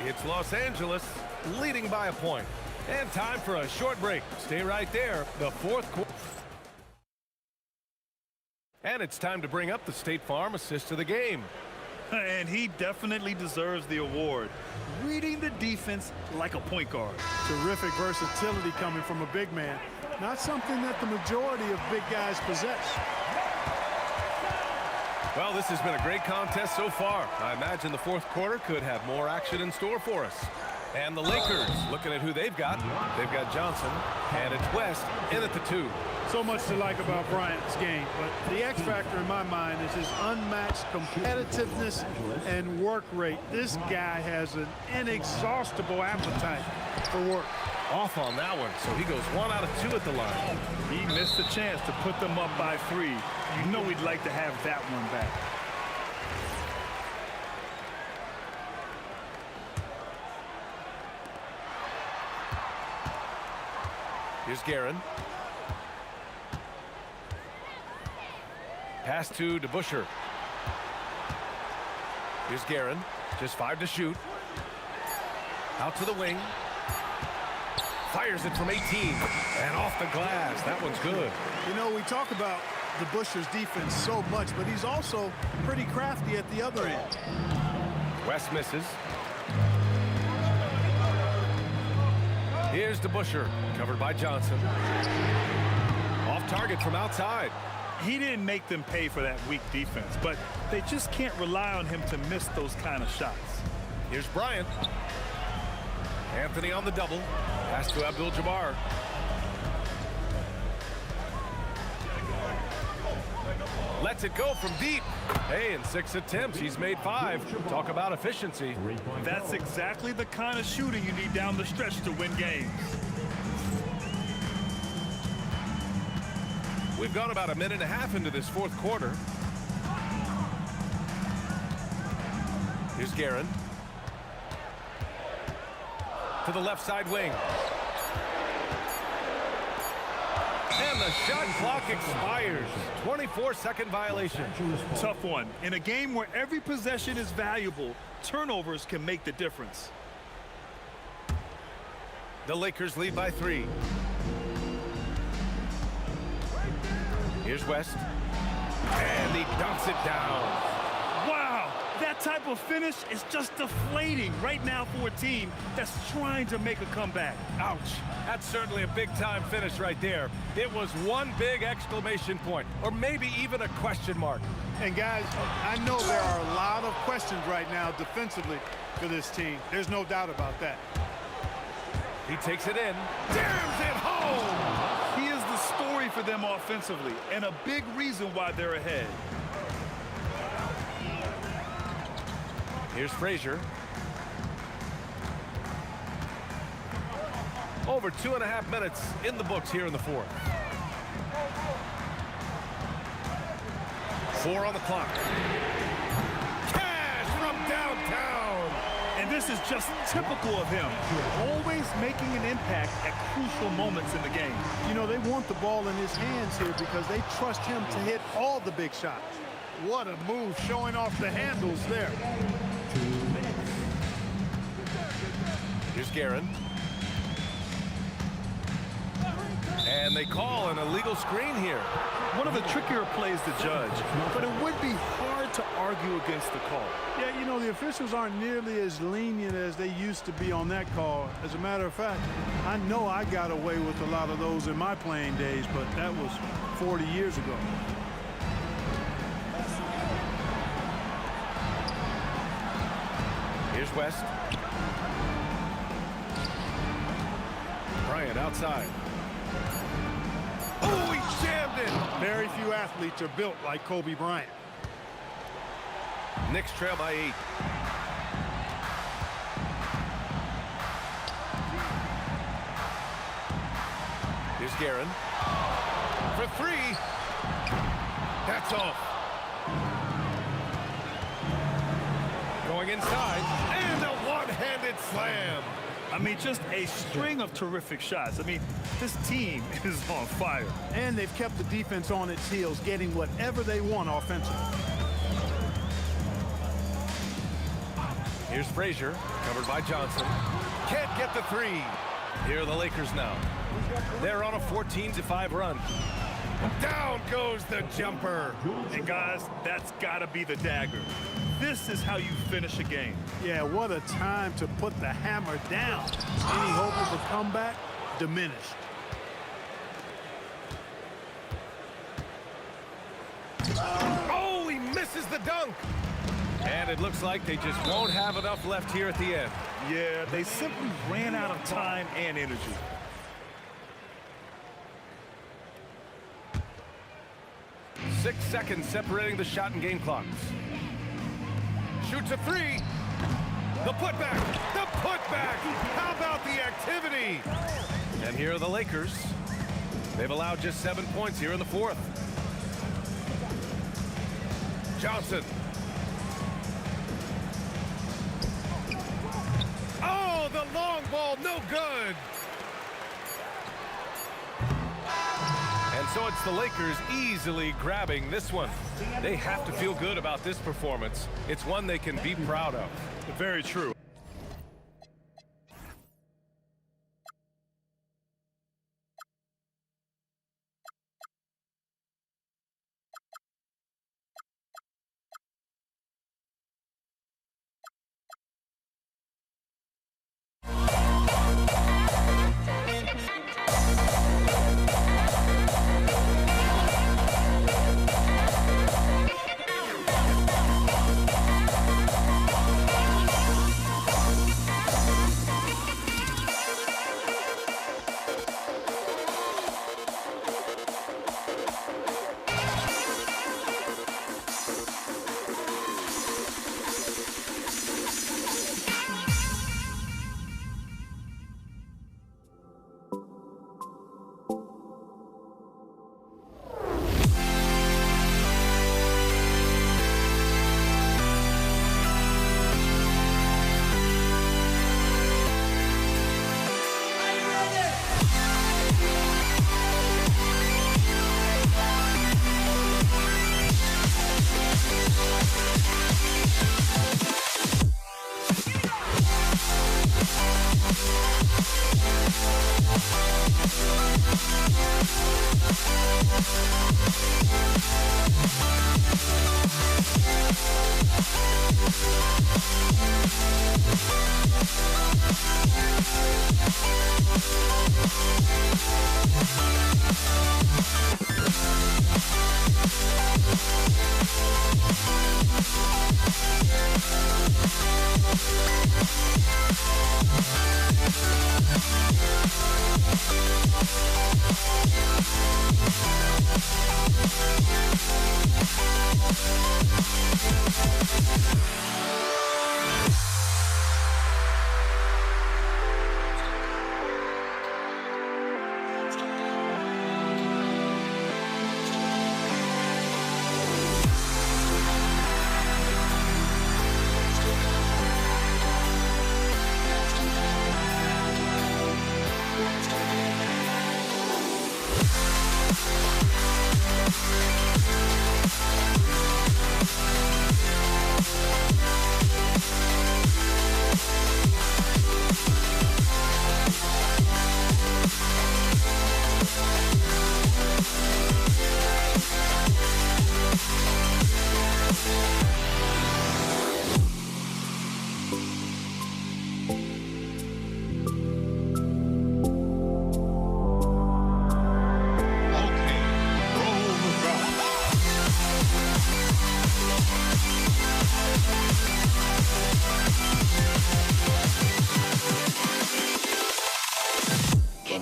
It's Los Angeles leading by a point. And time for a short break. Stay right there. The fourth quarter. And it's time to bring up the State Farm assist of the game. And he definitely deserves the award. Reading the defense like a point guard. Terrific versatility coming from a big man. Not something that the majority of big guys possess. Well, this has been a great contest so far. I imagine the fourth quarter could have more action in store for us. And the Lakers, looking at who they've got Johnson, and it's West in at the 2. So much to like about Bryant's game, but the X factor in my mind is his unmatched competitiveness and work rate. This guy has an inexhaustible appetite for work. Off on that one, so he goes 1 out of 2 at the line. He missed the chance to put them up by 3. You know he'd like to have that one back. Here's Guerin. Pass to DeBusschere. Here's Guerin. Just 5 to shoot. Out to the wing. Fires it from 18. And off the glass. That one's good. You know, we talk about DeBusschere's defense so much, but he's also pretty crafty at the other end. West misses. Here's DeBusschere, covered by Johnson. Off target from outside. He didn't make them pay for that weak defense, but they just can't rely on him to miss those kind of shots. Here's Bryant. Anthony on the double. Pass to Abdul-Jabbar. Lets it go from deep. Hey, in 6 attempts, he's made 5. Talk about efficiency. That's exactly the kind of shooting you need down the stretch to win games. We've gone about 1.5 minutes into this fourth quarter. Here's Guerin. To the left side wing. And the shot clock expires. 24-second violation. Tough one. In a game where every possession is valuable, turnovers can make the difference. The Lakers lead by 3. Here's West. And he dunks it down. Wow, that type of finish is just deflating right now for a team that's trying to make a comeback. Ouch. That's certainly a big-time finish right there. It was one big exclamation point, or maybe even a question mark. And guys, I know there are a lot of questions right now defensively for this team. There's no doubt about that. He takes it in. Jams it home! He is the story for them offensively, and a big reason why they're ahead. Here's Frazier. Over 2.5 minutes in the books here in the fourth. 4 on the clock. Cash from downtown. And this is just typical of him. Always making an impact at crucial moments in the game. You know, they want the ball in his hands here because they trust him to hit all the big shots. What a move, showing off the handles there. 2 minutes. Here's Guerin. And they call an illegal screen here. One of the trickier plays to judge, but it would be hard to argue against the call. Yeah, you know, the officials aren't nearly as lenient as they used to be on that call. As a matter of fact, I know I got away with a lot of those in my playing days, but that was 40 years ago. Here's West. Bryant outside. Oh, he jammed it. Very few athletes are built like Kobe Bryant. Knicks trail by 8. Here's Guerin. For 3. That's off. Going inside. And a one-handed slam. I mean, just a string of terrific shots. I mean, this team is on fire. And they've kept the defense on its heels, getting whatever they want offensively. Here's Frazier, covered by Johnson. Can't get the 3. Here are the Lakers now. They're on a 14-5 run. Down goes the jumper. And guys, that's got to be the dagger. This is how you finish a game. Yeah, what a time to put the hammer down. Any hope of a comeback diminished. Oh, he misses the dunk. And it looks like they just won't have enough left here at the end. Yeah, they simply ran out of time and energy. Six seconds separating the shot and game clocks. Shoots a 3. The putback. The putback. How about the activity? And here are the Lakers. They've allowed just 7 points here in the 4th. Johnson. Oh, the long ball, no good. And so it's the Lakers easily grabbing this one. They have to feel good about this performance. It's one they can be proud of. Very true.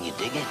You dig it?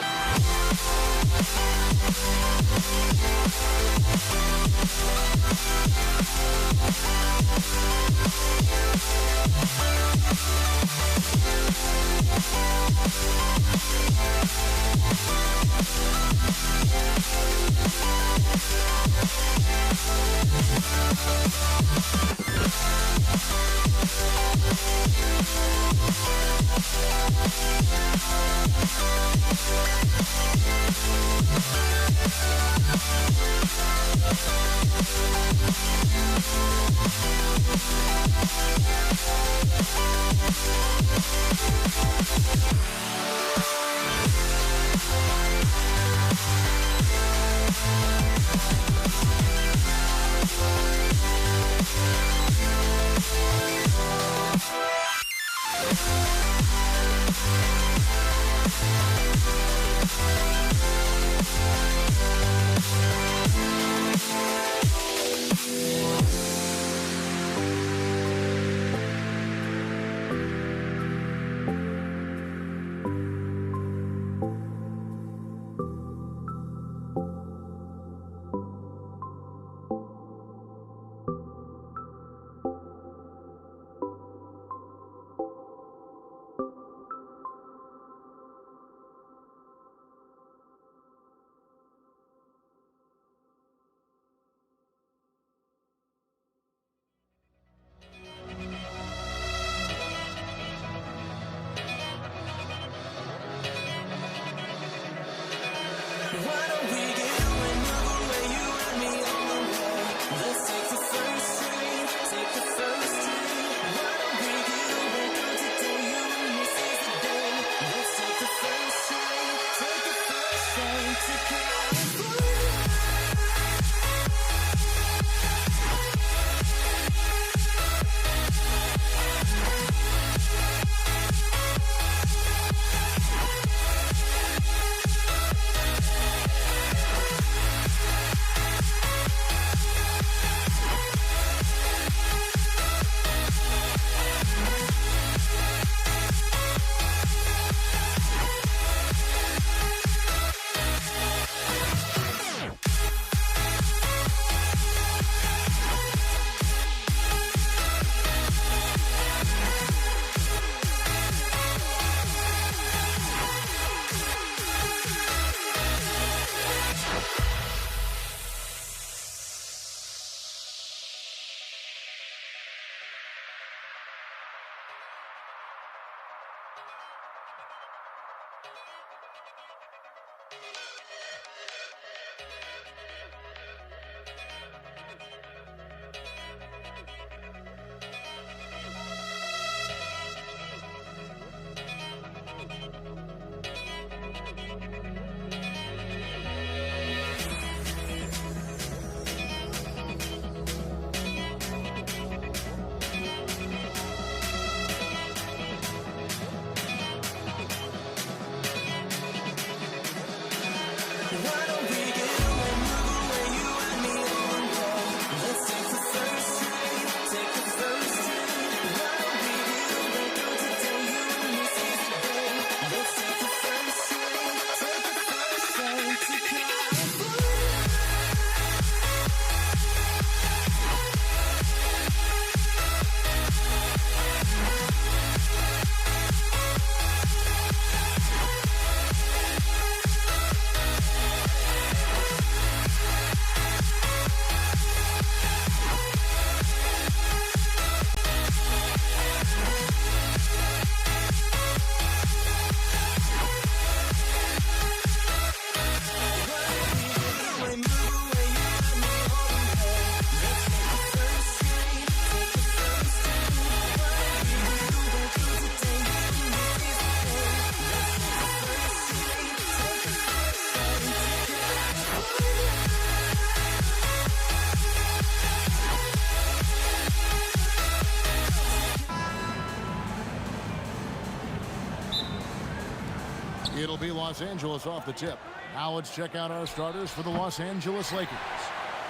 It'll be Los Angeles off the tip. Now let's check out our starters for the Los Angeles Lakers.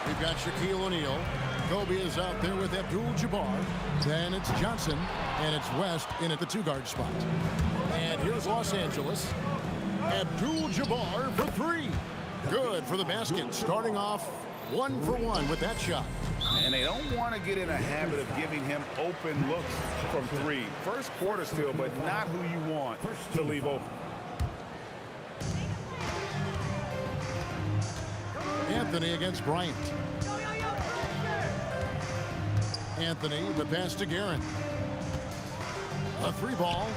We've got Shaquille O'Neal. Kobe is out there with Abdul-Jabbar. Then it's Johnson, and it's West in at the two-guard spot. And here's Los Angeles. Abdul-Jabbar for three. Good for the basket, starting off 1 for 1 with that shot. And they don't want to get in a habit of giving him open looks from three. First quarter still, but not who you want to leave open. Anthony against Bryant. Anthony, the pass to Guerin. A three ball.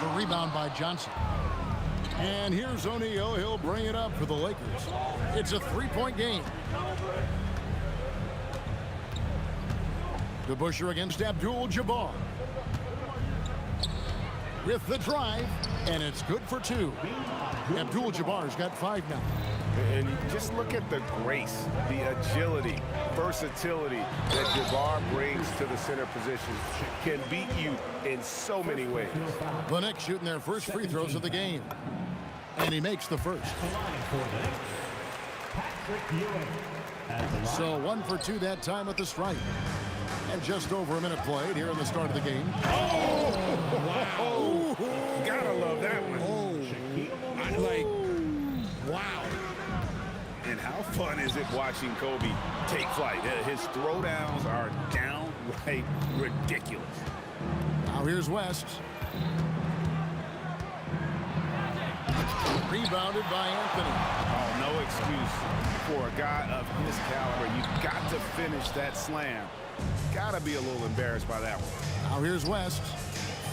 The rebound by Johnson. And here's O'Neal. He'll bring it up for the Lakers. It's a three-point game. DeBusschere against Abdul-Jabbar. With the drive, and it's good for two. Abdul-Jabbar's got 5 now. And just look at the grace, the agility, versatility that Jabbar brings to the center position. Can beat you in so many ways. The Knicks shooting their first free throws of the game. And he makes the first. So 1 for 2 that time at the stripe. And just over a minute played here in the start of the game. Oh, wow. Gotta love that one. Wow. And how fun is it watching Kobe take flight? His throwdowns are downright ridiculous. Now here's West. Rebounded by Anthony. Oh, no excuse for a guy of his caliber. You got to finish that slam. Gotta be a little embarrassed by that one. Now here's West,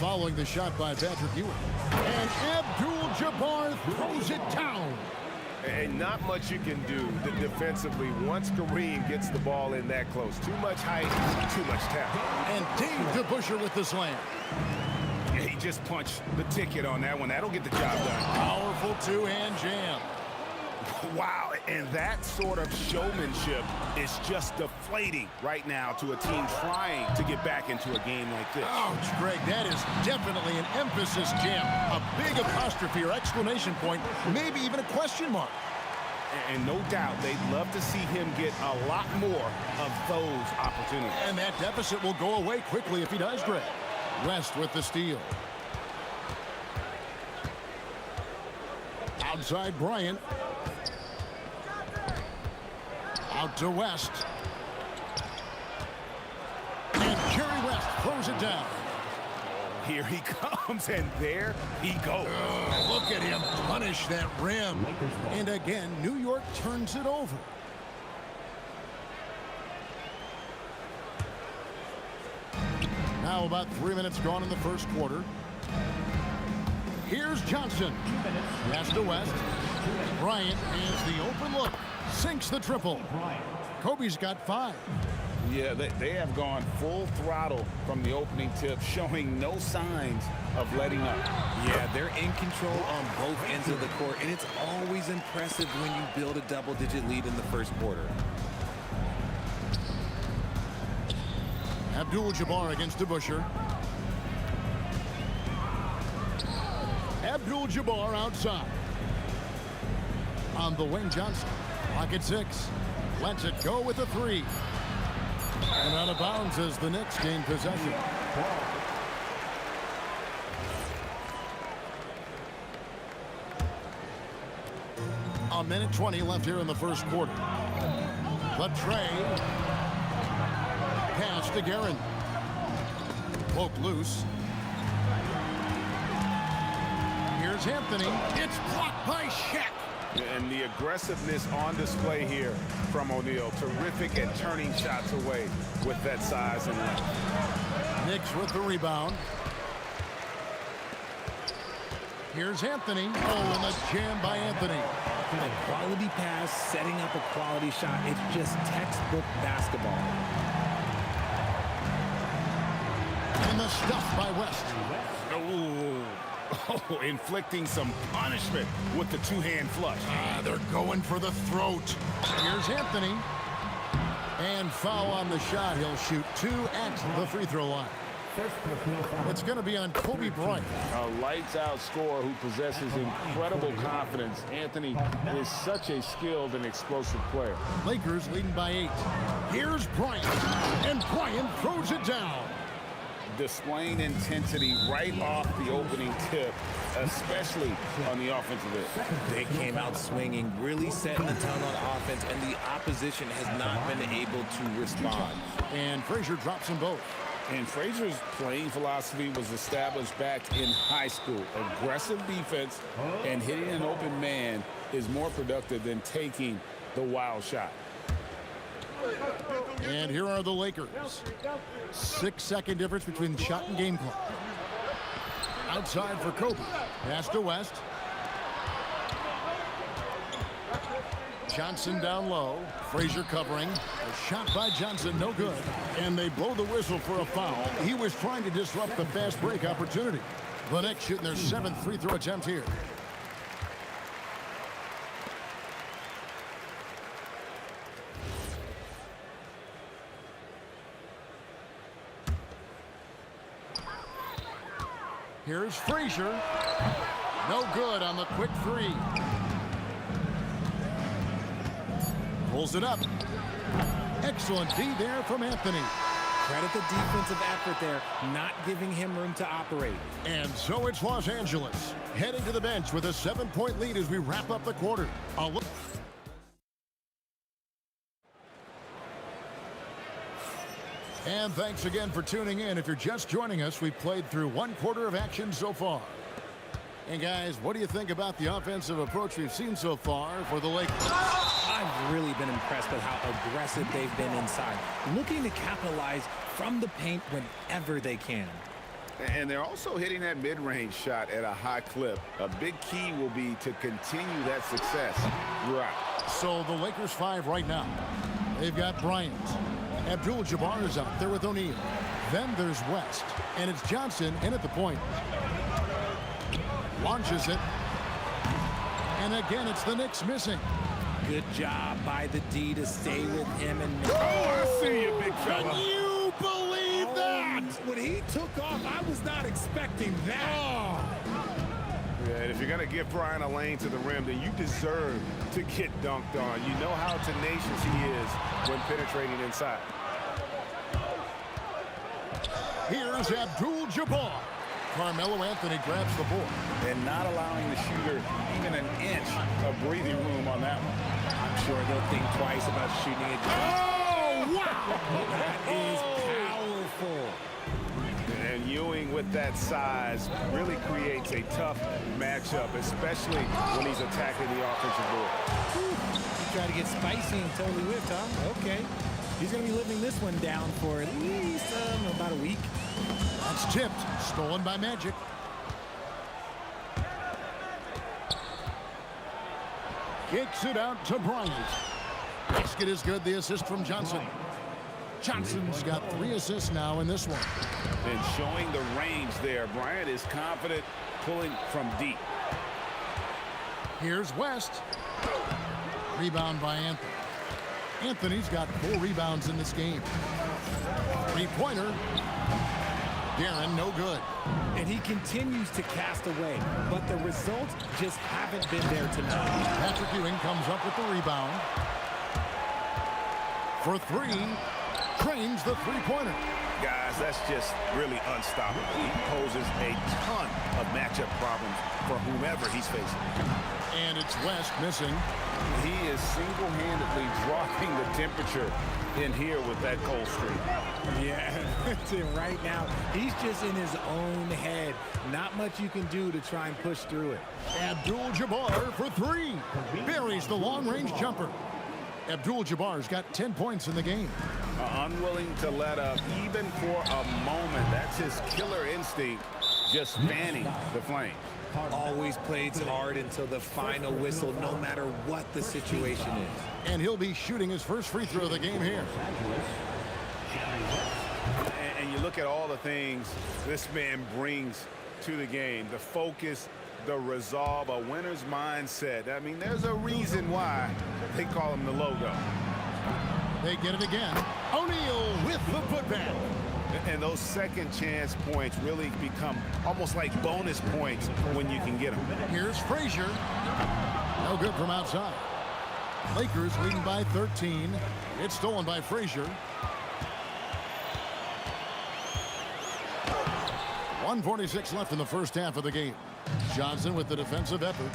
following the shot by Patrick Ewing. And Abdul-Jabbar throws it down. And not much you can do defensively once Kareem gets the ball in that close. Too much height, too much talent. And Dave DeBusschere with the slam. Yeah, he just punched the ticket on that one. That'll get the job done. Powerful two-hand jam. Wow, and that sort of showmanship is just deflating right now to a team trying to get back into a game like this. Ouch, Greg, that is definitely an emphasis jam. A big apostrophe or exclamation point, maybe even a question mark. And no doubt they'd love to see him get a lot more of those opportunities. And that deficit will go away quickly if he does, Greg. West with the steal. Outside Bryant. Out to West. And Jerry West throws it down. Here he comes, and there he goes. Look at him punish that rim. And again, New York turns it over. Now about 3 minutes gone in the first quarter. Here's Johnson. Pass to West. Bryant has the open look. Sinks the triple. Kobe's got 5. Yeah, they have gone full throttle from the opening tip, showing no signs of letting up. Yeah, they're in control on both ends of the court, and it's always impressive when you build a double-digit lead in the first quarter. Abdul-Jabbar against DeBusschere. Abdul-Jabbar outside. On the wing, Johnson. Pocket 6. Lets it go with a 3. And out of bounds as the Knicks gain possession. A minute 20 left here in the first quarter. The trade. Pass to Guerin. Poked loose. Here's Anthony. It's blocked by Shaq. And the aggressiveness on display here from O'Neal. Terrific at turning shots away with that size and length. Knicks with the rebound. Here's Anthony. Oh, and a jam by Anthony. A quality pass, setting up a quality shot. It's just textbook basketball. And the stuff by West. Oh, inflicting some punishment with the two-hand flush. They're going for the throat. Here's Anthony. And foul on the shot. He'll shoot 2 at the free throw line. It's going to be on Kobe Bryant. A lights-out scorer who possesses incredible confidence. Anthony is such a skilled and explosive player. Lakers leading by 8. Here's Bryant. And Bryant throws it down. displaying intensity right off the opening tip, especially on the offensive end. They came out swinging, really setting the tone on offense, and the opposition has not been able to respond. And Frazier drops them both. And Frazier's playing philosophy was established back in high school. Aggressive defense and hitting an open man is more productive than taking the wild shot. And here are the Lakers. 6-second difference between shot and game clock. Outside for Kobe. Pass to West. Johnson down low. Frazier covering. A shot by Johnson, no good. And they blow the whistle for a foul. He was trying to disrupt the fast break opportunity. The Knicks shooting their 7th free throw attempt here. Here's Frazier. No good on the quick three. Pulls it up. Excellent D there from Anthony. Credit the defensive effort there, not giving him room to operate. And so it's Los Angeles, heading to the bench with a 7-point lead as we wrap up the quarter. A look. And thanks again for tuning in. If you're just joining us, we've played through 1 quarter of action so far. And guys, what do you think about the offensive approach we've seen so far for the Lakers? I've really been impressed with how aggressive they've been inside, looking to capitalize from the paint whenever they can. And they're also hitting that mid-range shot at a high clip. A big key will be to continue that success throughout. So the Lakers 5 right now. They've got Bryant. Abdul-Jabbar is out there with O'Neal. Then there's West. And it's Johnson in at the point. Launches it. And again, it's the Knicks missing. Good job by the D to stay with him. And oh, I see you, big fella. Can you believe that? When he took off, I was not expecting that. Oh. Yeah, and if you're going to give Brian a lane to the rim, then you deserve to get dunked on. You know how tenacious he is when penetrating inside. Here's Abdul-Jabbar. Carmelo Anthony grabs the board. And not allowing the shooter even an inch of breathing room on that one. I'm sure they'll think twice about shooting it. Oh, wow! That is powerful. And Ewing with that size really creates a tough matchup, especially when he's attacking the offensive board. He tried to get spicy and totally whipped, huh? Okay. He's going to be living this one down for at least about a week. That's tipped. Stolen by Magic. Kicks it out to Bryant. Basket is good. The assist from Johnson. Johnson's got 3 assists now in this one. And showing the range there. Bryant is confident pulling from deep. Here's West. Rebound by Anthony. Anthony's got 4 rebounds in this game. 3-pointer. Darren, no good. And he continues to cast away, but the results just haven't been there tonight. Patrick Ewing comes up with the rebound. For 3, trains the 3-pointer. Guys, that's just really unstoppable. He poses a ton of matchup problems for whomever he's facing. And it's West missing. He is single-handedly dropping the temperature in here with that cold streak. Yeah, right now, he's just in his own head. Not much you can do to try and push through it. Abdul-Jabbar for 3. Buries the long-range jumper. Abdul-Jabbar's got 10 points in the game. Unwilling to let up even for a moment. That's his killer instinct, just fanning the flame. Always plays hard until the final whistle, no matter what the situation is. And he'll be shooting his first free throw of the game here. And you look at all the things this man brings to the game. The focus, the resolve, a winner's mindset. I mean, there's a reason why they call him the logo. They get it again. O'Neal with the putback. And those second chance points really become almost like bonus points when you can get them. Here's Frazier. No good from outside. Lakers leading by 13. It's stolen by Frazier. 1:46 left in the first half of the game. Johnson with the defensive effort.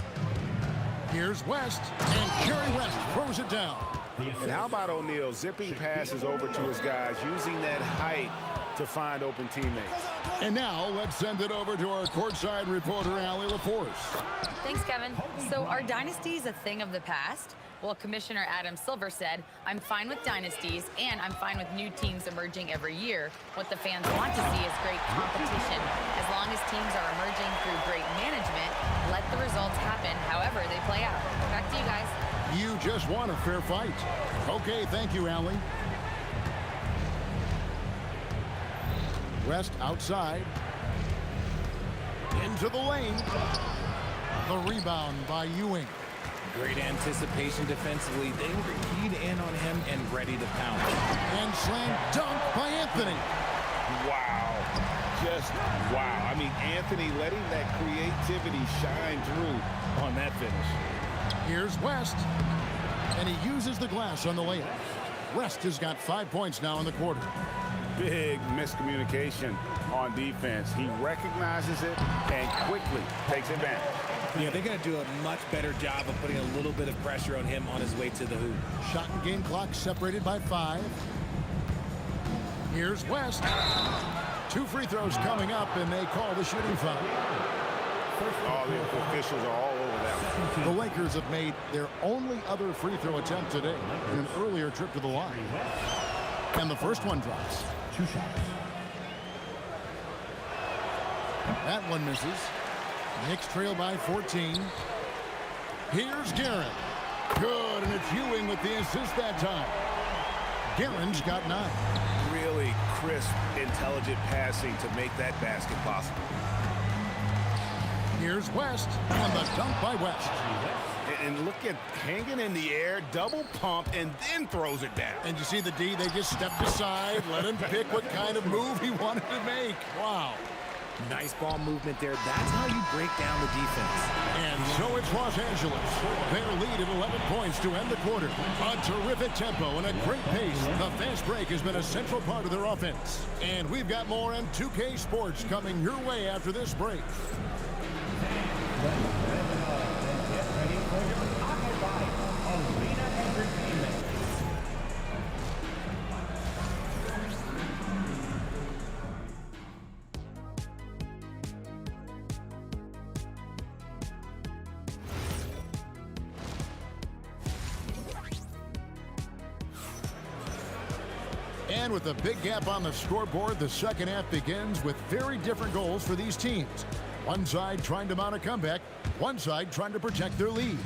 Here's West, and Jerry West throws it down. And how about O'Neal zipping passes over to his guys, using that height to find open teammates. And now let's send it over to our courtside reporter, Allie LaForce. Thanks, Kevin. So are dynasties a thing of the past? Well, Commissioner Adam Silver said, I'm fine with dynasties and I'm fine with new teams emerging every year. What the fans want to see is great competition. As long as teams are emerging through great management, let the results happen however they play out. Back to you guys. You just want a fair fight. Okay, thank you, Allie. West outside. Into the lane. The rebound by Ewing. Great anticipation defensively. They were keyed in on him and ready to pound. And slam dunk by Anthony. Wow. Just wow. I mean, Anthony letting that creativity shine through on that finish. Here's West. And he uses the glass on the layup. West has got 5 points now in the quarter. Big miscommunication on defense. He recognizes it and quickly takes advantage. Yeah, they're going to do a much better job of putting a little bit of pressure on him on his way to the hoop. Shot and game clock separated by 5. Here's West. 2 free throws coming up, and they call the shooting foul. All the officials are all over that. The Lakers have made their only other free throw attempt today in an earlier trip to the line. And the first one drops. 2 shots. That one misses. Knicks trail by 14. Here's Garrett. Good, and it's Ewing with the assist that time. Garrett's got 9. Really crisp, intelligent passing to make that basket possible. Here's West, and the dunk by West. And look at hanging in the air, double pump, and then throws it down. And you see the D, they just stepped aside, let him pick what kind of move he wanted to make. Wow. Nice ball movement there. That's how you break down the defense. And so it's Los Angeles. Their lead at 11 points to end the quarter. A terrific tempo and a great pace. The fast break has been a central part of their offense. And we've got more on 2K Sports coming your way after this break. And with a big gap on the scoreboard, the second half begins with very different goals for these teams. One side trying to mount a comeback, one side trying to protect their lead.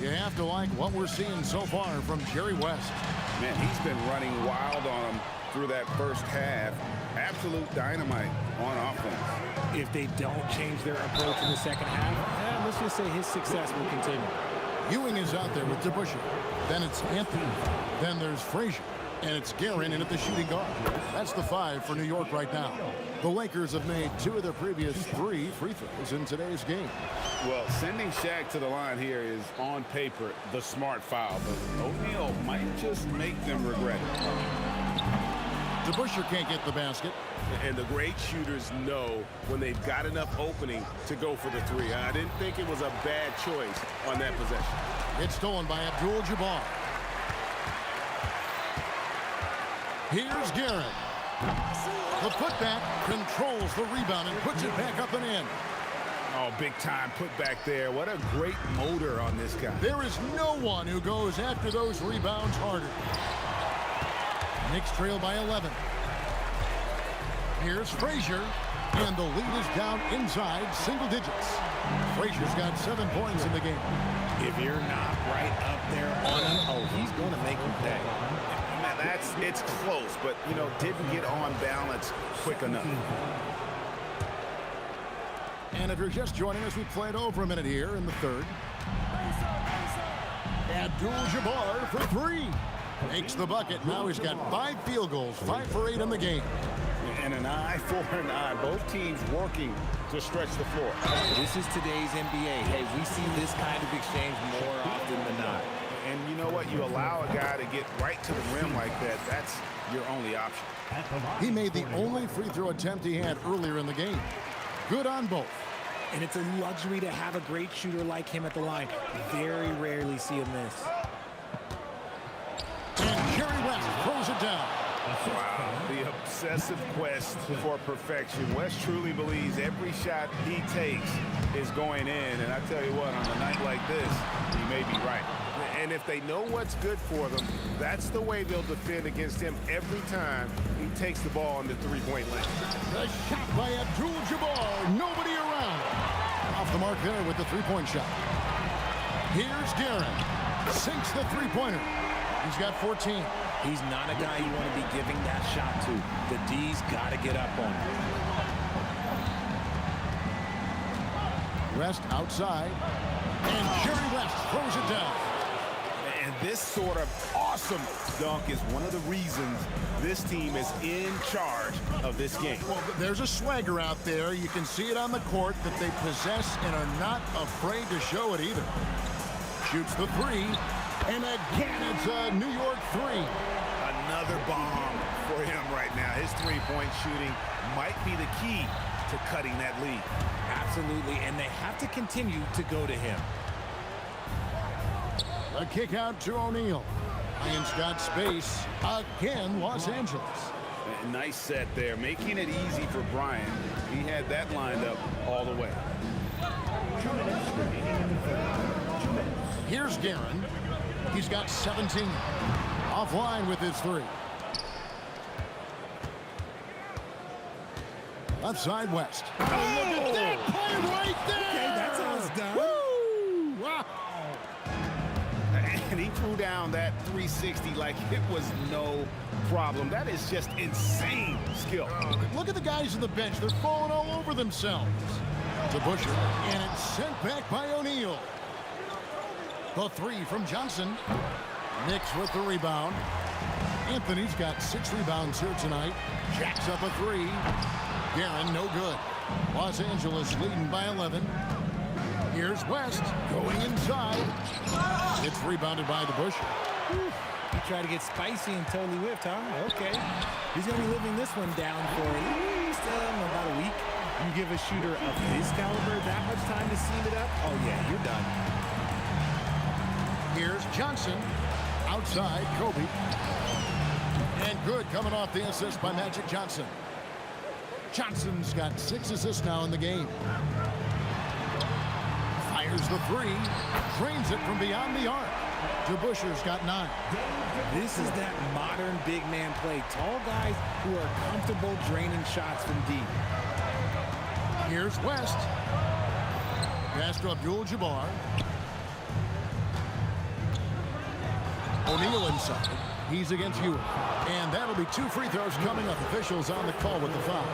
You have to like what we're seeing so far from Jerry West. Man, he's been running wild on them through that first half. Absolute dynamite on offense. If they don't change their approach in the second half, let's just say his success will continue. Ewing is out there with DeBusschere. Then it's Anthony. Then there's Frazier. And it's Guerin in at the shooting guard. That's the 5 for New York right now. The Lakers have made 2 of their previous 3 free throws in today's game. Well, sending Shaq to the line here is, on paper, the smart foul. But O'Neal might just make them regret it. DeBusschere can't get the basket. And the great shooters know when they've got enough opening to go for the 3. I didn't think it was a bad choice on that possession. It's stolen by Abdul-Jabbar. Here's Garrett. The putback controls the rebound and puts it back up and in. Oh, big time put back there. What a great motor on this guy. There is no one who goes after those rebounds harder. Knicks trail by 11. Here's Frazier, and the lead is down inside single digits. Frazier's got 7 points in the game. If you're not right up there on him, he's going to make him pay. It's close, but, you know, didn't get on balance quick enough. And if you're just joining us, we played over a minute here in the third. Abdul-Jabbar for 3. Makes the bucket. Now he's got 5 field goals, 5 for 8 in the game. And an eye for an eye. Both teams working to stretch the floor. This is today's NBA. Hey, we see this kind of exchange more often than not. And you know what? You allow a guy to get right to the rim like that. That's your only option. He made the only free throw attempt he had earlier in the game. good on both. And it's a luxury to have a great shooter like him at the line. Very rarely see him miss. And Jerry West throws it down. Wow, the obsessive quest for perfection. West truly believes every shot he takes is going in. And I tell you what, on a night like this, he may be right. And if they know what's good for them, that's the way they'll defend against him every time he takes the ball in the three-point line. The shot by Abdul-Jabbar. Nobody around. Off the mark there with the three-point shot. Here's Guerin. Sinks the three-pointer. He's got 14. He's not a guy you want to be giving that shot to. The D's got to get up on him. West outside. And Jerry West throws it down. And this sort of awesome dunk is one of the reasons this team is in charge of this game. Well, there's a swagger out there. You can see it on the court that they possess and are not afraid to show it either. Shoots the three. And again, it's a New York three. Another bomb for him right now. His three-point shooting might be the key to cutting that lead. Absolutely, and they have to continue to go to him. A kick out to O'Neal. Lions got space. Again, Los Angeles. A nice set there, making it easy for Bryant. He had that lined up all the way. Here's Guerin. He's got 17. Offline with his three. Left side West. Oh, look at that play right there! Okay, that's how it's done. Woo! Wow! And he threw down that 360 like it was no problem. That is just insane skill. Look at the guys on the bench. They're falling all over themselves. To Busher, and it's sent back by O'Neal. The three from Johnson. Knicks with the rebound. Anthony's got 6 rebounds here tonight. Jacks up a three. Guerin, no good. Los Angeles leading by 11. Here's West going inside. It's rebounded by the Bush. He tried to get spicy and totally whipped, huh? Okay. He's going to be living this one down for at least about a week. You give a shooter of his caliber that much time to seam it up, oh yeah, you're done. Here's Johnson. Outside, Kobe. And good coming off the assist by Magic Johnson. Johnson's got 6 assists now in the game. Fires the three. Drains it from beyond the arc. DeBuscher's got 9. This is that modern big man play. Tall guys who are comfortable draining shots from deep. Here's West. Pass to Abdul-Jabbar. O'Neal inside. He's against Hewitt. And that'll be 2 free throws coming up. Officials on the call with the foul.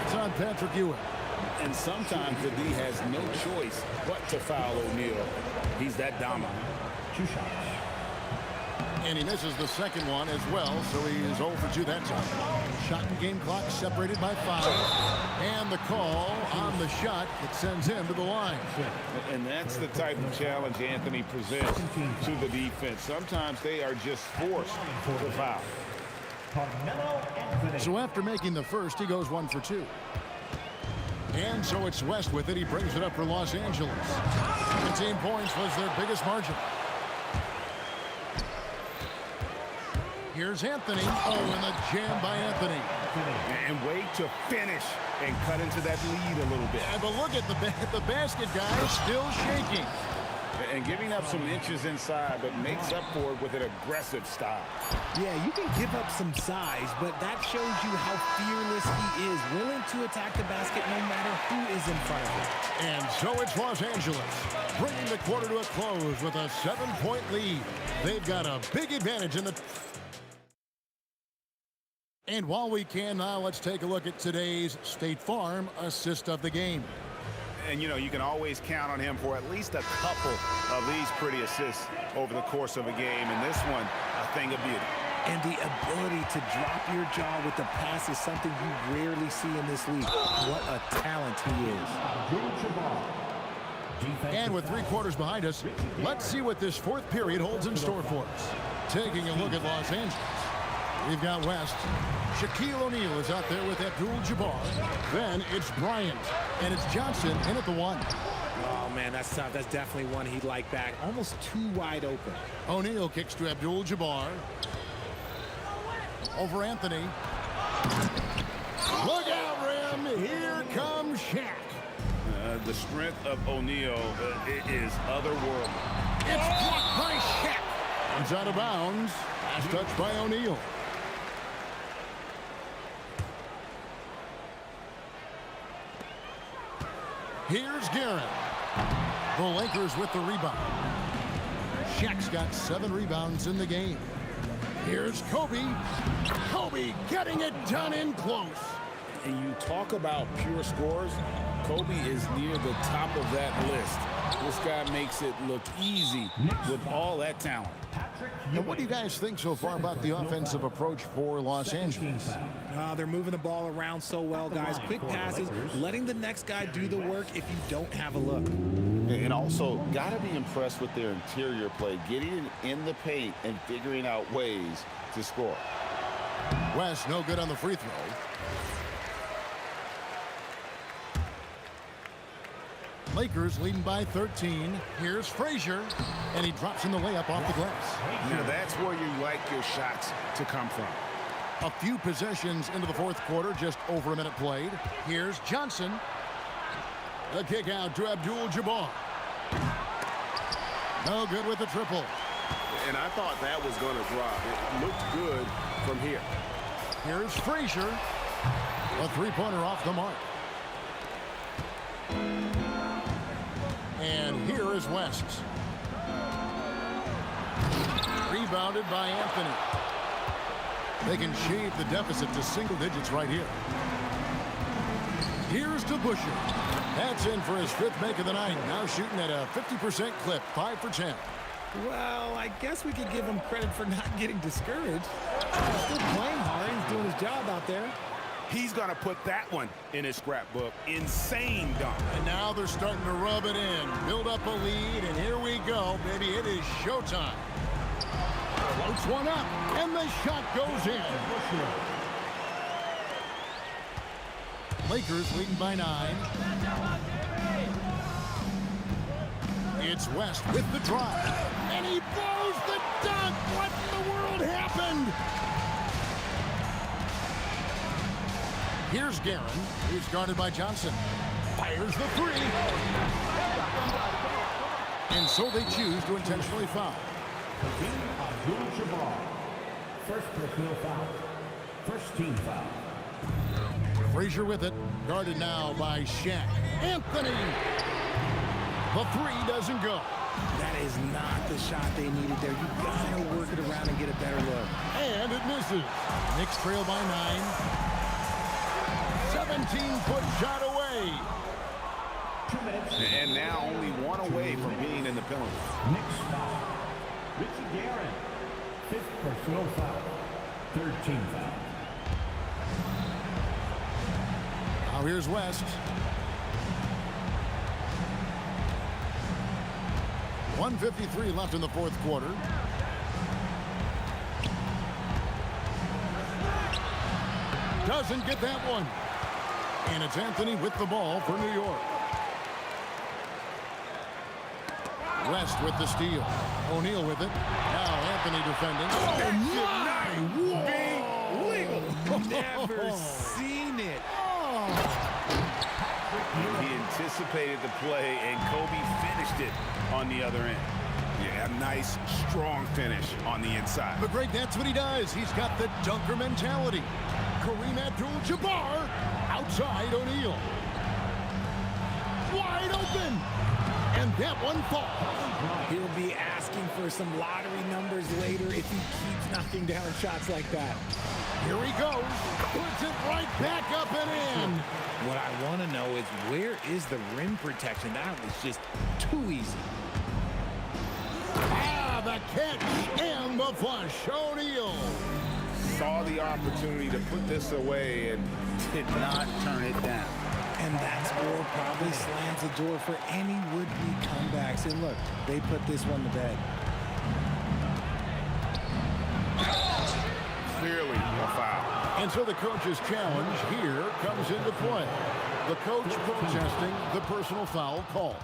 It's on Patrick Hewitt. And sometimes the D has no choice but to foul O'Neal. He's that dominant. 2 shots. And he misses the second one as well, so he is 0 for 2 that time. Shot and game clock separated by 5. And the call on the shot that sends him to the line. And that's the type of challenge Anthony presents to the defense. Sometimes they are just forced to foul. So after making the first, he goes 1 for 2. And so it's West with it. He brings it up for Los Angeles. 17 points was their biggest margin. Here's Anthony. Oh, and the jam by Anthony. And wait to finish and cut into that lead a little bit. Yeah, but look at the basket guy still shaking. And giving up some inches inside, but makes up for it with an aggressive style. Yeah, you can give up some size, but that shows you how fearless he is, willing to attack the basket no matter who is in front of him. And so it's Los Angeles, bringing the quarter to a close with a 7-point lead. They've got a big advantage in the... And while we can now, let's take a look at today's State Farm assist of the game. And, you know, you can always count on him for at least a couple of these pretty assists over the course of a game. And this one, a thing of beauty. And the ability to drop your jaw with the pass is something you rarely see in this league. What a talent he is. And with 3 quarters behind us, let's see what this 4th period holds in store for us. Taking a look at Los Angeles. We've got West. Shaquille O'Neal is out there with Abdul-Jabbar. Then it's Bryant. And it's Johnson in at the 1. Oh, man, that's tough. That's definitely one he'd like back. Almost too wide open. O'Neal kicks to Abdul-Jabbar. Over Anthony. Look out, Rim. Here comes Shaq. The strength of O'Neal is otherworldly. It's blocked by Shaq. It's out of bounds. Last touch by O'Neal. Here's Guerin. The Lakers with the rebound. Shaq's got 7 rebounds in the game. Here's Kobe. Kobe getting it done in close. And you talk about pure scores, Kobe is near the top of that list. This guy makes it look easy with all that talent. And what do you guys think so far about the offensive approach for Los Angeles? They're moving the ball around so well, guys. Quick passes, letting the next guy do the work if you don't have a look. And also, got to be impressed with their interior play, getting in the paint and figuring out ways to score. West, no good on the free throw. Lakers leading by 13. Here's Frazier, and he drops in the layup off the glass. Now that's where you like your shots to come from. A few possessions into the fourth quarter, just over a minute played. Here's Johnson. The kick out to Abdul-Jabbar. No good with the triple. And I thought that was going to drop. It looked good from here. Here's Frazier. A three-pointer off the mark. And here is West. Rebounded by Anthony. They can shave the deficit to single digits right here. Here's to Busher. That's in for his 5th make of the night. Now shooting at a 50% clip, 5 for 10. Well, I guess we could give him credit for not getting discouraged. He's still playing hard. He's doing his job out there. He's going to put that one in his scrapbook. Insane dunk. And now they're starting to rub it in. Build up a lead, and here we go, baby. It is showtime. Floats one up, and the shot goes in. Lakers leading by 9. It's West with the drive. And he blows the dunk. What in the world happened? Here's Guerin, who's guarded by Johnson. Fires the 3. And so they choose to intentionally foul. Abdul-Jabbar. First personal foul. First team foul. Frazier with it, guarded now by Shaq. Anthony! The 3 doesn't go. That is not the shot they needed there. You gotta work it around and get a better look. And it misses. Knicks trail by 9. 17-foot shot away. 2 minutes. And now only 1 away from being in the penalty. Knicks foul. Richie Guerin. 5th personal foul. 3rd team foul. Now here's West. 1:53 left in the fourth quarter. Doesn't get that one. And it's Anthony with the ball for New York. West with the steal. O'Neal with it. Now Anthony defending. Never seen it. He anticipated the play, and Kobe finished it on the other end. Yeah, a nice, strong finish on the inside. But Greg, that's what he does. He's got the dunker mentality. Kareem Abdul-Jabbar outside O'Neal. Wide open. And that one falls. He'll be asking for some lottery numbers later if he keeps knocking down shots like that. Here he goes. Puts it right back up and in. What I want to know is, where is the rim protection? That was just too easy. Ah, the catch and the flush. O'Neal saw the opportunity to put this away and did not turn it down. And that score probably slams the door for any would-be comebacks. And look, they put this one to bed. clearly a foul. And so the coach's challenge here comes into play. The coach protesting the personal foul call.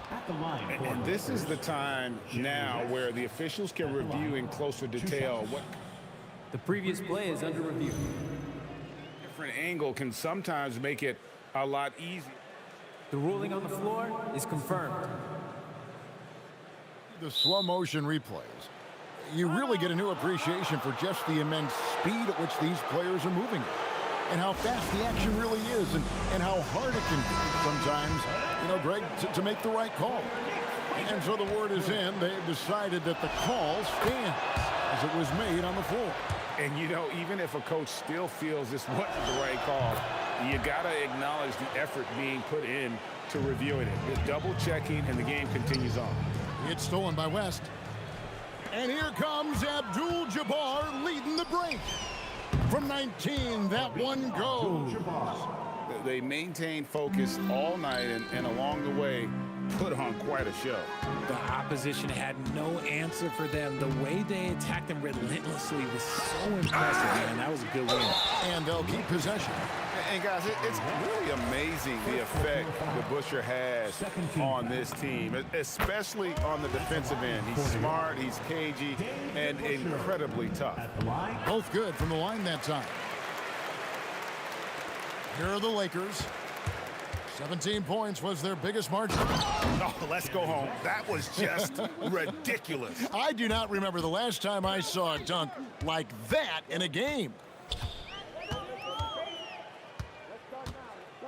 And this is the time now where the officials can review in closer detail what the previous play is under review. Different angle can sometimes make it a lot easier. The ruling on the floor is confirmed. The slow motion replays. You really get a new appreciation for just the immense speed at which these players are moving and how fast the action really is and how hard it can be sometimes, Greg, to make the right call. And so the word is in. They've decided that the call stands as it was made on the floor. And, even if a coach still feels this wasn't the right call, you got to acknowledge the effort being put in to reviewing it. It's double-checking, and the game continues on. It's stolen by West. And here comes Abdul-Jabbar leading the break. From 19, that one goes. They maintained focus all night and along the way put on quite a show. The opposition had no answer for them. The way they attacked them relentlessly was so impressive, man. That was a good win. And they'll keep possession. And guys, it's really amazing the effect the Busher has on this team, especially on the defensive end. He's smart, he's cagey, and incredibly tough. Both good from the line that time. Here are the Lakers. 17 points was their biggest margin. Oh, let's go home. That was just ridiculous. I do not remember the last time I saw a dunk like that in a game.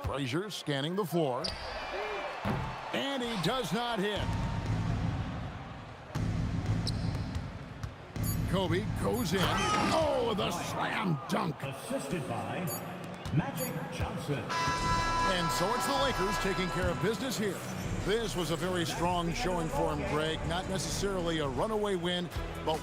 Frazier scanning the floor. And he does not hit. Kobe goes in. Oh, the slam dunk. Assisted by Magic Johnson. And so it's the Lakers taking care of business here. This was a very strong showing for him, Greg. Not necessarily a runaway win, but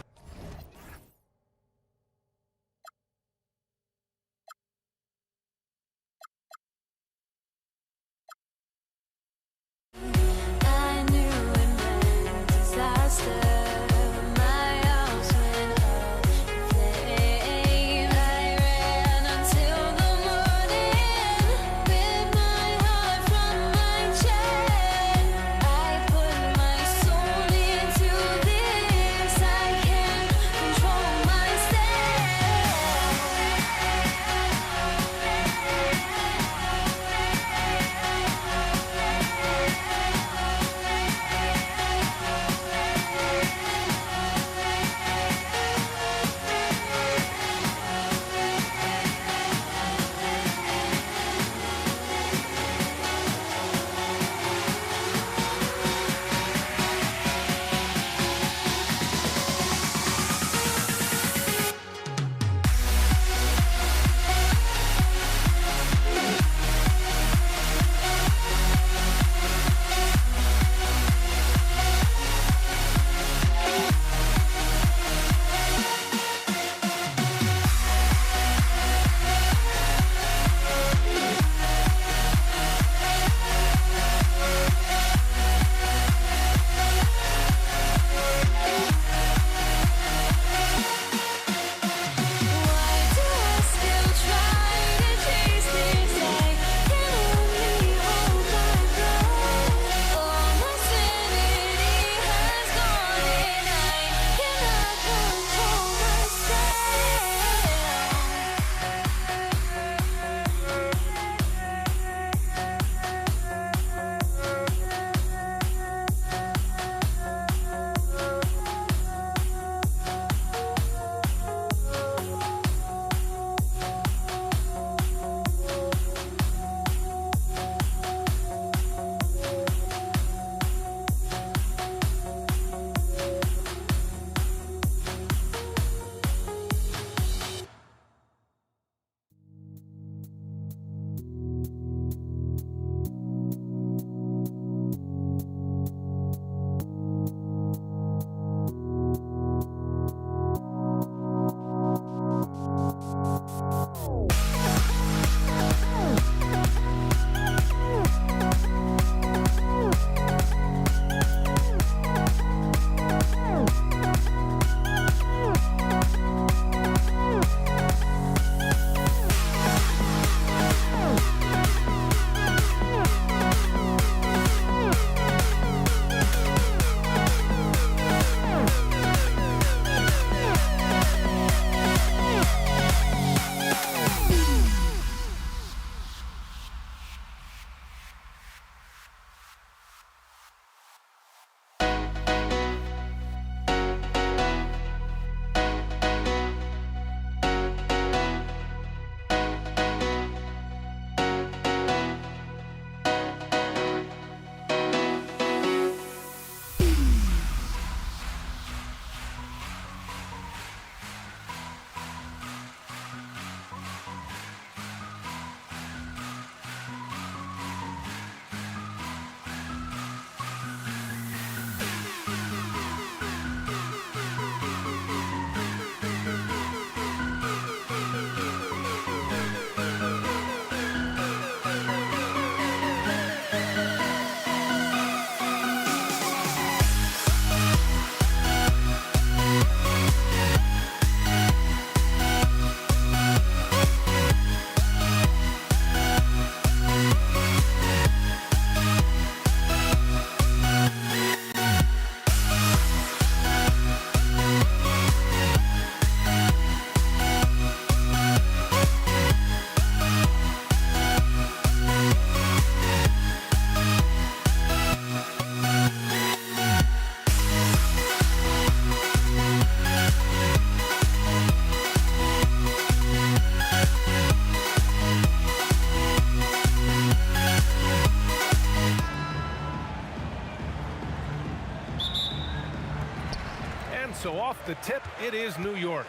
so off the tip, it is New York.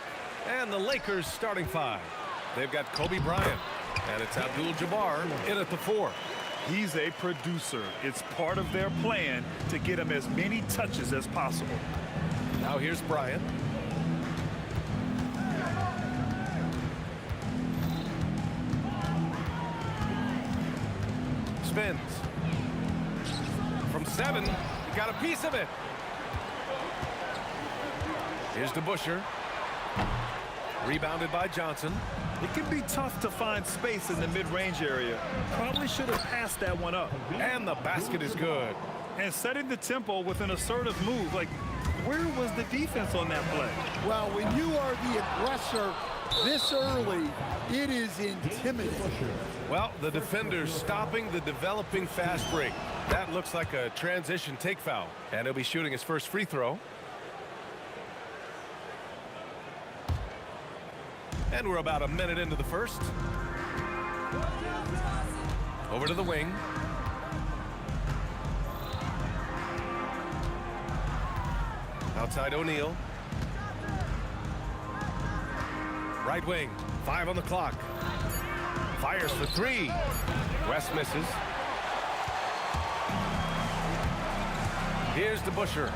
And the Lakers starting 5. They've got Kobe Bryant, and it's Abdul-Jabbar in at the 4. He's a producer. It's part of their plan to get him as many touches as possible. Now here's Bryant. Spins. From 7, he got a piece of it. Here's DeBusschere. Rebounded by Johnson. It can be tough to find space in the mid-range area. Probably should have passed that one up. And the basket is good. And setting the tempo with an assertive move. Like, where was the defense on that play? Well, when you are the aggressor this early, it is intimidating. Well, the defender's stopping the developing fast break. That looks like a transition take foul. And he'll be shooting his first free throw. And we're about a minute into the first. Over to the wing. Outside O'Neal. Right wing. 5 on the clock. Fires for 3. West misses. Here's DeBusschere.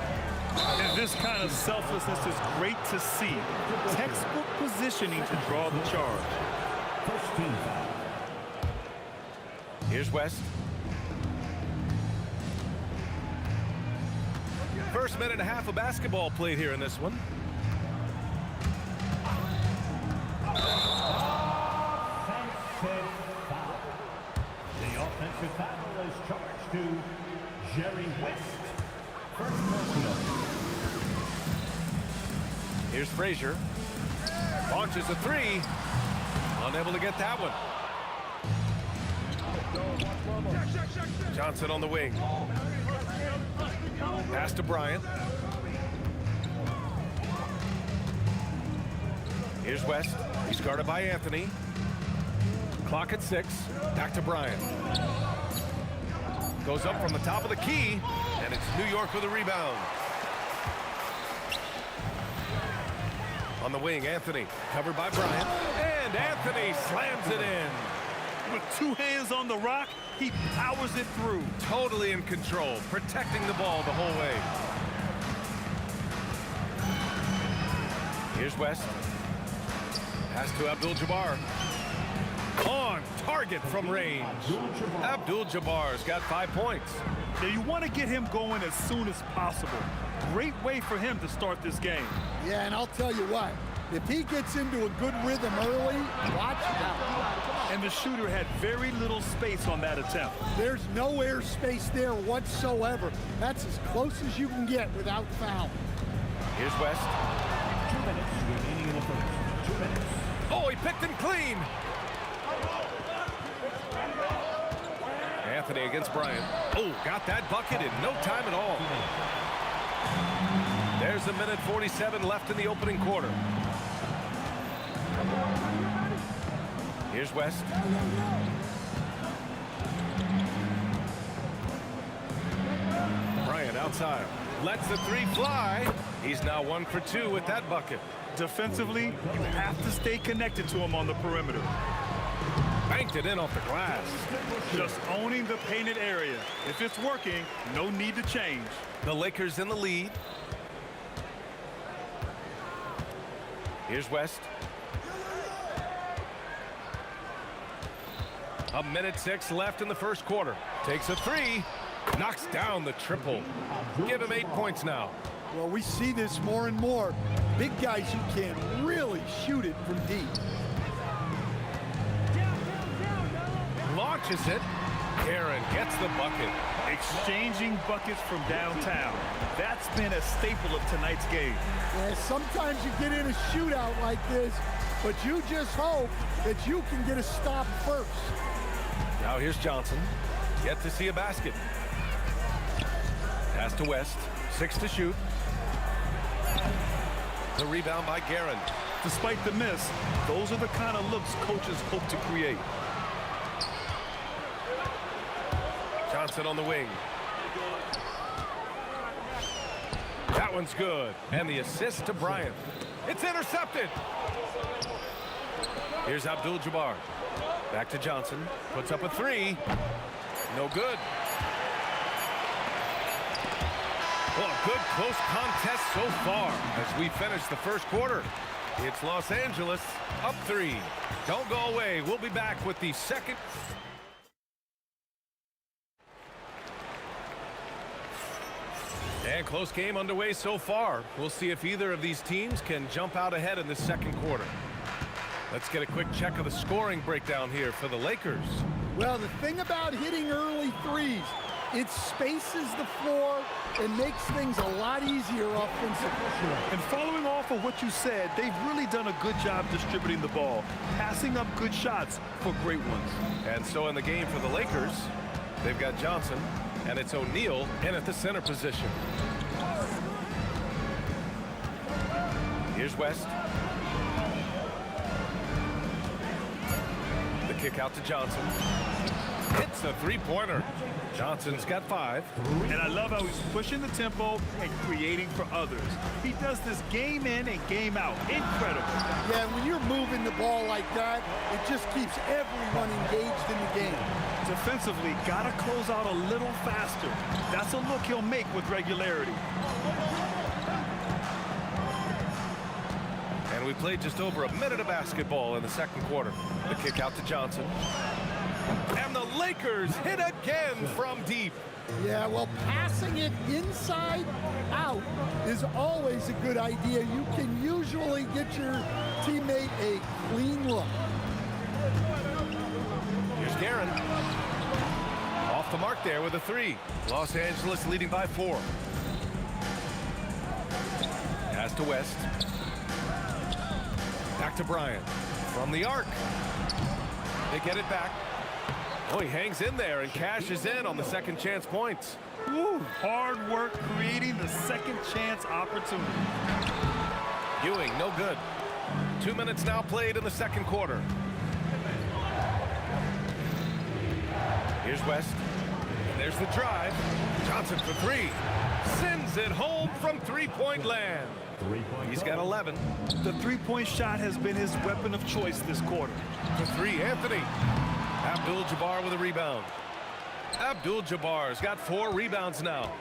And this kind of selflessness is great to see. Textbook positioning to draw the charge. First team foul. Here's West. First minute and a half of basketball played here in this one. Offensive foul. The offensive foul is charged to Jerry West. First personal. Here's Frazier. Launches a 3. Unable to get that one. Johnson on the wing. Pass to Bryant. Here's West. He's guarded by Anthony. Clock at 6. Back to Bryant. Goes up from the top of the key. And it's New York with a rebound. On the wing, Anthony. Covered by Bryant. And Anthony slams it in. With 2 hands on the rock, he powers it through. Totally in control, protecting the ball the whole way. Here's West. Pass to Abdul-Jabbar. On target from range. Abdul-Jabbar's got 5 points. Now you want to get him going as soon as possible. Great way for him to start this game. Yeah, and I'll tell you what, if he gets into a good rhythm early, watch out. And the shooter had very little space on that attempt. There's no air space there whatsoever. That's as close as you can get without foul. Here's West. 2 minutes remaining in the first. 2 minutes. Oh, he picked him clean. Anthony against Bryant. Oh, got that bucket in no time at all. There's a minute 47 left in the opening quarter. Here's West. Bryant outside. Lets the 3 fly. He's now 1 for 2 with that bucket. Defensively, you have to stay connected to him on the perimeter. Banked it in off the glass. Just owning the painted area. If it's working, no need to change. The Lakers in the lead. Here's West. A minute 6 left in the first quarter. Takes a 3. Knocks down the triple. Give him 8 points now. Well, we see this more and more. Big guys who can really shoot it from deep. Launches it. Aaron gets the bucket. Exchanging buckets from downtown. That's been a staple of tonight's game. Yeah, sometimes you get in a shootout like this, but you just hope that you can get a stop first. Now here's Johnson. Yet to see a basket. Pass to West. 6 to shoot. The rebound by Guerin. Despite the miss, those are the kind of looks coaches hope to create. Johnson on the wing. That That one's good. And the assist to Bryant. It's intercepted. Here's Abdul-Jabbar. Back to Johnson. Puts up a three. No good. Well, a good close contest so far as we finish the first quarter. It's Los Angeles up 3. Don't go away. We'll be back with the second. And close game underway so far. We'll see if either of these teams can jump out ahead in the second quarter. Let's get a quick check of the scoring breakdown here for the Lakers. Well, the thing about hitting early threes, it spaces the floor and makes things a lot easier offensively. And following off of what you said, they've really done a good job distributing the ball, passing up good shots for great ones. And so in the game for the Lakers, they've got Johnson, and it's O'Neal in at the center position. Here's West. The kick out to Johnson. Hits a three-pointer. Johnson's got 5. And I love how he's pushing the tempo and creating for others. He does this game in and game out. Incredible. Yeah, when you're moving the ball like that, it just keeps everyone engaged in the game. Defensively, got to close out a little faster. That's a look he'll make with regularity. And we played just over a minute of basketball in the second quarter. The kick out to Johnson. And the Lakers hit again from deep. Yeah, well, passing it inside out is always a good idea. You can usually get your teammate a clean look. Here's Guerin. Off the mark there with a 3. Los Angeles leading by 4. Pass to West. Back to Bryant. From the arc. They get it back. Oh, he hangs in there and cashes in on the second chance points. Woo, hard work creating the second chance opportunity. Ewing, no good. 2 minutes now played in the second quarter. Here's West. And there's the drive. Johnson for 3. Sends it home from three-point land. He's got 11. The three-point shot has been his weapon of choice this quarter. For 3, Anthony. Abdul-Jabbar with a rebound. Abdul-Jabbar's got 4 rebounds now.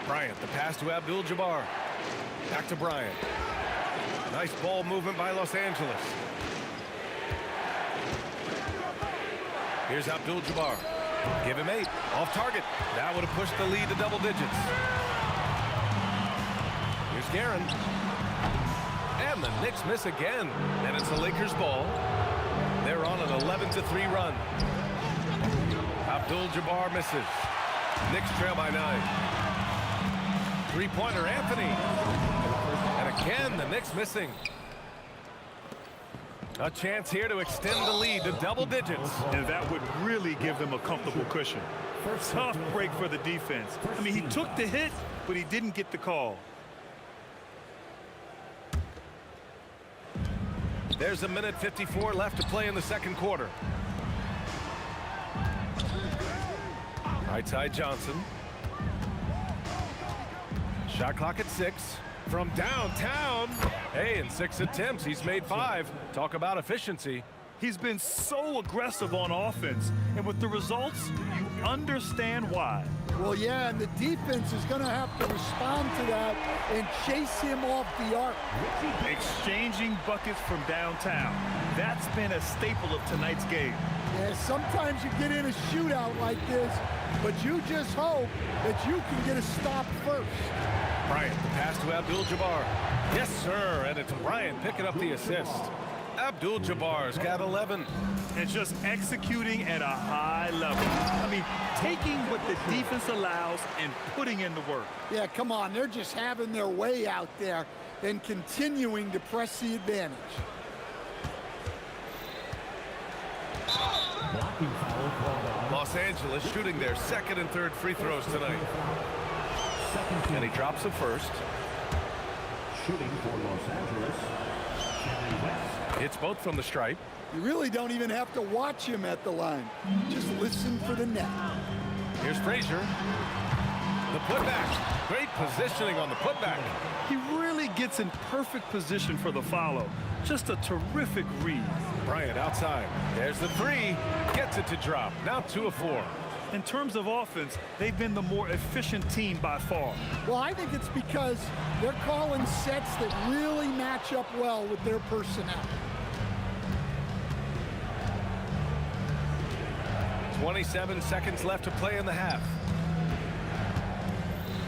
Bryant, the pass to Abdul-Jabbar. Back to Bryant. Nice ball movement by Los Angeles. Here's Abdul-Jabbar. Give him 8. Off target. That would have pushed the lead to double digits. Here's Guerin. And the Knicks miss again. And it's the Lakers' ball. They're on an 11-3 run. Abdul-Jabbar misses. Knicks trail by 9. Three-pointer, Anthony. And again, the Knicks missing. A chance here to extend the lead to double digits. And that would really give them a comfortable cushion. Tough break for the defense. I mean, he took the hit, but he didn't get the call. There's 1:54 left to play in the second quarter. Right side Johnson. Shot clock at 6. From downtown. Hey, in 6 attempts, he's made 5. Talk about efficiency. He's been so aggressive on offense, and with the results, you understand why. Well, yeah, and the defense is going to have to respond to that and chase him off the arc. Exchanging buckets from downtown. That's been a staple of tonight's game. Yeah, sometimes you get in a shootout like this, but you just hope that you can get a stop first. Bryant, the pass to Abdul-Jabbar. Yes, sir, and it's Bryant picking up the assist. Abdul-Jabbar's got 11. And just executing at a high level. I mean, taking what the defense allows and putting in the work. Yeah, come on. They're just having their way out there and continuing to press the advantage. Los Angeles shooting their second and third free throws tonight. And he drops the first. Shooting for Los Angeles, It's both from the stripe. You really don't even have to watch him at the line. Just listen for the net. Here's Frazier. The putback. Great positioning on the putback. He really gets in perfect position for the follow. Just a terrific read. Bryant outside. There's the three. Gets it to drop. Now 2 of 4. In terms of offense, they've been the more efficient team by far. Well, I think it's because they're calling sets that really match up well with their personnel. 27 seconds left to play in the half.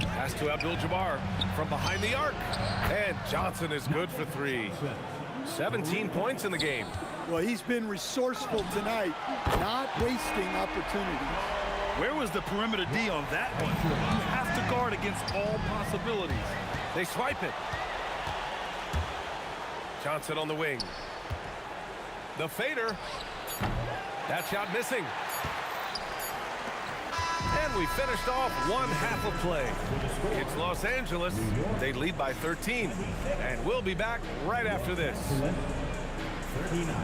Pass to Abdul-Jabbar from behind the arc. And Johnson is good for 3. 17 points in the game. Well, he's been resourceful tonight, not wasting opportunities. Where was the perimeter D on that one? You have to guard against all possibilities. They swipe it. Johnson on the wing. The fader. That shot missing. And we finished off 1 half of play. It's Los Angeles. They lead by 13. And we'll be back right after this. 39.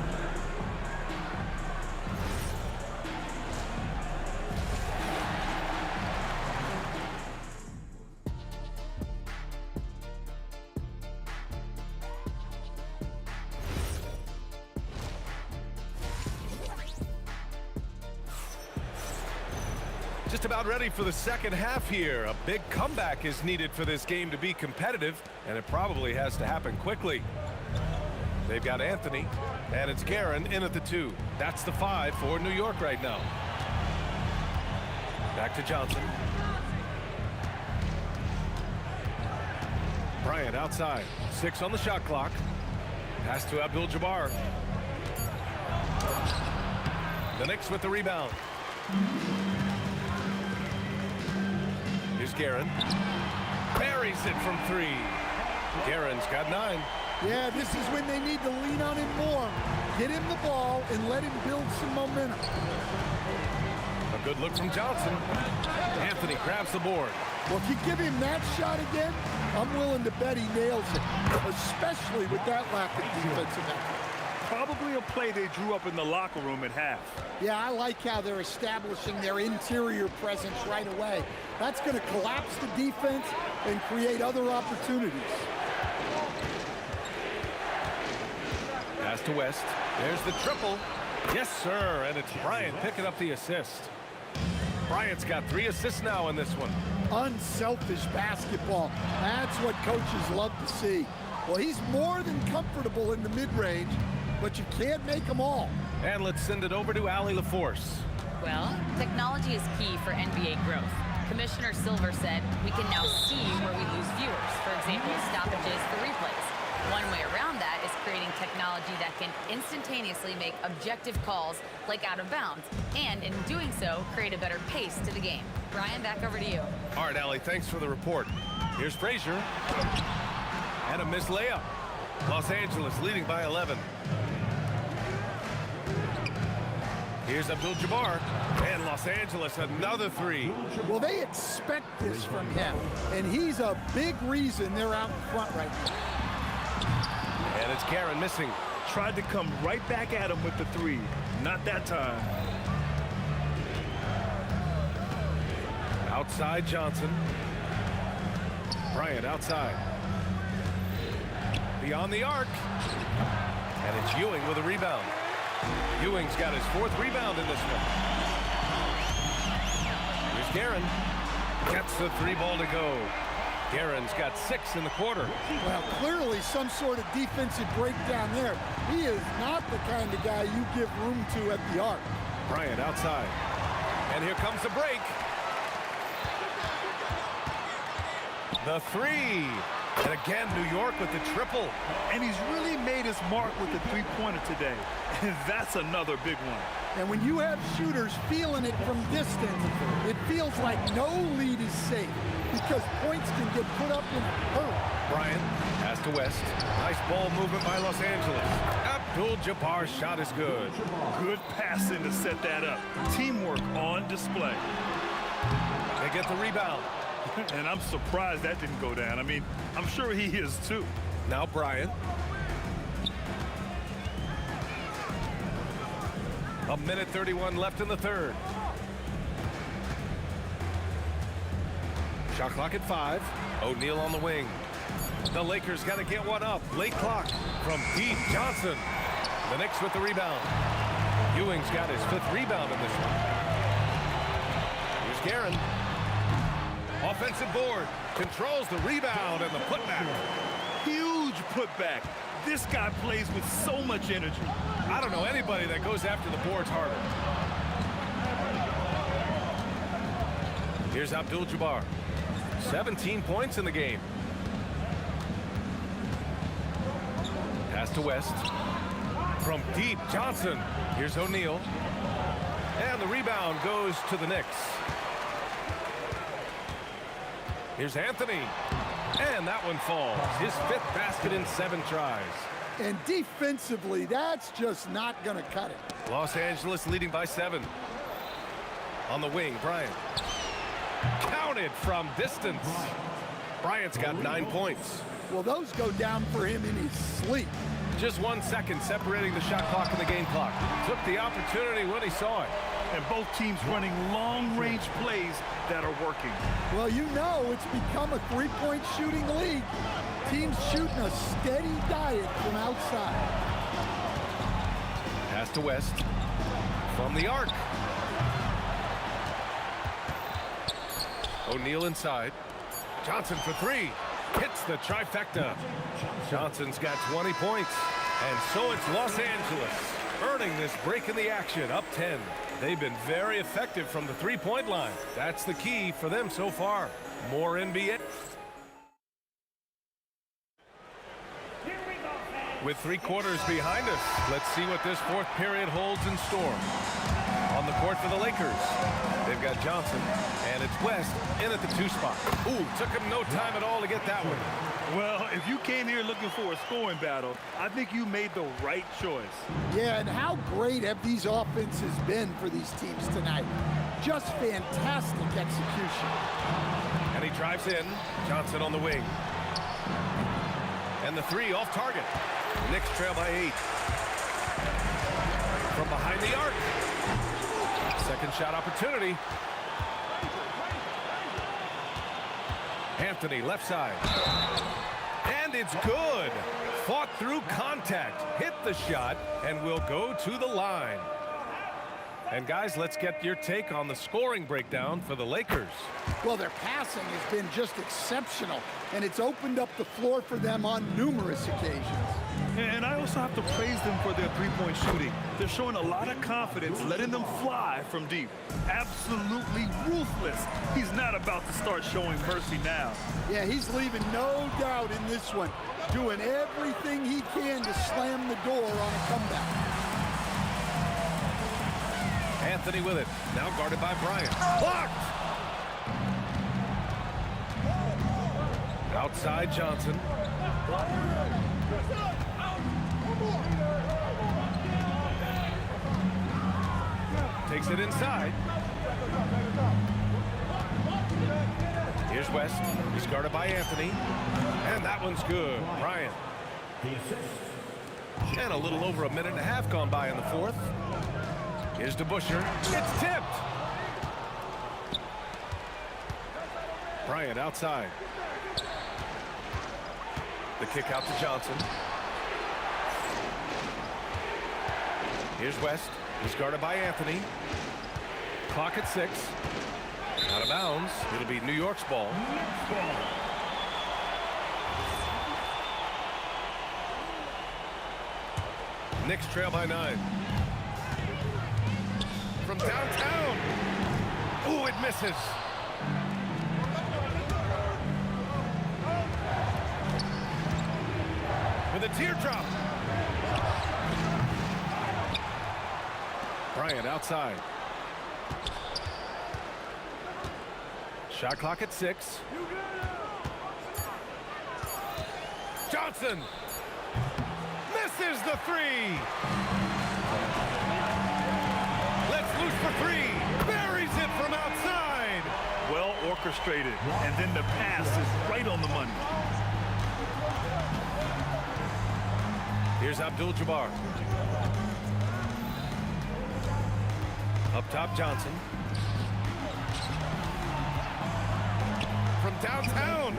Just about ready for the second half here. A big comeback is needed for this game to be competitive, and it probably has to happen quickly. They've got Anthony, and it's Guerin in at the 2. That's the 5 for New York right now. Back to Johnson. Bryant outside. 6 on the shot clock. Pass to Abdul-Jabbar. The Knicks with the rebound. Here's Guerin. Buries it from 3. Guerin's got 9. Yeah, this is when they need to lean on him more. Get him the ball and let him build some momentum. A good look from Johnson. Anthony grabs the board. Well, if you give him that shot again, I'm willing to bet he nails it, especially with that lack of defensive effort. Probably a play they drew up in the locker room at half. Yeah, I like how they're establishing their interior presence right away. That's going to collapse the defense and create other opportunities. Pass to West. There's the triple. Yes, sir. And it's Bryant picking up the assist. Bryant's got 3 assists now in this one. Unselfish basketball. That's what coaches love to see. Well, he's more than comfortable in the mid-range, but you can't make them all. And let's send it over to Allie LaForce. Well, technology is key for NBA growth. Commissioner Silver said, we can now see where we lose viewers. For example, stoppages for replays. One way around that is creating technology that can instantaneously make objective calls like out of bounds, and in doing so, create a better pace to the game. Brian, back over to you. All right, Allie, thanks for the report. Here's Frazier. And a missed layup. Los Angeles leading by 11. Here's Abdul-Jabbar. And Los Angeles another 3. Well, they expect this from him, and he's a big reason they're out in front right now. And it's Guerin missing. Tried to come right back at him with the 3. Not that time. Outside Johnson. Bryant outside. Beyond the arc. And it's Ewing with a rebound. Ewing's got his 4th rebound in this one. Here's Guerin. Gets the 3 ball to go. Guerin's got 6 in the quarter. Well, clearly some sort of defensive breakdown there. He is not the kind of guy you give room to at the arc. Bryant outside. And here comes the break. The 3. And again, New York with the triple. And he's really made his mark with the 3-pointer today. And that's another big one. And when you have shooters feeling it from distance, it feels like no lead is safe because points can get put up in hurry. Bryant, pass to West. Nice ball movement by Los Angeles. Abdul-Jabbar's shot is good. Good passing to set that up. Teamwork on display. They get the rebound. And I'm surprised that didn't go down. I mean, I'm sure he is too. Now Bryant. A minute 31 left in the third. Shot clock at 5. O'Neal on the wing. The Lakers got to get one up. Late clock from deep. Johnson. The Knicks with the rebound. Ewing's got his 5th rebound in this one. Here's Guerin. Offensive board. Controls the rebound and the putback. Huge putback. This guy plays with so much energy. I don't know anybody that goes after the boards harder. Here's Abdul-Jabbar. 17 points in the game. Pass to West. From deep, Johnson. Here's O'Neal. And the rebound goes to the Knicks. Here's Anthony. And that one falls. His 5th basket in 7 tries. And defensively, that's just not going to cut it. Los Angeles leading by 7. On the wing, Bryant. Counted from distance. Bryant's got 9 points. Well, those go down for him in his sleep. Just 1 second separating the shot clock and the game clock. Took the opportunity when he saw it. And both teams running long-range plays that are working. Well, you know it's become a 3-point shooting league. Teams shooting a steady diet from outside. Pass to West. From the arc. O'Neal inside. Johnson for 3. Hits the trifecta. Johnson's got 20 points. And so it's Los Angeles earning this break in the action, up 10. They've been very effective from the 3-point line. That's the key for them so far. More NBA. With 3 quarters behind us, let's see what this 4th period holds in store. On the court for the Lakers, they've got Johnson, and it's West in at the 2 spot. Ooh, took him no time at all to get that one. Well, if you came here looking for a scoring battle, I think you made the right choice. Yeah, and how great have these offenses been for these teams tonight? Just fantastic execution. And he drives in. Johnson on the wing. And the 3 off target. Knicks trail by 8. From behind the arc. Second shot opportunity. Anthony left side. And it's good. Fought through contact. Hit the shot and will go to the line. And guys, let's get your take on the scoring breakdown for the Lakers. Well, their passing has been just exceptional, and it's opened up the floor for them on numerous occasions. And I also have to praise them for their 3-point shooting. They're showing a lot of confidence, letting them fly from deep. Absolutely ruthless. He's not about to start showing mercy now. Yeah, he's leaving no doubt in this one, doing everything he can to slam the door on a comeback. Anthony with it. Now guarded by Bryant. Blocked! Outside Johnson. Takes it inside. Here's West. He's guarded by Anthony. And that one's good. Bryant. And a little over a minute and a half gone by in the 4th. Here's DeBusschere. It's tipped. Bryant outside. The kick out to Johnson. Here's West. He's guarded by Anthony. Clock at 6. Out of bounds. It'll be New York's ball. Knicks trail by 9. From downtown. Ooh, it misses. With a teardrop. Bryant outside. Shot clock at 6. Johnson misses the 3. Let's loose for 3. Buries it from outside. Well orchestrated, and then the pass is right on the money. Here's Abdul-Jabbar. Up top, Johnson. from downtown.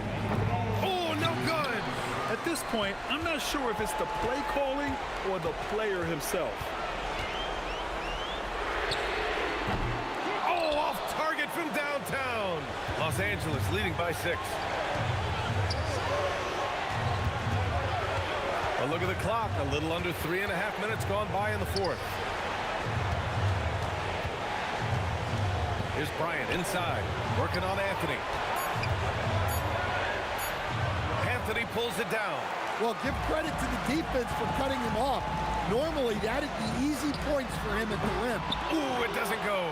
Oh, no good. At this point, I'm not sure if it's the play calling or the player himself. Oh, off target from downtown. Los Angeles leading by 6. A look at the clock. A little under 3.5 minutes gone by in the 4th. Here's Bryant inside, working on Anthony. Anthony pulls it down. Well, give credit to the defense for cutting him off. Normally, that'd be easy points for him at the rim. Ooh, it doesn't go.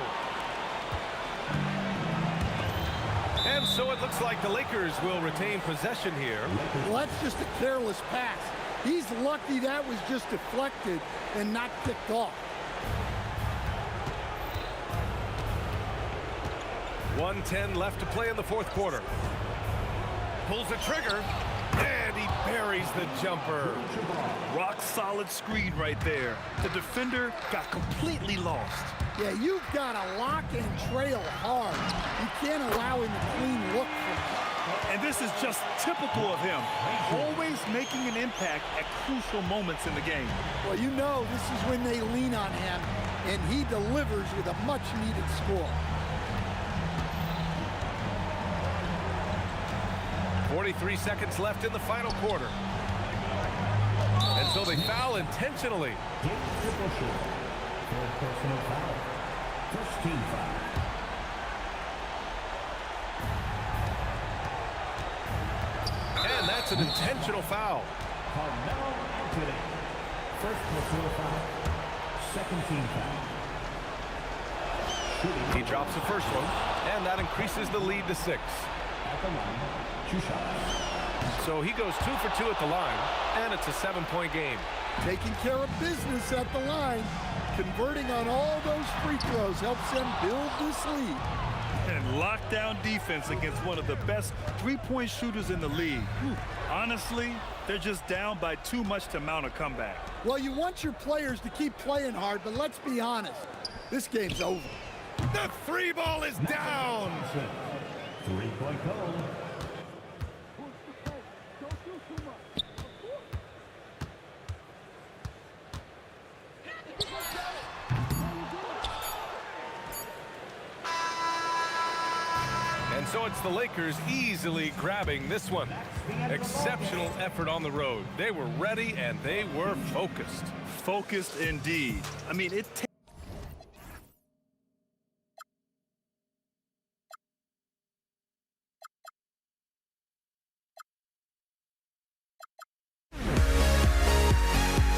And so it looks like the Lakers will retain possession here. Well, that's just a careless pass. He's lucky that was just deflected and not picked off. 1:10 left to play in the 4th quarter. Pulls the trigger, and he buries the jumper. Rock solid screen right there. The defender got completely lost. Yeah, you've got to lock and trail hard. You can't allow him a clean look for you. And this is just typical of him. Always making an impact at crucial moments in the game. Well, you know this is when they lean on him, and he delivers with a much-needed score. 43 seconds left in the final quarter. And so they foul intentionally. Personal foul. First team foul. And that's an intentional foul. Carmelo Anthony. First personal foul. Second team foul. He drops the first one, and that increases the lead to 6. At the line, 2 shots. So he goes 2 for 2 at the line, and it's a 7-point game. Taking care of business at the line. Converting on all those free throws helps them build this lead. And lockdown defense against one of the best three-point shooters in the league. Honestly, they're just down by too much to mount a comeback. Well, you want your players to keep playing hard, but let's be honest. This game's over. The 3 ball is down. 3-point goal. And so it's the Lakers easily grabbing this one. Exceptional effort on the road. They were ready and they were focused. Focused indeed. I mean, it takes